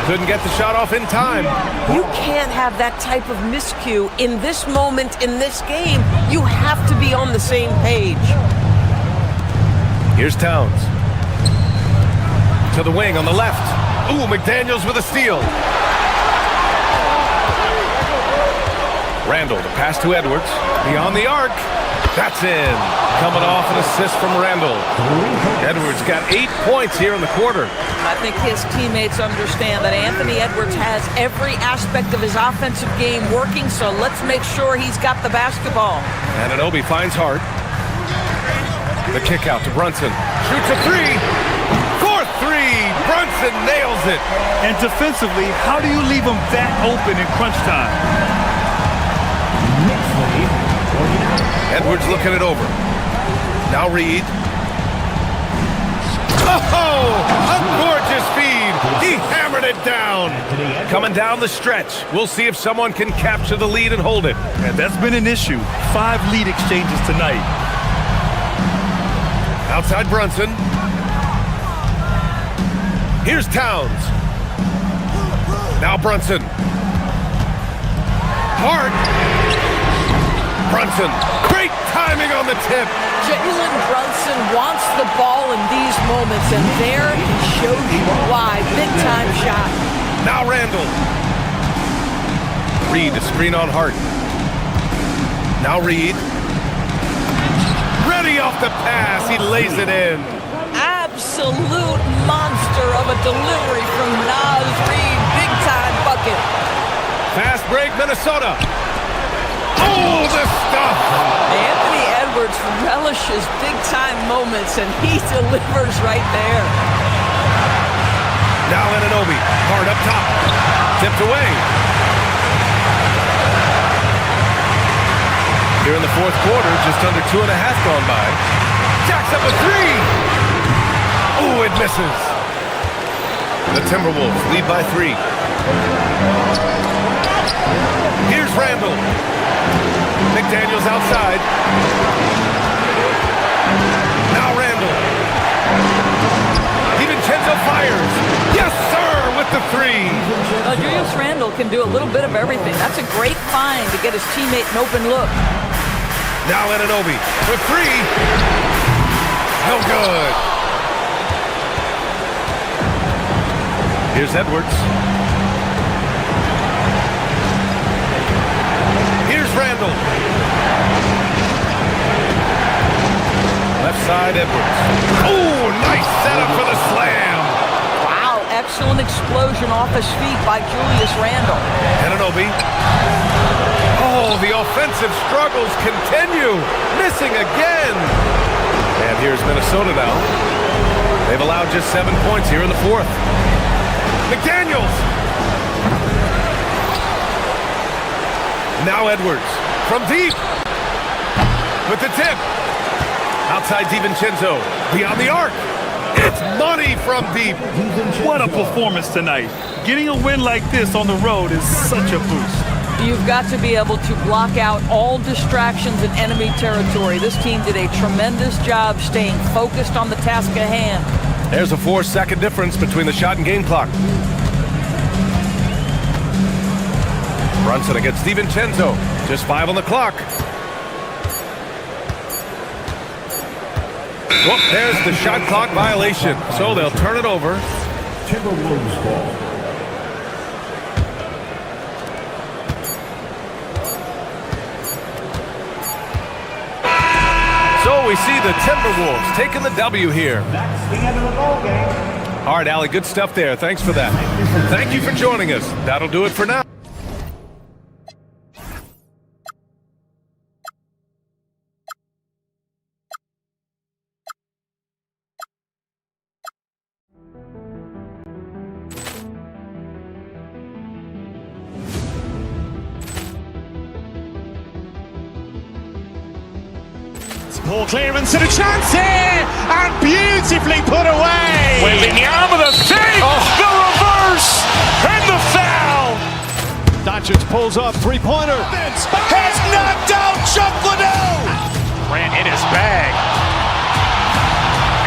Couldn't get the shot off in time. You can't have that type of miscue in this moment, in this game. You have to be on the same page. Here's Towns. To the wing on the left. Ooh, McDaniels with a steal. Randall, the pass to Edwards. Beyond the arc. That's in. Coming off an assist from Randall. Edwards got 8 points here in the quarter. I think his teammates understand that Anthony Edwards has every aspect of his offensive game working, so let's make sure he's got the basketball. Anunoby finds Hart. The kick out to Brunson. Shoots a 3. 4-3. Brunson nails it. And defensively, how do you leave him that open in crunch time? Edwards looking it over. Now Reed. Oh, a gorgeous feed. He hammered it down. Coming down the stretch. We'll see if someone can capture the lead and hold it. And that's been an issue. 5 lead exchanges tonight. Outside Brunson. Here's Towns. Now Brunson. Hart. Brunson. Great timing on the tip. Jalen Brunson wants the ball in these moments, and there he shows you why. Big-time shot. Now Randall. Reed, a screen on Hart. Now Reed. Ready off the pass. He lays it in. Absolute monster of a delivery from Naz Reed. Big-time bucket. Fast break, Minnesota. Oh, the stuff! Anthony Edwards relishes big-time moments, and he delivers right there. Now Anunoby, hard up top. Tipped away. Here in the 4th quarter, just under 2.5 gone by. Jacks up a 3! Oh, it misses. The Timberwolves lead by 3. Here's Randall. McDaniels outside. Now Randall. DiVincenzo fires. Yes, sir, with the 3. Julius Randall can do a little bit of everything. That's a great find to get his teammate an open look. Now Anunoby for 3. No good. Here's Edwards. Here's Randall. Left side, Edwards. Oh, nice setup for the slam. Wow, excellent explosion off his feet by Julius Randle. Anunoby. Oh, the offensive struggles continue. Missing again. And here's Minnesota now. They've allowed just 7 points here in the fourth. McDaniels. Now Edwards from deep. With the tip. Outside DiVincenzo. Beyond the arc. It's money from deep. What a performance tonight. Getting a win like this on the road is such a boost. You've got to be able to block out all distractions in enemy territory. This team did a tremendous job staying focused on the task at hand. There's a 4-second difference between the shot and game clock. Brunson against DiVincenzo. Just 5 on the clock. Oh, there's the shot clock violation. So they'll turn it over. Timberwolves ball. So we see the Timberwolves taking the W here. That's the end of the ball game. All right, Allie, good stuff there. Thanks for that. Thank you for joining us. That'll do it for now. Ball clearance and a chance here, and beautifully put away. Wembanyama the save, the reverse, and the foul. Doncic pulls up, three-pointer. Has knocked out Chuck Liddell. Ran in his bag.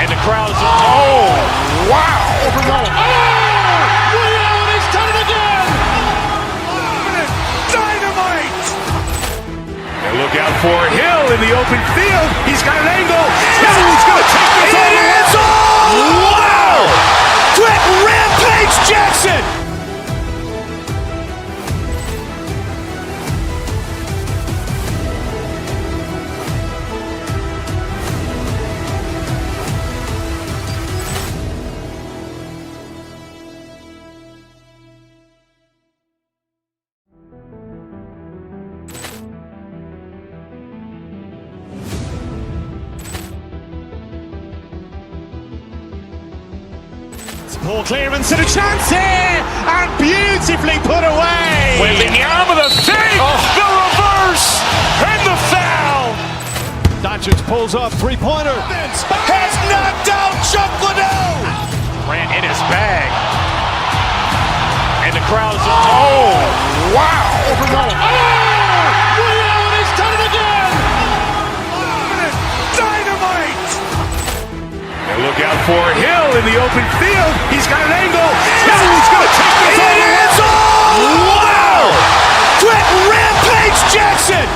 And the crowd's, oh, wow. Liddell, and he's done it again. Dynamite. And look out for Hill in the open field. He's got an angle. Hill's going to take this all the way. Wow! Quick Rampage Jackson. Ball clearance and a chance here, and beautifully put away. Wembanyama the save, the reverse, and the foul. Doncic pulls up, three-pointer. Has knocked out Chuck Liddell. Ran in his bag. And the crowd's, oh, wow. Liddell, and he's done it again. Dynamite. And look out for Hill in the open field. He's got an angle. Hill's going to take this all the way. Wow! Quick Rampage Jackson.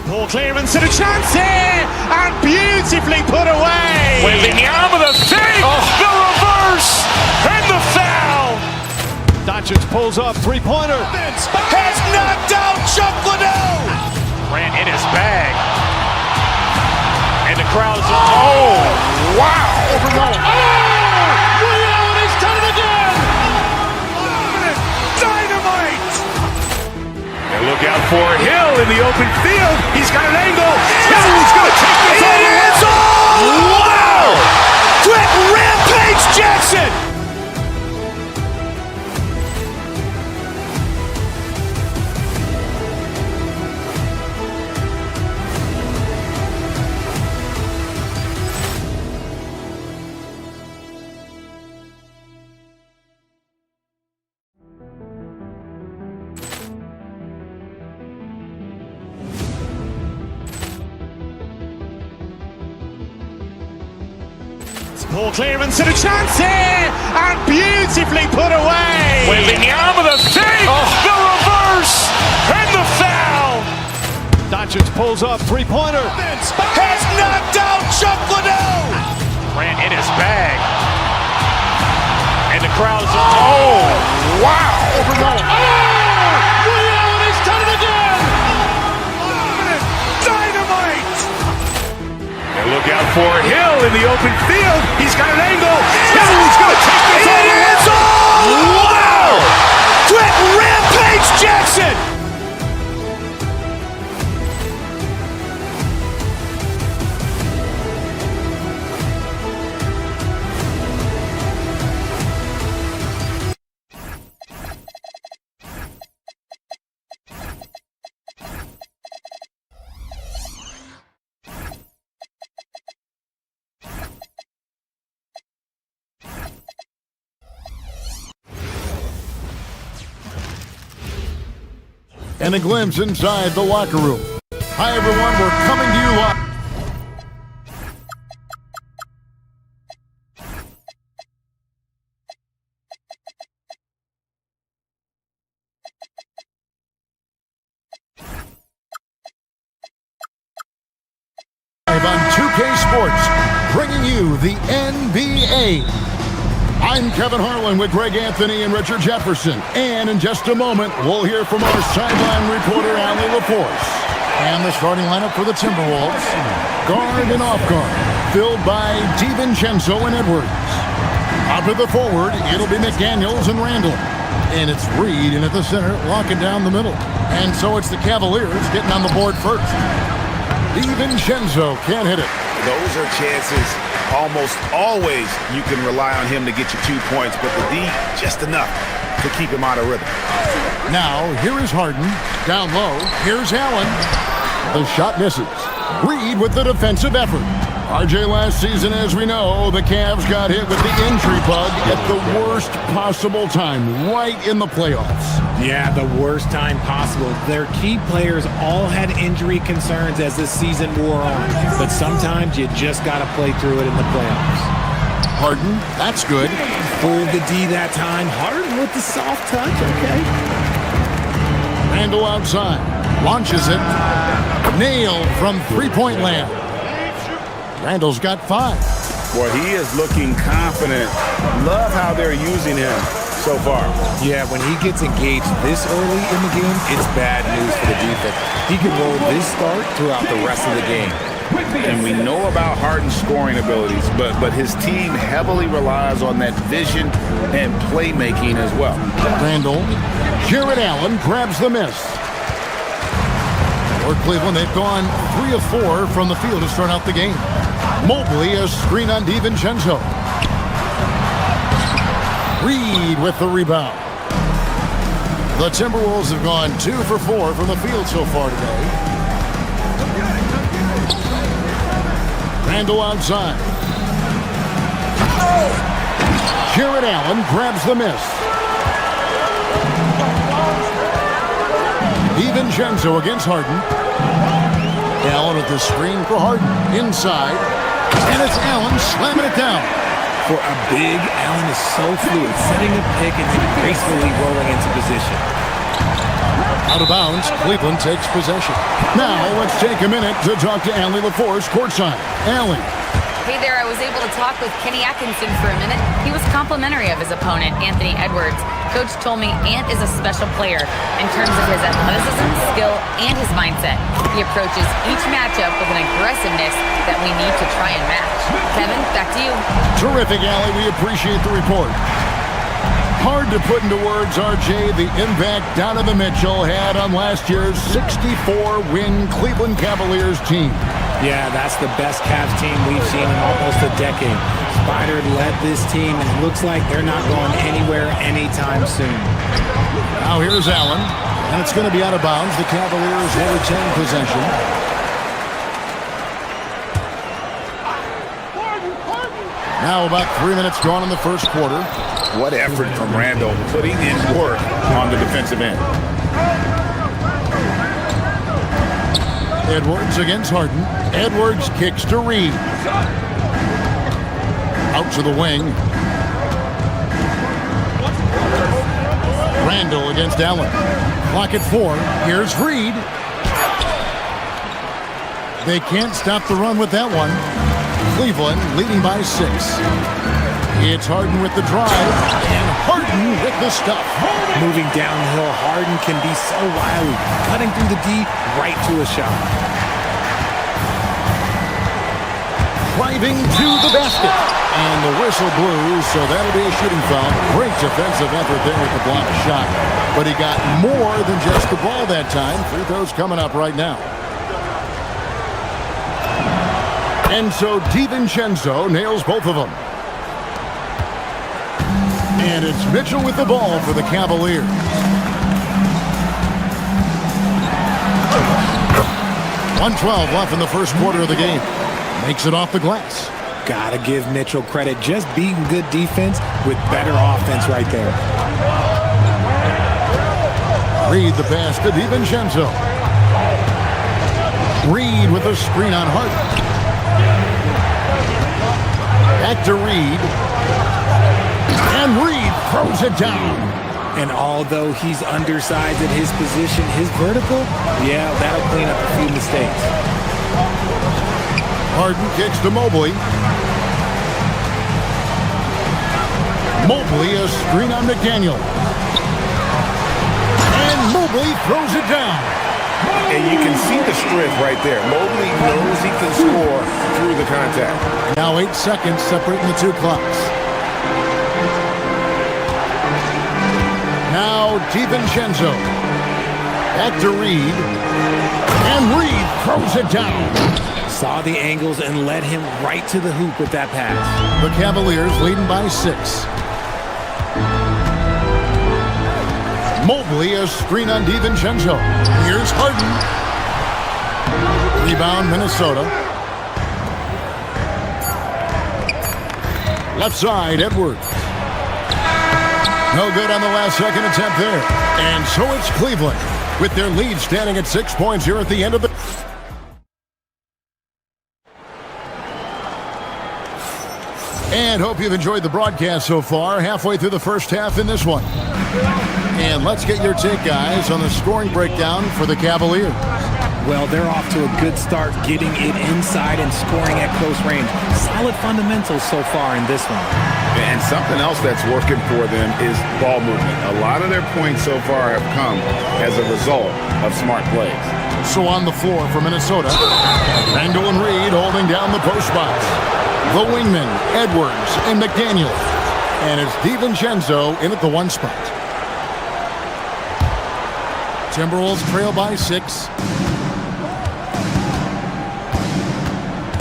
Ball clearance and a chance here, and beautifully put away. Wembanyama the save, the reverse, and the foul. Doncic pulls up, three-pointer. Has knocked out Chuck Liddell. Ran in his bag. And the crowd's, oh, wow. Liddell, and he's done it again. Dynamite. And look out for Hill in the open field. He's got an angle. Hill's going to take this all the way. Wow! Quick Rampage Jackson. Ball clearance and a chance here, and beautifully put away. Waving the arm of the fake, the reverse, and the foul. Doncic pulls up, three-pointer. Has knocked out Chuck Liddell. Ran in his bag. And the crowd is, oh, wow. Overrun. Ray Allen has done it again. Dynamite. And look out for Hill in the open field. He's got an angle. He's going to take this all the way. Wow. Quick Rampage Jackson. And a glimpse inside the locker room. Hi, everyone. We're coming to you live. On 2K Sports, bringing you the NBA. I'm Kevin Harlan with Greg Anthony and Richard Jefferson. And in just a moment, we'll hear from our sideline reporter, Allie LaForce. And the starting lineup for the Timberwolves. Guard and off guard, filled by DiVincenzo and Edwards. Up at the forward, it'll be McDaniels and Randall. And it's Reed in at the center, locking down the middle. And so it's the Cavaliers getting on the board first. DiVincenzo can't hit it. Those are chances almost always you can rely on him to get you 2 points, but the D, just enough to keep him out of rhythm. Now, here is Harden. Down low, here's Allen. The shot misses. Reed with the defensive effort. RJ, last season, as we know, the Cavs got hit with the injury bug at the worst possible time, right in the playoffs. Yeah, the worst time possible. Their key players all had injury concerns as the season wore on, but sometimes you just got to play through it in the playoffs. Harden, that's good. Fooled the D that time. Harden with the soft touch, okay. Randall outside, launches it, nailed from three-point land. Randall's got 5. Boy, he is looking confident. Love how they're using him so far. Yeah, when he gets engaged this early in the game, it's bad news for the defense. He can roll this start throughout the rest of the game. And we know about Harden's scoring abilities, but his team heavily relies on that vision and playmaking as well. Randall, Jared Allen grabs the miss. For Cleveland, they've gone 3 of 4 from the field to start out the game. Mobley, a screen on DiVincenzo. Reed with the rebound. The Timberwolves have gone 2 for 4 from the field so far today. Randall outside. Jared Allen grabs the miss. DiVincenzo against Harden. Allen with the screen for Harden. Inside. And it's Allen slamming it down. For a big, Allen is so fluid, setting a pick and then gracefully rolling into position. Out of bounds, Cleveland takes possession. Now, let's take a minute to talk to Allie LaForce courtside. Allie. Hey there, I was able to talk with Kenny Atkinson for a minute. He was complimentary of his opponent, Anthony Edwards. Coach told me Ant is a special player in terms of his athleticism, skill, and his mindset. He approaches each matchup with an aggressiveness that we need to try and match. Kevin, back to you. Terrific, Allie. We appreciate the report. Hard to put into words, RJ, the impact Donovan Mitchell had on last year's 64-win Cleveland Cavaliers team. Yeah, that's the best Cavs team we've seen in almost a decade. Spider led this team, and it looks like they're not going anywhere anytime soon. Now here's Allen, and it's going to be out of bounds. The Cavaliers will retain possession. Now about 3 minutes gone in the first quarter. What effort from Randall, putting in work on the defensive end. Edwards against Harden. Edwards kicks to Reed. Out to the wing. Randall against Allen. Clock at 4. Here's Reed. They can't stop the run with that one. Cleveland leading by 6. It's Harden with the drive, and Harden with the stuff. Moving downhill, Harden can be so wily, cutting through the D right to a shot. Driving to the basket. And the whistle blew, so that'll be a shooting foul. Great defensive effort there with the block shot. But he got more than just the ball that time. Free throws coming up right now. And so DiVincenzo nails both of them. And it's Mitchell with the ball for the Cavaliers. .112 left in the first quarter of the game. Makes it off the glass. Gotta give Mitchell credit. Just beating good defense with better offense right there. Reed the pass to DiVincenzo. Reed with a screen on Harden. Back to Reed. And Reed throws it down. And although he's undersized at his position, his vertical, yeah, that'll clean up a few mistakes. Harden kicks to Mobley. Mobley a screen on McDaniel. And Mobley throws it down. And you can see the strength right there. Mobley knows he can score through the contact. Now 8 seconds separating the two clocks. Now DiVincenzo. Back to Reed. And Reed throws it down. Saw the angles and led him right to the hoop with that pass. The Cavaliers leading by 6. Mobley a screen on DiVincenzo. Here's Harden. Rebound Minnesota. Left side Edwards. No good on the last second attempt there. And so it's Cleveland with their lead standing at 6 points here at the end of the... And hope you've enjoyed the broadcast so far. Halfway through the first half in this one. And let's get your take, guys, on the scoring breakdown for the Cavaliers. Well, they're off to a good start getting it inside and scoring at close range. Solid fundamentals so far in this one. And something else that's working for them is ball movement. A lot of their points so far have come as a result of smart plays. So on the floor for Minnesota, Randall and Reed holding down the post spots. The wingmen, Edwards and McDaniel. And it's DiVincenzo in at the 1 spot. Timberwolves trail by 6.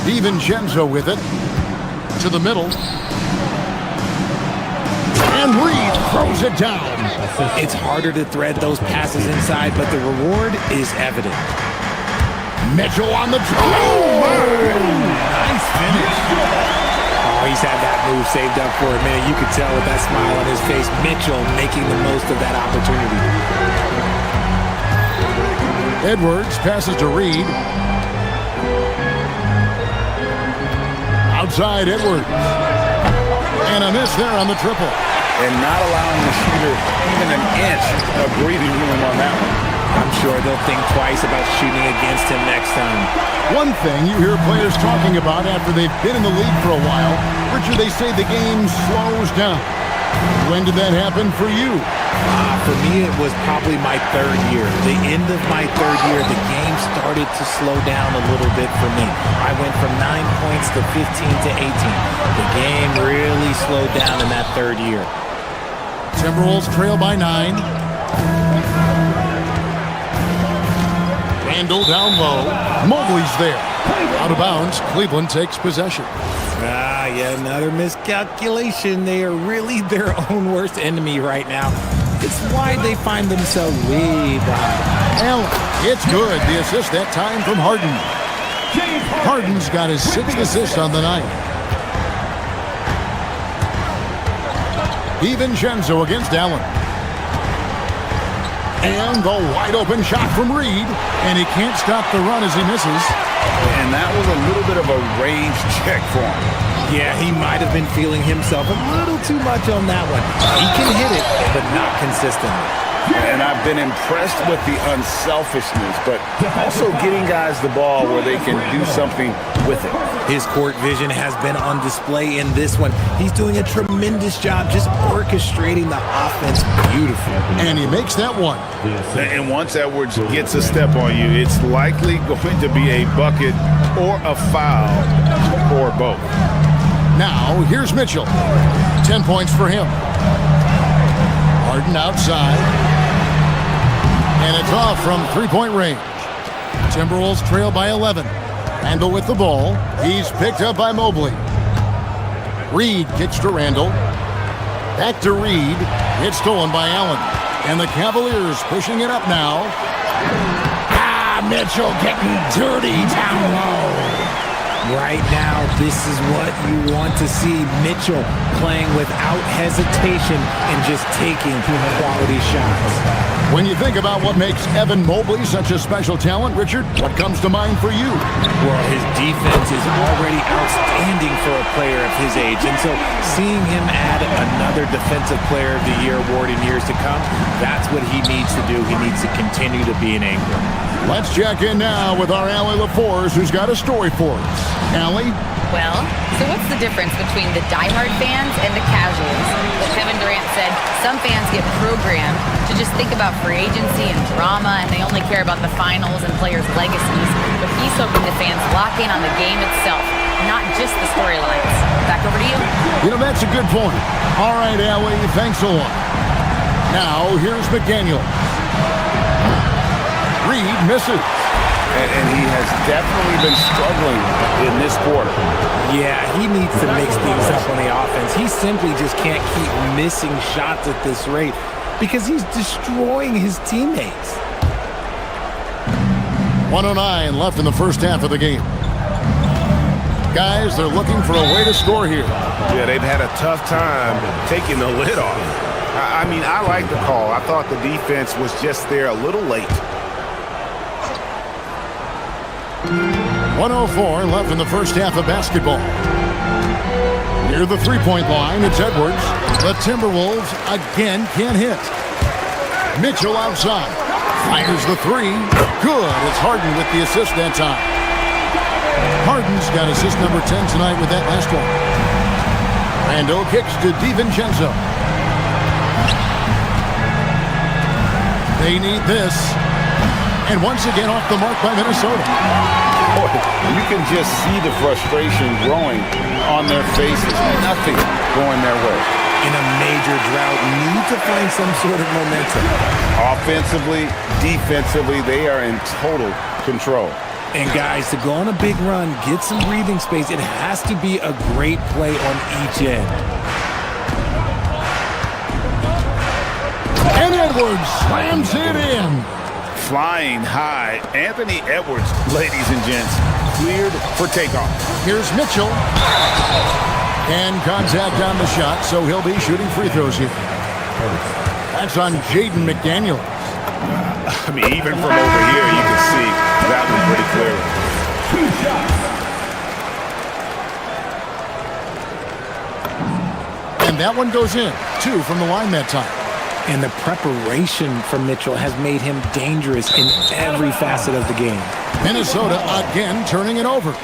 DiVincenzo with it. To the middle. And Reed throws it down. It's harder to thread those passes inside, but the reward is evident. Mitchell on the draw. Nice finish. Oh, he's had that move saved up for a minute. You could tell with that smile on his face. Mitchell making the most of that opportunity. Edwards passes to Reed. Outside Edwards. And a miss there on the triple. And not allowing the shooter even an inch of breathing room on that one. I'm sure they'll think twice about shooting against him next time. One thing you hear players talking about after they've been in the league for a while, Richard, they say the game slows down. When did that happen for you? For me, it was probably my 3rd year. The end of my 3rd year, the game started to slow down a little bit for me. I went from 9 points to 15 to 18. The game really slowed down in that 3rd year. Timberwolves trail by 9. Randall down low. Mobley's there. Out of bounds. Cleveland takes possession. Yeah, another miscalculation. They are really their own worst enemy right now. It's why they find themselves way behind. Allen, it's good. The assist that time from Harden. Harden's got his 6th assist on the night. DiVincenzo against Allen. And the wide open shot from Reed. And he can't stop the run as he misses. And that was a little bit of a range check for him. Yeah, he might have been feeling himself a little too much on that one. He can hit it, but not consistently. And I've been impressed with the unselfishness, but also getting guys the ball where they can do something with it. His court vision has been on display in this one. He's doing a tremendous job just orchestrating the offense beautifully. And he makes that one. And once Edwards gets a step on you, it's likely going to be a bucket or a foul or both. Now, here's Mitchell. 10 points for him. Harden outside. And it's off from three-point range. Timberwolves trail by 11. Randall with the ball. He's picked up by Mobley. Reed kicks to Randall. Back to Reed. It's stolen by Allen. And the Cavaliers pushing it up now. Mitchell getting dirty down low. Right now, this is what you want to see. Mitchell playing without hesitation and just taking quality shots. When you think about what makes Evan Mobley such a special talent, Richard, what comes to mind for you? Well, his defense is already outstanding for a player of his age, and so seeing him add another Defensive Player of the Year award in years to come, that's what he needs to do. He needs to continue to be an anchor. Let's check in now with our Allie LaForce, who's got a story for us. Allie? Well, so what's the difference between the diehard fans and the casuals? Well, Kevin Durant said some fans get programmed to just think about free agency and drama, and they only care about the finals and players' legacies. But he's hoping the fans lock in on the game itself, not just the storylines. Back over to you. You know, that's a good point. All right, Allie, thanks a lot. Now, here's McDaniel. Reed misses. And he has definitely been struggling in this quarter. Yeah, he needs to mix things up on the offense. He simply just can't keep missing shots at this rate because he's destroying his teammates. 1:09 left in the first half of the game. Guys, they're looking for a way to score here. Yeah, they've had a tough time taking the lid off. I mean, I like the call. I thought the defense was just there a little late. 1:04 left in the first half of basketball. Near the three-point line, it's Edwards. The Timberwolves again can't hit. Mitchell outside. Fires the three. Good. It's Harden with the assist that time. Harden's got assist number 10 tonight with that last one. Randall kicks to DiVincenzo. They need this. And once again off the mark by Minnesota. Boy, you can just see the frustration growing on their faces. Nothing going their way. In a major drought, need to find some sort of momentum. Offensively, defensively, they are in total control. And guys, to go on a big run, get some breathing space, it has to be a great play on each end. And Edwards slams it in. Flying high, Anthony Edwards, ladies and gents, cleared for takeoff. Here's Mitchell. And contact on the shot, so he'll be shooting free throws here. That's on Jaden McDaniel. I mean, even from over here, you can see that one pretty clearly. And that one goes in. 2 from the line that time. And the preparation from Mitchell has made him dangerous in every facet of the game. Minnesota again turning it over.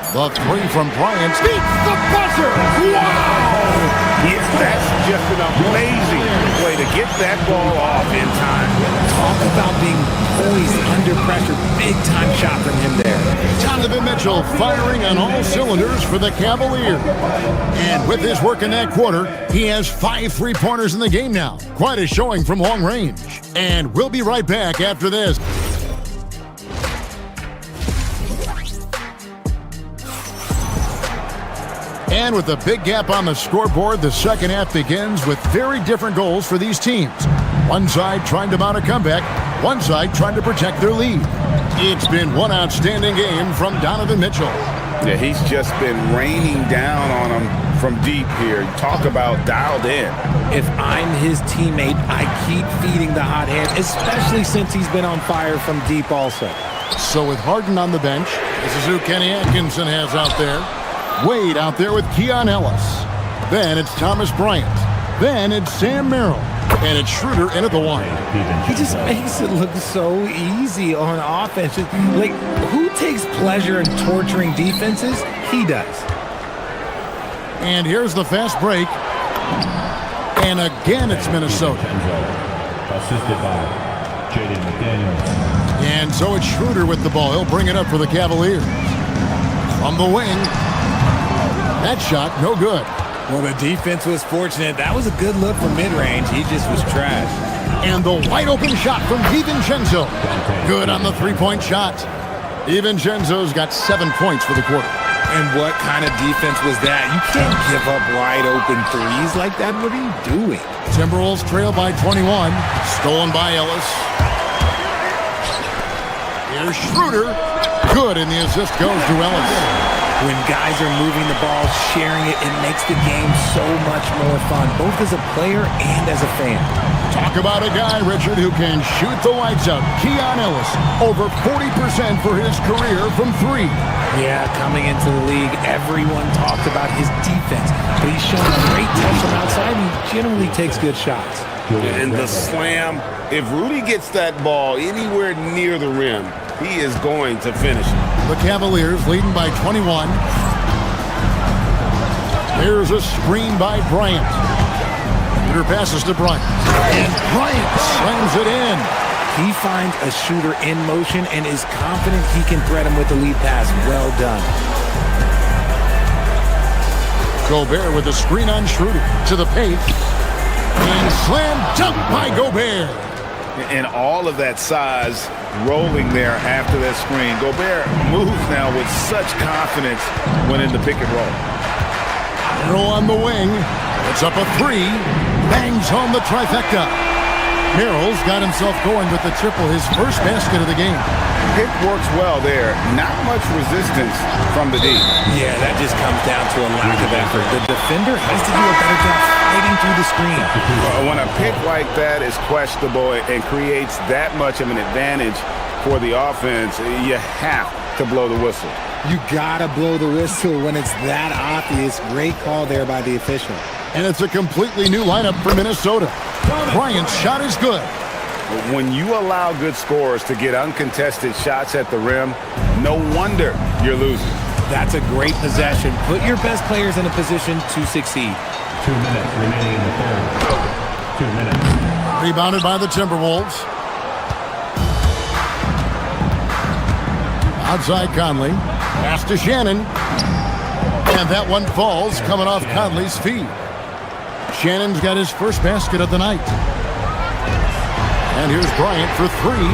The three from Bryant beats the buzzer. Wow! Yes, that's just an amazing way to get that ball off in time. Talk about being poised under pressure. Big time shot from him there. Donovan Mitchell firing on all cylinders for the Cavaliers. And with his work in that quarter, he has 5 3-pointers in the game now. Quite a showing from long range. And we'll be right back after this. And with a big gap on the scoreboard, the second half begins with very different goals for these teams. One side trying to mount a comeback, one side trying to protect their lead. It's been one outstanding game from Donovan Mitchell. Yeah, he's just been raining down on him from deep here. Talk about dialed in. If I'm his teammate, I keep feeding the hot hand, especially since he's been on fire from deep also. So with Harden on the bench, this is who Kenny Atkinson has out there. Wade out there with Keon Ellis. Then it's Thomas Bryant. Then it's Sam Merrill. And it's Schroeder in at the one. He just makes it look so easy on offense. Like, who takes pleasure in torturing defenses? He does. And here's the fast break. And again, it's Minnesota. Assisted by Jaden McDaniels. And so it's Schroeder with the ball. He'll bring it up for the Cavaliers. From the wing. That shot, no good. Well, the defense was fortunate. That was a good look from mid-range. He just was trash. And the wide-open shot from DiVincenzo. Good on the three-point shot. DiVincenzo's got 7 points for the quarter. And what kind of defense was that? You can't give up wide-open threes like that. What are you doing? Timberwolves trail by 21. Stolen by Ellis. Here's Schroeder. Good, and the assist goes to Ellis. When guys are moving the ball, sharing it, it makes the game so much more fun, both as a player and as a fan. Talk about a guy, Richard, who can shoot the lights out. Keon Ellis, over 40% for his career from three. Yeah, coming into the league, everyone talked about his defense, but he's shown a great touch from outside, and he generally takes good shots. And the slam, if Rudy gets that ball anywhere near the rim, he is going to finish it. The Cavaliers leading by 21. Here's a screen by Bryant. Peter passes to Bryant. And Bryant slams it in. He finds a shooter in motion and is confident he can thread him with the lead pass. Well done. Gobert with the screen on Schroeder to the paint. And slam dunk by Gobert. And all of that size rolling there after that screen. Gobert moves now with such confidence when in the pick and roll. Merrill on the wing. It's up a three. Bangs home the trifecta. Merrill's got himself going with the triple, his first basket of the game. Pick works well there. Not much resistance from the D. Yeah, that just comes down to a lack of effort. The defender has to do a better job fighting through the screen. When a pick like that is questionable and creates that much of an advantage for the offense, you have to blow the whistle. You gotta blow the whistle when it's that obvious. Great call there by the official. And it's a completely new lineup for Minnesota. Bryant's shot is good. When you allow good scorers to get uncontested shots at the rim, no wonder you're losing. That's a great possession. Put your best players in a position to succeed. 2 minutes remaining in the third. 2 minutes. Rebounded by the Timberwolves. Outside Conley. Pass to Shannon. And that one falls coming off Conley's feet. Shannon's got his first basket of the night. And here's Bryant for three.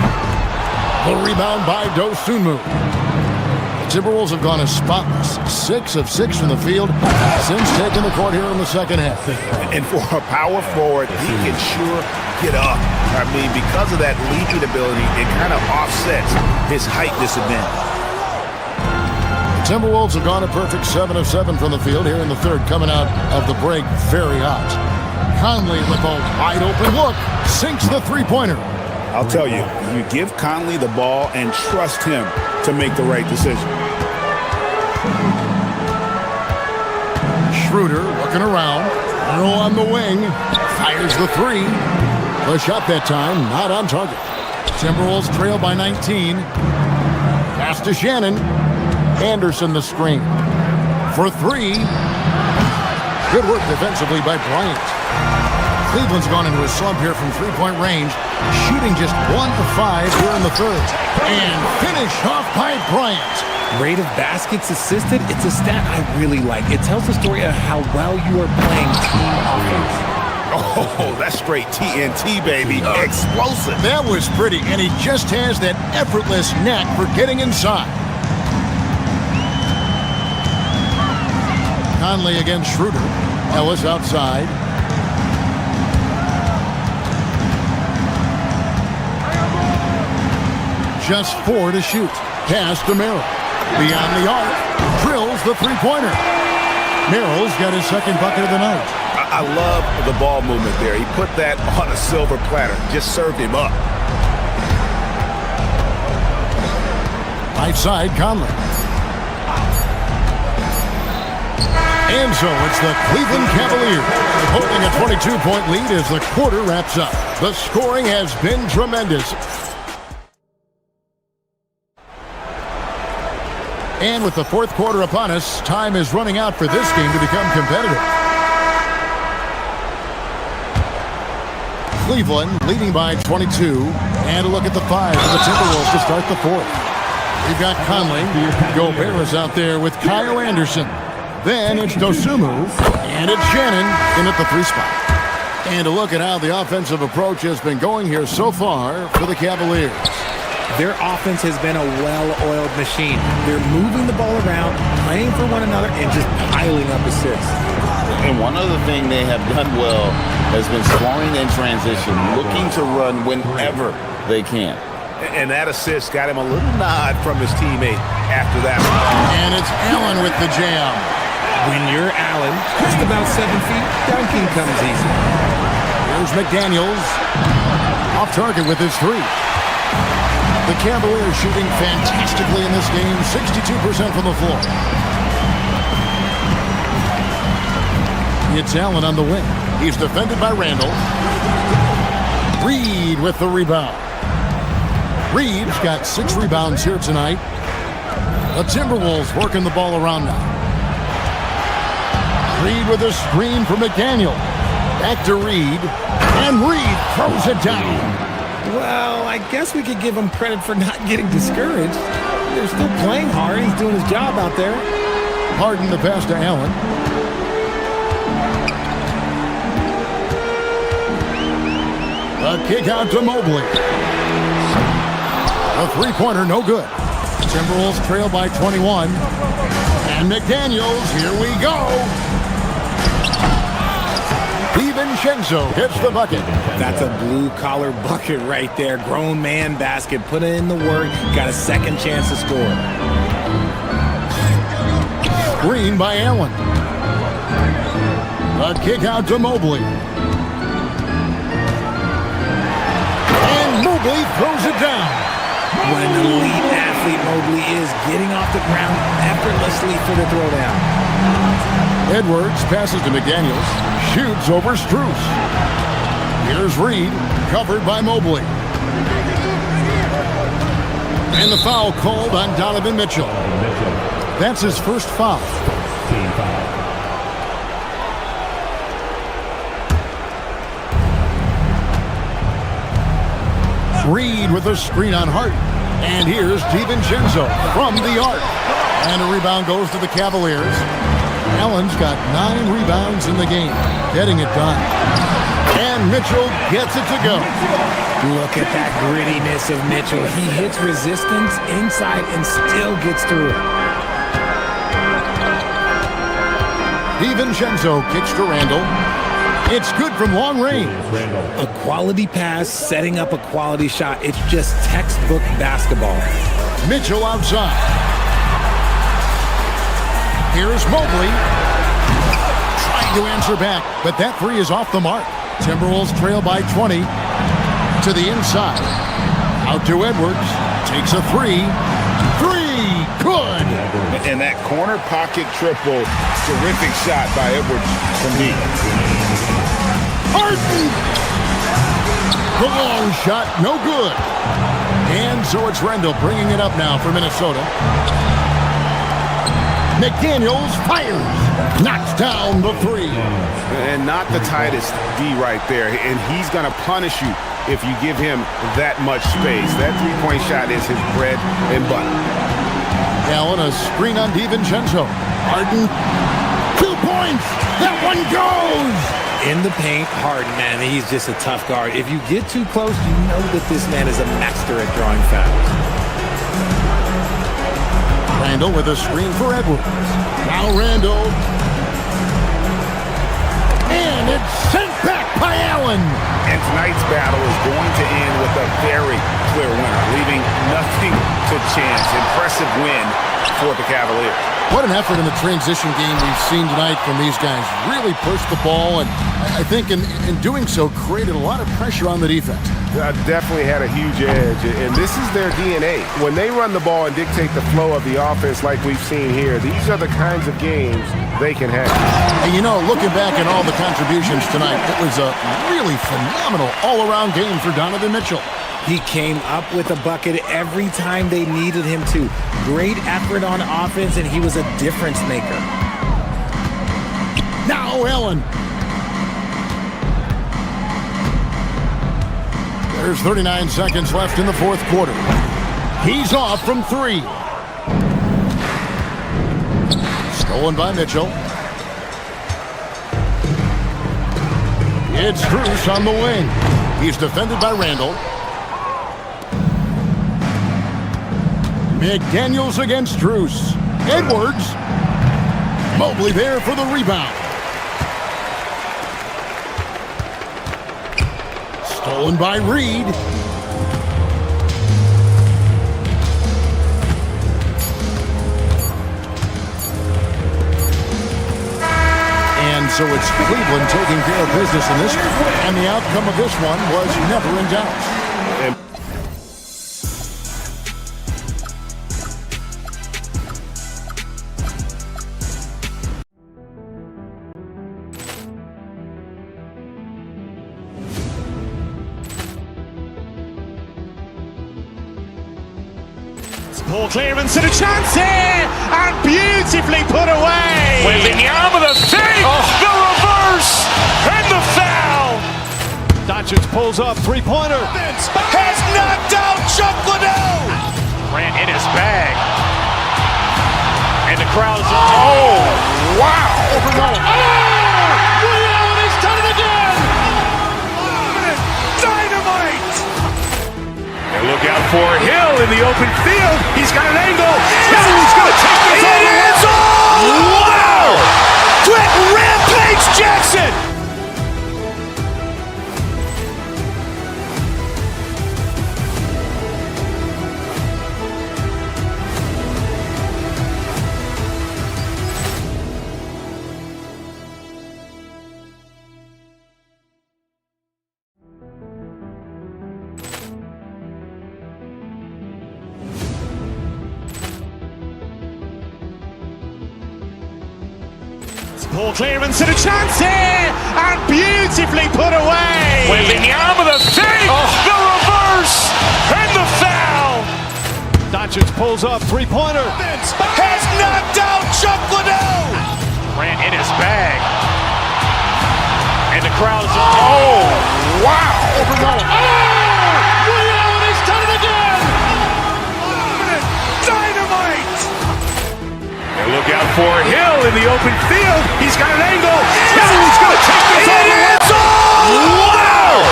The rebound by Dosunmu. The Timberwolves have gone as spotless. 6 of 6 from the field since taking the court here in the second half. And for a power forward, he can sure get up. I mean, because of that leaping ability, it kind of offsets his height disadvantage. Timberwolves have gone a perfect 7 of 7 from the field here in the third, coming out of the break very hot. Conley with a wide open look, sinks the three-pointer. I'll tell you, you give Conley the ball and trust him to make the right decision. Schroeder looking around, Merrill on the wing, fires the three. The shot that time, not on target. Timberwolves trail by 19. Pass to Shannon. Anderson the screen. For three. Good work defensively by Bryant. Cleveland's gone into a slump here from three-point range, shooting just 1 of 5 here in the third. And finished off by Bryant. Rate of baskets assisted, it's a stat I really like. It tells the story of how well you are playing team offense. Oh, that's straight TNT, baby. Explosive. That was pretty, and he just has that effortless knack for getting inside. Conley against Schroeder. Ellis outside. Just 4 to shoot. Pass to Merrill. Beyond the arc, drills the three-pointer. Merrill's got his second bucket of the night. I love the ball movement there. He put that on a silver platter. Just served him up. Right side, Conley. And so it's the Cleveland Cavaliers holding a 22-point lead as the quarter wraps up. The scoring has been tremendous. And with the fourth quarter upon us, time is running out for this game to become competitive. Cleveland leading by 22. And a look at the 5 for the Timberwolves to start the fourth. We've got Conley. Gobert is out there with Kyle Anderson. Then it's Dosumu. And it's Shannon in at the 3 spot. And a look at how the offensive approach has been going here so far for the Cavaliers. Their offense has been a well-oiled machine. They're moving the ball around, playing for one another, and just piling up assists. And one other thing they have done well has been scoring in transition, looking to run whenever they can. And that assist got him a little nod from his teammate after that. And it's Allen with the jam. When you're Allen, just about 7 feet, dunking comes easy. Here's McDaniels. Off target with his 3. The Cavaliers shooting fantastically in this game, 62% from the floor. It's Allen on the wing. He's defended by Randall. Reed with the rebound. Reed's got 6 rebounds here tonight. The Timberwolves working the ball around now. Reed with a screen for McDaniel. Back to Reed. And Reed throws it down. Well, I guess we could give him credit for not getting discouraged. They're still playing hard. He's doing his job out there. Harden the pass to Allen. A kick out to Mobley. A three-pointer, no good. Timberwolves trail by 21. And McDaniels, here we go. DiVincenzo hits the bucket. That's a blue-collar bucket right there. Grown man basket. Put in the work. Got a second chance to score. Screen by Allen. A kick out to Mobley. And Mobley throws it down. What an elite athlete Mobley is, getting off the ground effortlessly for the throwdown. Edwards passes to McDaniels. Shoots over Strus. Here's Reed, covered by Mobley. And the foul called on Donovan Mitchell. That's his first foul. Team foul. Reed with a screen on Harden. And here's DiVincenzo from the arc. And a rebound goes to the Cavaliers. Allen's got 9 rebounds in the game, getting it done. And Mitchell gets it to go. Look at that grittiness of Mitchell. He hits resistance inside and still gets through it. DiVincenzo kicks to Randall. It's good from long range. A quality pass, setting up a quality shot. It's just textbook basketball. Mitchell outside. Here's Mobley. Trying to answer back, but that 3 is off the mark. Timberwolves trail by 20. To the inside. Out to Edwards. Takes a 3. 3. Good. And that corner pocket triple. Terrific shot by Edwards from deep. Harden! The long shot, no good. And so it's Randall bringing it up now for Minnesota. McDaniels fires. Knocks down the 3. And not the tightest D right there. And he's going to punish you if you give him that much space. That three-point shot is his bread and butter. Allen, a screen on DiVincenzo. Harden, 2 points. That one goes. In the paint, Harden, man, he's just a tough guard. If you get too close, you know that this man is a master at drawing fouls. Randall with a screen for Edwards. Now Randall. And it's sent back by Allen. And tonight's battle is going to end with a very clear winner, leaving nothing to chance. Impressive win for the Cavaliers. What an effort in the transition game we've seen tonight from these guys. Really pushed the ball, and I think in doing so created a lot of pressure on the defense. Definitely had a huge edge, and this is their DNA. When they run the ball and dictate the flow of the offense like we've seen here, these are the kinds of games they can have. And you know, looking back at all the contributions tonight, it was a really phenomenal all-around game for Donovan Mitchell. He came up with a bucket every time they needed him to. Great effort on offense, and he was a difference maker. Now Allen. There's 39 seconds left in the fourth quarter. He's off from three. Stolen by Mitchell. It's Strus on the wing. He's defended by Randall. McDaniels against Strus. Edwards. Mobley there for the rebound. Stolen by Reed. And so it's Cleveland taking care of business in this one. And the outcome of this one was never in doubt. Ball clearance and a chance here, and beautifully put away. Wembanyama the fake, the reverse, and the foul. Doncic pulls up, three-pointer. Has knocked out Chuck Liddell. Grant in his bag. And the crowd is, oh, wow. Ray Allen has done it again. Dynamite. And look out for Hill in the open field. He's got an angle. He's going to take this all the way. Wow. Quick rampage Jackson. Ball clearance and a chance here, and beautifully put away. Wembanyama the fake, the reverse, and the foul. Doncic pulls up, three-pointer. Has knocked out Chuck Liddell. Grant in his bag. And the crowd is, oh, wow. Ray Allen has done it again. Dynamite. And look out for Hill in the open field. He's got an angle. He's going to take this all the way. Wow.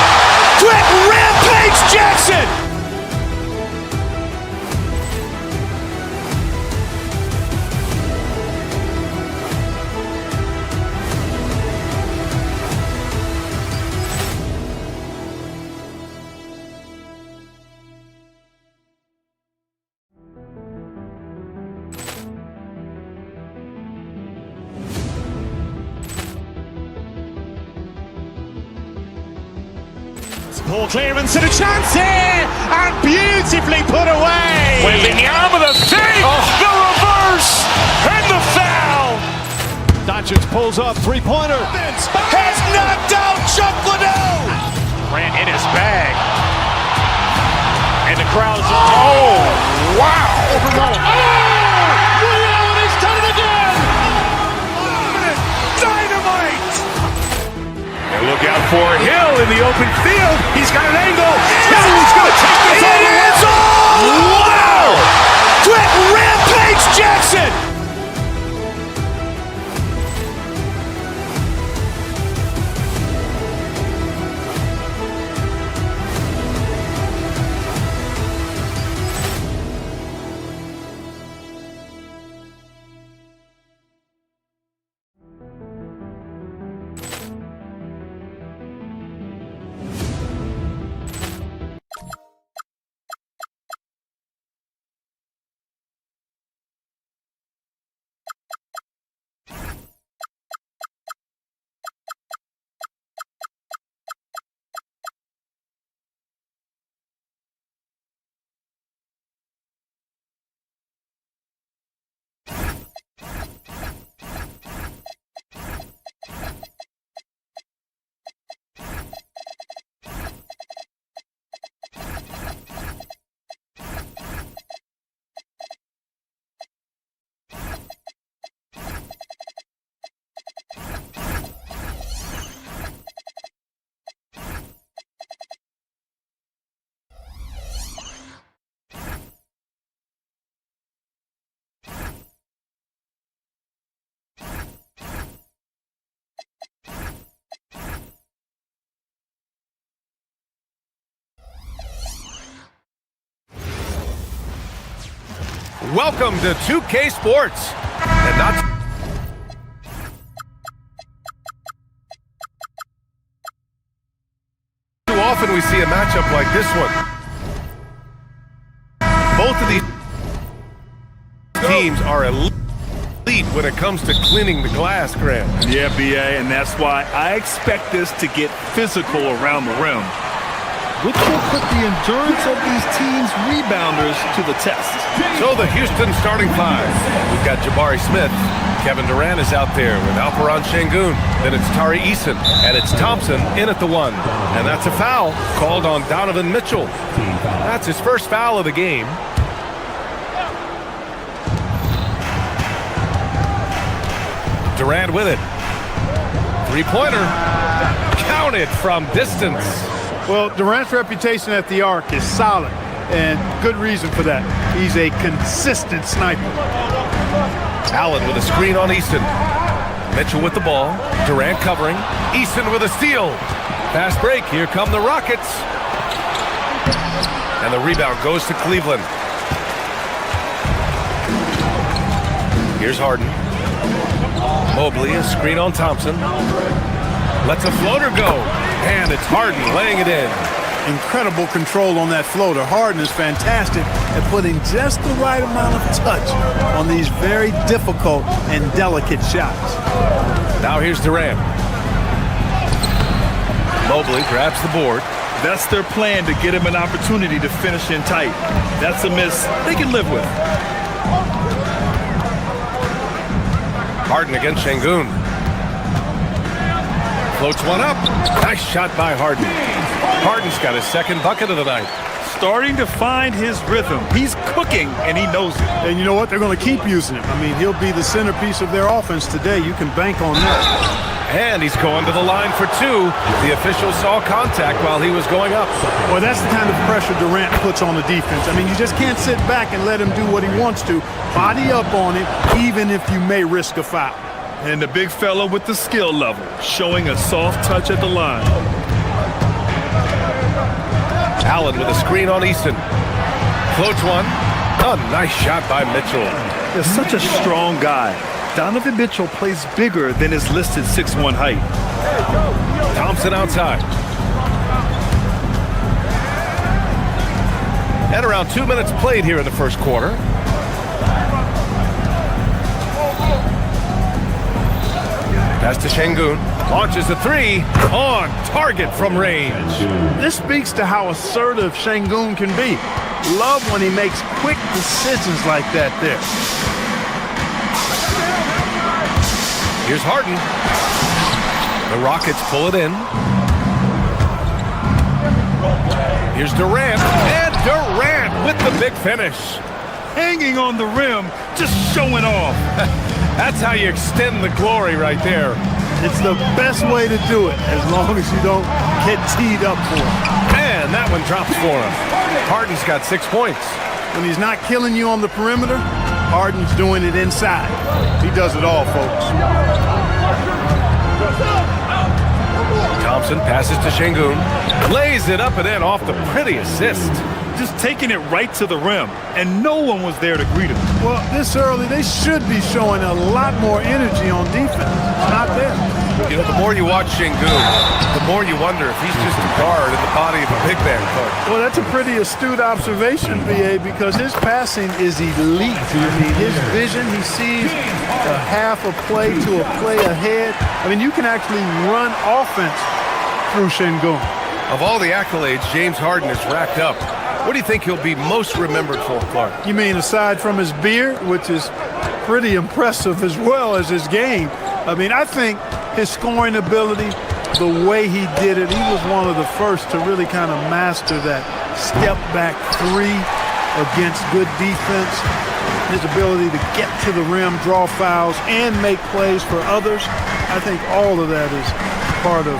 Quick rampage Jackson. Ball clearance and a chance here, and beautifully put away. Wembanyama the fake, the reverse, and the foul. Doncic pulls up, three-pointer. Has knocked out Chuck Liddell. Grant in his bag. And the crowd is, oh, wow. Ray Allen has done it again. Dynamite. And look out for Hill in the open field. He's got an angle. He's going to take this all the way. Wow. Quick rampage Jackson. Welcome to 2K Sports. And not too often we see a matchup like this one. Both of these teams are elite when it comes to cleaning the glass, Grant. Yeah, BA, and that's why I expect this to get physical around the rim, which will put the endurance of these teams' rebounders to the test. So the Houston starting five. We've got Jabari Smith. Kevin Durant is out there with Alperen Şengün. Then it's Tari Eason, and it's Thompson in at the one. And that's a foul called on Donovan Mitchell. That's his first foul of the game. Durant with it. Three-pointer. Counted from distance. Well, Durant's reputation at the arc is solid, and good reason for that. He's a consistent sniper. Allen with a screen on Easton. Mitchell with the ball. Durant covering. Easton with a steal. Fast break. Here come the Rockets. And the rebound goes to Cleveland. Here's Harden. Mobley, a screen on Thompson. Lets a floater go. And it's Harden laying it in. Incredible control on that floater. Harden is fantastic at putting just the right amount of touch on these very difficult and delicate shots. Now here's Durant. Mobley grabs the board. That's their plan, to get him an opportunity to finish in tight. That's a miss they can live with. Harden against Şengün. Floats one up. Nice shot by Harden. Harden's got his second bucket of the night. Starting to find his rhythm. He's cooking, and he knows it. And you know what? They're going to keep using him. I mean, he'll be the centerpiece of their offense today. You can bank on that. And he's going to the line for two. The official saw contact while he was going up. Well, that's the kind of pressure Durant puts on the defense. I mean, you just can't sit back and let him do what he wants to. Body up on it, even if you may risk a foul. And the big fella with the skill level, showing a soft touch at the line. Allen with a screen on Easton. Floats one. A nice shot by Mitchell. He's such a strong guy. Donovan Mitchell plays bigger than his listed 6'1" height. Thompson outside. And around 2 minutes played here in the first quarter. Pass to Şengün. Launches a three. On target from range. This speaks to how assertive Şengün can be. Love when he makes quick decisions like that there. Here's Harden. The Rockets pull it in. Here's Durant. And Durant with the big finish. Hanging on the rim, just showing off. That's how you extend the glory right there. It's the best way to do it, as long as you don't get teed up for it. And that one drops for him. Harden's got 6 points. When he's not killing you on the perimeter, Harden's doing it inside. He does it all, folks. Thompson passes to Şengün. Lays it up and in off the pretty assist. Just taking it right to the rim, and no one was there to greet him. Well, this early, they should be showing a lot more energy on defense. Not there. You know, the more you watch Şengün, the more you wonder if he's just a guard in the body of a big man coach. Well, that's a pretty astute observation, BA, because his passing is elite. I mean, his vision, he sees a half a play to a play ahead. I mean, you can actually run offense through Şengün. Of all the accolades James Harden has racked up, what do you think he'll be most remembered for, Clark? You mean aside from his beard, which is pretty impressive as well as his game? I mean, I think his scoring ability, the way he did it, he was one of the first to really kind of master that step-back three against good defense. His ability to get to the rim, draw fouls, and make plays for others. I think all of that is part of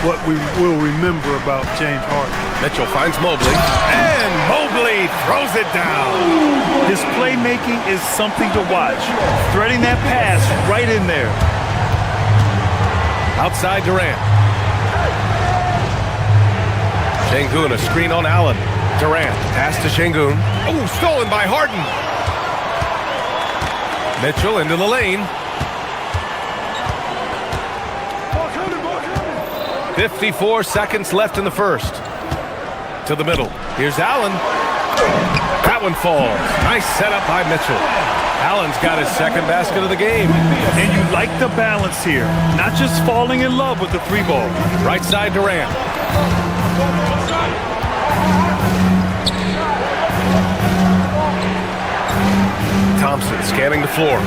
what we will remember about James Harden. Mitchell finds Mobley, and Mobley throws it down. His playmaking is something to watch. Threading that pass right in there. Outside Durant. Şengün, a screen on Allen. Durant, pass to Şengün. Oh, stolen by Harden. Mitchell into the lane. 54 seconds left in the first. To the middle. Here's Allen. That one falls. Nice setup by Mitchell. Allen's got his second basket of the game. And you like the balance here. Not just falling in love with the three ball. Right side Durant. Thompson scanning the floor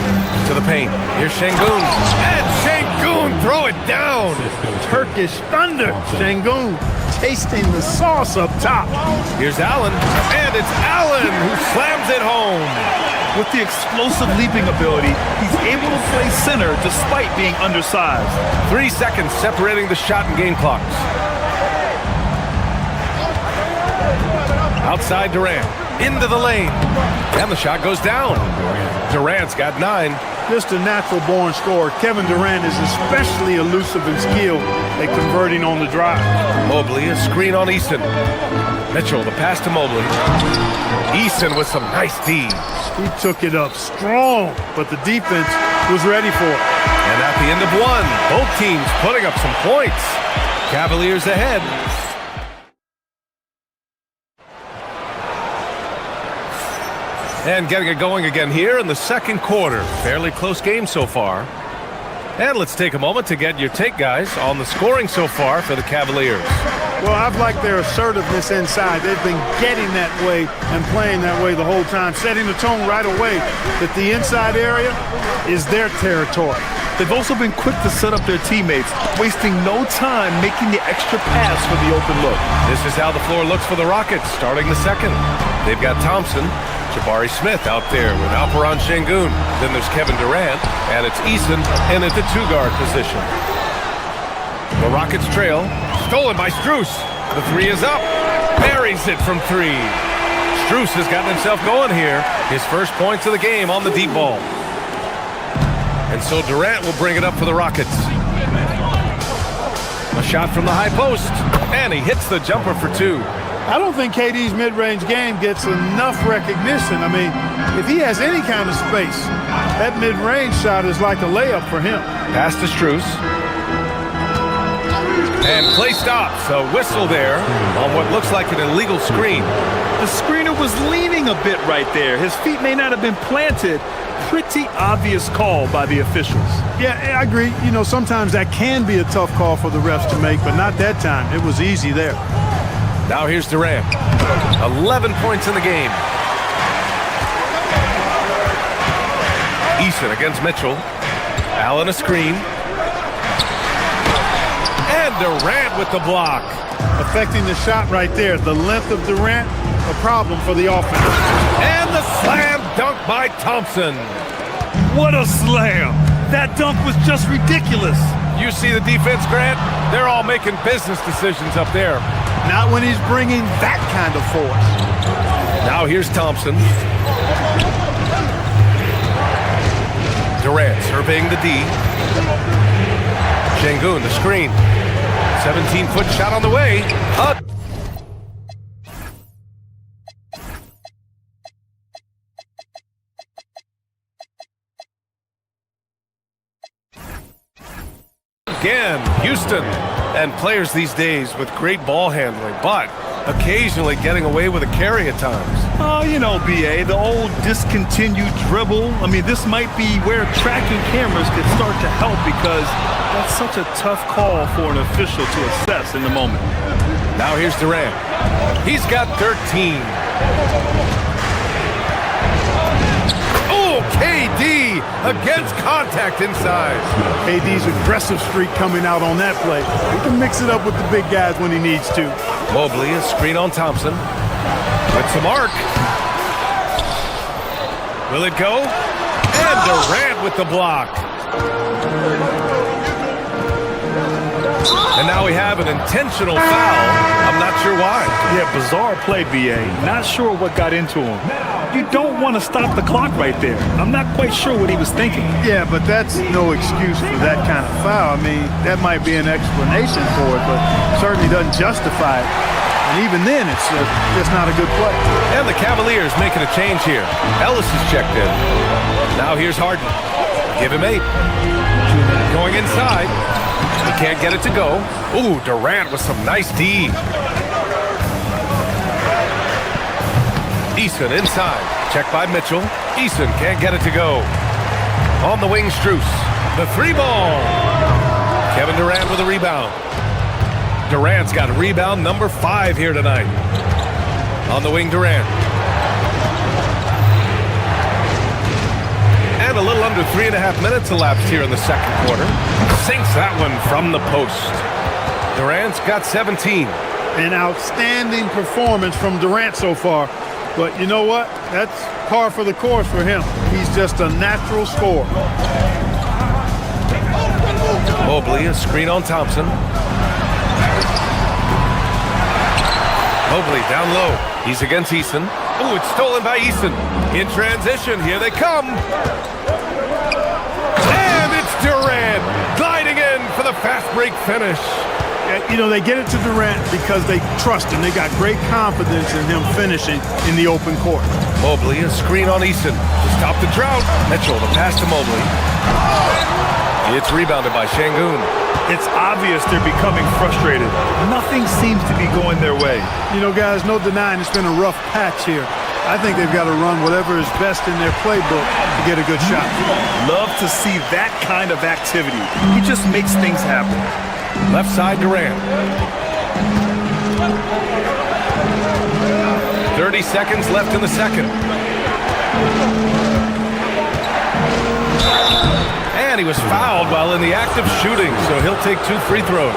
to the paint. Here's Şengün. And Şengün throw it down. Turkish thunder. Şengün tasting the sauce up top. Here's Allen. And it's Allen who slams it home. With the explosive leaping ability, he's able to play center despite being undersized. 3 seconds separating the shot and game clocks. Outside Durant. Into the lane. And the shot goes down. Durant's got 9. Just a natural-born scorer. Kevin Durant is especially elusive and skilled at converting on the drive. Mobley, a screen on Easton. Mitchell, the pass to Mobley. Easton with some nice D. He took it up strong, but the defense was ready for it. And at the end of one, both teams putting up some points. Cavaliers ahead. And getting it going again here in the second quarter. Fairly close game so far. And let's take a moment to get your take, guys, on the scoring so far for the Cavaliers. Well, I've liked their assertiveness inside. They've been getting that way and playing that way the whole time, setting the tone right away that the inside area is their territory. They've also been quick to set up their teammates, wasting no time making the extra pass for the open look. This is how the floor looks for the Rockets starting the second. They've got Thompson, Jabari Smith out there with Alperen Şengün. Then there's Kevin Durant, and it's Easton in at the two-guard position. The Rockets trail. Stolen by Strus. The three is up. Buries it from 3. Strus has gotten himself going here. His first points of the game on the deep ball. And so Durant will bring it up for the Rockets. A shot from the high post. And he hits the jumper for 2. I don't think KD's mid-range game gets enough recognition. I mean, if he has any kind of space, that mid-range shot is like a layup for him. Pass to Strus. And play stops. A whistle there on what looks like an illegal screen. The screener was leaning a bit right there. His feet may not have been planted. Pretty obvious call by the officials. Yeah, I agree. You know, sometimes that can be a tough call for the refs to make, but not that time. It was easy there. Now here's Durant. 11 points in the game. Easton against Mitchell. Allen a screen. And Durant with the block. Affecting the shot right there. The length of Durant, a problem for the offense. And the slam dunk by Thompson. What a slam. That dunk was just ridiculous. You see the defense, Grant? They're all making business decisions up there. Not when he's bringing that kind of force. Now here's Thompson. Durant surveying the D. Şengün, the screen. 17-foot shot on the way. Again, Houston. And players these days with great ball handling, but occasionally getting away with a carry at times. Oh, you know, B.A., the old discontinued dribble. I mean, this might be where tracking cameras could start to help because that's such a tough call for an official to assess in the moment. Now here's Durant. He's got 13. Oh, KD against contact inside. KD's aggressive streak coming out on that play. He can mix it up with the big guys when he needs to. Mobley, a screen on Thompson. With some arc. Will it go? And Durant with the block. And now we have an intentional foul. I'm not sure why. Yeah, bizarre play, B.A. Not sure what got into him. You don't want to stop the clock right there. I'm not quite sure what he was thinking. Yeah, but that's no excuse for that kind of foul. I mean, that might be an explanation for it, but certainly doesn't justify it. And even then, it's just not a good play. And the Cavaliers making a change here. Ellis is checked in. Now here's Harden. Give him 8. Going inside. He can't get it to go. Ooh, Durant with some nice D. Eason inside. Checked by Mitchell. Eason can't get it to go. On the wing, Strus. The 3-ball. Kevin Durant with a rebound. Durant's got rebound number 5 here tonight. On the wing, Durant. And a little under 3.5 minutes elapsed here in the second quarter. Sinks that one from the post. Durant's got 17. An outstanding performance from Durant so far. But you know what? That's par for the course for him. He's just a natural scorer. Mobley, a screen on Thompson. Mobley down low. He's against Eason. Ooh, it's stolen by Eason. In transition, here they come. And it's Durant gliding in for the fast break finish. You know, they get it to Durant because they trust him. They got great confidence in him finishing in the open court. Mobley, a screen on Eason. To stop the drought. Mitchell, the pass to Mobley. It's rebounded by Şengün. It's obvious they're becoming frustrated. Nothing seems to be going their way. You know, guys, no denying it's been a rough patch here. I think they've got to run whatever is best in their playbook to get a good shot. Love to see that kind of activity. He just makes things happen. Left side, Durant. 30 seconds left in the second. And he was fouled while in the act of shooting, so he'll take 2 free throws.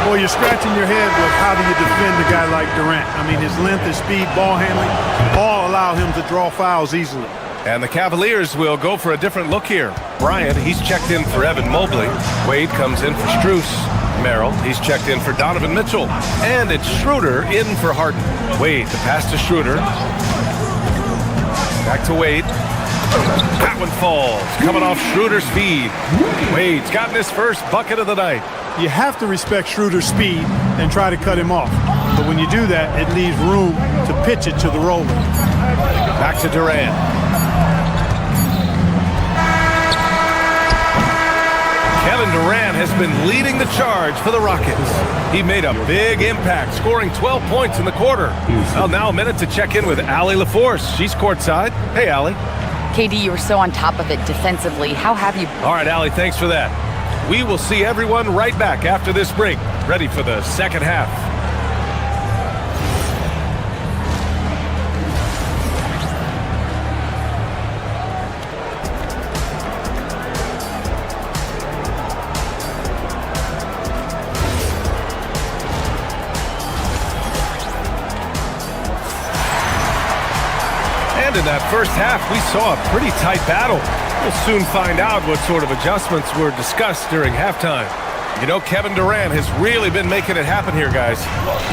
Well, you're scratching your head with how do you defend a guy like Durant. I mean, his length, his speed, ball handling, all allow him to draw fouls easily. And the Cavaliers will go for a different look here. Bryant, he's checked in for Evan Mobley. Wade comes in for Strus. Merrill, he's checked in for Donovan Mitchell. And it's Schroeder in for Harden. Wade, the pass to Schroeder. Back to Wade. That one falls, coming off Schroeder's feed. Wade's gotten his first bucket of the night. You have to respect Schroeder's speed and try to cut him off. But when you do that, it leaves room to pitch it to the roller. Back to Durant. Kevin Durant has been leading the charge for the Rockets. He made a big impact, scoring 12 points in the quarter. Well, now a minute to check in with Allie LaForce. She's courtside. Hey, Allie. KD, you were so on top of it defensively. How have you? All right, Allie, thanks for that. We will see everyone right back after this break, ready for the second half. In that first half, we saw a pretty tight battle. We'll soon find out what sort of adjustments were discussed during halftime. You know, Kevin Durant has really been making it happen here, guys.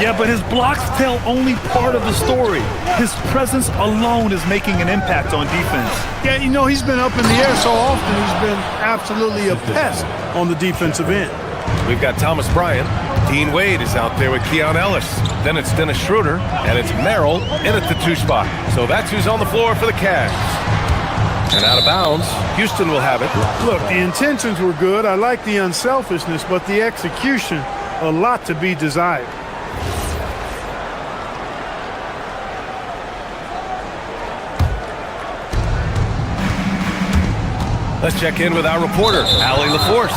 Yeah, but his blocks tell only part of the story. His presence alone is making an impact on defense. Yeah, you know, he's been up in the air so often, he's been absolutely a pest on the defensive end. We've got Thomas Bryant. Dean Wade is out there with Keon Ellis. Then it's Dennis Schroeder, and it's Merrill in at the 2 spot. So that's who's on the floor for the Cavs. And out of bounds, Houston will have it. Look, the intentions were good. I like the unselfishness, but the execution, a lot to be desired. Let's check in with our reporter, Allie LaForce.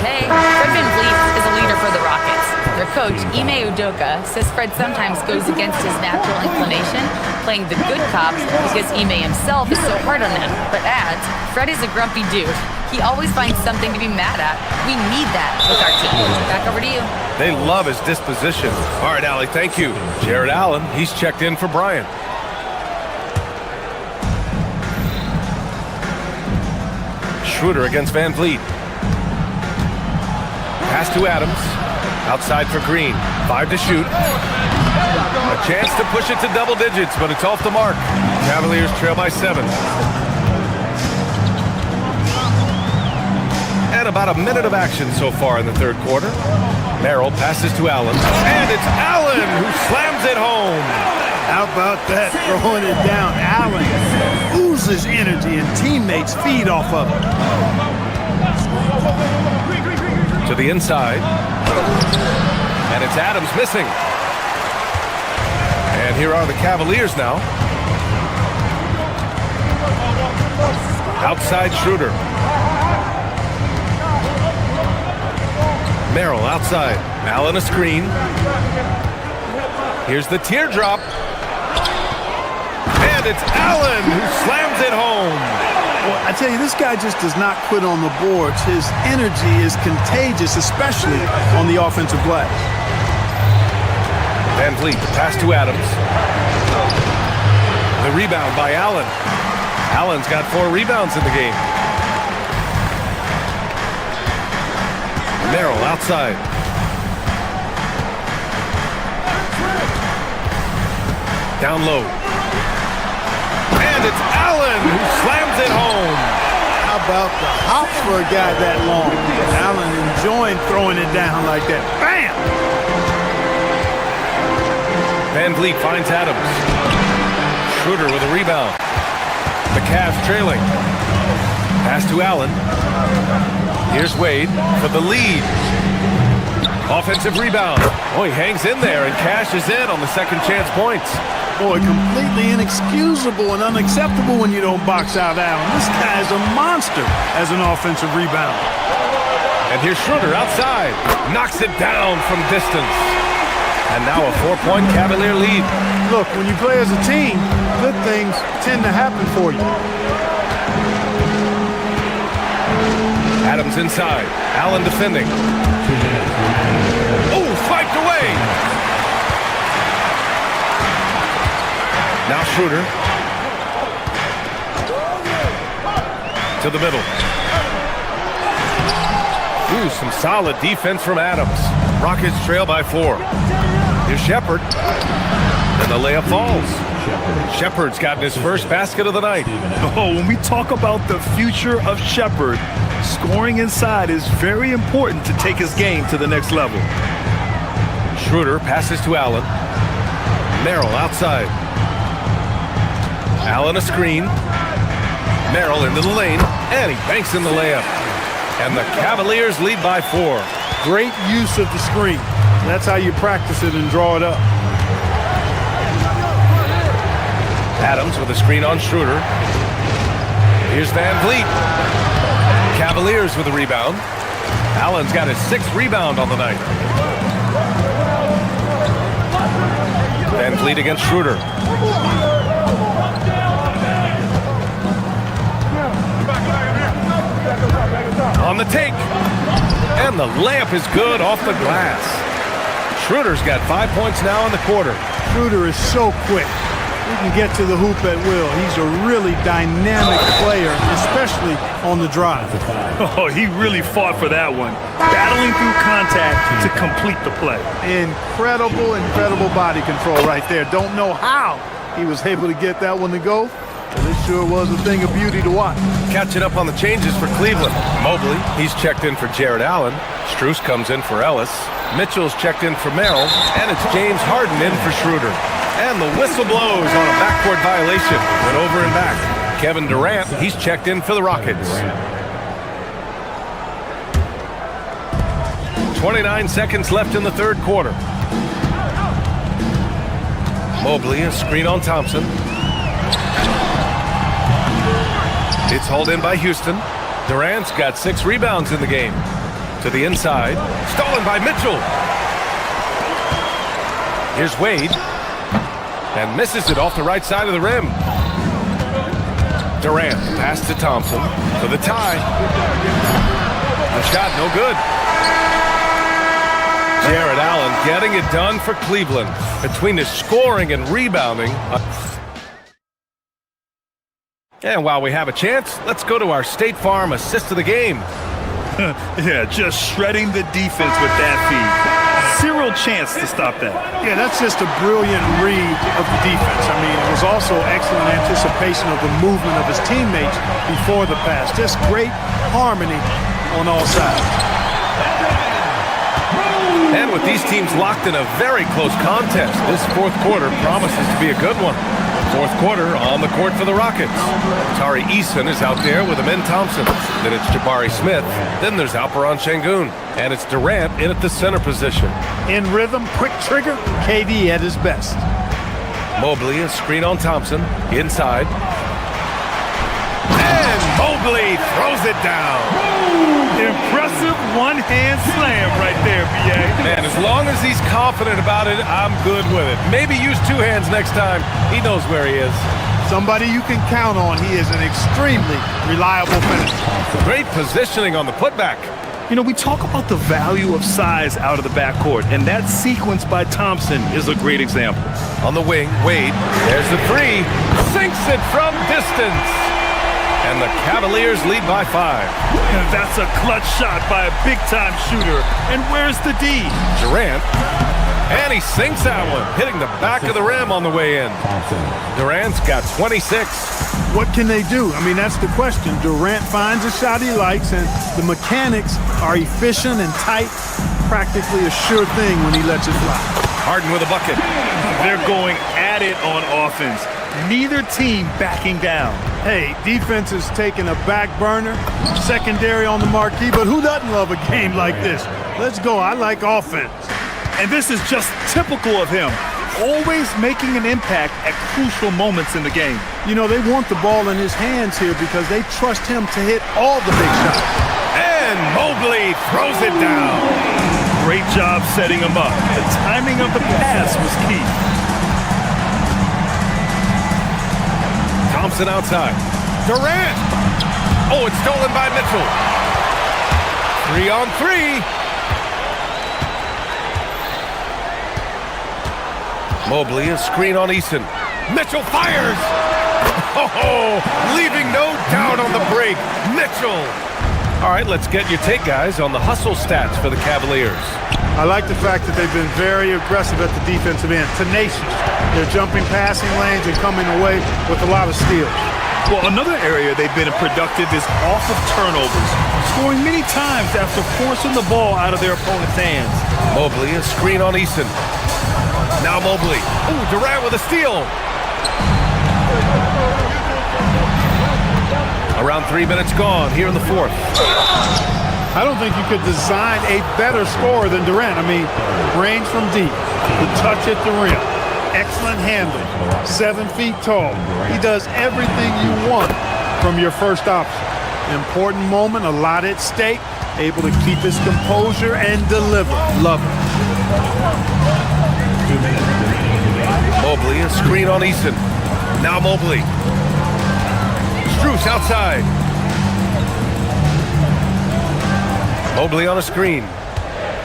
Hey, Fred VanVleet is a leader for the Rockets. Their coach, Ime Udoka, says Fred sometimes goes against his natural inclination, playing the good cop because Ime himself is so hard on them, but adds, Fred is a grumpy dude. He always finds something to be mad at. We need that with our team. Back over to you. They love his disposition. All right, Allie, thank you. Jared Allen, he's checked in for Bryant. Schroeder against VanVleet. Pass to Adams. Outside for Green. 5 to shoot. A chance to push it to double digits, but it's off the mark. Cavaliers trail by 7. And about a minute of action so far in the third quarter. Merrill passes to Allen. And it's Allen who slams it home. How about that, throwing it down? Allen oozes energy and teammates feed off of it. To the inside. And it's Adams missing. And here are the Cavaliers now. Outside Schroeder. Merrill outside. Allen a screen. Here's the teardrop. And it's Allen who slams it home. Well, I tell you, this guy just does not quit on the boards. His energy is contagious, especially on the offensive glass. Van Vliet, pass to Adams. The rebound by Allen. Allen's got 4 rebounds in the game. Merrill outside. Down low. And it's Allen who slams it home. How about the hop for a guy that long? Allen enjoying throwing it down like that. Bam! Van Vliet finds Adams. Schroeder with a rebound. The Cavs trailing. Pass to Allen. Here's Wade for the lead. Offensive rebound. Oh, he hangs in there and cashes in on the second chance points. Boy, completely inexcusable and unacceptable when you don't box out Allen. This guy is a monster as an offensive rebound. And here's Schroeder outside. Knocks it down from distance. And now a 4-point Cavalier lead. Look, when you play as a team, good things tend to happen for you. Adams inside. Allen defending. Oh, swiped away. Now Schroeder. To the middle. Ooh, some solid defense from Adams. Rockets trail by 4. Here's Shepherd. And the layup falls. Shepherd's gotten his first basket of the night. Oh, when we talk about the future of Shepherd, scoring inside is very important to take his game to the next level. Schroeder passes to Allen. Merrill outside. Allen a screen. Merrill into the lane. And he banks in the layup. And the Cavaliers lead by 4. Great use of the screen. That's how you practice it and draw it up. Adams with a screen on Schroeder. Here's Van Vliet. Cavaliers with a rebound. Allen's got his 6th rebound on the night. Van Vliet against Schroeder. On the take. And the layup is good off the glass. Schroeder's got 5 points now in the quarter. Schroeder is so quick. He can get to the hoop at will. He's a really dynamic player, especially on the drive. Oh, he really fought for that one. Battling through contact to complete the play. Incredible body control right there. Don't know how he was able to get that one to go, but it sure was a thing of beauty to watch. Catching up on the changes for Cleveland. Mobley, he's checked in for Jared Allen. Strus comes in for Ellis. Mitchell's checked in for Merrill. And it's James Harden in for Schroeder. And the whistle blows on a backcourt violation. Went over and back. Kevin Durant, he's checked in for the Rockets. 29 seconds left in the third quarter. Mobley, a screen on Thompson. It's hauled in by Houston. Durant's got 6 rebounds in the game. To the inside. Stolen by Mitchell. Here's Wade. And misses it off the right side of the rim. Durant pass to Thompson for the tie. The shot no good. Jared Allen getting it done for Cleveland. Between his scoring and rebounding. And while we have a chance, let's go to our State Farm assist of the game. Yeah, just shredding the defense with that feed. Zero chance to stop that. Yeah, that's just a brilliant read of the defense. I mean, it was also excellent anticipation of the movement of his teammates before the pass. Just great harmony on all sides. And with these teams locked in a very close contest, this fourth quarter promises to be a good one. Fourth quarter on the court for the Rockets. Tari Eason is out there with Amin Thompson. Then it's Jabari Smith. Then there's Alperen Şengün. And it's Durant in at the center position. In rhythm, quick trigger, KD at his best. Mobley, a screen on Thompson. Inside. And Mobley throws it down. Impressive one-hand slam right there, B.A. Man, as long as he's confident about it, I'm good with it. Maybe use two hands next time. He knows where he is. Somebody you can count on. He is an extremely reliable finisher. Great positioning on the putback. You know, we talk about the value of size out of the backcourt, and that sequence by Thompson is a great example. On the wing, Wade, there's the three, sinks it from distance. And the Cavaliers lead by 5. And that's a clutch shot by a big-time shooter. And where's the D? Durant, and he sinks that one, hitting the back of the rim on the way in. Durant's got 26. What can they do? I mean, that's the question. Durant finds a shot he likes, and the mechanics are efficient and tight. Practically a sure thing when he lets it fly. Harden with a bucket. They're going at it on offense. Neither team backing down. Hey, defense is taking a back burner, secondary on the marquee, but who doesn't love a game like this? Let's go. I like offense. And this is just typical of him. Always making an impact at crucial moments in the game. You know, they want the ball in his hands here because they trust him to hit all the big shots. And Mobley throws it down. Great job setting him up. The timing of the pass was key. Thompson outside. Durant. Oh, it's stolen by Mitchell. 3-on-3. Mobley, a screen on Eason. Mitchell fires. Oh, leaving no doubt on the break. Mitchell. All right, let's get your take, guys, on the hustle stats for the Cavaliers. I like the fact that they've been very aggressive at the defensive end. Tenacious. They're jumping passing lanes and coming away with a lot of steals. Well, another area they've been productive is off of turnovers, scoring many times after forcing the ball out of their opponent's hands. Mobley, a screen on Eason. Now Mobley. Ooh, Durant with a steal. Around 3 minutes gone here in the fourth. I don't think you could design a better scorer than Durant. I mean, range from deep, the touch at the rim, excellent handle, 7 feet tall. He does everything you want from your first option. Important moment, a lot at stake, able to keep his composure and deliver. Love it. Mobley, a screen on Eason. Now Mobley. Strus outside. Mobley on a screen.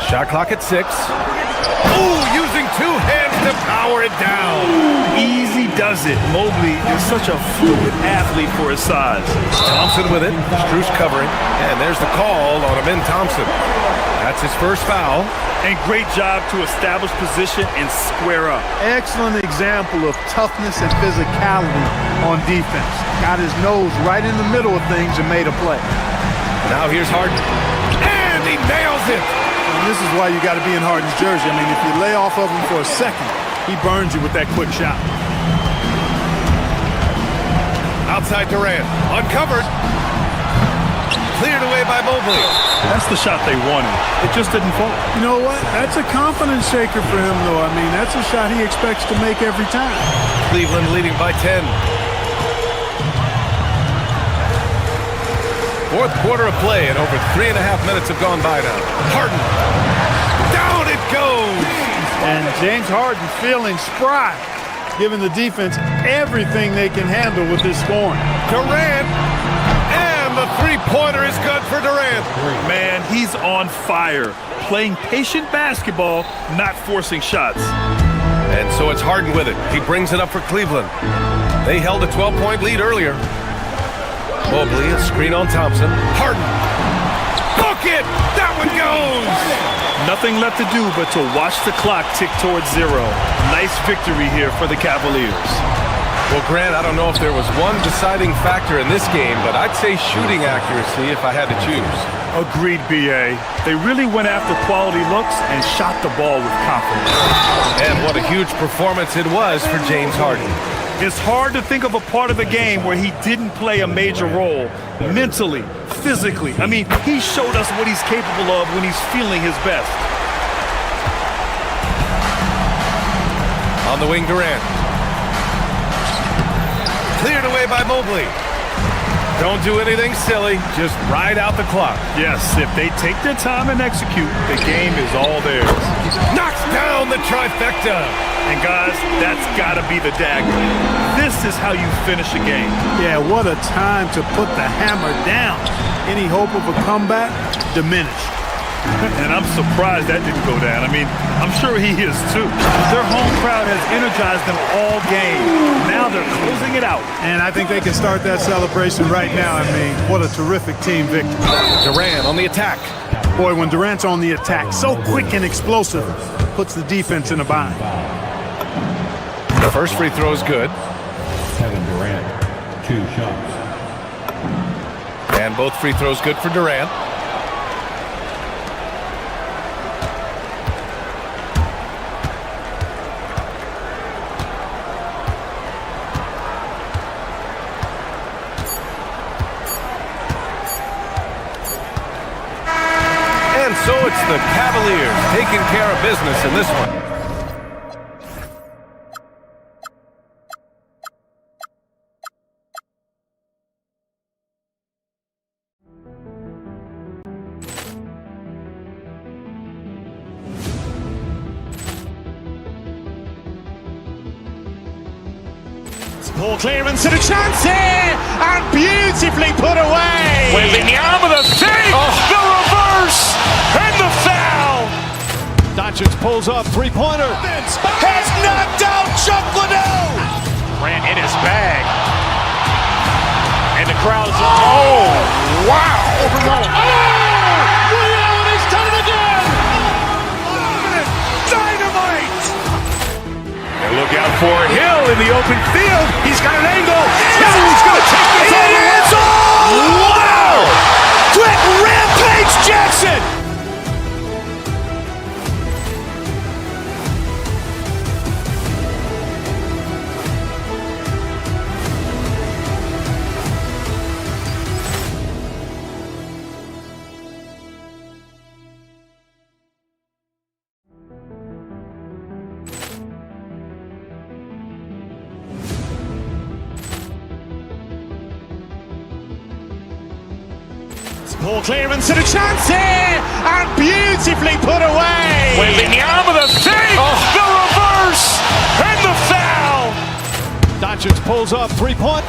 Shot clock at 6. Ooh, using 2 hands to power it down. Easy does it. Mobley is such a fluid athlete for his size. Thompson with it. Strus covering. And there's the call on Amin Thompson. That's his first foul. And great job to establish position and square up. Excellent example of toughness and physicality on defense. Got his nose right in the middle of things and made a play. Now here's Harden. And he nails it. And this is why you got to be in Harden's jersey. I mean, if you lay off of him for a second, he burns you with that quick shot. Outside Durant. Uncovered. Cleared away by Mobley. That's the shot they wanted. It just didn't fall. You know what? That's a confidence shaker for him, though. I mean, that's a shot he expects to make every time. Cleveland leading by 10. Fourth quarter of play, and over 3.5 minutes have gone by now. Harden. Down it goes. And James Harden feeling spry, giving the defense everything they can handle with his scoring. Durant. The three-pointer is good for Durant. Man, he's on fire. Playing patient basketball, not forcing shots. And so it's Harden with it. He brings it up for Cleveland. They held a 12-point lead earlier. Mobley, a screen on Thompson. Harden. Book it! That one goes! Nothing left to do but to watch the clock tick towards 0. Nice victory here for the Cavaliers. Well, Grant, I don't know if there was one deciding factor in this game, but I'd say shooting accuracy if I had to choose. Agreed, B.A. They really went after quality looks and shot the ball with confidence. And what a huge performance it was for James Harden. It's hard to think of a part of the game where he didn't play a major role mentally, physically. I mean, he showed us what he's capable of when he's feeling his best. On the wing, Durant. Cleared away by Mobley. Don't do anything silly, just ride out the clock. Yes, if they take their time and execute, the game is all theirs. Knocks down the trifecta. And guys, that's gotta be the dagger. This is how you finish a game. Yeah, what a time to put the hammer down. Any hope of a comeback diminished. And I'm surprised that didn't go down. I mean, I'm sure he is too. Their home crowd has energized them all game. Now they're closing it out. And I think they can start that celebration right now. I mean, what a terrific team victory. Durant on the attack. Boy, when Durant's on the attack, so quick and explosive, puts the defense in a bind. The first free throw is good. Kevin Durant, 2 shots. And both free throws good for Durant. And so it's the Cavaliers taking care of business in this one. Ball clearance and a chance here, and beautifully put away. Wembanyama with a save, the reverse, and the foul. Doncic pulls up, three-pointer. Has knocked out Chuck Liddell. Ran in his bag. And the crowd is, oh, wow. Oh, Leon's done it again. Dynamite. And look out for Hill in the open field. He's got an angle. He's going to take this all the way. Wow. Quick rampage Jackson. Ball clearance and a chance here, and beautifully put away. Wembanyama with a save, the reverse, and the foul. Doncic pulls up, three-point.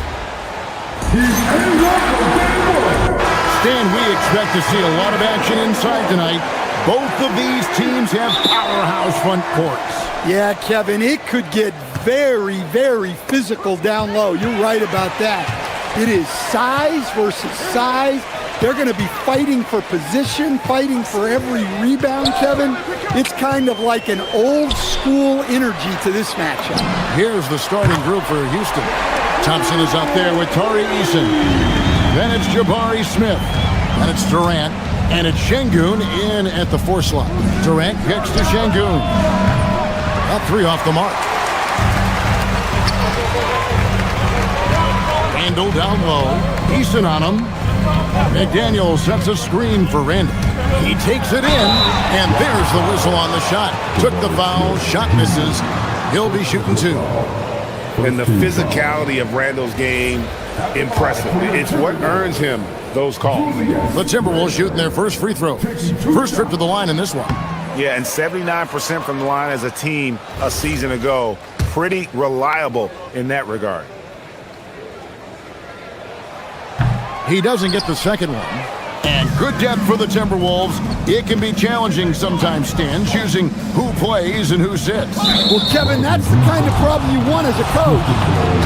Stan, we expect to see a lot of action inside tonight. Both of these teams have powerhouse front courts. Yeah, Kevin, it could get very, very physical down low. You're right about that. It is size versus size. They're going to be fighting for position, fighting for every rebound, Kevin. It's kind of like an old school energy to this matchup. Here's the starting group for Houston. Thompson is out there with Tari Eason. Then it's Jabari Smith. Then it's Durant. And it's Şengün in at the 4 slot. Durant kicks to Şengün. About 3 off the mark. Randall down low. Eason on him. McDaniel sets a screen for Randall. He takes it in, and there's the whistle on the shot. Took the foul, shot misses. He'll be shooting 2. And the physicality of Randall's game, impressive. It's what earns him those calls. The Timberwolves shooting their first free throws. First trip to the line in this one. Yeah, and 79% from the line as a team a season ago. Pretty reliable in that regard. He doesn't get the second one. And good depth for the Timberwolves. It can be challenging sometimes, Stan, choosing who plays and who sits. Well, Kevin, that's the kind of problem you want as a coach.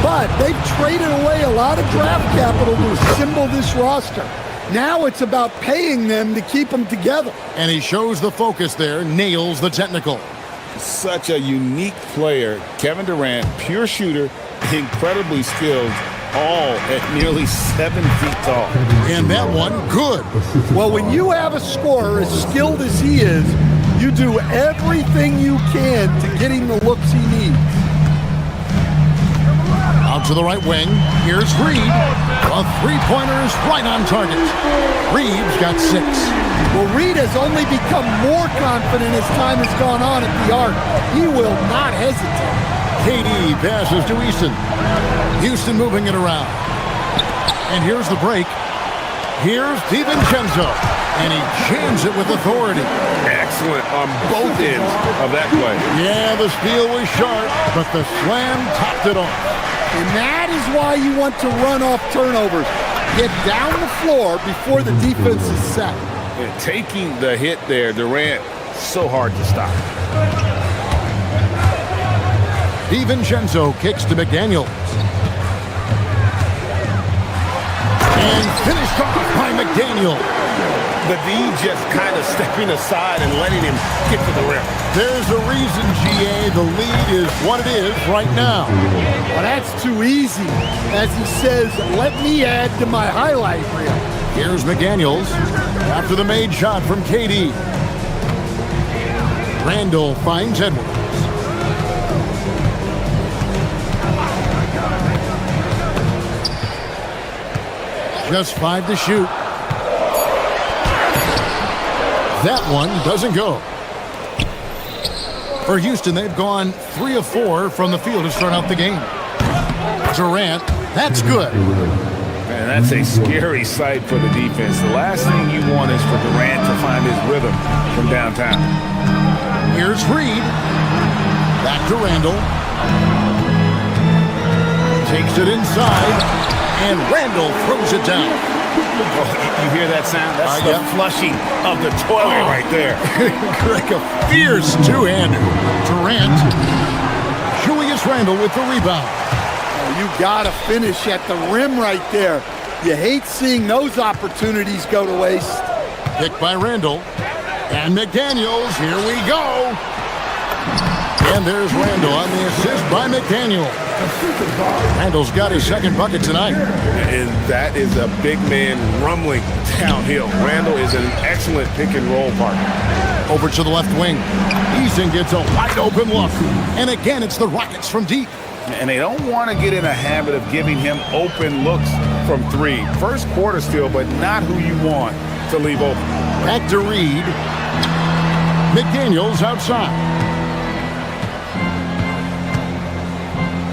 But they've traded away a lot of draft capital to assemble this roster. Now it's about paying them to keep them together. And he shows the focus there, nails the technical. Such a unique player. Kevin Durant, pure shooter, incredibly skilled, all at nearly 7 feet tall. And that one, good. Well, when you have a scorer as skilled as he is, you do everything you can to get him the looks he needs. Out to the right wing. Here's Reed. A three-pointer is right on target. Reed's got 6. Well, Reed has only become more confident as time has gone on at the arc. He will not hesitate. KD passes to Easton. Houston moving it around. And here's the break. Here's DiVincenzo. And he jams it with authority. Excellent on both ends of that play. Yeah, the steal was sharp, but the slam topped it off. And that is why you want to run off turnovers. Get down the floor before the defense is set. And taking the hit there, Durant, so hard to stop. DiVincenzo kicks to McDaniels. And finished off by McDaniels. The D just kind of stepping aside and letting him get to the rim. There's a reason, GA, the lead is what it is right now. Well, that's too easy. As he says, let me add to my highlight reel. Here's McDaniels after the made shot from KD. Randall finds Edwards. Just 5 to shoot. That one doesn't go. For Houston, they've gone 3 of 4 from the field to start out the game. Durant, that's good. Man, that's a scary sight for the defense. The last thing you want is for Durant to find his rhythm from downtown. Here's Reed. Back to Randall. Takes it inside, and Randall throws it down. Oh, you hear that sound? That's the flushing of the toilet right there. Like a fierce two-hander. Durant. Julius Randle with the rebound. Oh, you got to finish at the rim right there. You hate seeing those opportunities go to waste. Picked by Randall. And McDaniels, here we go. And there's Randall on the assist by McDaniel. Randall's got his second bucket tonight. And that is a big man rumbling downhill. Randall is an excellent pick-and-roll partner. Over to the left wing. Easton gets a wide-open look. And again, it's the Rockets from deep. And they don't want to get in a habit of giving him open looks from 3. First quarter still, but not who you want to leave open. Back to Reed. McDaniels outside.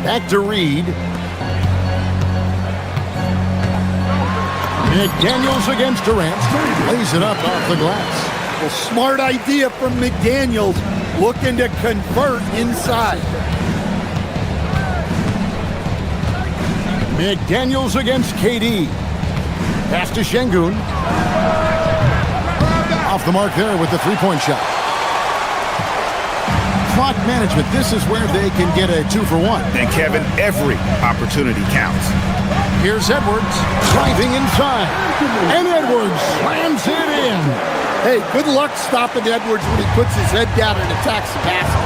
Back to Reed. McDaniels against Durant. Lays it up off the glass. Well, smart idea from McDaniels. Looking to convert inside. McDaniels against KD. Pass to Şengün. Off the mark there with the three-point shot. Clock management, this is where they can get a 2-for-1. And Kevin, every opportunity counts. Here's Edwards driving inside. And Edwards slams it in. Hey, good luck stopping Edwards when he puts his head down and attacks the basket.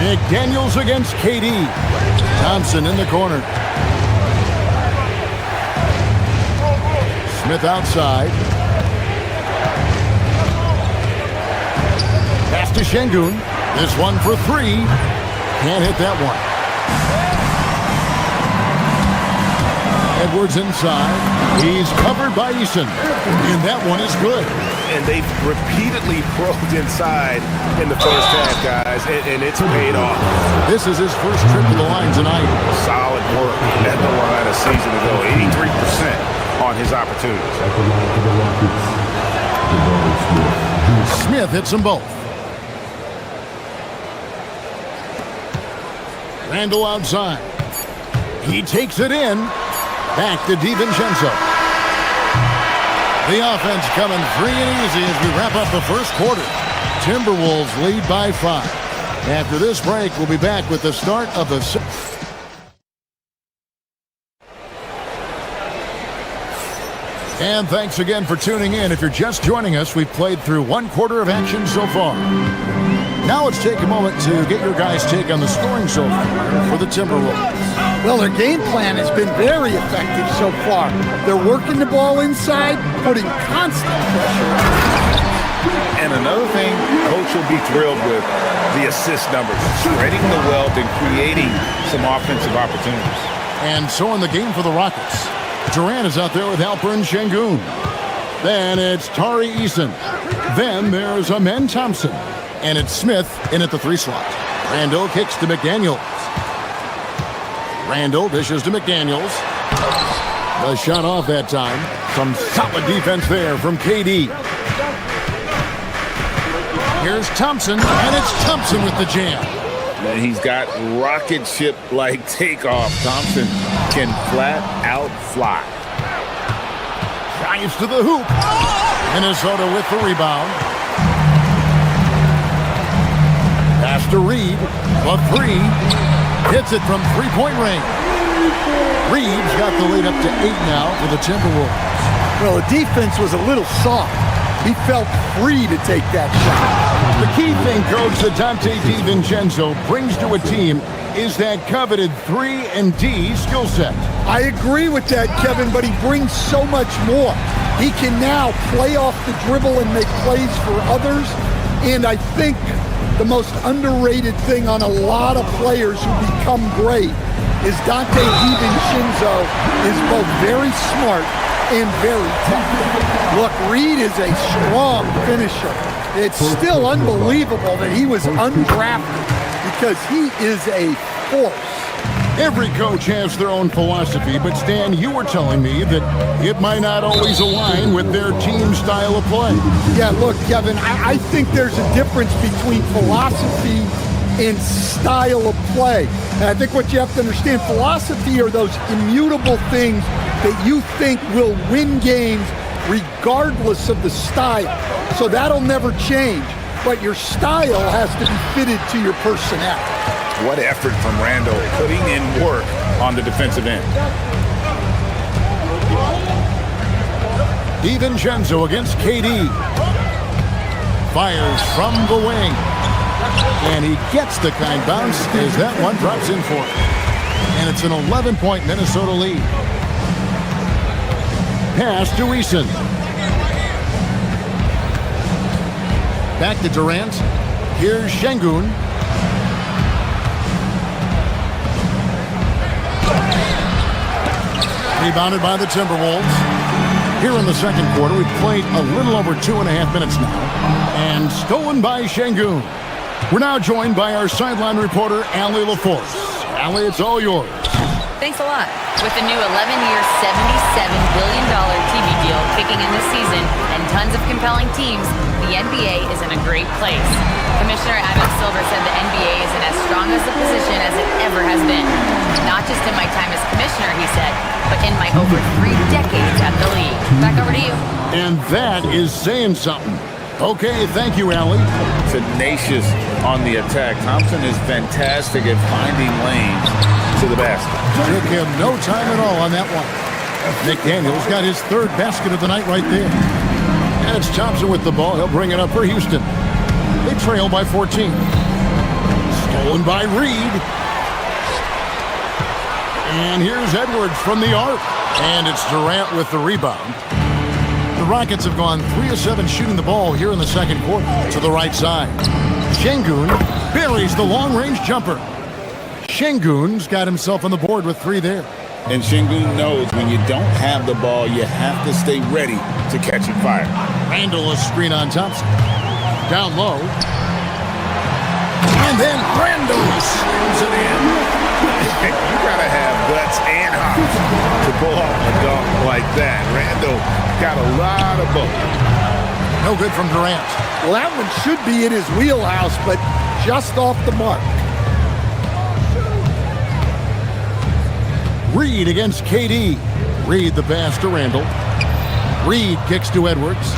McDaniels against KD. Thompson in the corner. Smith outside. Pass to Şengün. This one for 3. Can't hit that one. Edwards inside. He's covered by Easton. And that one is good. And they've repeatedly probed inside in the first half, guys, and it's paid off. This is his first trip to the line tonight. Solid work at the line a season ago. 83% on his opportunities. Smith hits them both. Randall outside. He takes it in. Back to DiVincenzo. The offense coming free and easy as we wrap up the first quarter. Timberwolves lead by 5. After this break, we'll be back with the start of the... And thanks again for tuning in. If you're just joining us, we've played through one quarter of action so far. Now let's take a moment to get your guys' take on the scoring so far for the Timberwolves. Well, their game plan has been very effective so far. They're working the ball inside, putting constant pressure on. And another thing, Coach will be thrilled with the assist numbers, spreading the wealth and creating some offensive opportunities. And so in the game for the Rockets, Durant is out there with Alperen Sengun. Then it's Tari Eason. Then there's Amen Thompson. And it's Smith in at the 3 slot. Randall kicks to McDaniels. Randall dishes to McDaniels. The shot off that time. Some solid defense there from KD. Here's Thompson, and it's Thompson with the jam. And he's got rocket ship-like takeoff. Thompson can flat out fly. Drives to the hoop. Minnesota with the rebound. Pass to Reed. The 3. Hits it from three-point range. Reed's got the lead up to 8 now for the Timberwolves. Well, the defense was a little soft. He felt free to take that shot. The key thing, Coach, that Dante DiVincenzo brings to a team is that coveted 3-and-D skill set. I agree with that, Kevin, but he brings so much more. He can now play off the dribble and make plays for others. And I think the most underrated thing on a lot of players who become great is Dante DiVincenzo is both very smart and very tough. Look, Reed is a strong finisher. It's still unbelievable that he was undrafted because he is a force. Every coach has their own philosophy, but Stan, you were telling me that it might not always align with their team style of play. Yeah, look, Kevin, I think there's a difference between philosophy and style of play. And I think what you have to understand, philosophy are those immutable things that you think will win games regardless of the style. So that'll never change. But your style has to be fitted to your personnel. What effort from Randall, putting in work on the defensive end. DiVincenzo against KD. Fires from the wing. And he gets the kind bounce as that one drops in for him. And it's an 11-point Minnesota lead. Pass to Eason. Back to Durant. Here's Sengun. Rebounded by the Timberwolves. Here in the second quarter, we've played a little over 2.5 minutes now. And stolen by Sengun. We're now joined by our sideline reporter, Allie LaForce. Allie, it's all yours. Thanks a lot. With the new 11-year, $77 billion TV deal kicking in this season and tons of compelling teams, the NBA is in a great place. Commissioner Adam Silver said the NBA is in as strong as a position as it ever has been. Not just in my time as commissioner, he said, but in my over 3 decades at the league. Back over to you. And that is saying something. Okay, thank you, Allie. Tenacious on the attack. Thompson is fantastic at finding lanes to the basket. Took him no time at all on that one. McDaniels got his 3rd basket of the night right there. And it's Thompson with the ball. He'll bring it up for Houston. They trail by 14. Stolen by Reed. And here's Edwards from the arc. And it's Durant with the rebound. The Rockets have gone 3 of 7 shooting the ball here in the second quarter. To the right side. Sengun buries the long-range jumper. Sengun's got himself on the board with 3 there. And Sengun knows when you don't have the ball, you have to stay ready to catch it fire. Randall a screen on Thompson. Down low. And then Randall slams it in. You gotta have guts and hops to pull off a dunk like that. Randall got a lot of both. No good from Durant. Well, that one should be in his wheelhouse, but just off the mark. Reed against KD. Reed the pass to Randall. Reed kicks to Edwards.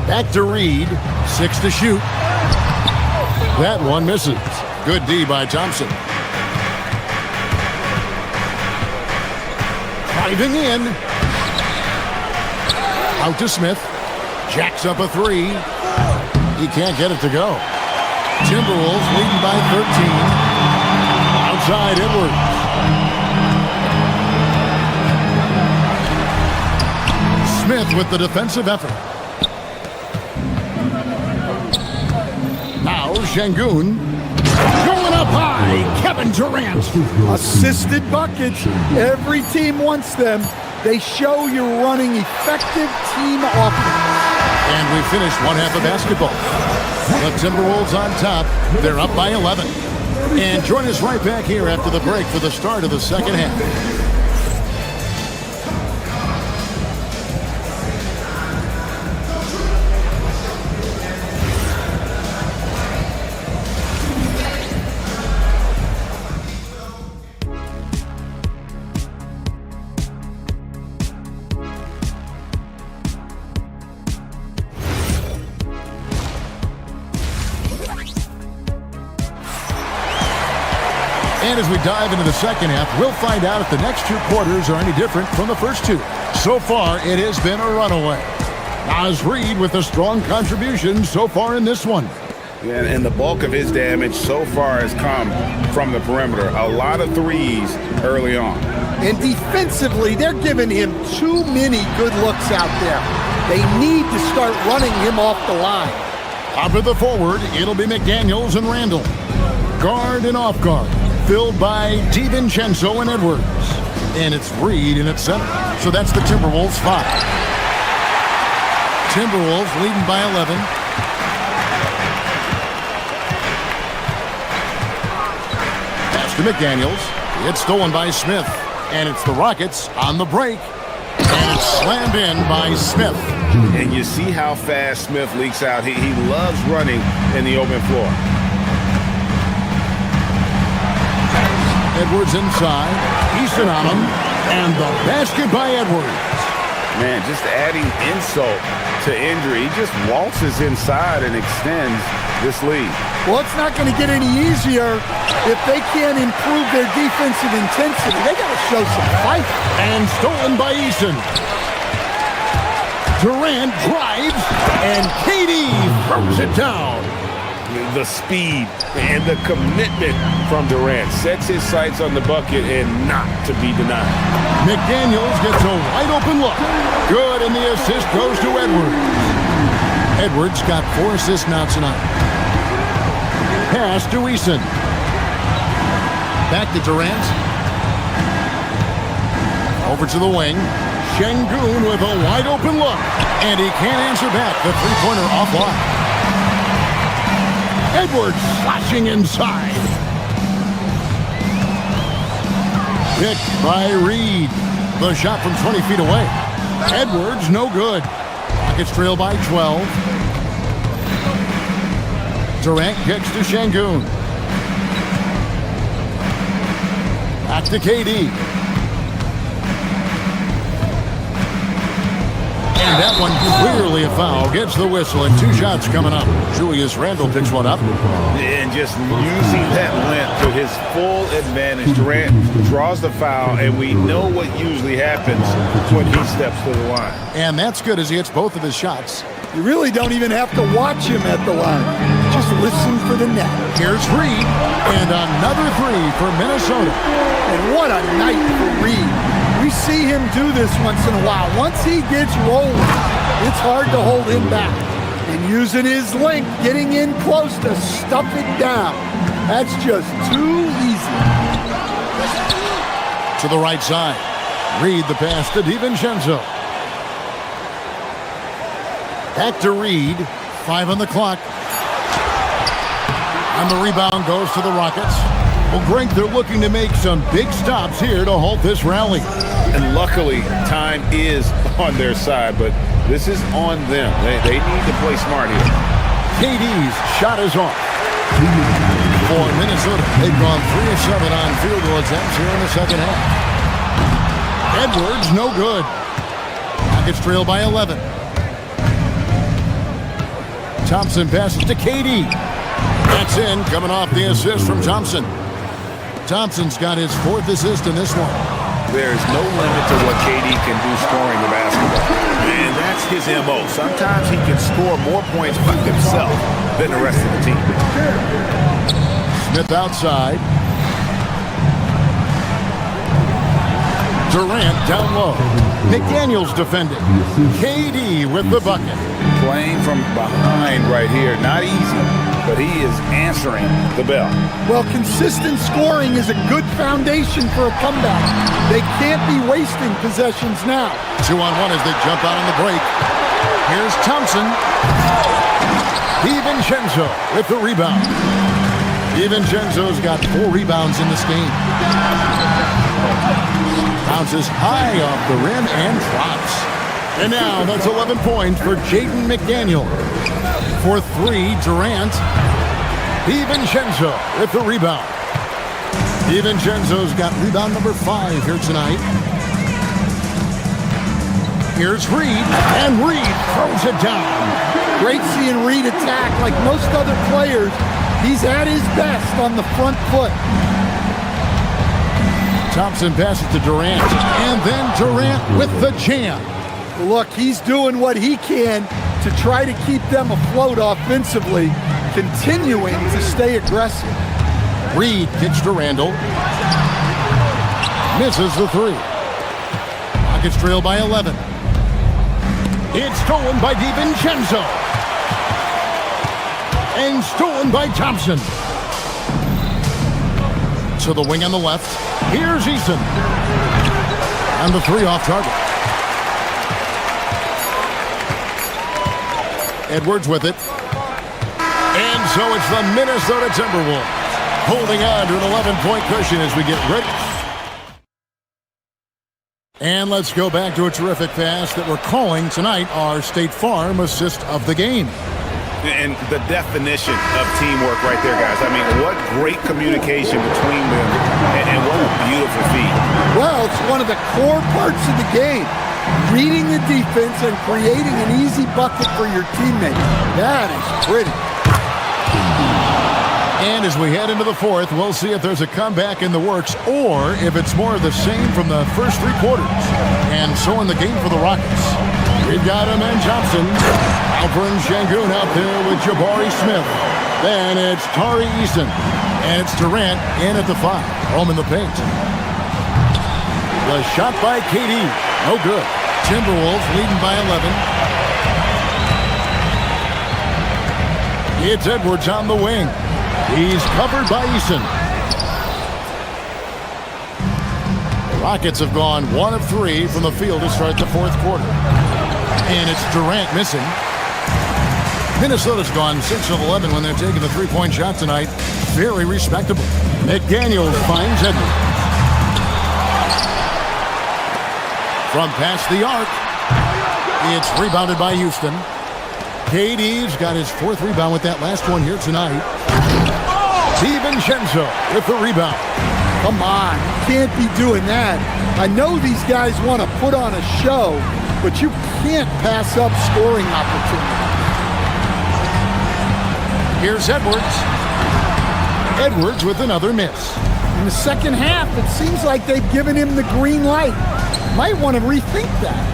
Back to Reed. 6 to shoot. That one misses. Good D by Thompson. Driving in. Out to Smith. Jacks up a 3. He can't get it to go. Timberwolves leading by 13. Outside Edwards. Smith with the defensive effort. Now Şengün going up high. Kevin Durant. Assisted buckets. Every team wants them. They show you're running effective team offense. And we finished one half of basketball. The Timberwolves on top. They're up by 11. And join us right back here after the break for the start of the second half. And as we dive into the second half, we'll find out if the next two quarters are any different from the first two. So far, it has been a runaway. Naz Reid with a strong contribution so far in this one. Yeah, and the bulk of his damage so far has come from the perimeter. A lot of threes early on. And defensively, they're giving him too many good looks out there. They need to start running him off the line. Up at the forward, it'll be McDaniels and Randall. Guard and off guard. Filled by DiVincenzo and Edwards. And it's Reid in its center. So that's the Timberwolves 5. Timberwolves leading by 11. Pass to McDaniels. It's stolen by Smith. And it's the Rockets on the break. And it's slammed in by Smith. And you see how fast Smith leaks out. He loves running in the open floor. Edwards inside. Easton on him. And the basket by Edwards. Man, just adding insult to injury. He just waltzes inside and extends this lead. Well, it's not going to get any easier if they can't improve their defensive intensity. They got to show some fight. And stolen by Easton. Durant drives. And KD throws it down. The speed and the commitment from Durant sets his sights on the bucket and not to be denied. McDaniels gets a wide open look. Good, and the assist goes to Edwards. Edwards got 4 assists now tonight. Pass to Easton. Back to Durant. Over to the wing. Şengün with a wide open look. And he can't answer back. The three-pointer offline. Edwards slashing inside. Picked by Reid. The shot from 20 feet away. Edwards, no good. Rockets trail by 12. Durant kicks to Şengün. Back to KD. And that one clearly a foul. Gets the whistle, and 2 shots coming up. Julius Randle picks one up. And just using that length to his full advantage. Durant draws the foul, and we know what usually happens when he steps to the line. And that's good as he hits both of his shots. You really don't even have to watch him at the line. Just listen for the net. Here's Reid, and another 3 for Minnesota. And what a night for Reid. We see him do this once in a while. Once he gets rolling, it's hard to hold him back. And using his length, getting in close to stuff it down. That's just too easy. To the right side. Reid the pass to DiVincenzo. Back to Reid. 5 on the clock. And the rebound goes to the Rockets. Well, Greg, they're looking to make some big stops here to halt this rally. And luckily, time is on their side, but this is on them. They need to play smart here. KD's shot is off. For Minnesota, they've gone 3 of 7 on field goal attempts here in the second half. Edwards, no good. Rockets trail by 11. Thompson passes to KD. That's in, coming off the assist from Thompson. Thompson's got his 4th assist in this one. There's no limit to what KD can do scoring the basketball. And that's his MO. Sometimes he can score more points by himself than the rest of the team. Smith outside. Durant down low. McDaniels defending. KD with the bucket. Playing from behind right here. Not easy, but he is answering the bell. Well, consistent scoring is a good foundation for a comeback. They can't be wasting possessions now. 2-on-1 as they jump out on the break. Here's Thompson. DiVincenzo with the rebound. DiVincenzo's got 4 rebounds in this game. Bounces high off the rim and drops. And now that's 11 points for Jaden McDaniel. For 3, Durant. DiVincenzo with the rebound. DiVincenzo's got rebound number 5 here tonight. Here's Reed, and Reed throws it down. Great seeing Reed attack like most other players. He's at his best on the front foot. Thompson passes to Durant, and then Durant with the jam. Look, he's doing what he can to try to keep them afloat offensively, continuing to stay aggressive. Reed kicks to Randall. Misses the 3. Rockets trail by 11. It's stolen by DiVincenzo. And stolen by Thompson. To the wing on the left. Here's Eason. And the 3 off target. Edwards with it. And so it's the Minnesota Timberwolves holding on to an 11-point cushion as we get ready. And let's go back to a terrific pass that we're calling tonight our State Farm assist of the game. And the definition of teamwork right there, guys. I mean, what great communication between them, and what a beautiful feat. Well, it's one of the core parts of the game. Reading the defense and creating an easy bucket for your teammate. That is pretty. And as we head into the 4th, we'll see if there's a comeback in the works or if it's more of the same from the first 3 quarters. And so in the game for the Rockets, we've got him and Johnson. Alperen Sengun out there with Jabari Smith. Then it's Tari Eason. And it's Durant in at the 5. Home in the paint. The shot by KD. No good. Timberwolves leading by 11. It's Edwards on the wing. He's covered by Eason. The Rockets have gone 1 of 3 from the field to start the 4th quarter. And it's Durant missing. Minnesota's gone 6 of 11 when they're taking the 3-point shot tonight. Very respectable. McDaniels finds Edwards. From past the arc, it's rebounded by Houston. KD's got his 4th rebound with that last one here tonight. DiVincenzo with the rebound. Come on, you can't be doing that. I know these guys want to put on a show, but you can't pass up scoring opportunities. Here's Edwards. Edwards with another miss. In the second half, it seems like they've given him the green light. Might want to rethink that.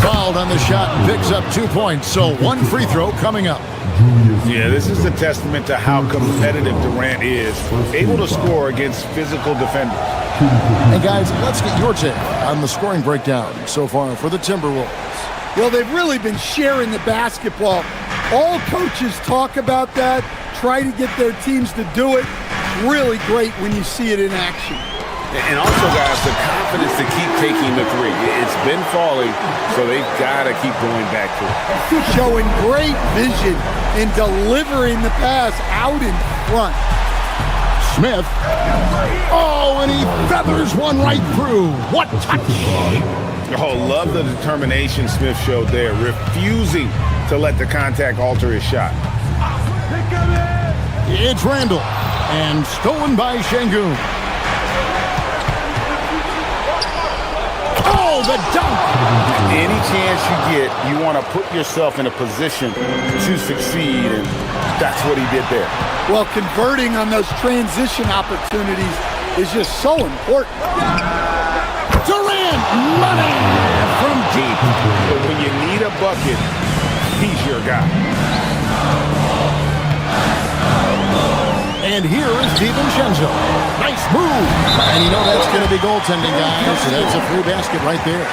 Fouled on the shot and picks up 2 points, so 1 free throw coming up. Yeah, this is a testament to how competitive Durant is, able to score against physical defenders. Hey guys, let's get your take on the scoring breakdown so far for the Timberwolves. Well, they've really been sharing the basketball. All coaches talk about that, try to get their teams to do it. Really great when you see it in action. And also, guys, the confidence to keep taking the 3. It's been falling, so they've got to keep going back to it. Showing great vision and delivering the pass out in front. Smith. Oh, and he feathers one right through. What touch. Oh, love the determination Smith showed there, refusing to let the contact alter his shot. It's Randall, and stolen by Sengun. Oh, the dunk! Any chance you get, you want to put yourself in a position to succeed, and that's what he did there. Well, converting on those transition opportunities is just so important. Durant, money from deep. But when you need a bucket, he's your guy. And here is DiVincenzo. Nice move. And you know that's going to be goaltending, guys. So that's a free basket right there.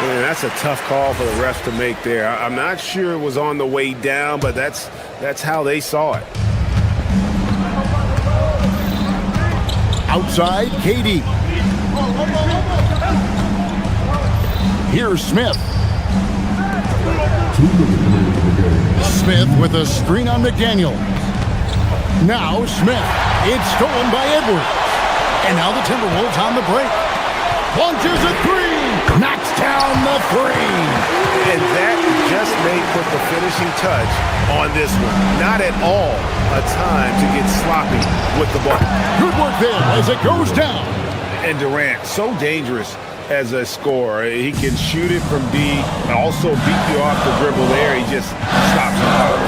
Man, that's a tough call for the refs to make there. I'm not sure it was on the way down, but that's how they saw it. Outside, KD. Here's Smith. Smith with a screen on McDaniel. Now Smith. It's stolen by Edwards. And now the Timberwolves on the break. Launches a three. Knocks down the three. And that just may put the finishing touch on this one. Not at all a time to get sloppy with the ball. Good work there as it goes down. And Durant, so dangerous as a scorer. He can shoot it from D, also beat you off the dribble there. He just stops and powers.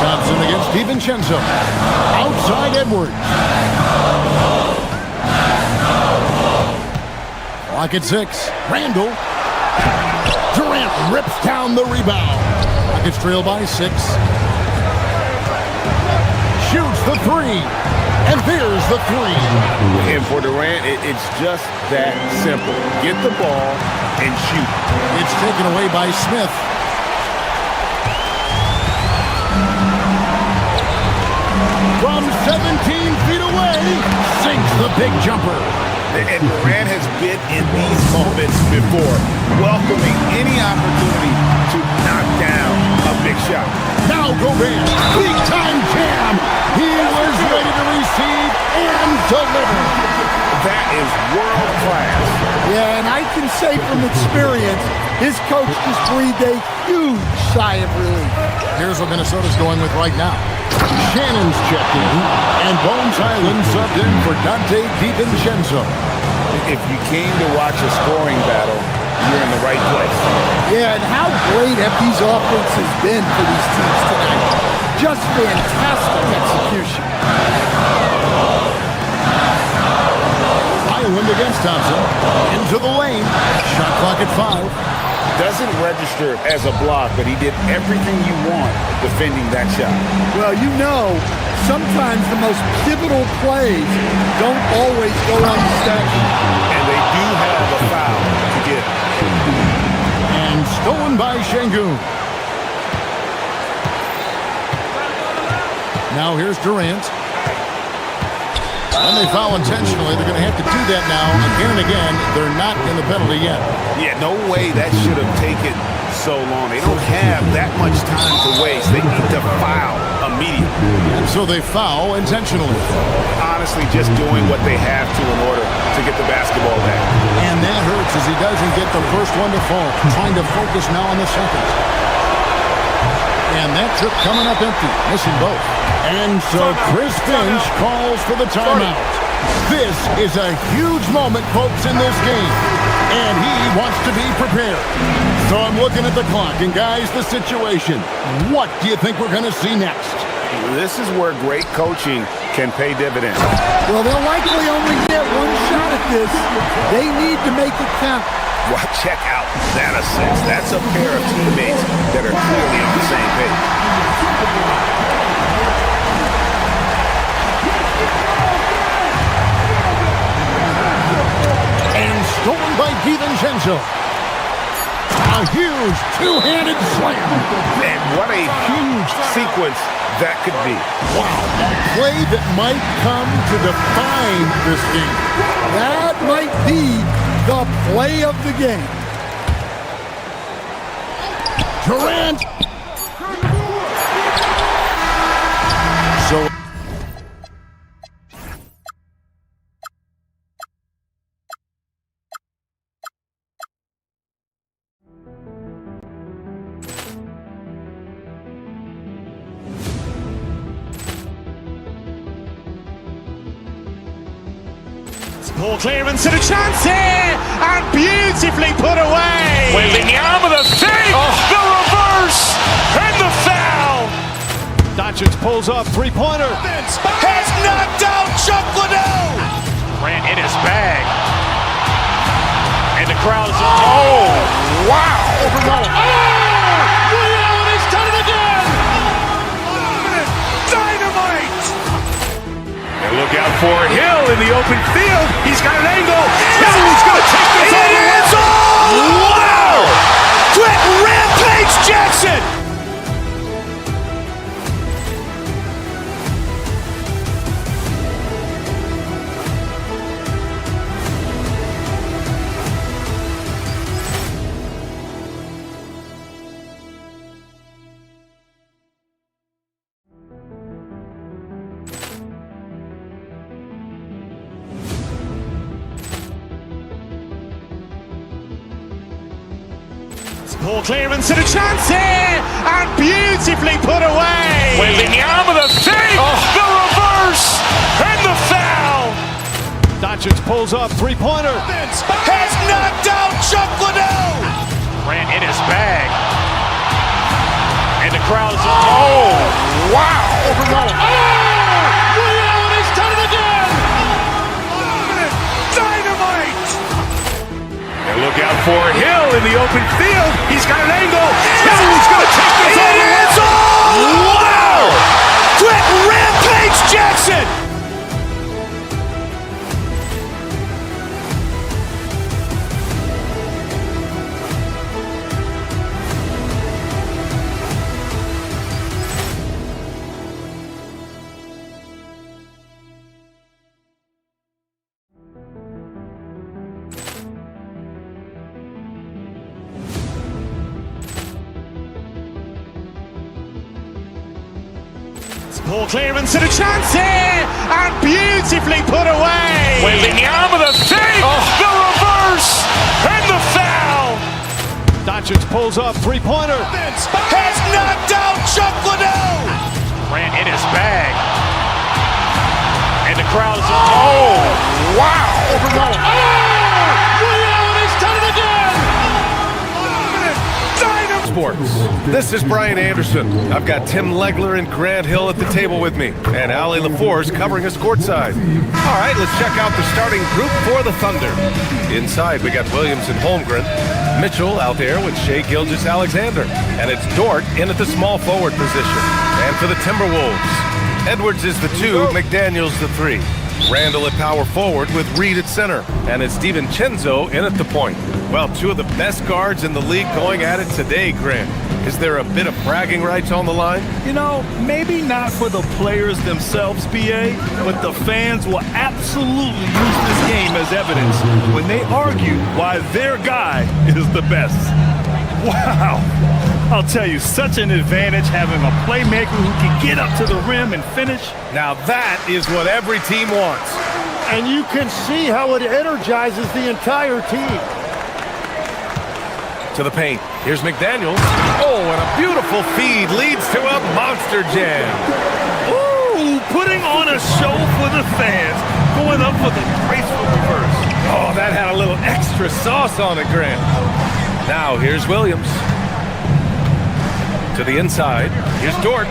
Thompson against DiVincenzo. Outside Edwards. Clock at 6. Randall. Durant rips down the rebound. Rockets trail by 6. Shoots the three. And there's the three. And for Durant, it's just that simple. Get the ball and shoot. It's taken away by Smith. From 17 feet away, sinks the big jumper. And Durant has been in these moments before, welcoming any opportunity to knock down a big shot. Now Gobert, big time jam. He was ready to receive and deliver. That is world class. Yeah, and I can say from experience, his coach just breathed a huge sigh of relief. Here's what Minnesota's going with right now. Shannon's checked in, and Bones Island subbed in for Dante DiVincenzo. If you came to watch a scoring battle, you're in the right place. Yeah, and how great have these offenses been for these teams tonight? Just fantastic execution. Island against Thompson. Into the lane. Shot clock at 5. Doesn't register as a block, but he did everything you want defending that shot. Well, you know, sometimes the most pivotal plays don't always go on the stat sheet. And they do have a foul to get. And stolen by Şengün. Now here's Durant. When they foul intentionally, they're going to have to do that now again and again. They're not in the penalty yet. Yeah, no way that should have taken so long. They don't have that much time to waste. They need to foul immediately. And so they foul intentionally. Honestly, just doing what they have to in order to get the basketball back. And that hurts as he doesn't get the first one to fall. Trying to focus now on the second. And that trip coming up empty, missing both. And so Chris Finch calls for the timeout. This is a huge moment, folks, in this game. And he wants to be prepared. So I'm looking at the clock. And guys, the situation. What do you think we're going to see next? This is where great coaching can pay dividends. Well, they'll likely only get one shot at this. They need to make it count. Well, check out that assist. That's a pair of teammates that are clearly on the same page. And stolen by DiVincenzo. A huge two-handed slam. And what a huge sequence that could be. Wow. A play that might come to define this game. That might be the play of the game. Durant. So Ball clearance and a chance here, and beautifully put away. Waving the arm of the fake, the reverse, and the foul. Doncic pulls up, three-pointer. Has knocked out Chuck Liddell. Grant in his bag. And the crowd is... Oh, wow. Ray Allen has done it again. Dynamite. And look out for Hill in the open field. He's got an angle. Hill's going to take this all the way. Wow. Quit Rampage Jackson. Poor clearance and a chance here, and beautifully put away. Wembanyama the save, the reverse, and the foul. Doncic pulls up, three-pointer. Has knocked out Chuck Liddell. Grant in his bag. And the crowd is... Oh, wow. Ray Allen has done it again. Dynamite. And look out for Hill in the open field. He's got an angle. Hill's going to take this all the way. Wow. Quit Rampage Jackson. Poor clearance and a chance here, and beautifully put away. Wembanyama the save, the reverse, and the foul. Doncic pulls up, three-pointer. Has knocked out Chuck Liddell. Grant in his bag. And the crowd is... Oh, wow. Ray Allen has done it again. Dynamite. Sports. This is Brian Anderson. I've got Tim Legler and Grant Hill at the table with me, and Ali LaForce covering us courtside. All right, let's check out the starting group for the Thunder. Inside, we got Williams and Holmgren. Mitchell out there with Shai Gilgeous-Alexander. And it's Dort in at the small forward position. And for the Timberwolves, Edwards is the 2, McDaniels the 3. Randall at power forward with Reed at center. And it's DiVincenzo in at the point. Well, two of the best guards in the league going at it today, Grant. Is there a bit of bragging rights on the line? You know, maybe not for the players themselves, BA, but the fans will absolutely use this game as evidence when they argue why their guy is the best. Wow. I'll tell you, such an advantage having a playmaker who can get up to the rim and finish. Now that is what every team wants. And you can see how it energizes the entire team. To the paint. Here's McDaniels. Oh, and a beautiful feed leads to a monster jam. Ooh, putting on a show for the fans, going up for the graceful reverse. Oh, that had a little extra sauce on it, Grant. Now here's Williams. To the inside. Here's Dort.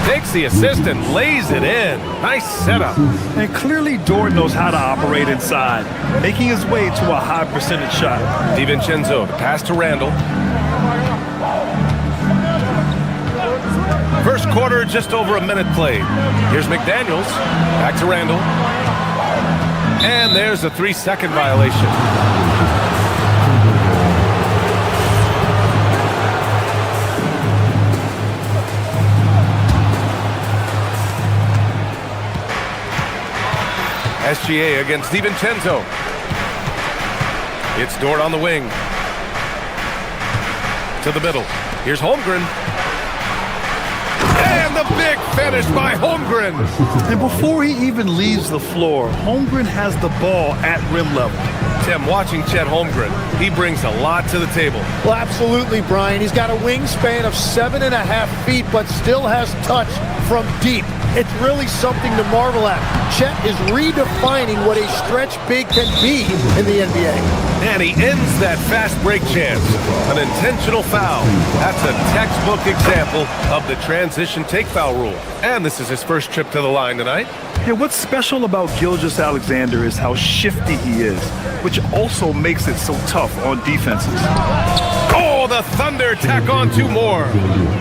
Takes the assist and lays it in. Nice setup. And clearly Dort knows how to operate inside, making his way to a high percentage shot. DiVincenzo, the pass to Randall. First quarter, just over a minute played. Here's McDaniels. Back to Randall. And there's a 3-second violation. SGA against DiVincenzo. It's Dort on the wing. To the middle. Here's Holmgren. And the big finish by Holmgren. And before he even leaves the floor, Holmgren has the ball at rim level. Tim, watching Chet Holmgren, he brings a lot to the table. Well, absolutely, Brian. He's got a wingspan of 7.5 feet, but still has touch from deep. It's really something to marvel at. Chet is redefining what a stretch big can be in the NBA. And he ends that fast break chance. An intentional foul. That's a textbook example of the transition take foul rule. And this is his first trip to the line tonight. Yeah, what's special about Gilgeous-Alexander is how shifty he is, which also makes it so tough on defenses. Oh, the Thunder tack on 2 more.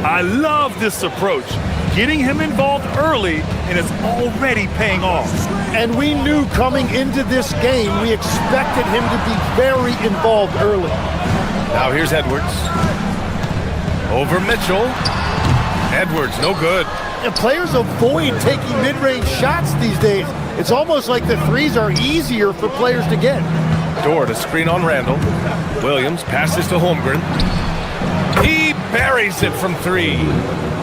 I love this approach. Getting him involved early, and it's already paying off. And we knew coming into this game, we expected him to be very involved early. Now here's Edwards. Over Mitchell. Edwards, no good. And players avoid taking mid-range shots these days. It's almost like the threes are easier for players to get. Dort, a screen on Randall. Williams passes to Holmgren. He buries it from 3.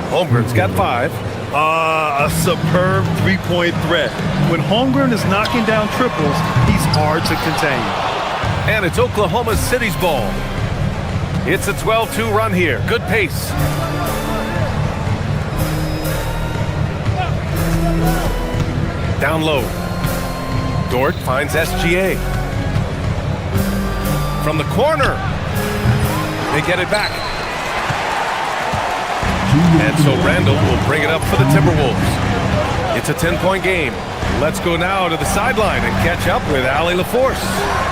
Holmgren's got 5. A superb three-point threat. When Holmgren is knocking down triples, he's hard to contain. And it's Oklahoma City's ball. It's a 12-2 run here. Good pace. Down low. Dort finds SGA. From the corner. They get it back. And so Randall will bring it up for the Timberwolves. It's a 10-point game. Let's go now to the sideline and catch up with Allie LaForce.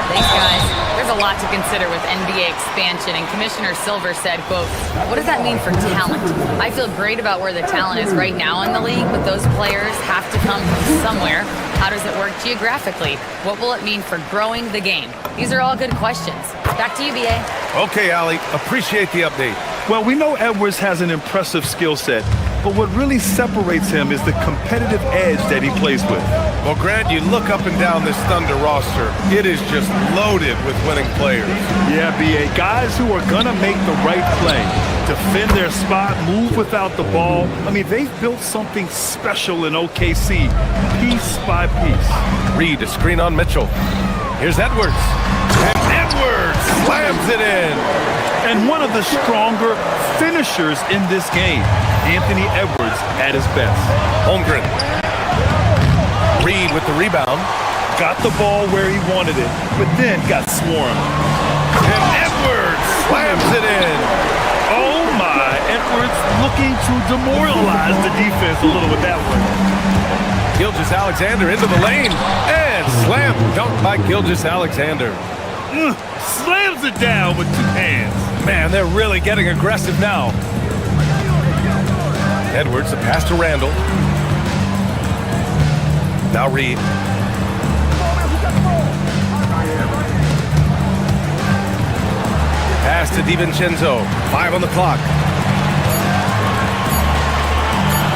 Thanks, guys. There's a lot to consider with NBA expansion, and Commissioner Silver said, quote, what does that mean for talent? I feel great about where the talent is right now in the league, but those players have to come from somewhere. How does it work geographically? What will it mean for growing the game? These are all good questions. Back to you, BA. Okay, Allie. Appreciate the update. Well, we know Edwards has an impressive skill set, but what really separates him is the competitive edge that he plays with. Well, Grant, you look up and down this Thunder roster, it is just loaded with winning players. Yeah, BA, guys who are going to make the right play, defend their spot, move without the ball. I mean, they've built something special in OKC, piece by piece. Reed, a screen on Mitchell. Here's Edwards. And Edwards slams it in. And one of the stronger finishers in this game, Anthony Edwards at his best. Holmgren. Reed with the rebound. Got the ball where he wanted it, but then got swarmed. And Edwards slams it in. Oh my, Edwards looking to demoralize the defense a little with that one. Gilgeous-Alexander into the lane. And slam dunk by Gilgeous-Alexander. Slams it down with 2 hands. Man, they're really getting aggressive now. Edwards, the pass to Randall. Now Reed. Pass to DiVincenzo. 5 on the clock.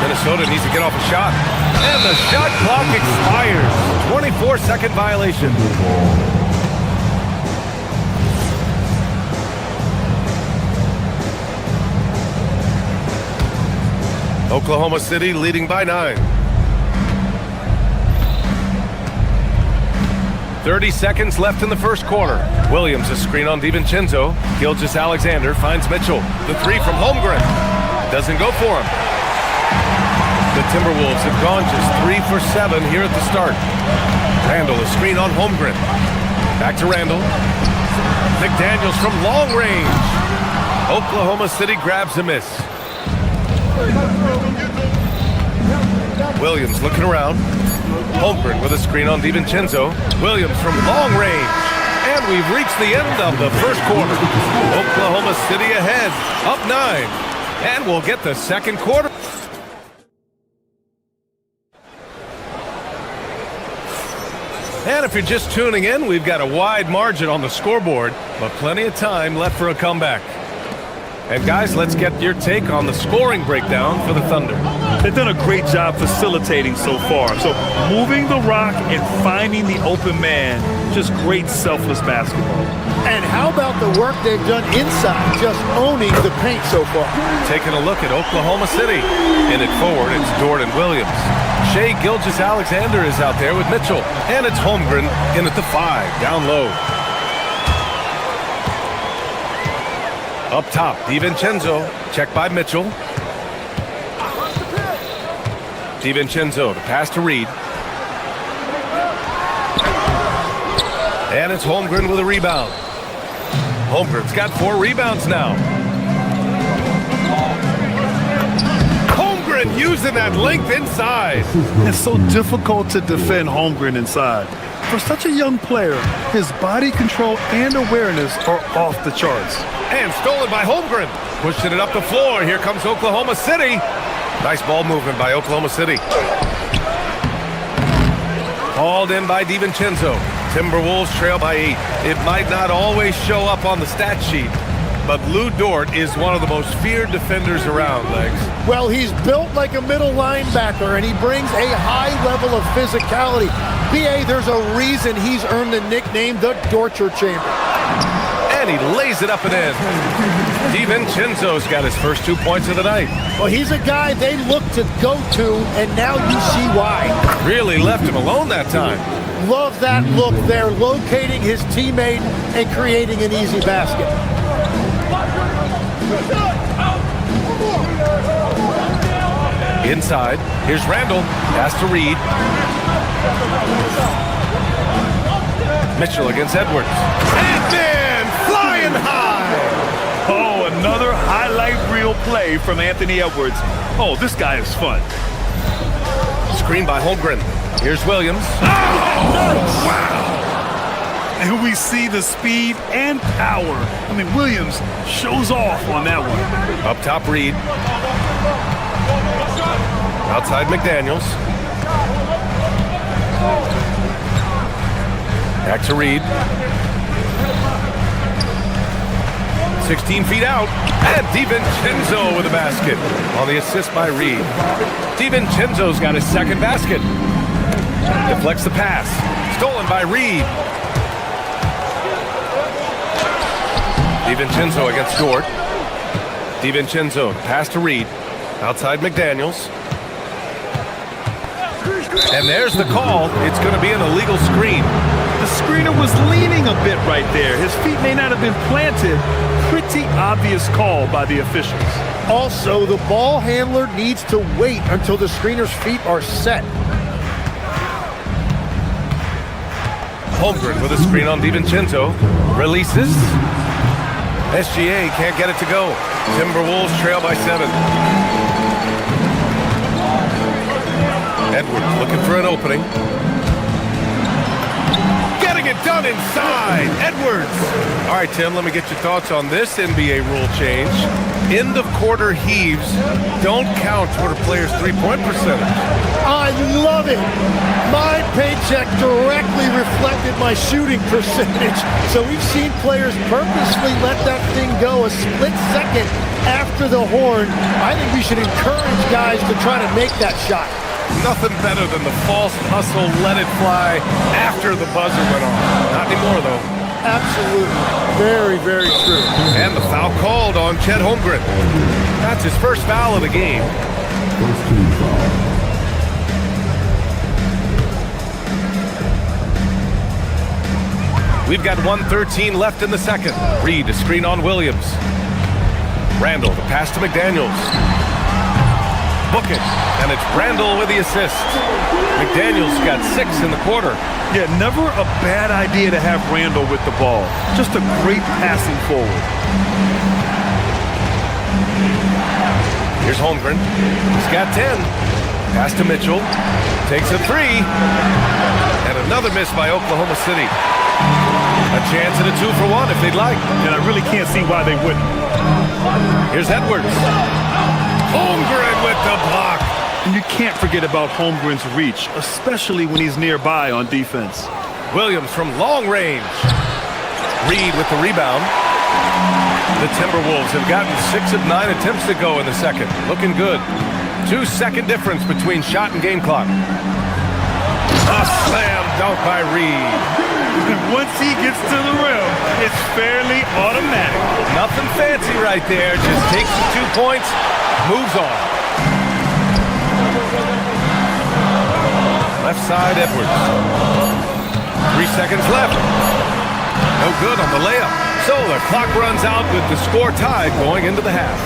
Minnesota needs to get off a shot. And the shot clock expires. 24-second violation. Oklahoma City leading by 9. 30 seconds left in the first quarter. Williams, a screen on DiVincenzo. Gilgeous-Alexander finds Mitchell. The 3 from Holmgren. Doesn't go for him. The Timberwolves have gone just 3 for 7 here at the start. Randall, a screen on Holmgren. Back to Randall. McDaniels from long range. Oklahoma City grabs a miss. Williams looking around. Holmgren with a screen on DiVincenzo. Williams from long range. And we've reached the end of the first quarter. Oklahoma City ahead, up 9. And we'll get the second quarter. And if you're just tuning in, we've got a wide margin on the scoreboard, but plenty of time left for a comeback. And guys, let's get your take on the scoring breakdown for the Thunder. They've done a great job facilitating so far. So moving the rock and finding the open man, just great selfless basketball. And how about the work they've done inside, just owning the paint so far? Taking a look at Oklahoma City. In it forward, it's Dort and Williams. Shai Gilgeous-Alexander is out there with Mitchell. And it's Holmgren in at the 5, down low. Up top, DiVincenzo, checked by Mitchell. DiVincenzo, the pass to Reed. And it's Holmgren with a rebound. Holmgren's got 4 rebounds now. Holmgren using that length inside. It's so difficult to defend Holmgren inside. For such a young player, his body control and awareness are off the charts. And stolen by Holmgren. Pushing it up the floor. Here comes Oklahoma City. Nice ball movement by Oklahoma City. Hauled in by DiVincenzo. Timberwolves trail by 8. It might not always show up on the stat sheet, but Lou Dort is one of the most feared defenders around, Legs. Well, he's built like a middle linebacker, and he brings a high level of physicality. B.A., there's a reason he's earned the nickname the Dorture Chamber. And he lays it up and in. DiVincenzo's got his first 2 points of the night. Well, he's a guy they look to go to, and now you see why. Really left him alone that time. Love that look there, locating his teammate and creating an easy basket. Inside, here's Randall. Pass to Reed. Mitchell against Edwards. And then flying high. Oh, another highlight reel play from Anthony Edwards. Oh, this guy is fun. Screen by Holmgren. Here's Williams. Oh, wow. And we see the speed and power. I mean, Williams shows off on that one. Up top, Reed. Outside, McDaniels. Back to Reed. 16 feet out. And DiVincenzo with a basket on the assist by Reed. DiVincenzo's got his second basket. Deflects the pass. Stolen by Reed. DiVincenzo against Dort. DiVincenzo, pass to Reed. Outside McDaniels. And there's the call. It's going to be an illegal screen. The screener was leaning a bit right there. His feet may not have been planted. Pretty obvious call by the officials. Also, the ball handler needs to wait until the screener's feet are set. Holmgren with a screen on DiVincenzo. Releases. SGA can't get it to go. Timberwolves trail by 7. Edwards looking for an opening. Getting it done inside. Edwards. All right, Tim, let me get your thoughts on this NBA rule change. End of quarter heaves don't count toward a player's three-point percentage. I love it. My paycheck directly reflected my shooting percentage. So we've seen players purposely let that thing go a split second after the horn. I think we should encourage guys to try to make that shot. Nothing better than the false hustle, let it fly after the buzzer went off. Not anymore, though. Absolutely. Very, very true. And the foul called on Chet Holmgren. That's his first foul of the game. First team foul. We've got 1:13 left in the second. Reed, a screen on Williams. Randall, the pass to McDaniels. Book it, and it's Randall with the assist. McDaniels got 6 in the quarter. Yeah, never a bad idea to have Randall with the ball. Just a great passing forward. Here's Holmgren. He's got 10. Pass to Mitchell. Takes a 3. And another miss by Oklahoma City. A chance at a 2-for-1 if they'd like. And I really can't see why they wouldn't. Here's Edwards. Holmgren with the block. And you can't forget about Holmgren's reach, especially when he's nearby on defense. Williams from long range. Reed with the rebound. The Timberwolves have gotten 6 of 9 attempts to go in the second. Looking good. 2-second difference between shot and game clock. A slam dunk by Reed. Once he gets to the rim, it's fairly automatic. Nothing fancy right there. Just takes the 2 points, moves on. Left side, Edwards. 3 seconds left. No good on the layup. So the clock runs out with the score tied going into the half.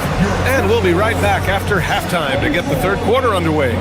And we'll be right back after halftime to get the third quarter underway.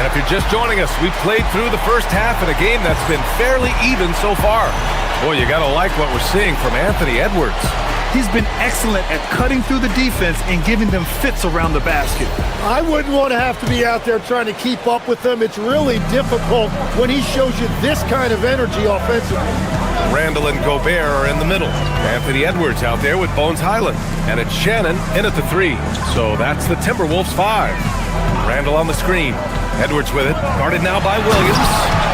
If you're just joining us, we've played through the first half in a game that's been fairly even so far. Boy, you gotta like what we're seeing from Anthony Edwards. He's been excellent at cutting through the defense and giving them fits around the basket. I wouldn't want to have to be out there trying to keep up with them. It's really difficult when he shows you this kind of energy offensively. Randall and Gobert are in the middle. Anthony Edwards out there with Bones Highland. And it's Shannon in at the 3. So that's the Timberwolves 5. Randall on the screen. Edwards with it. Guarded now by Williams.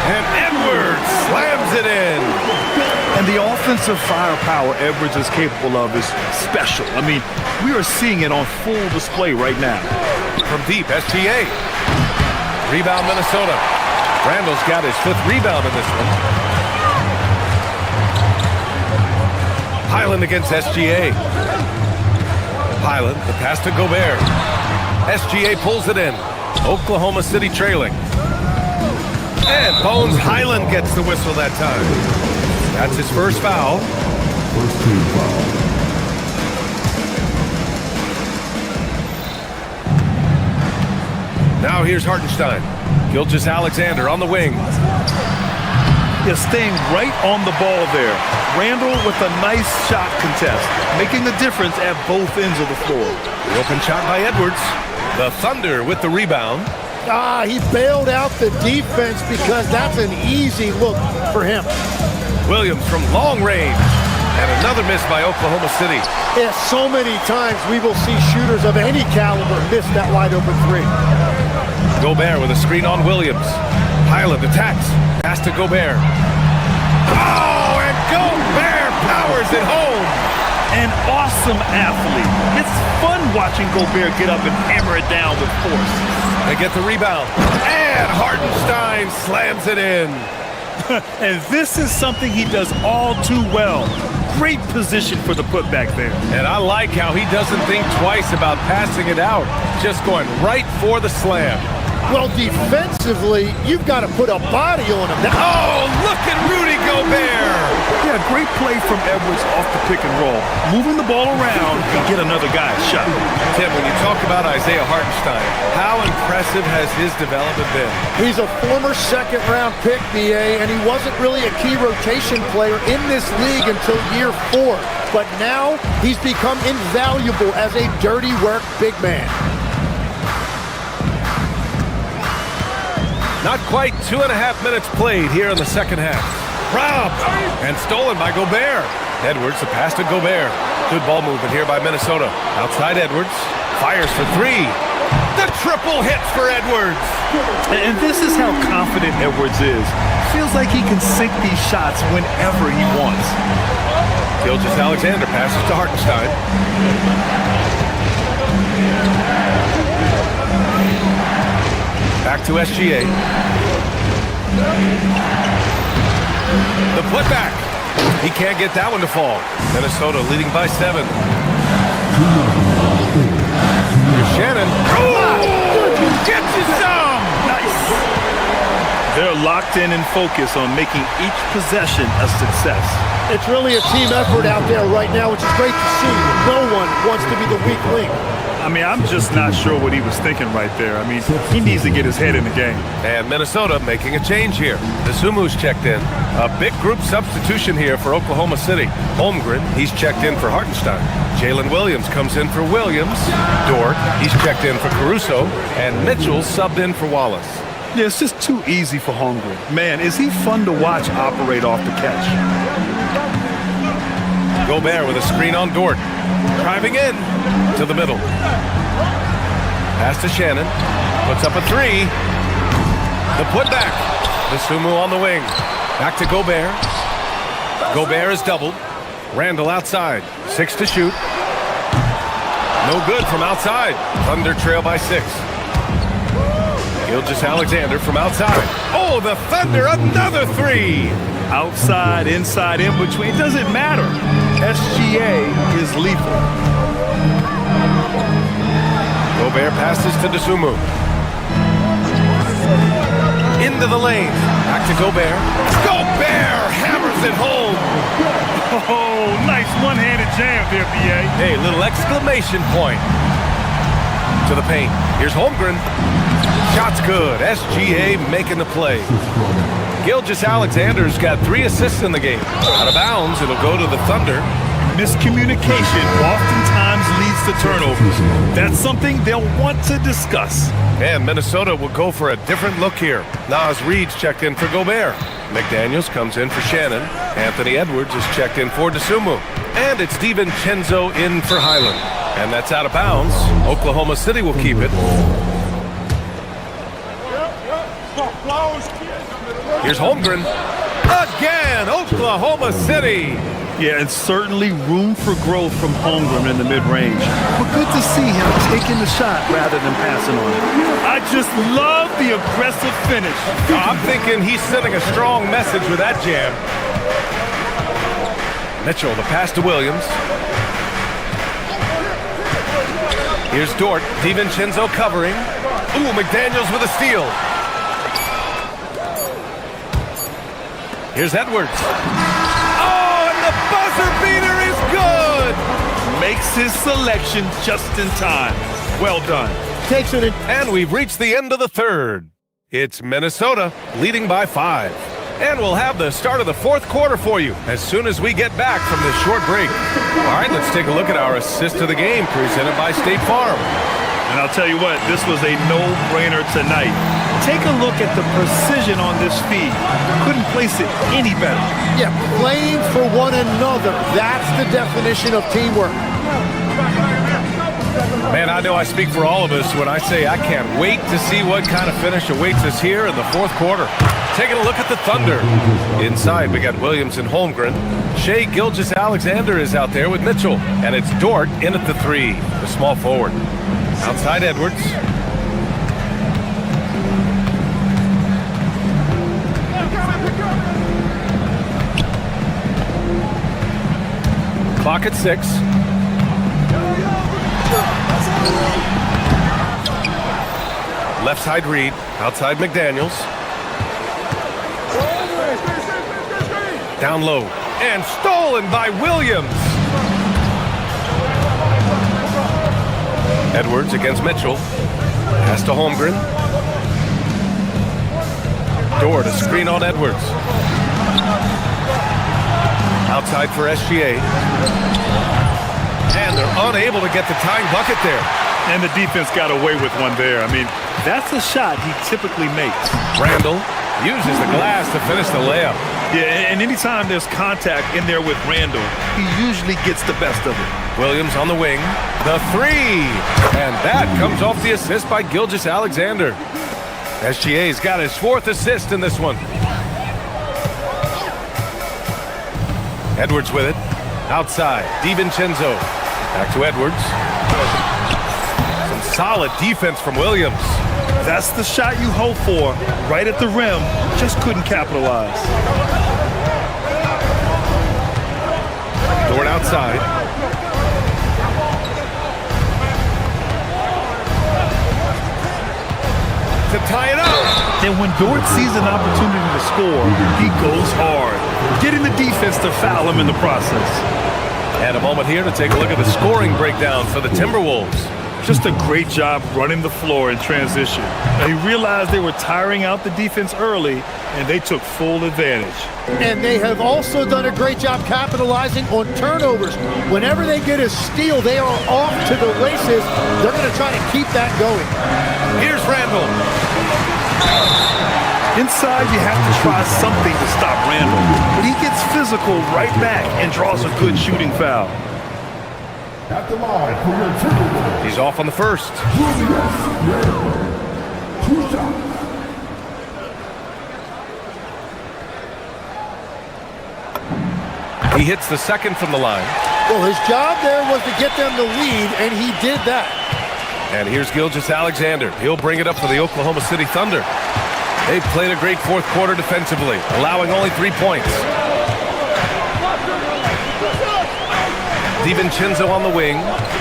And Edwards slams it in. And the offensive firepower Edwards is capable of is special. I mean, we are seeing it on full display right now. From deep, SGA. Rebound, Minnesota. Randall's got his 5th rebound in this one. Highland against SGA. Highland, the pass to Gobert. SGA pulls it in. Oklahoma City trailing. And Bones Highland gets the whistle that time. That's his first foul. First team foul. Now here's Hartenstein. Gilgeous-Alexander on the wing. Yeah, staying right on the ball there. Randall with a nice shot contest, making the difference at both ends of the floor. The open shot by Edwards. The Thunder with the rebound. He bailed out the defense because that's an easy look for him. Williams from long range. And another miss by Oklahoma City. Yeah, so many times we will see shooters of any caliber miss that wide open 3. Gobert with a screen on Williams. Highland attacks. Pass to Gobert. Oh, and Gobert powers it home. An awesome athlete. It's fun watching Gobert get up and hammer it down with force. They get the rebound. And Hartenstein slams it in. And this is something he does all too well. Great position for the putback there. And I like how he doesn't think twice about passing it out. Just going right for the slam. Well, defensively, you've got to put a body on him. Oh, look at Rudy Gobert. Yeah, great play from Edwards off the pick and roll. Moving the ball around and get another guy's shot. Tim, when you talk about Isaiah Hartenstein, how impressive has his development been? He's a former second-round pick, BA, and he wasn't really a key rotation player in this league until year 4. But now he's become invaluable as a dirty work big man. Not quite 2.5 minutes played here in the second half. Robbed and stolen by Gobert. Edwards, the pass to Gobert. Good ball movement here by Minnesota. Outside Edwards. Fires for 3. The triple hits for Edwards. And this is how confident Edwards is. Feels like he can sink these shots whenever he wants. Gilgeous-Alexander passes to Hartenstein. Back to SGA. The putback. He can't get that one to fall. Minnesota leading by 7. Here's Shannon. Oh! Gets you some! Nice. They're locked in and focused on making each possession a success. It's really a team effort out there right now, which is great to see. No one wants to be the weak link. I mean, I'm just not sure what he was thinking right there. I mean, he needs to get his head in the game. And Minnesota making a change here. Desumu's checked in. A big group substitution here for Oklahoma City. Holmgren, he's checked in for Hartenstein. Jalen Williams comes in for Williams. Dort, he's checked in for Caruso. And Mitchell's subbed in for Wallace. Yeah, it's just too easy for Holmgren. Man, is he fun to watch operate off the catch. Gobert with a screen on Dort. Driving in to the middle. Pass to Shannon. Puts up a 3. The putback. Desumu on the wing. Back to Gobert. Gobert is doubled. Randall outside. 6 to shoot. No good from outside. Thunder trail by 6. Gilgeous-Alexander from outside. Oh, the Thunder, another three. Outside, inside, in between, it doesn't matter. SGA is lethal. Gobert passes to Dosunmu. Into the lane. Back to Gobert. Gobert hammers it home. Oh, nice one-handed jam there, B.A. Hey, little exclamation point. To the paint. Here's Holmgren. Shot's good. SGA making the play. Gilgeous-Alexander's got 3 assists in the game. Out of bounds, it'll go to the Thunder. Miscommunication oftentimes leads to turnovers. That's something they'll want to discuss. And Minnesota will go for a different look here. Naz Reid's checked in for Gobert. McDaniels comes in for Shannon. Anthony Edwards is checked in for Dosunmu. And it's DiVincenzo in for Highland. And that's out of bounds. Oklahoma City will keep it. Here's Holmgren. Again, Oklahoma City. Yeah, and certainly room for growth from Holmgren in the mid-range. But good to see him taking the shot rather than passing on it. I just love the aggressive finish. I'm thinking he's sending a strong message with that jam. Mitchell, the pass to Williams. Here's Dort. DiVincenzo covering. Ooh, McDaniels with a steal. Here's Edwards. Oh, and the buzzer beater is good. Makes his selection just in time. Well done. Takes it in. And we've reached the end of the third. It's Minnesota leading by 5. And we'll have the start of the fourth quarter for you as soon as we get back from this short break. All right, let's take a look at our assist of the game presented by State Farm. And I'll tell you what, this was a no-brainer tonight. Take a look at the precision on this feed. Couldn't place it any better. Yeah, playing for one another. That's the definition of teamwork. Man, I know I speak for all of us when I say I can't wait to see what kind of finish awaits us here in the fourth quarter. Taking a look at the Thunder. Inside, we got Williams and Holmgren. Shai Gilgeous-Alexander is out there with Mitchell. And it's Dort in at the 3, the small forward. Outside Edwards. Clock at 6. Left side Reed. Outside McDaniels. Down low. And stolen by Williams. Edwards against Mitchell. Pass to Holmgren. Dort, a screen on Edwards. Outside for SGA. And they're unable to get the tying bucket there. And the defense got away with one there. I mean, that's a shot he typically makes. Randall uses the glass to finish the layup. Yeah, and anytime there's contact in there with Randall, he usually gets the best of it. Williams on the wing. The 3. And that comes off the assist by Gilgeous-Alexander. SGA's got his 4th assist in this one. Edwards with it. Outside. DiVincenzo. Back to Edwards. Some solid defense from Williams. That's the shot you hope for. Right at the rim. Just couldn't capitalize. Dort outside. To tie it up. And when Dort sees an opportunity to score, he goes hard, getting the defense to foul him in the process. And a moment here to take a look at the scoring breakdown for the Timberwolves. Just a great job running the floor in transition. They realized they were tiring out the defense early, and they took full advantage. And they have also done a great job capitalizing on turnovers. Whenever they get a steal, they are off to the races. They're going to try to keep that going. Here's Randall. Inside, you have to try something to stop Randall. But he gets physical right back and draws a good shooting foul. At the line for your Timberwolves. He's off on the first. 2 shots. He hits the 2nd from the line. Well, his job there was to get them the lead, and he did that. And here's Gilgeous-Alexander. He'll bring it up for the Oklahoma City Thunder. They've played a great fourth quarter defensively, allowing only 3 points. DiVincenzo on the wing.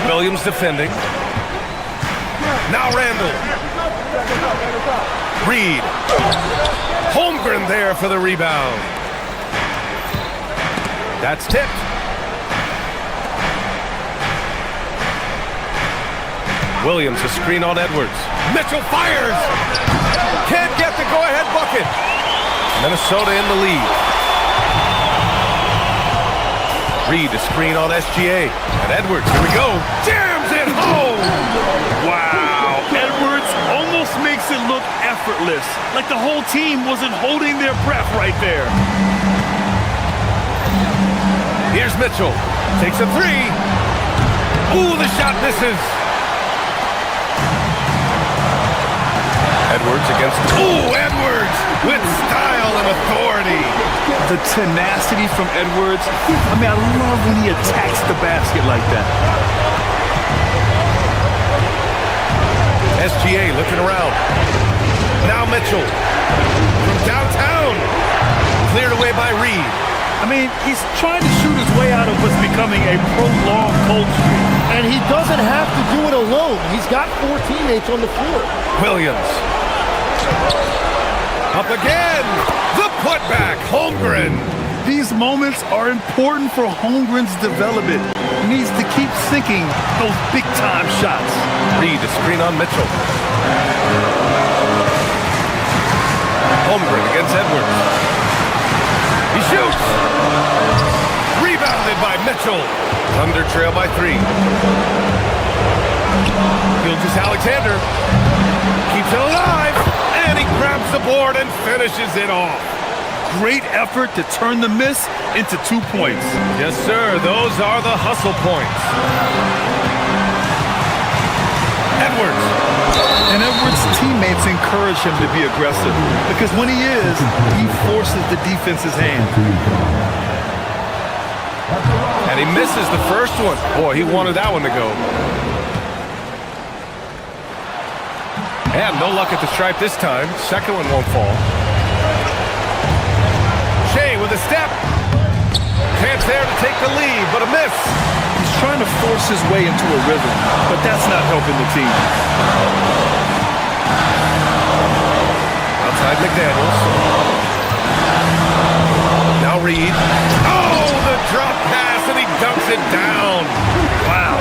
Williams defending. Now Randall. Reed. Holmgren there for the rebound. That's tipped. Williams, a screen on Edwards. Mitchell fires! Can't get the go-ahead bucket. Minnesota in the lead. Reed, a screen on SGA. And Edwards, here we go. Jams it home! Wow. Edwards almost makes it look effortless. Like the whole team wasn't holding their breath right there. Here's Mitchell. Takes a three. Ooh, the shot misses. Edwards against... Ooh, Edwards with style and authority. The tenacity from Edwards. I mean, I love when he attacks the basket like that. SGA looking around. Now Mitchell from downtown. Cleared away by Reed. I mean, he's trying to shoot his way out of what's becoming a prolonged cold streak. And he doesn't have to do it alone. He's got 4 teammates on the floor. Williams. Up again. The putback. Holmgren. These moments are important for Holmgren's development. He needs to keep sinking those big-time shots. Reed, a screen on Mitchell. Holmgren against Edwards. He shoots. Rebounded by Mitchell. Thunder trail by 3. Gilgeous-Alexander keeps it alive. And he grabs the board and finishes it off. Great effort to turn the miss into 2 points. Yes, sir. Those are the hustle points. Edwards. And Edwards' teammates encourage him to be aggressive because when he is, he forces the defense's hand. And he misses the first one. Boy, he wanted that one to go. And no luck at the stripe this time. Second one won't fall. Shea with a step. Chance there to take the lead, but a miss. He's trying to force his way into a rhythm, but that's not helping the team. Outside McDaniels. Now Reed. Oh, the drop pass, and he dunks it down. Wow,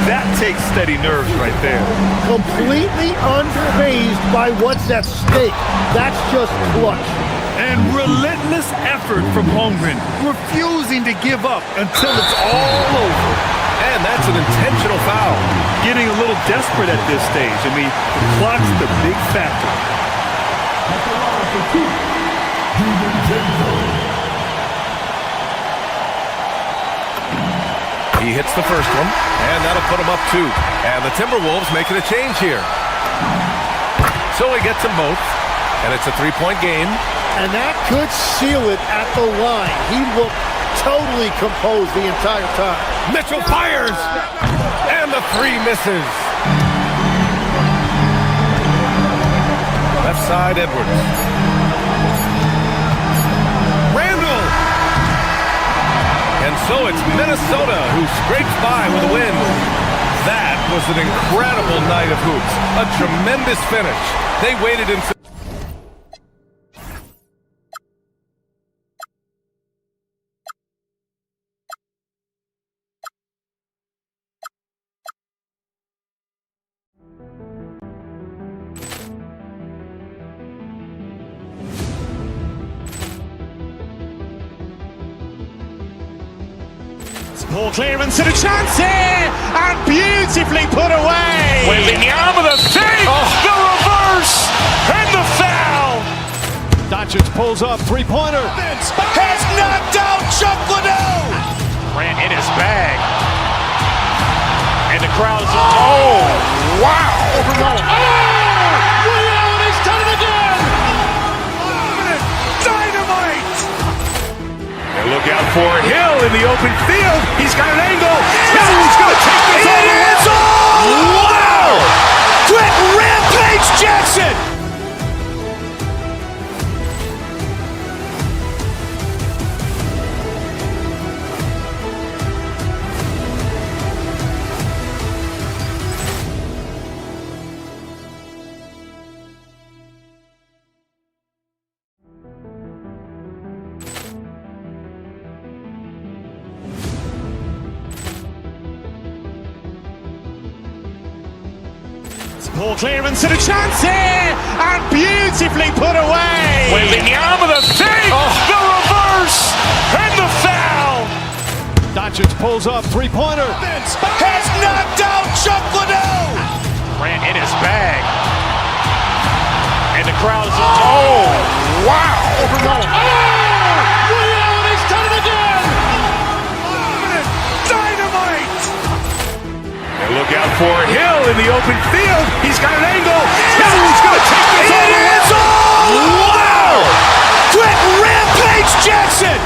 that takes steady nerves right there. Completely unfazed by what's at stake. That's just clutch. And relentless effort from Holmgren, refusing to give up until it's all over. And that's an intentional foul. Getting a little desperate at this stage. I mean, the clock's the big factor. He hits the first one, and that'll put him up 2. And the Timberwolves making a change here. So he gets them both, and it's a 3-point game. And that could seal it at the line. He looked totally composed the entire time. Mitchell fires, and the 3 misses. Left side, Edwards. Randall. And so it's Minnesota who scrapes by with a win. That was an incredible night of hoops. A tremendous finish. They waited in... Ball clearance and a chance here, and beautifully put away. With the arm of the fake, the reverse, and the foul. Doncic pulls up, three-pointer. Has knocked out Chuck Liddell. Ran in his bag. And the crowd is, oh, wow. Overrun. Oh, Liddell has done it again. Dynamite. And look out for Hill in the open field. He's got an angle. Hill's going to take this all the way. Wow. Wow! Quick rampage Jackson! Ball clearance and a chance here, and beautifully put away. Wembanyama the fake, the reverse, and the foul. Doncic pulls up, three-pointer. Has knocked out Chuck Liddell. Ran in his bag. And the crowd is... Oh, wow. Overrun. He's done it again. Dynamite. And look out for Hill in the open field. He's got an angle. Hill's going to take this all the way. Wow. Quick rampage Jackson.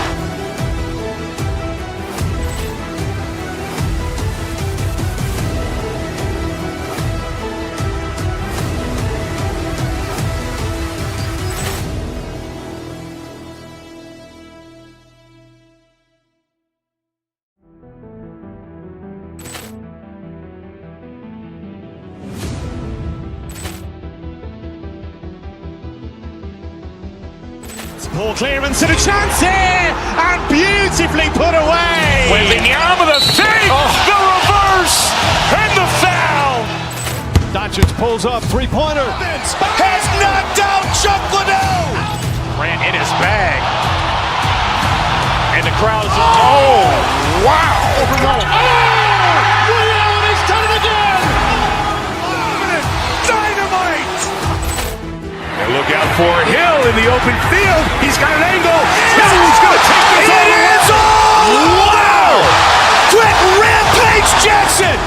Ball clearance and a chance here, and beautifully put away. Wembanyama the fake, the reverse, and the foul. Doncic pulls up, three-pointer. Has knocked out Chuck Liddell. Ran in his bag. And the crowd is... Wow. Overrun. He's done it again. Dynamite. And look out for Hill in the open field. He's got an angle. Hill's going to take this all the way. Wow. Quick rampage Jackson.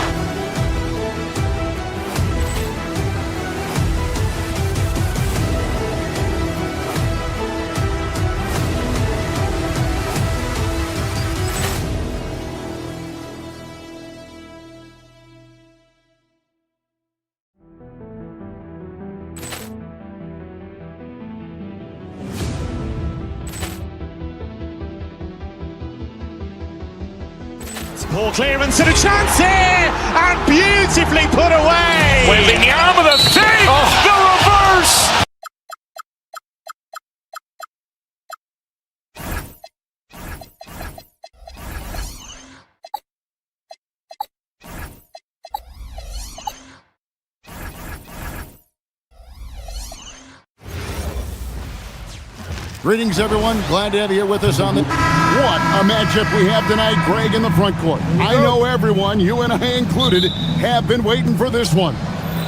Ball clearance and a chance here, and beautifully put away. Wembanyama the fake, the reverse. Greetings, everyone. Glad to have you here with us on the... What a matchup we have tonight, Greg, in the front court. I know everyone, you and I included, have been waiting for this one.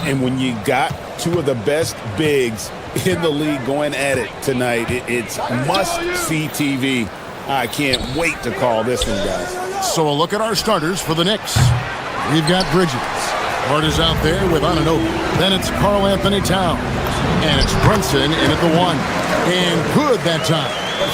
And when you got two of the best bigs in the league going at it tonight, it's must-see TV. I can't wait to call this one, guys. So a look at our starters for the Knicks. We've got Bridges. Carter's out there with Anunoby. Then it's Karl Anthony Towns. And it's Brunson in at the one. And good that time.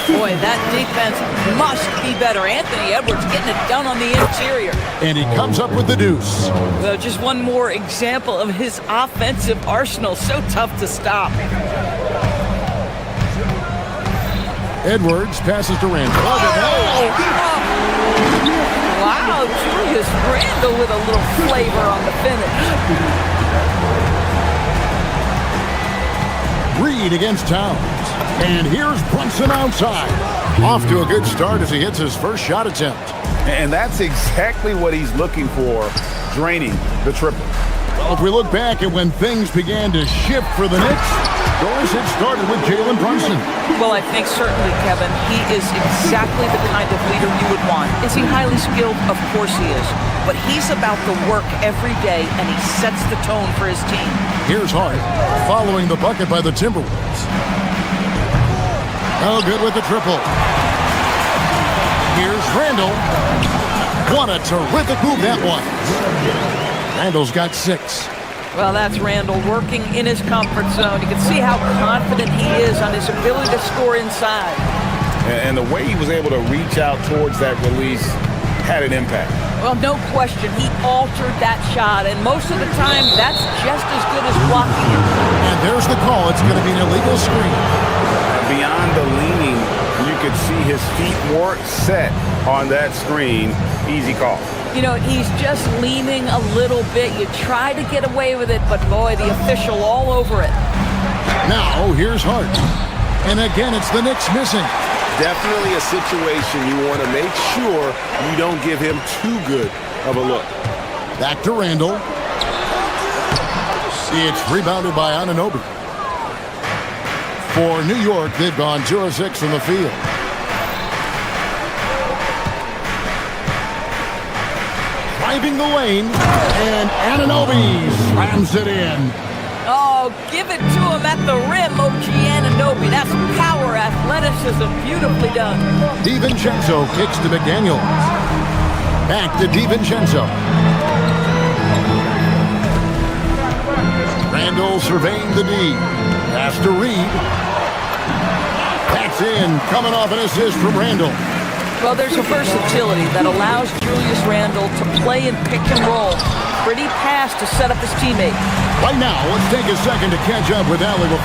Boy, that defense must be better. Anthony Edwards getting it done on the interior. And he comes up with the deuce. Well, just one more example of his offensive arsenal. So tough to stop. Edwards passes to Randall. Wow, Julius Randle with a little flavor on the finish. Reed against Towns. And here's Brunson outside. Off to a good start as he hits his first shot attempt. And that's exactly what he's looking for, draining the triple. Well, if we look back at when things began to shift for the Knicks, Doris had started with Jalen Brunson. Well, I think certainly, Kevin, he is exactly the kind of leader you would want. Is he highly skilled? Of course he is. But he's about the work every day, and he sets the tone for his team. Here's Hart, following the bucket by the Timberwolves. Oh, good with the triple. Here's Randall. What a terrific move that was. Randall's got 6. Well, that's Randall working in his comfort zone. You can see how confident he is on his ability to score inside. And the way he was able to reach out towards that release had an impact. Well, no question. He altered that shot, and most of the time, that's just as good as blocking it. And there's the call. It's going to be an illegal screen. Beyond the leaning, you could see his feet more set on that screen. Easy call. You know, he's just leaning a little bit. You try to get away with it, but boy, the official all over it. Now, here's Hart. And again, it's the Knicks missing. Definitely a situation you want to make sure you don't give him too good of a look. Back to Randall. It's rebounded by Anunoby. For New York, they've gone 2 of 6 from the field. Driving the lane, and Anunoby slams it in. Oh, give it to him at the rim, OG Anunoby. That's power, athleticism, beautifully done. DiVincenzo kicks to McDaniel. Back to DiVincenzo. Randall surveying the D. Pass to Reed. That's in, coming off an assist from Randall. Well, there's a versatility that allows Julius Randle to play in pick and roll. Pretty pass to set up his teammate. Right now, let's take a second to catch up with Allie. A little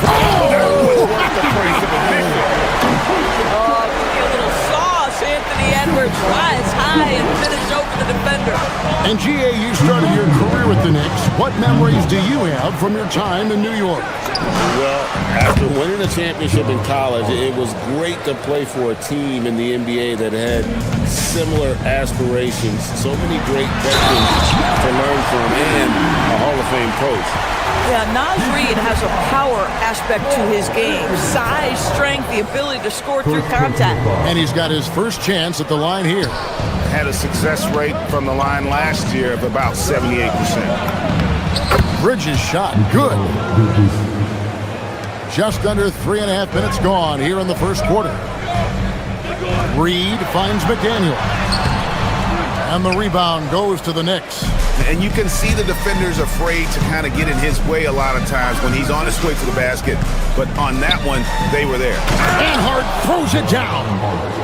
sauce. Anthony Edwards rise high and finish over the defender. And GA, you started your career with the Knicks. What memories do you have from your time in New York? Well, after winning a championship in college, it was great to play for a team in the NBA that had similar aspirations. So many great veterans to learn from and a Hall of Fame coach. Yeah, Naz Reid has a power aspect to his game. Size, strength, the ability to score through contact. And he's got his first chance at the line here. Had a success rate from the line last year of about 78%. Bridges shot, good. Just under 3.5 minutes gone here in the first quarter. Reed finds McDaniel. And the rebound goes to the Knicks. And you can see the defenders afraid to kind of get in his way a lot of times when he's on his way to the basket. But on that one, they were there. And Hart throws it down.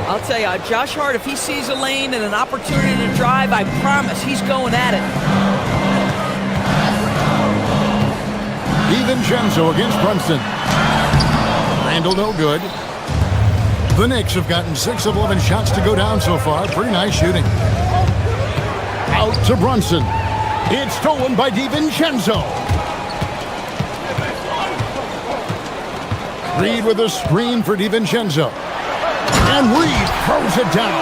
I'll tell you, Josh Hart, if he sees a lane and an opportunity to drive, I promise he's going at it. DiVincenzo against Brunson. Randall no good. The Knicks have gotten 6 of 11 shots to go down so far. Pretty nice shooting. Out to Brunson. It's stolen by DiVincenzo. Reed with a screen for DiVincenzo. And Reed throws it down.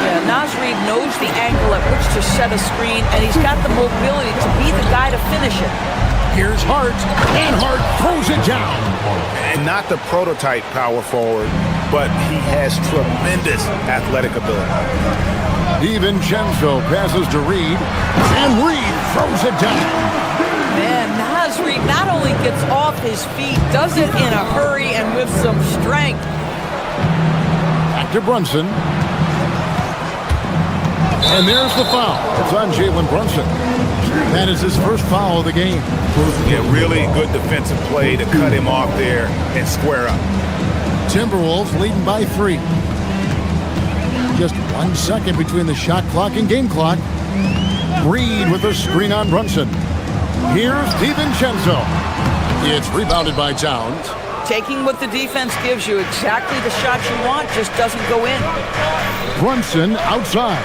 Yeah, Naz Reid knows the angle at which to set a screen, and he's got the mobility to be the guy to finish it. Here's Hart, and Hart throws it down. And not the prototype power forward, but he has tremendous athletic ability. DiVincenzo passes to Reed, and Reed throws it down. Man, Naz Reid not only gets off his feet, does it in a hurry and with some strength. Back to Brunson. And there's the foul. It's on Jalen Brunson. That is his first foul of the game. Yeah, really good defensive play to cut him off there and square up. Timberwolves leading by 3. Just 1 second between the shot clock and game clock. Reed with a screen on Brunson. Here's DiVincenzo. It's rebounded by Towns. Taking what the defense gives you, exactly the shot you want, just doesn't go in. Brunson outside.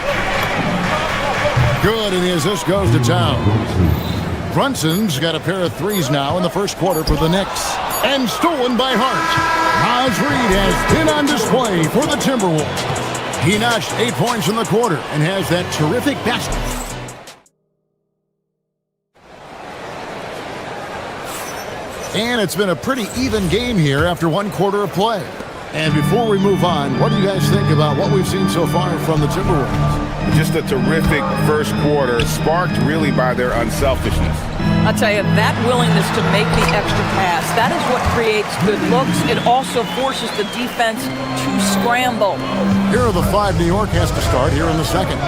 Good, and the assist goes to Towns. Brunson's got a pair of threes now in the first quarter for the Knicks. And stolen by Hart. Naz Reid has been on display for the Timberwolves. He notched 8 points in the quarter and has that terrific basket. And it's been a pretty even game here after 1 quarter of play. And before we move on, what do you guys think about what we've seen so far from the Timberwolves? Just a terrific first quarter, sparked really by their unselfishness. I'll tell you, that willingness to make the extra pass, that is what creates good looks. It also forces the defense to scramble. Here are the 5 New York has to start here in the second.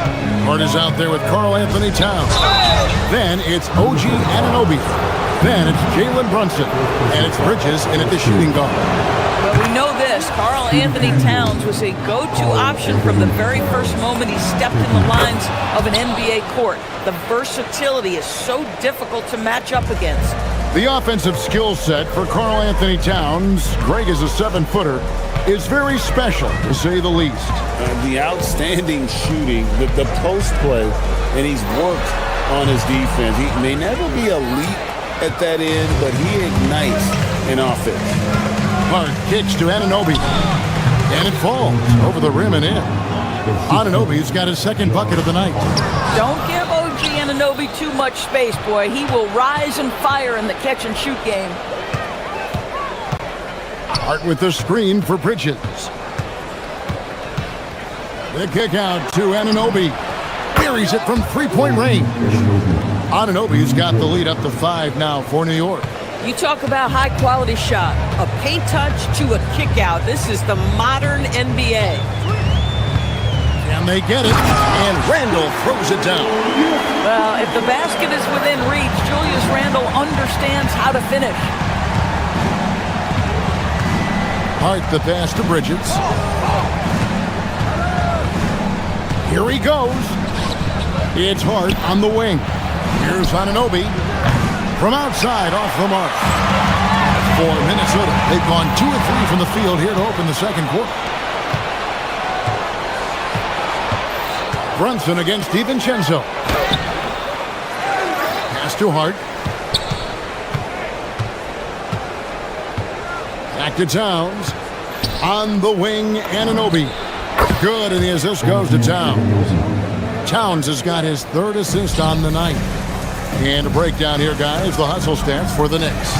Hart is out there with Karl Anthony Towns. Then it's OG Anunoby. Then it's Jalen Brunson. And it's Bridges in at the shooting guard. But we know this. this. Karl Anthony Towns was a go-to option from the very first moment he stepped in the lines of an NBA court. The versatility is so difficult to match up against. The offensive skill set for Karl Anthony Towns, Greg is a 7-footer, is very special, to say the least. The outstanding shooting, the post play, and he's worked on his defense. He may never be elite at that end, but he ignites an offense. Hart kicks to Anunoby, and it falls over the rim and in. Anunoby's got his second bucket of the night. Don't give OG Anunoby too much space, boy. He will rise and fire in the catch-and-shoot game. Hart with the screen for Bridges. The kick out to Anunoby. Buries it from three-point range. Anunoby's got the lead up to 5 now for New York. You talk about high-quality shot. A paint touch to a kick-out. This is the modern NBA. Can they get it? And Randall throws it down. Well, if the basket is within reach, Julius Randle understands how to finish. Hart the pass to Bridges. Here he goes. It's Hart on the wing. Here's Anunoby. From outside, off the mark. For Minnesota, they've gone 2 of 3 from the field here to open the second quarter. Brunson against DiVincenzo. Pass to Hart. Back to Towns. On the wing, Anunoby. Good, and the assist goes to Towns. Towns has got his 3rd assist on the night. And a breakdown here, guys. The hustle stats for the Knicks.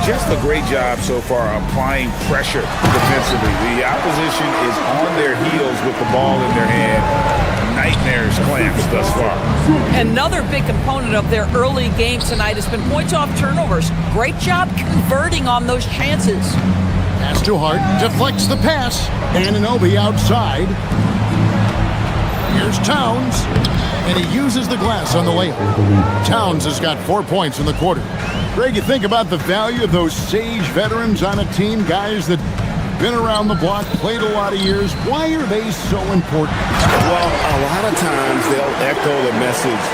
Just a great job so far applying pressure defensively. The opposition is on their heels with the ball in their hand. Nightmares clamps thus far. Another big component of their early game tonight has been points off turnovers. Great job converting on those chances. Pass to Hart. Deflects the pass. Anunoby outside. Here's Towns. And he uses the glass on the layup. Towns has got 4 points in the quarter. Greg, you think about the value of those sage veterans on a team, guys that been around the block, played a lot of years. Why are they so important? Well, a lot of times they'll echo the message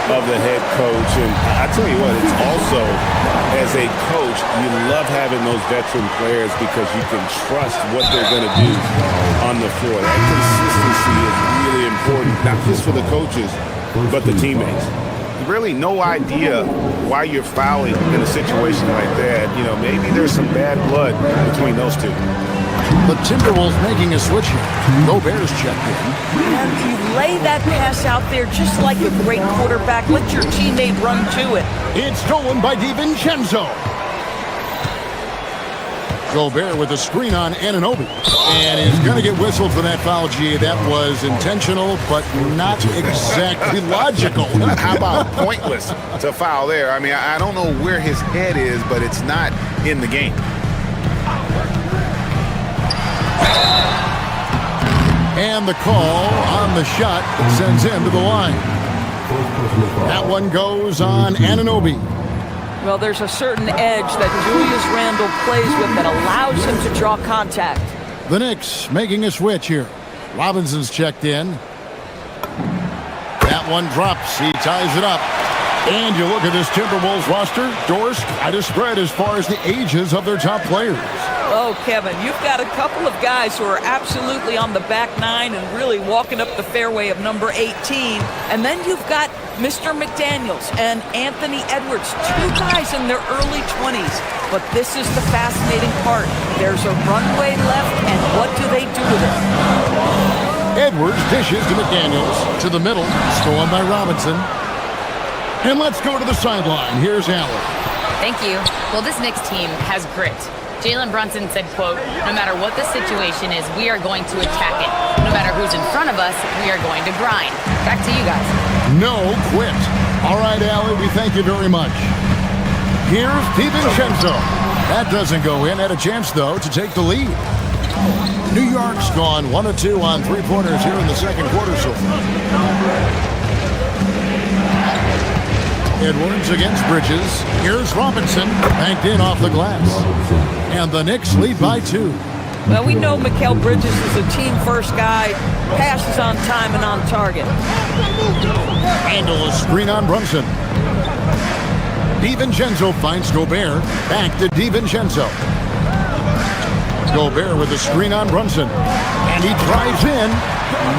of the head coach. And I tell you what, it's also, as a coach, you love having those veteran players because you can trust what they're going to do on the floor. That consistency is really important, not just for the coaches, but the teammates. Really no idea why you're fouling in a situation like that. You know, maybe there's some bad blood between those two. The Timberwolves making a switch here. Gobert's checked in. And you lay that pass out there just like a great quarterback. Let your teammate run to it. It's stolen by DiVincenzo. Gobert with a screen on Anunoby. And he's going to get whistled for that foul, G. That was intentional, but not exactly logical. How about pointless to foul there? I mean, I don't know where his head is, but it's not in the game. And the call on the shot sends him to the line. That one goes on Anunoby. Well, there's a certain edge that Julius Randle plays with that allows him to draw contact. The Knicks making a switch here. Robinson's checked in. That one drops. He ties it up. And you look at this Timberwolves roster, doors quite a spread as far as the ages of their top players. Oh, Kevin, you've got a couple of guys who are absolutely on the back nine and really walking up the fairway of number 18. And then you've got Mr. McDaniels and Anthony Edwards, 2 guys in their early 20s. But this is the fascinating part. There's a runway left, and what do they do with it? Edwards dishes to McDaniels. To the middle, stolen by Robinson. And let's go to the sideline. Here's Allen. Thank you. Well, this Knicks team has grit. Jalen Brunson said, quote, no matter what the situation is, we are going to attack it. No matter who's in front of us, we are going to grind. Back to you guys. No quit. All right, Allie, we thank you very much. Here's DiVincenzo. That doesn't go in. Had a chance, though, to take the lead. New York's gone 1 of 2 on 3-pointers here in the second quarter so far. Edwards against Bridges. Here's Robinson, banked in off the glass. And the Knicks lead by 2. Well, we know Mikal Bridges is a team-first guy, passes on time and on target. Handle a screen on Brunson. DiVincenzo finds Gobert. Back to DiVincenzo. Gobert with a screen on Brunson. And he drives in.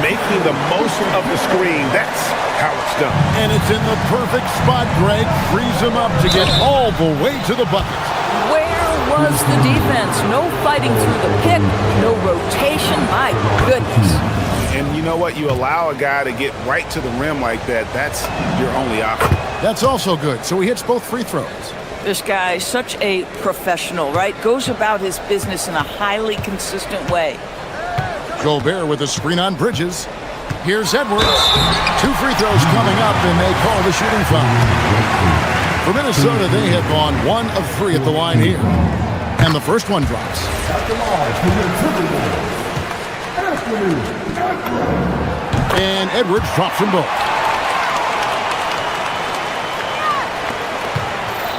Making the most of the screen. That's how it's done. And it's in the perfect spot, Greg. Frees him up to get all the way to the bucket. Where was the defense? No fighting through the pick, no rotation. My goodness. And you know what? You allow a guy to get right to the rim like that. That's your only option. That's also good. So he hits both free throws. This guy is such a professional, right? Goes about his business in a highly consistent way. Gobert with a screen on Bridges. Here's Edwards. 2 free throws coming up, and they call the shooting foul. For Minnesota, they have gone 1 of 3 at the line here. And the first one drops. And Edwards drops them both.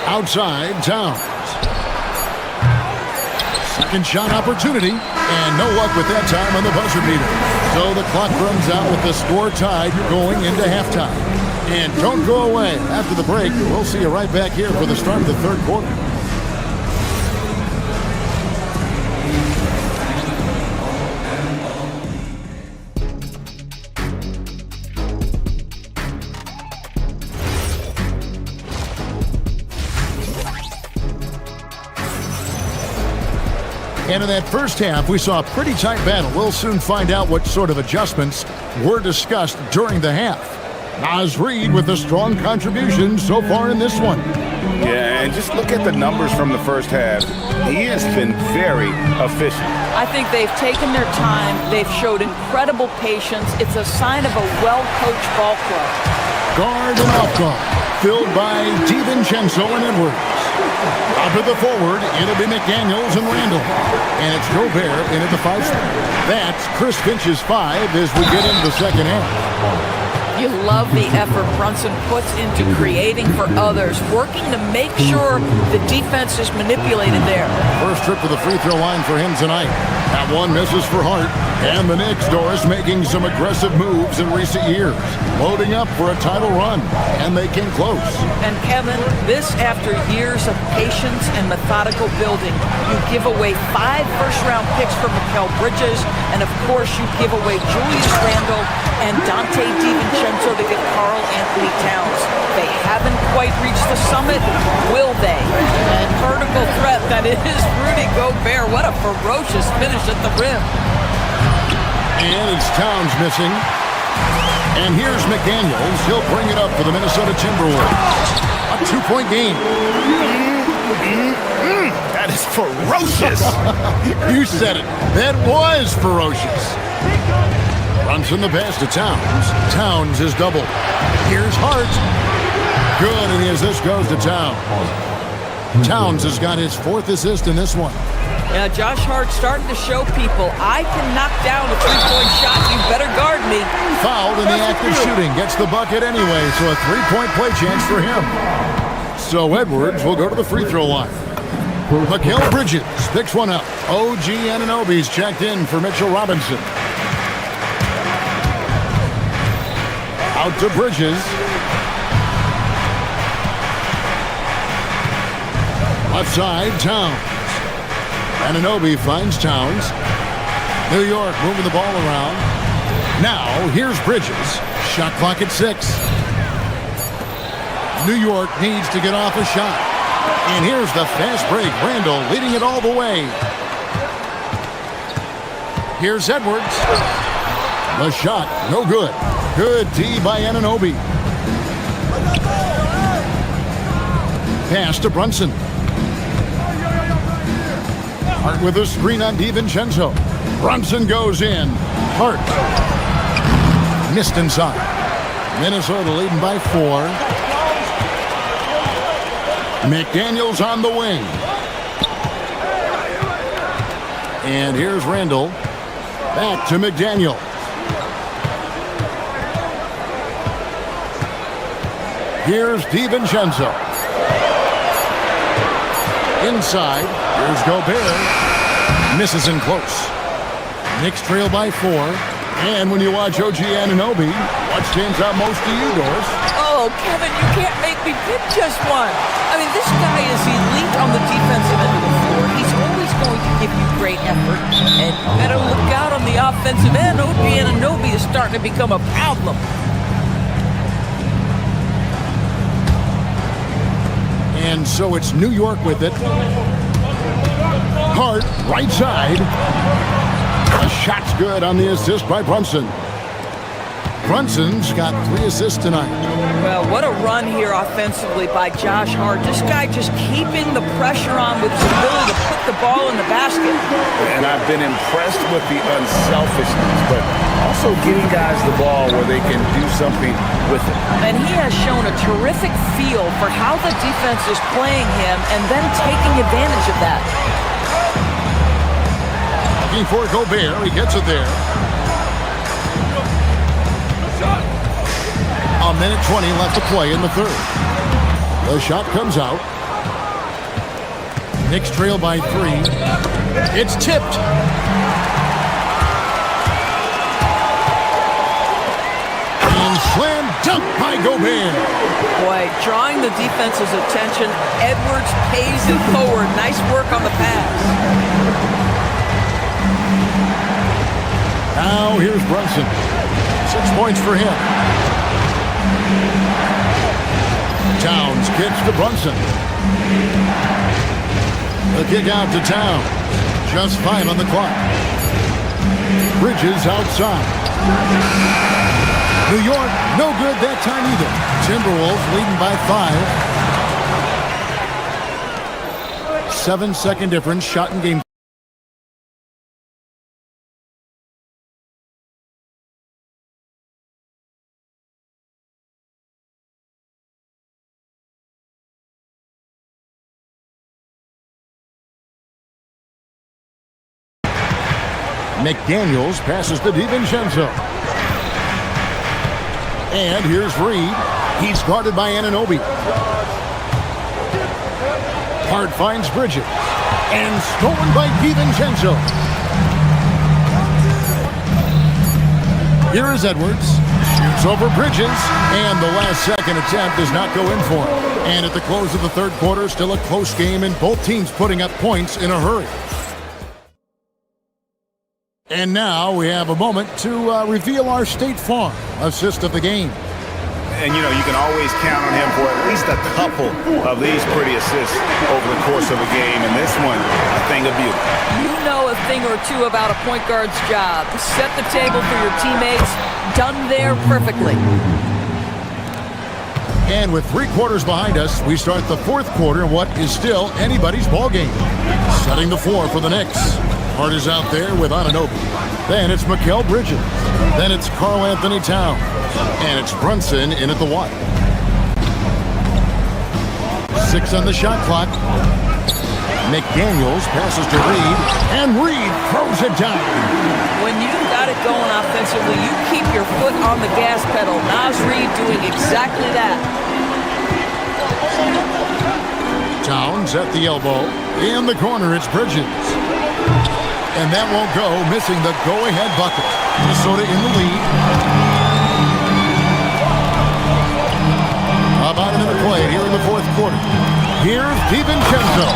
Outside, Towns. Second shot opportunity, and no luck with that time on the buzzer beater. So the clock runs out with the score tied going into halftime. And don't go away. After the break, we'll see you right back here for the start of the third quarter. And in that first half, we saw a pretty tight battle. We'll soon find out what sort of adjustments were discussed during the half. Naz Reid with a strong contribution so far in this one. Yeah, and just look at the numbers from the first half. He has been very efficient. I think they've taken their time. They've showed incredible patience. It's a sign of a well-coached ball club. Guard and off guard, filled by DiVincenzo and Edwards. Out to the forward, it'll be McDaniels and Randall. And it's Gobert in at the 5 spot. That's Chris Finch's 5 as we get into the second half. You love the effort Brunson puts into creating for others, working to make sure the defense is manipulated there. First trip to the free throw line for him tonight. That one misses for Hart. And the Knicks, Doris, making some aggressive moves in recent years. Loading up for a title run. And they came close. And Kevin, this after years of patience and methodical building. You give away 5 first-round picks for Mikal Bridges. And, of course, you give away Julius Randle and Dante DiVincenzo to get Karl Anthony Towns. They haven't quite reached the summit. Will they? And vertical threat that is Rudy Gobert. What a ferocious finish at the rim. And it's Towns missing. And here's McDaniels. He'll bring it up for the Minnesota Timberwolves. A 2-point game. That is ferocious. You said it. That was ferocious. Brunson the pass to Towns. Towns is doubled. Here's Hart. Good, and as this goes to Towns. Towns has got his 4th assist in this one. Yeah, Josh Hart starting to show people, I can knock down a 3-point shot. You better guard me. Fouled in the act of shooting. Gets the bucket anyway, so a 3-point play chance for him. So Edwards will go to the free throw line. Mikal Bridges picks one up. OG Anunoby's checked in for Mitchell Robinson. Out to Bridges. Left side, Towns. Anunoby finds Towns. New York moving the ball around. Now, here's Bridges. Shot clock at 6. New York needs to get off a shot. And here's the fast break. Randall leading it all the way. Here's Edwards. The shot, no good. Good D by Anunoby. Pass to Brunson. Hart with a screen on DiVincenzo. Brunson goes in. Hart. Missed inside. Minnesota leading by 4. McDaniels on the wing. And here's Randall. Back to McDaniel. Here's DiVincenzo. Inside. Here's Gobert. Misses in close. Knicks trail by 4. And when you watch OG Anunoby, what stands out most to you, Doris? Oh, Kevin, you can't make me pick just one. I mean, this guy is elite on the defensive end of the floor. He's always going to give you great effort. And you better look out on the offensive end. OG Anunoby is starting to become a problem. And so it's New York with it. Hart, right side. The shot's good on the assist by Brunson. Brunson's got 3 assists tonight. Well, what a run here offensively by Josh Hart. This guy just keeping the pressure on with his ability to put the ball in the basket. And I've been impressed with the unselfishness, but also getting guys the ball where they can do something with it. And he has shown a terrific feel for how the defense is playing him and then taking advantage of that. Looking for Gobert. He gets it there. A minute 20 left to play in the third. The shot comes out. Knicks trail by 3. It's tipped. And slam dunk by Gobert. Boy, drawing the defense's attention. Edwards pays it forward. Nice work on the pass. Now here's Brunson. 6 points for him. Towns kicks to Brunson. The kick out to Towns. Just 5 on the clock. Bridges outside. New York, no good that time either. Timberwolves leading by 5. 7-second difference, shot in game. McDaniels passes to DiVincenzo. And here's Reed. He's guarded by Anunoby. Hart finds Bridges. And stolen by DiVincenzo. Here is Edwards. Shoots over Bridges. And the last second attempt does not go in for him. And at the close of the third quarter, still a close game and both teams putting up points in a hurry. And now we have a moment to reveal our State Farm assist of the game. And, you know, you can always count on him for at least a couple of these pretty assists over the course of a game. And this one, a thing of beauty. You know a thing or two about a point guard's job. Set the table for your teammates. Done there perfectly. And with 3 quarters behind us, we start the fourth quarter in what is still anybody's ball game. Setting the floor for the Knicks. Hart is out there with Anunoby. Then it's Mikal Bridges. Then it's Karl Anthony Towns. And it's Brunson in at the 1. 6 on the shot clock. McDaniels passes to Reed. And Reed throws it down. When you've got it going offensively, you keep your foot on the gas pedal. Naz Reid doing exactly that. Towns at the elbow. In the corner, it's Bridges. And that won't go, missing the go-ahead bucket. Minnesota in the lead. About a minute play here in the fourth quarter. Here's DiVincenzo.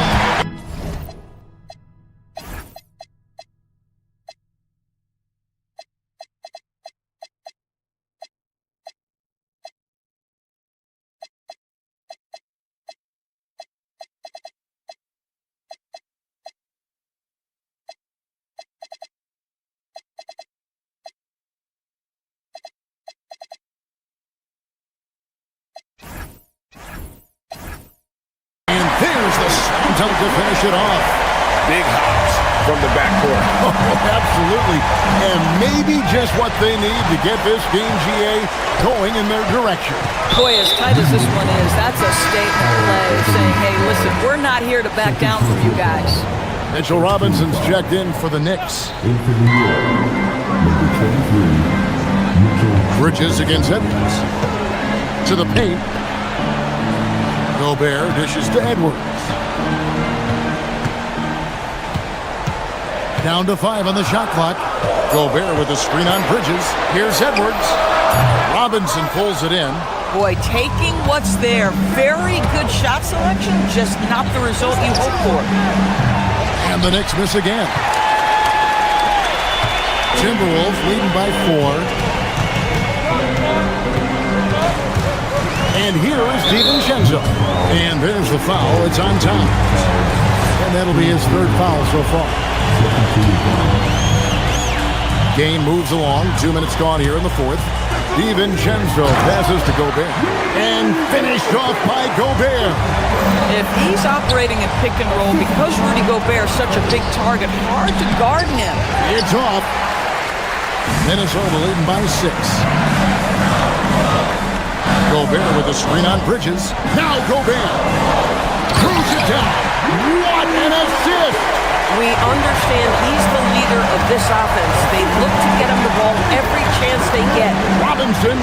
There's the slam dunk to finish it off. Big hops from the backcourt. Oh, absolutely. And maybe just what they need to get this game, GA, going in their direction. Boy, as tight as this one is, that's a statement play saying, hey, listen, we're not here to back down from you guys. Mitchell Robinson's checked in for the Knicks. Bridges against Edwards. To the paint. Gobert dishes to Edwards. Down to 5 on the shot clock. Gobert with a screen on Bridges. Here's Edwards. Robinson pulls it in. Boy, taking what's there. Very good shot selection, just not the result you hope for. And the Knicks miss again. Timberwolves leading by 4. And here is DiVincenzo. And there's the foul. It's on time. And that'll be his 3rd foul so far. Game moves along. 2 minutes gone here in the 4th. DiVincenzo passes to Gobert. And finished off by Gobert. If he's operating in pick and roll, because Rudy Gobert is such a big target, hard to guard him. It's off. Minnesota leading by 6. Gobert with a screen on Bridges. Now Gobert. Throws it down. What an assist! We understand he's the leader of this offense. They look to get him the ball every chance they get. Robinson.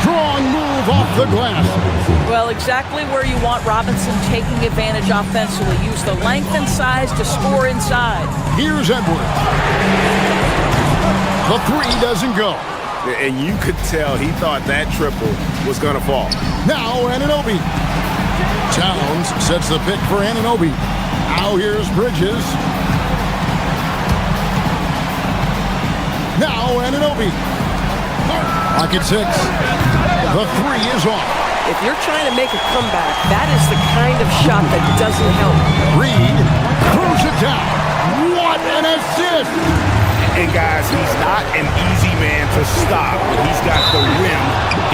Strong move off the glass. Well, exactly where you want Robinson taking advantage offensively. Use the length and size to score inside. Here's Edwards. The 3 doesn't go. And you could tell he thought that triple was going to fall. Now Anunoby. Towns sets the pick for Anunoby. Now here's Bridges. Now Anunoby. Lock at 6. The 3 is off. If you're trying to make a comeback, that is the kind of shot that doesn't help. Reed throws it down. What an assist! And guys, he's not an easy man to stop when he's got the rim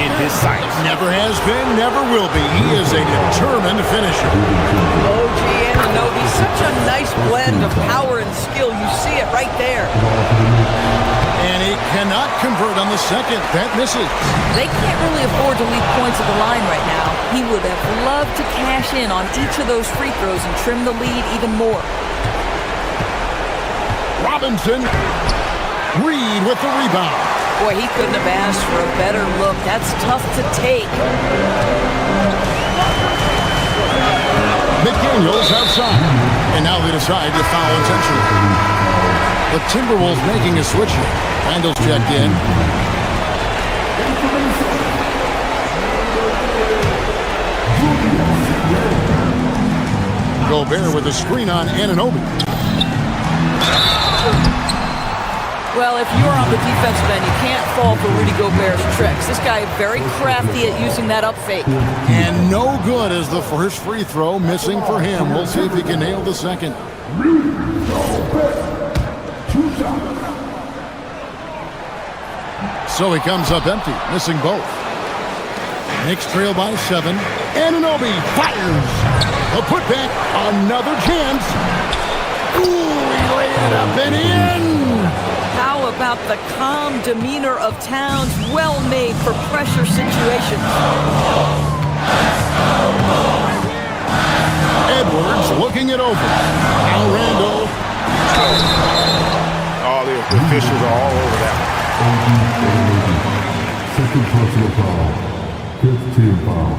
in his sights. Never has been, never will be. He is a determined finisher. OG Anunoby, such a nice blend of power and skill. You see it right there. And he cannot convert on the second. That misses. They can't really afford to leave points at the line right now. He would have loved to cash in on each of those free throws and trim the lead even more. Robinson. Reed with the rebound. Boy, he couldn't have asked for a better look. That's tough to take. McDaniels outside. And now they decide to foul intentionally. The Timberwolves making a switch here. Randall's checked in. Gobert with a screen on Anunoby. Well, if you're on the defensive end, you can't fall for Rudy Gobert's tricks. This guy is very crafty at using that up fake. And no good as the first free throw missing for him. We'll see if he can nail the second. So he comes up empty, missing both. Knicks trail by 7. Anunoby fires. A putback, another chance. Ooh, he laid it up and in. How about the calm demeanor of Towns? Well made for pressure situations. Edwards looking it over. Now Randall. Oh, the officials are all over that. Second personal foul. 5th team foul.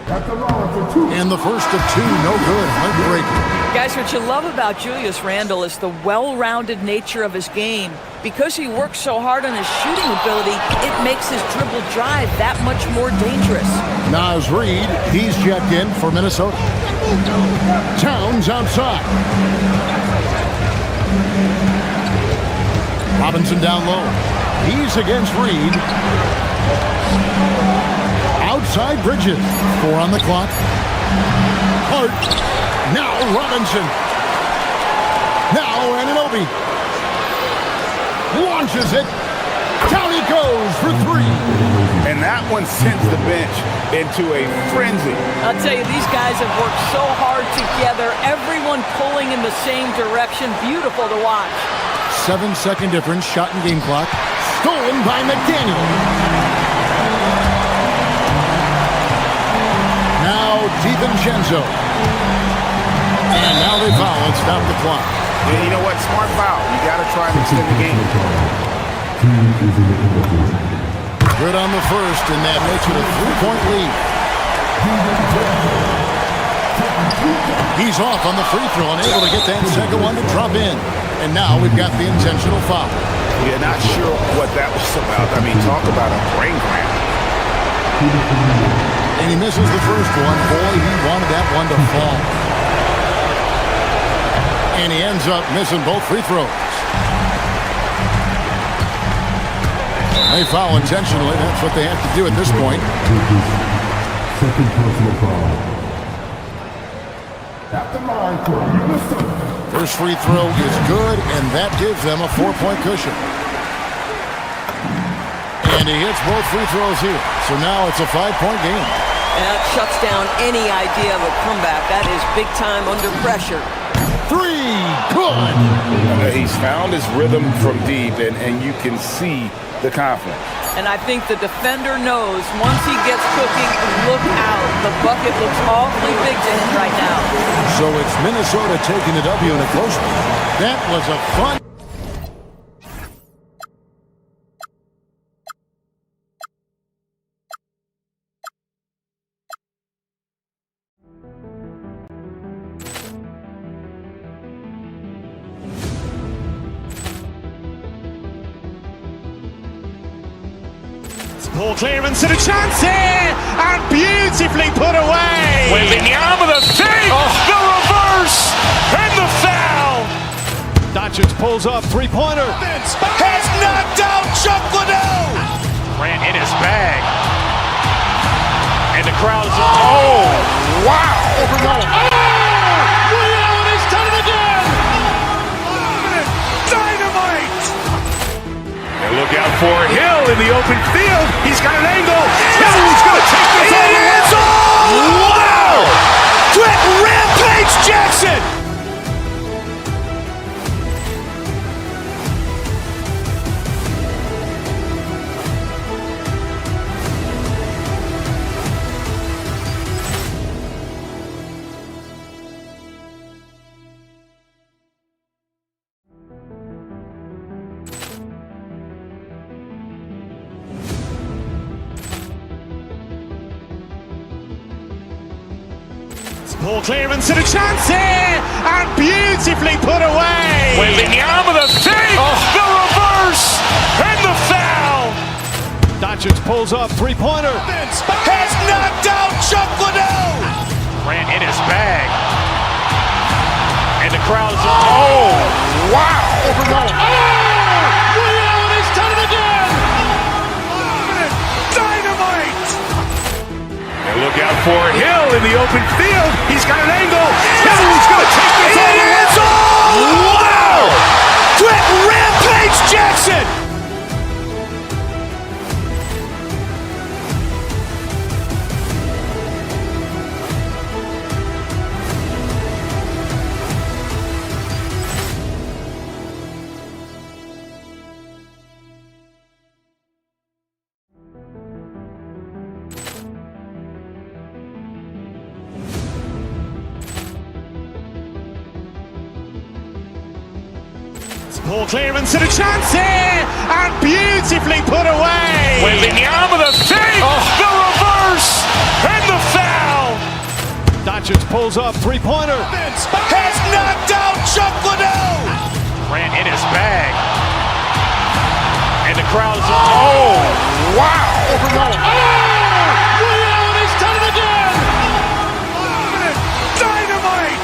And the first of 2, no good. Heartbreaking. Guys, what you love about Julius Randle is the well-rounded nature of his game. Because he works so hard on his shooting ability, it makes his dribble drive that much more dangerous. Naz Reed, he's checked in for Minnesota. Towns outside. Robinson down low. He's against Reed. Outside Bridges. 4 on the clock. Hart. Now Robinson. Now Anunoby. Launches it. Down he goes for 3. And that one sends the bench into a frenzy. I'll tell you, these guys have worked so hard together. Everyone pulling in the same direction. Beautiful to watch. 7-second difference. Shot and game clock. Stolen by McDaniel. Now DiVincenzo. And now they foul and stop the clock. And you know what? Smart foul. You got to try and extend the game. Good on the first, and that makes it a 3-point lead. He's off on the free throw, unable to get that second one to drop in. And now we've got the intentional foul. Yeah, not sure what that was about. I mean, talk about a brain cramp. And he misses the first one. Boy, he wanted that one to fall. And he ends up missing both free throws. They foul intentionally. That's what they have to do at this point. Second personal foul. At the line for Minnesota. First free throw is good, and that gives them a 4-point cushion. And he hits both free throws here. So now it's a 5-point game. And that shuts down any idea of a comeback. That is big time under pressure. Three, good. He's found his rhythm from deep, and you can see the confidence. And I think the defender knows once he gets cooking, look out. The bucket looks awfully big to him right now. So it's Minnesota taking the W in a close one. That was a fun. Ball clearance and a chance here, and beautifully put away. Wembanyama the save, the reverse, and the foul. Doncic pulls up, three-pointer. Has knocked out Chuck Liddell. Ran in his bag. And the crowd is, oh, wow. Overrun. Liddell, and he's done it again. Dynamite. And look out for Hill in the open field. He's got an angle. Hill's going to take this all the way. Wow! Quick Rampage Jackson. Ball clearance and a chance here, and beautifully put away. Wembanyama the save, the reverse, and the foul. Doncic pulls up, three-pointer. Has knocked out Chuck Liddell. Ran in his bag. And the crowd is, oh, wow. Overrun. Liddell, and he's done it again. Dynamite. And look out for Hill in the open field. He's got an angle. Hill's going to take this all the way. Wow! Quick Rampage Jackson. Ball clearance and a chance here, and beautifully put away. Wembanyama the save, the reverse, and the foul. Doncic pulls up, three-pointer. Has knocked out Chuck Liddell. Ran in his bag. And the crowd is, oh, wow. Overrun. Liddell, and he's done it again. Dynamite.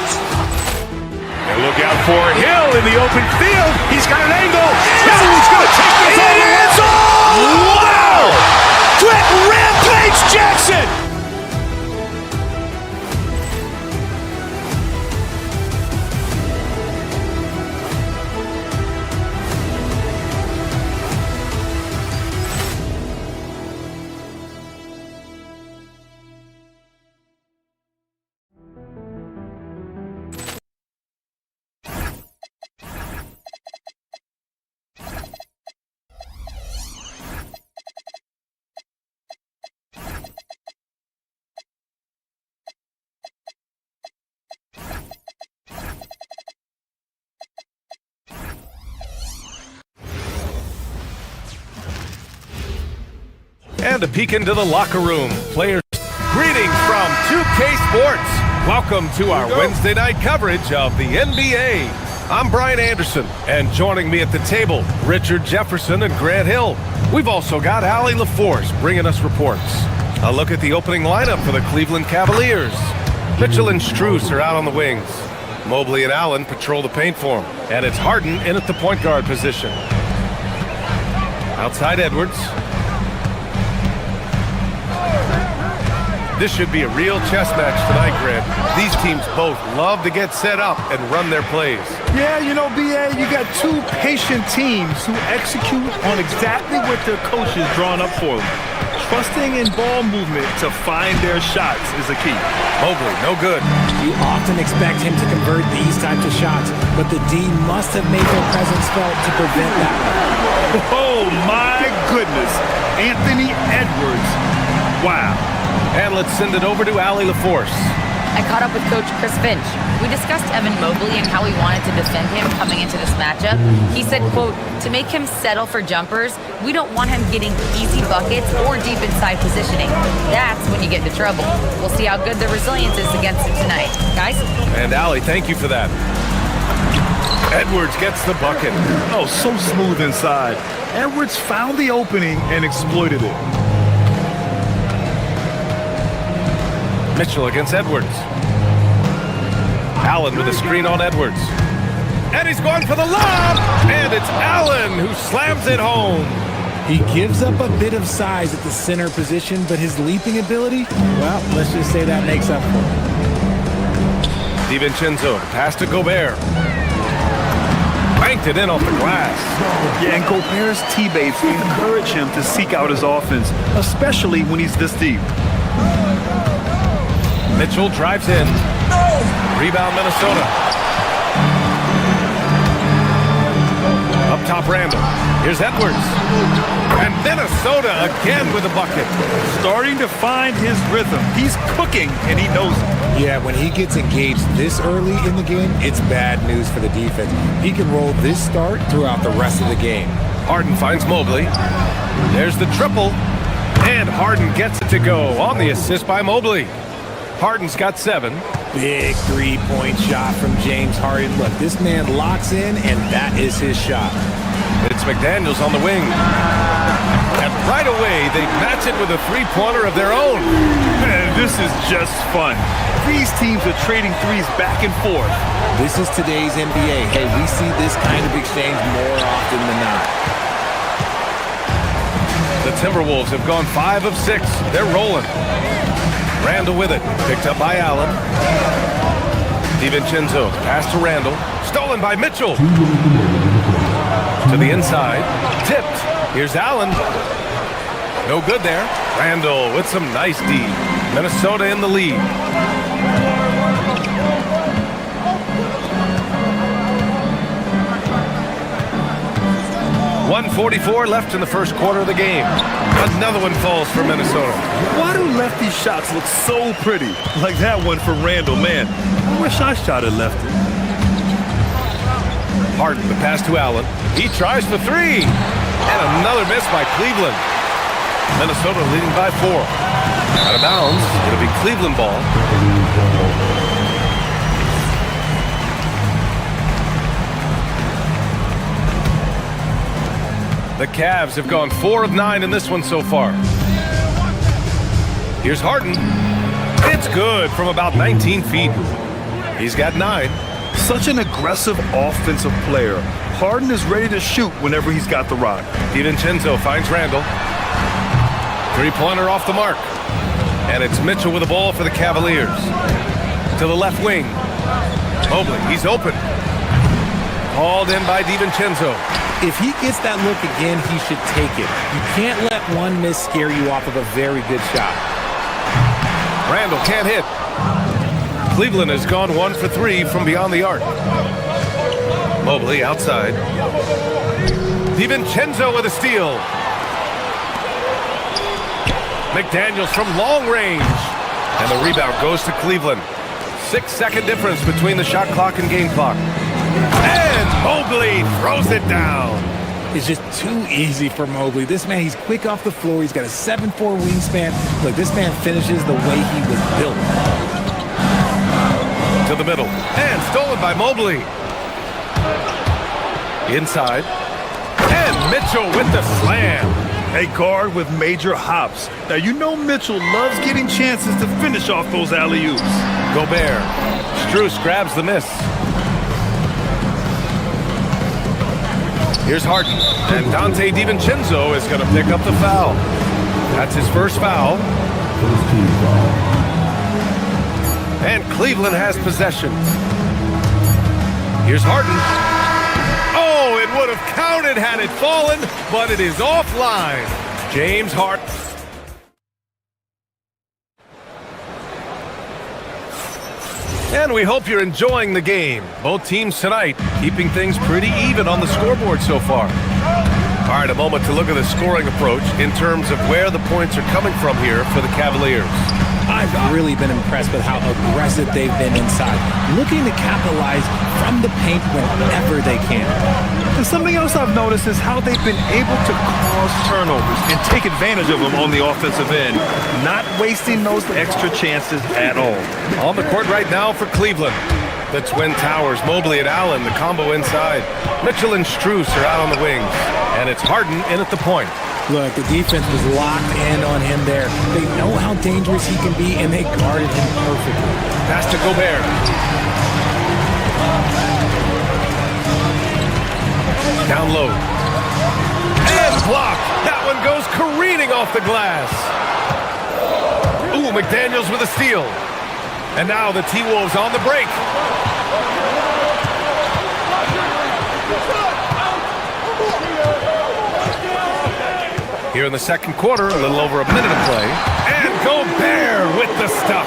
And look out for Hill in the open field. He's got an angle. Hill's going to take this all the way. Wow! Quick Rampage Jackson. And a peek into the locker room. Players greeting from 2K Sports. Welcome to our Wednesday night coverage of the NBA. I'm Brian Anderson, and joining me at the table, Richard Jefferson and Grant Hill. We've also got Allie LaForce bringing us reports. A look at the opening lineup for the Cleveland Cavaliers. Mitchell and Strus are out on the wings. Mobley and Allen patrol the paint for him, and it's Harden in at the point guard position. Outside Edwards. This should be a real chess match tonight, Grant. These teams both love to get set up and run their plays. Yeah, you know, B.A., you got two patient teams who execute on exactly what their coach is drawing up for them. Trusting in ball movement to find their shots is the key. Mobley, no good. You often expect him to convert these types of shots, but the D must have made their presence felt to prevent that. Oh, my goodness. Anthony Edwards. Wow. And let's send it over to Allie LaForce. I caught up with Coach Chris Finch. We discussed Evan Mobley and how he wanted to defend him coming into this matchup. He said, quote, to make him settle for jumpers, we don't want him getting easy buckets or deep inside positioning. That's when you get into trouble. We'll see how good the resilience is against him tonight. Guys? And Allie, thank you for that. Edwards gets the bucket. Oh, so smooth inside. Edwards found the opening and exploited it. Mitchell against Edwards. Allen with a screen on Edwards. And he's going for the lob! And it's Allen who slams it home. He gives up a bit of size at the center position, but his leaping ability, well, let's just say that makes up for it. DiVincenzo pass to Gobert. Banked it in off the glass. Yeah, and Gobert's teammates encourage him to seek out his offense, especially when he's this deep. Mitchell drives in. Rebound Minnesota. Up top Randall. Here's Edwards. And Minnesota again with a bucket. Starting to find his rhythm. He's cooking, and he knows it. Yeah, when he gets engaged this early in the game, it's bad news for the defense. He can roll this start throughout the rest of the game. Harden finds Mobley. There's the triple. And Harden gets it to go on the assist by Mobley. Harden's got 7. Big three-point shot from James Harden. Look, this man locks in, and that is his shot. It's McDaniels on the wing. And right away, they match it with a three-pointer of their own. Man, this is just fun. These teams are trading threes back and forth. This is today's NBA. Hey, we see this kind of exchange more often than not. The Timberwolves have gone 5 of 6. They're rolling. Randall with it. Picked up by Allen. DiVincenzo. Pass to Randall. Stolen by Mitchell. To the inside. Tipped. Here's Allen. No good there. Randall with some nice D. Minnesota in the lead. .144 left in the first quarter of the game. Another one falls for Minnesota. Why do lefty shots look so pretty? Like that one for Randall, man. I wish I shot it lefty. Harden, the pass to Allen. He tries for 3. And another miss by Cleveland. Minnesota leading by 4. Out of bounds. It'll be Cleveland ball. The Cavs have gone 4 of 9 in this one so far. Here's Harden. It's good from about 19 feet. He's got 9. Such an aggressive offensive player. Harden is ready to shoot whenever he's got the rock. DiVincenzo finds Randall. Three-pointer off the mark. And it's Mitchell with the ball for the Cavaliers. To the left wing. Mobley, he's open. Hauled in by DiVincenzo. If he gets that look again, he should take it. You can't let one miss scare you off of a very good shot. Randall can't hit. Cleveland has gone 1 for 3 from beyond the arc. Mobley outside. DiVincenzo with a steal. McDaniels from long range. And the rebound goes to Cleveland. 6-second difference between the shot clock and game clock. And Mobley throws it down. It's just too easy for Mobley. This man, he's quick off the floor. He's got a 7'4" wingspan. Look, this man finishes the way he was built. To the middle. And stolen by Mobley. Inside. And Mitchell with the slam. A guard with major hops. Now, you know Mitchell loves getting chances to finish off those alley-oops. Gobert. Strus grabs the miss. Here's Harden. And Dante DiVincenzo is going to pick up the foul. That's his first foul. And Cleveland has possession. Here's Harden. Oh, it would have counted had it fallen, but it is offline. James Harden. And we hope you're enjoying the game. Both teams tonight keeping things pretty even on the scoreboard so far. All right, a moment to look at the scoring approach in terms of where the points are coming from here for the Cavaliers. I've really been impressed with how aggressive they've been inside, looking to capitalize from the paint whenever they can. And something else I've noticed is how they've been able to cause turnovers and take advantage of them on the offensive end, not wasting those extra chances at all. On the court right now for Cleveland. The Twin Towers, Mobley and Allen, the combo inside. Mitchell and Strus are out on the wings. And it's Harden in at the point. Look, the defense was locked in on him there. They know how dangerous he can be, and they guarded him perfectly. Pass to Gobert. Down low. And blocked. That one goes careening off the glass. Ooh, McDaniels with a steal. And now the T-Wolves on the break. Here in the second quarter, a little over a minute of play. And Gobert with the stuff.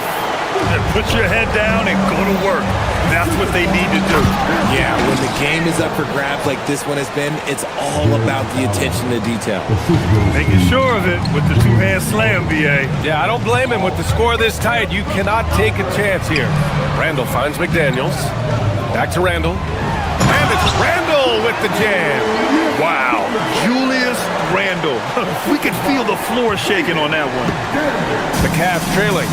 And put your head down and go to work. That's what they need to do. Yeah, when the game is up for grabs like this one has been, it's all about the attention to detail. Making sure of it with the two-hand slam, B.A. Yeah, I don't blame him. With the score this tight, you cannot take a chance here. Randall finds McDaniels. Back to Randall. And it's Randall with the jam. Wow, Julius Randall. We could feel the floor shaking on that one. The Cavs trailing.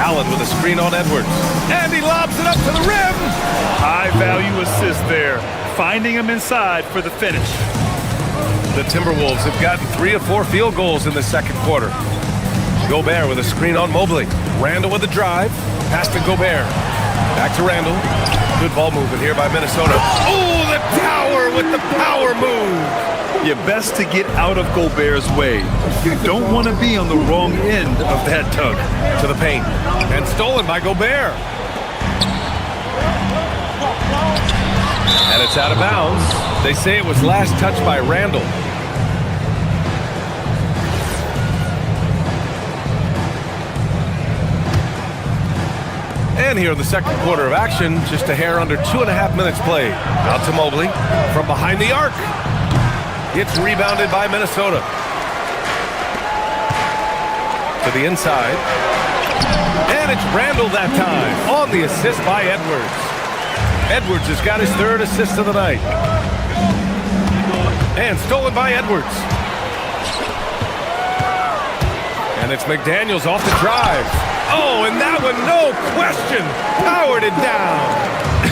Allen with a screen on Edwards. And he lobs it up to the rim. High-value assist there. Finding him inside for the finish. The Timberwolves have gotten 3 of 4 field goals in the second quarter. Gobert with a screen on Mobley. Randall with a drive. Pass to Gobert. Back to Randall. Good ball movement here by Minnesota. Oh, the tower with the power move. You're best to get out of Gobert's way. You don't want to be on the wrong end of that tug. To the paint. And stolen by Gobert. And it's out of bounds. They say it was last touched by Randall. And here in the second quarter of action, just a hair under 2.5 minutes played. Out to Mobley from behind the arc. It's rebounded by Minnesota. To the inside. And it's Randall that time on the assist by Edwards. Edwards has got his 3rd assist of the night. And stolen by Edwards. And it's McDaniels off the drive. Oh, and that one, no question, powered it down.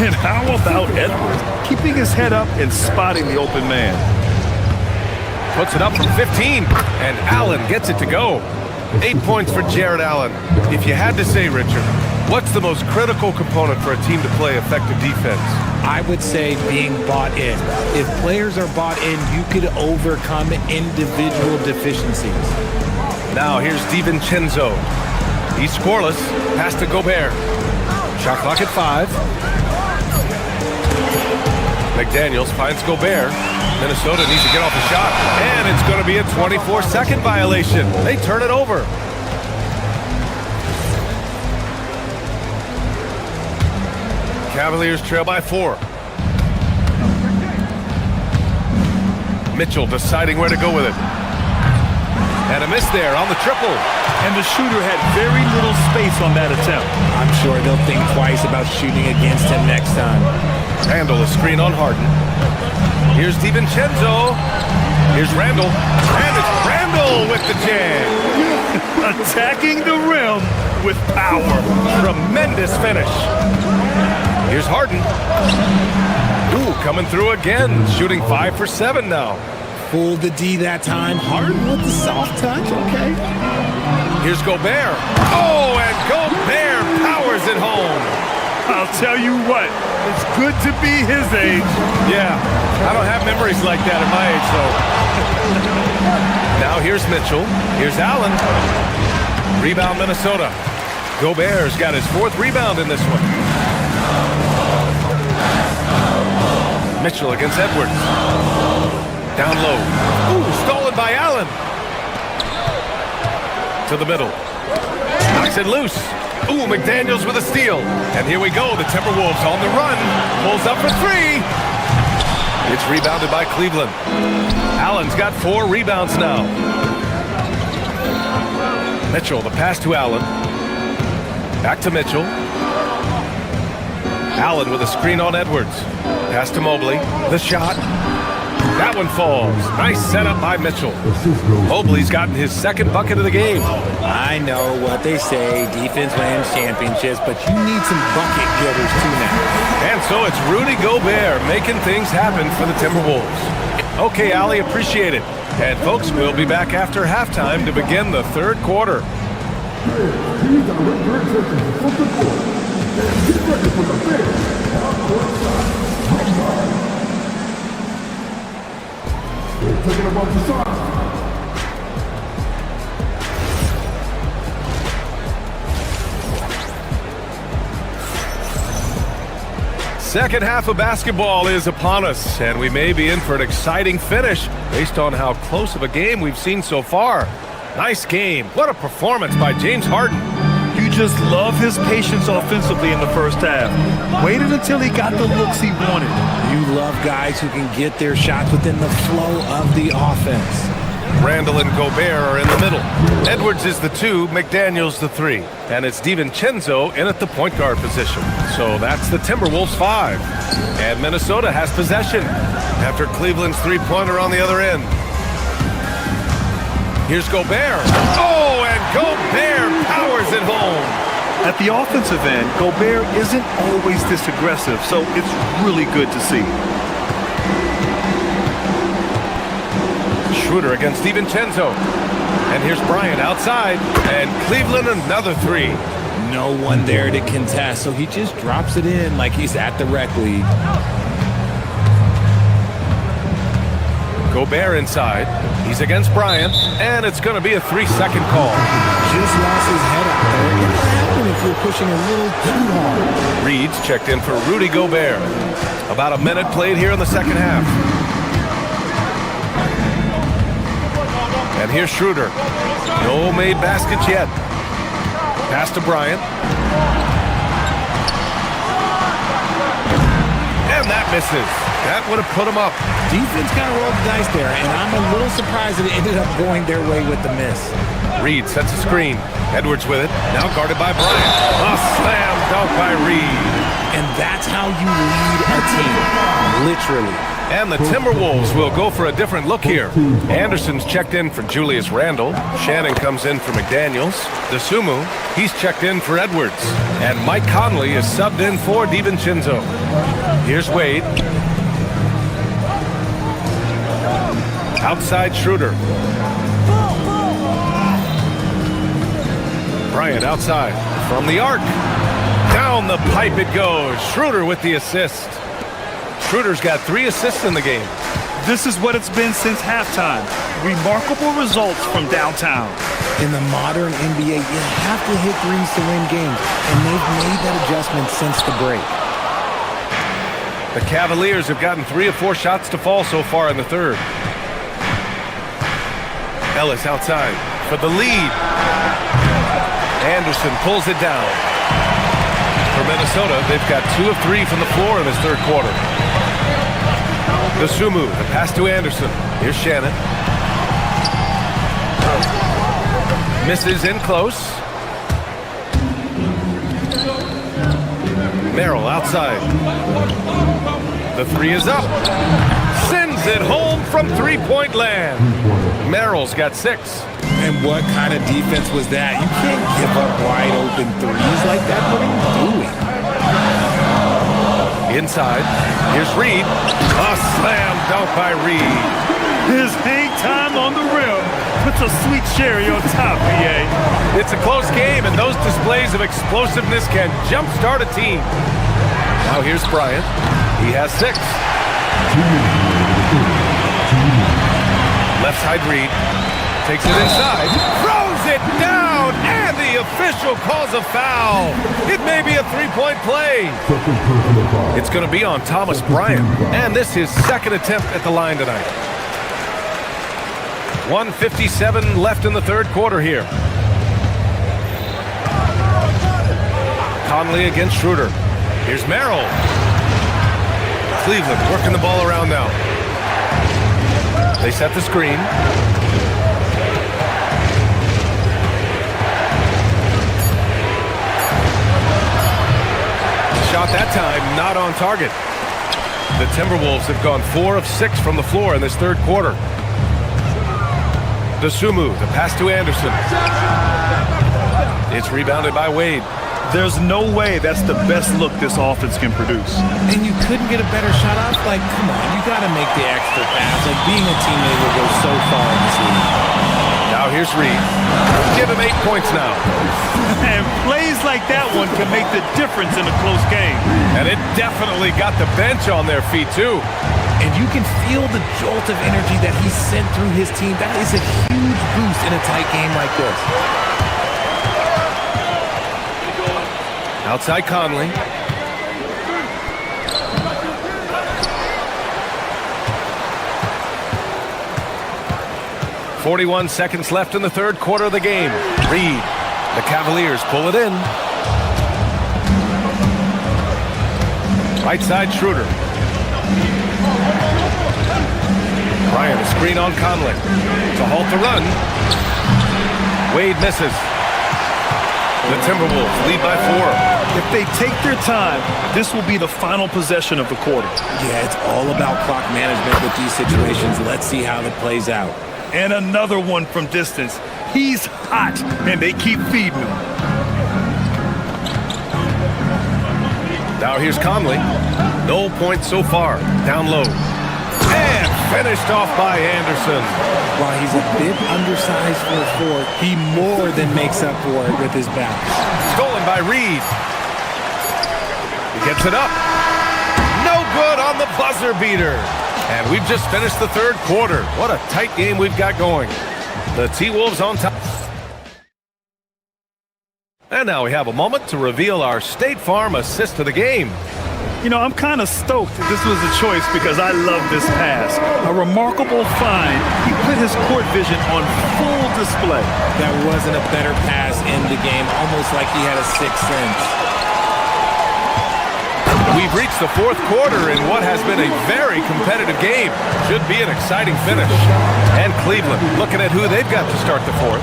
And how about Edwards? Keeping his head up and spotting the open man. Puts it up from 15, and Allen gets it to go. 8 points for Jared Allen. If you had to say, Richard, what's the most critical component for a team to play effective defense? I would say being bought in. If players are bought in, you could overcome individual deficiencies. Now here's DiVincenzo. He's scoreless. Pass to Gobert. Shot clock at 5. McDaniels finds Gobert. Minnesota needs to get off the shot. And it's going to be a 24-second violation. They turn it over. Cavaliers trail by 4. Mitchell deciding where to go with it. And a miss there on the triple. And the shooter had very little space on that attempt. I'm sure they'll think twice about shooting against him next time. Randall, a screen on Harden. Here's DiVincenzo. Here's Randall. And it's Randall with the jam. Attacking the rim with power. Tremendous finish. Here's Harden. Ooh, coming through again. Shooting 5 for 7 now. Fooled the D that time. Harden with the soft touch. Okay. Here's Gobert. Oh, and Gobert powers it home. I'll tell you what, it's good to be his age. Yeah, I don't have memories like that at my age, though. Now here's Mitchell. Here's Allen. Rebound Minnesota. Gobert's got his 4th rebound in this one. Mitchell against Edwards. Down low. Ooh, stolen by Allen. To the middle. Knocks it loose. Ooh, McDaniels with a steal. And here we go. The Timberwolves on the run. Pulls up for 3. It's rebounded by Cleveland. Allen's got 4 rebounds now. Mitchell, the pass to Allen. Back to Mitchell. Allen with a screen on Edwards. Pass to Mobley. The shot. That one falls. Nice setup by Mitchell. Mobley's gotten his 2nd bucket of the game. I know what they say, defense wins championships, but you need some bucket getters too now. And so it's Rudy Gobert making things happen for the Timberwolves. Okay, Ali, appreciate it. And folks, we'll be back after halftime to begin the 3rd quarter. Second half of basketball is upon us, and we may be in for an exciting finish based on how close of a game we've seen so far. Nice game. What a performance by James Harden. You just love his patience offensively in the first half. Waited until he got the looks he wanted. You love guys who can get their shots within the flow of the offense. Randall and Gobert are in the middle. Edwards is the 2, McDaniels the 3. And it's DiVincenzo in at the point guard position. So that's the Timberwolves 5. And Minnesota has possession after Cleveland's 3-pointer on the other end. Here's Gobert. Oh, and Gobert powers it home. At the offensive end, Gobert isn't always this aggressive, so it's really good to see. Schroeder against DiVincenzo. And here's Bryant outside. And Cleveland another 3. No one there to contest, so he just drops it in like he's at the rec league. Gobert inside. He's against Bryant. And it's going to be a 3-second call. Just lost his head out there. It can happen if you're pushing a little too hard. Reed's checked in for Rudy Gobert. About a minute played here in the second half. And here's Schroeder. No made baskets yet. Pass to Bryant. And that misses. That would have put him up. Defense kind of rolled the dice there, and I'm a little surprised that it ended up going their way with the miss. Reed sets a screen. Edwards with it. Now guarded by Bryant. A slam dunk by Reed. And that's how you lead a team. Literally. And the Timberwolves will go for a different look here. Anderson's checked in for Julius Randle. Shannon comes in for McDaniels. DeSumo, he's checked in for Edwards. And Mike Conley is subbed in for DiVincenzo. Here's Wade. Outside Schroeder. Bryant outside. From the arc. Down the pipe it goes. Schroeder with the assist. Schroeder's got 3 assists in the game. This is what it's been since halftime. Remarkable results from downtown. In the modern NBA, you have to hit threes to win games, and they've made that adjustment since the break. The Cavaliers have gotten 3 of 4 shots to fall so far in the third. Ellis outside for the lead. Anderson pulls it down. For Minnesota, they've got 2 of 3 from the floor in this third quarter. DeSumo, the pass to Anderson. Here's Shannon. Misses in close. Merrill outside. The 3 is up. Sends it home from 3-point land. Merrill's got 6. And what kind of defense was that? You can't give up wide open threes like that. What are you doing? Inside, here's Reed. A slam dunk by Reed. His hang time on the rim puts a sweet cherry on top, BA. It's a close game, and those displays of explosiveness can jumpstart a team. Now here's Bryant. He has 6. Left side Reed. Takes it inside. Throws it down, and the official calls a foul. It may be a three-point play. It's going to be on Thomas Bryant, and this is his second attempt at the line tonight. 1:57 left in the third quarter here. Conley against Schroeder. Here's Merrill. Cleveland working the ball around now. They set the screen. Shot that time, not on target. The Timberwolves have gone 4 of 6 from the floor in this third quarter. Dosunmu, the pass to Anderson. It's rebounded by Wade. There's no way that's the best look this offense can produce. And you couldn't get a better shot off? Like, come on, you got to make the extra pass. Like, being a teammate will go so far in this league. Now here's Reed. Give him 8 points now. And plays like that one can make the difference in a close game. And it definitely got the bench on their feet, too. And you can feel the jolt of energy that he sent through his team. That is a huge boost in a tight game like this. Outside Conley. .41 seconds left in the third quarter of the game. Reed. The Cavaliers pull it in. Right side Schroeder. Bryant, a screen on Conley. To halt the run. Wade misses. The Timberwolves lead by 4. If they take their time, this will be the final possession of the quarter. Yeah, it's all about clock management with these situations. Let's see how it plays out. And another one from distance. He's hot, and they keep feeding him. Now here's Conley. No points so far. Down low. And finished off by Anderson. While he's a bit undersized for a 4, he more than makes up for it with his bounce. Stolen by Reed. He gets it up. No good on the buzzer beater. And we've just finished the third quarter. What a tight game we've got going. The T-Wolves on top. And now we have a moment to reveal our State Farm assist of the game. You know, I'm kind of stoked this was a choice because I love this pass. A remarkable find. He put his court vision on full display. That wasn't a better pass in the game, almost like he had a sixth sense. We've reached the fourth quarter in what has been a very competitive game. Should be an exciting finish. And Cleveland looking at who they've got to start the fourth.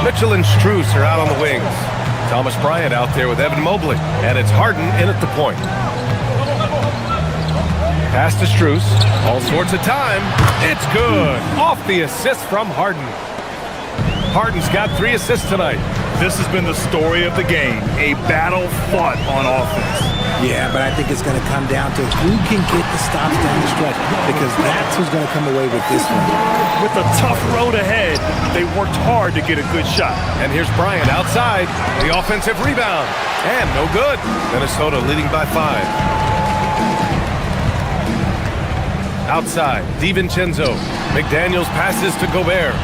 Mitchell and Strus are out on the wings. Thomas Bryant out there with Evan Mobley. And it's Harden in at the point. Pass to Strus. All sorts of time. It's good. Off the assist from Harden. Harden's got 3 assists tonight. This has been the story of the game. A battle fought on offense. Yeah, but I think it's going to come down to who can get the stops down the stretch, because that's who's going to come away with this one. With a tough road ahead, they worked hard to get a good shot. And here's Bryant outside. The offensive rebound. And no good. Minnesota leading by 5. Outside, DiVincenzo. McDaniels passes to Gobert.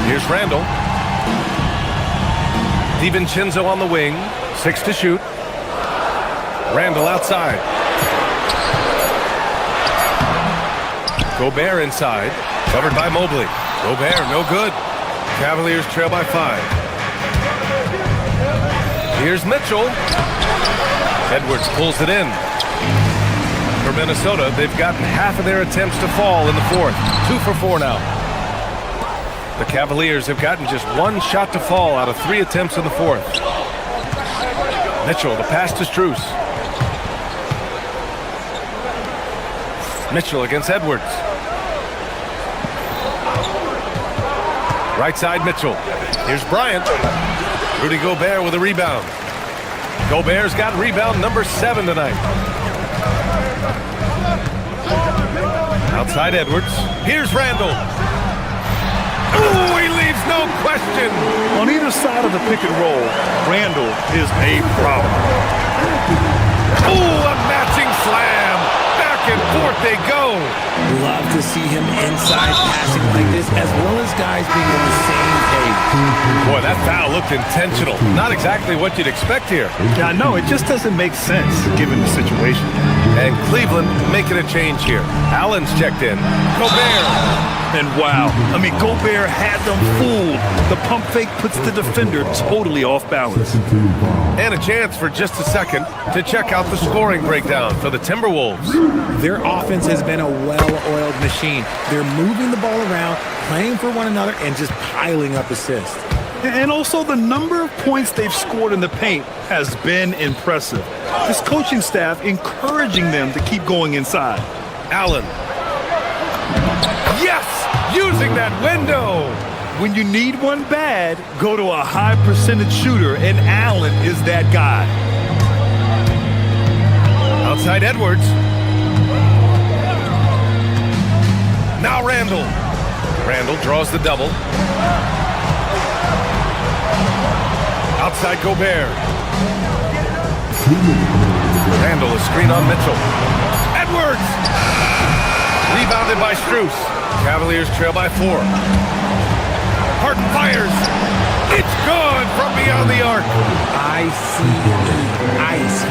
Here's Randall. DiVincenzo on the wing. 6 to shoot. Randall outside. Gobert inside. Covered by Mobley. Gobert, no good. Cavaliers trail by 5. Here's Mitchell. Edwards pulls it in. For Minnesota, they've gotten half of their attempts to fall in the fourth. 2 for 4 now. The Cavaliers have gotten just 1 shot to fall out of 3 attempts in the fourth. Mitchell, the pass to Strus. Mitchell against Edwards. Right side, Mitchell. Here's Bryant. Rudy Gobert with a rebound. Gobert's got rebound number 7 tonight. Outside Edwards. Here's Randall. Ooh, he leaves no question. On either side of the pick and roll, Randall is a problem. Ooh, a matching slam. Back and forth they go. Love to see him inside passing like this, as well as guys being on the same page. Boy, that foul looked intentional. Not exactly what you'd expect here. Yeah, I know. It just doesn't make sense given the situation. And Cleveland making a change here. Allen's checked in. Gobert. And wow, I mean, Gobert had them fooled. The pump fake puts the defender totally off balance. And a chance for just a second to check out the scoring breakdown for the Timberwolves. Their offense has been a well-oiled machine. They're moving the ball around, playing for one another, and just piling up assists. And also the number of points they've scored in the paint has been impressive. This coaching staff encouraging them to keep going inside. Allen. Yes! Using that window! When you need one bad, go to a high percentage shooter, and Allen is that guy. Outside Edwards. Now Randall. Randall draws the double. Outside Gobert. Randall, a screen on Mitchell. Edwards! Rebounded by Strus. Cavaliers trail by 4. Harden fires. It's gone from beyond the arc. Ice.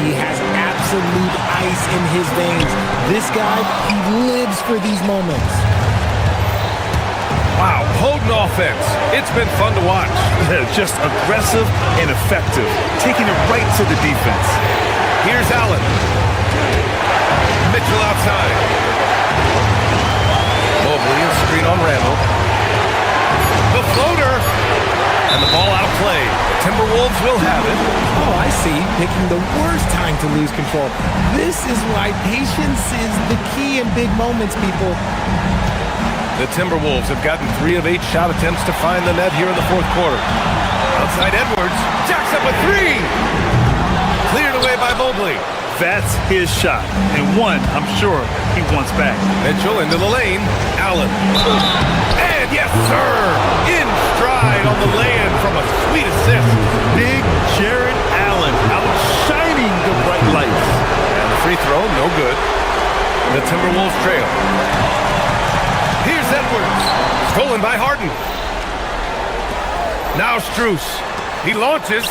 He has absolute ice in his veins. This guy, he lives for these moments. Wow, potent offense. It's been fun to watch. Just aggressive and effective, taking it right to the defense. Here's Allen. Mitchell outside. Mobley, a screen on Randall. The floater. And the ball outplayed. The Timberwolves will have it. Oh, I see. Picking the worst time to lose control. This is why patience is the key in big moments, people. The Timberwolves have gotten 3 of 8 shot attempts to find the net here in the 4th quarter. Outside Edwards. Jacks up a 3. Cleared away by Mobley. That's his shot, and one I'm sure he wants back. Mitchell into the lane. Allen. And yes, sir! In stride on the lay-in from a sweet assist. Big Jared Allen outshining the bright lights. And the free throw, no good. The Timberwolves trail. Here's Edwards. Stolen by Harden. Now Strus. He launches.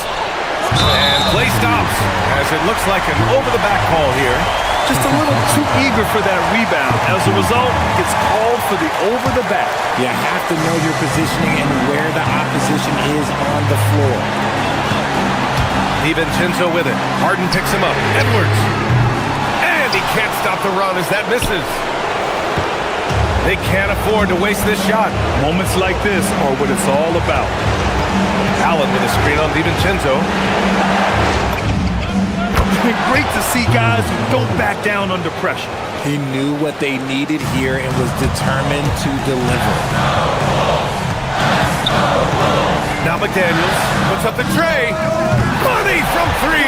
And play stops as it looks like an over-the-back call here. Just a little too eager for that rebound. As a result, gets called for the over-the-back. You have to know your positioning and where the opposition is on the floor. DiVincenzo with it. Harden picks him up. Edwards. And he can't stop the run as that misses. They can't afford to waste this shot. Moments like this are what it's all about. Allen with a screen on DiVincenzo. It's been great to see guys who don't back down under pressure. He knew what they needed here and was determined to deliver. Now McDaniels puts up the tray. Money from 3.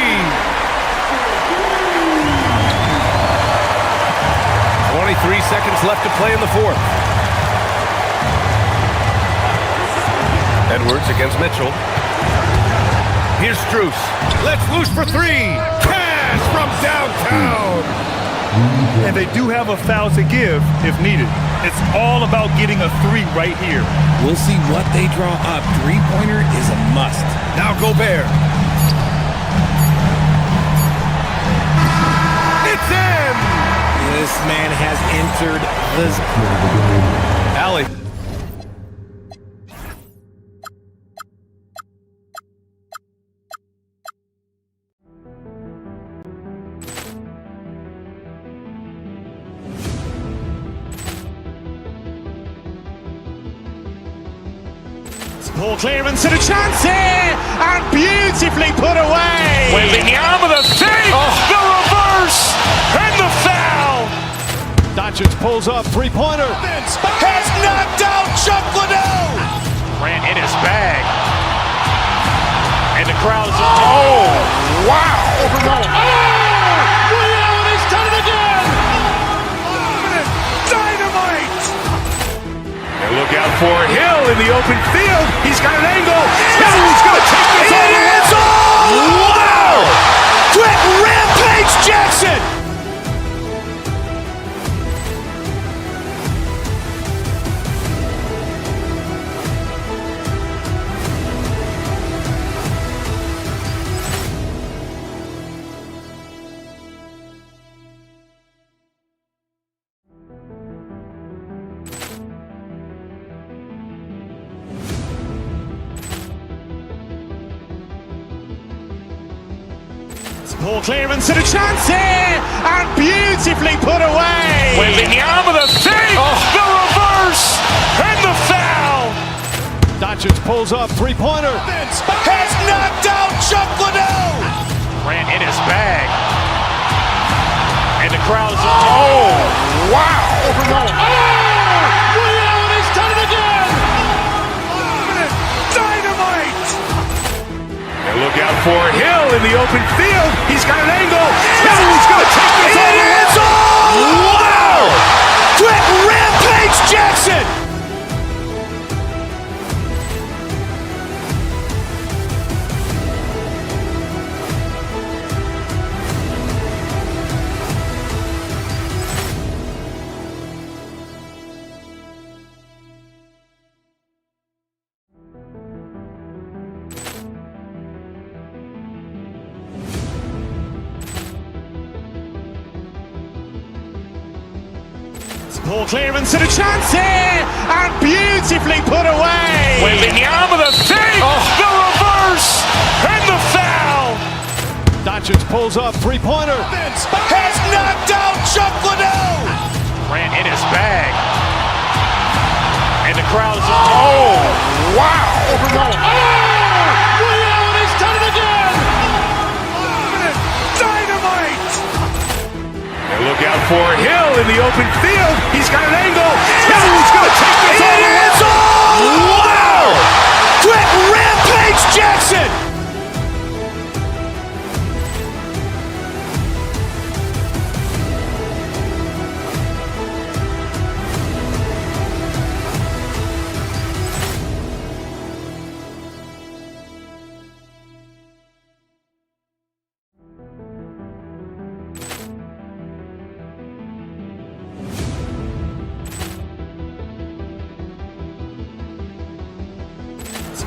23 seconds left to play in the 4th. Edwards against Mitchell. Here's Strus. Let's loose for 3. Cash from downtown. And they do have a foul to give if needed. It's all about getting a 3 right here. We'll see what they draw up. Three-pointer is a must. Now Gobert. It's in! This man has entered the... Alley. Ball clearance and a chance here, and beautifully put away. Waving the arm of the fake, the reverse, and the foul. Doncic pulls up, three-pointer. Has knocked out Chuck Liddell. Grant in his bag. And the crowd is, oh, wow. Over goal. Oh, Ray Allen has done it again. Dynamite. And look out for Hill in the open field. He's got an angle. Hill's going to take this all the way. Wow. Quick rampage Jackson. Poor clearance and a chance here, and beautifully put away. Wembanyama the save, the reverse, and the foul. Doncic pulls up, three-pointer. Has knocked out Chuck Liddell. Grant in his bag. And the crowd is, oh, wow. Over goal. Oh, Ray Allen has done it again. Dynamite. And look out for Hill in the open field. He's got an angle. Hill's going to take this all the way. Wow. Quick rampage Jackson. Poor clearance and a chance here, and beautifully put away. Wembanyama the save, the reverse, and the foul. Doncic pulls up, three-pointer. Has knocked out Chuck Liddell. Grant in his bag. And the crowd is, oh, wow. Over goal. Oh, Ray Allen has done it again. Dynamite. And look out for Hill in the open field. He's got an angle. Hill's going to take this all the way. Wow. Quick rampage Jackson.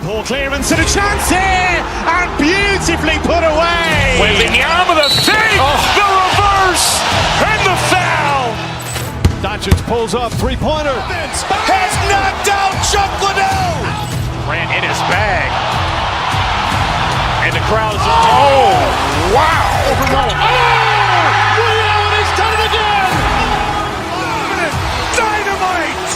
Poor clearance and a chance here, and beautifully put away. Wembanyama the save, the reverse, and the foul. Doncic pulls up, three-pointer. Has knocked out Chuck Liddell. Grant in his bag. And the crowd is, oh, wow. Over goal. Oh, Ray Allen has done it again. Dynamite.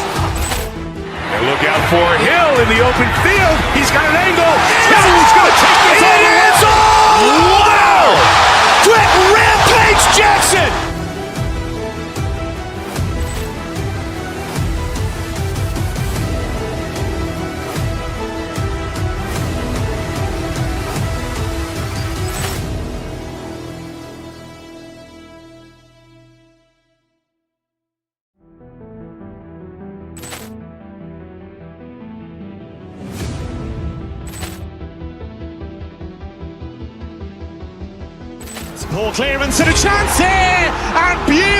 And look out for Hill in the open field. He's got an angle. Hill's going to take this all the way. Wow. Quick rampage Jackson. Poor clearance and a chance here, and beautifully.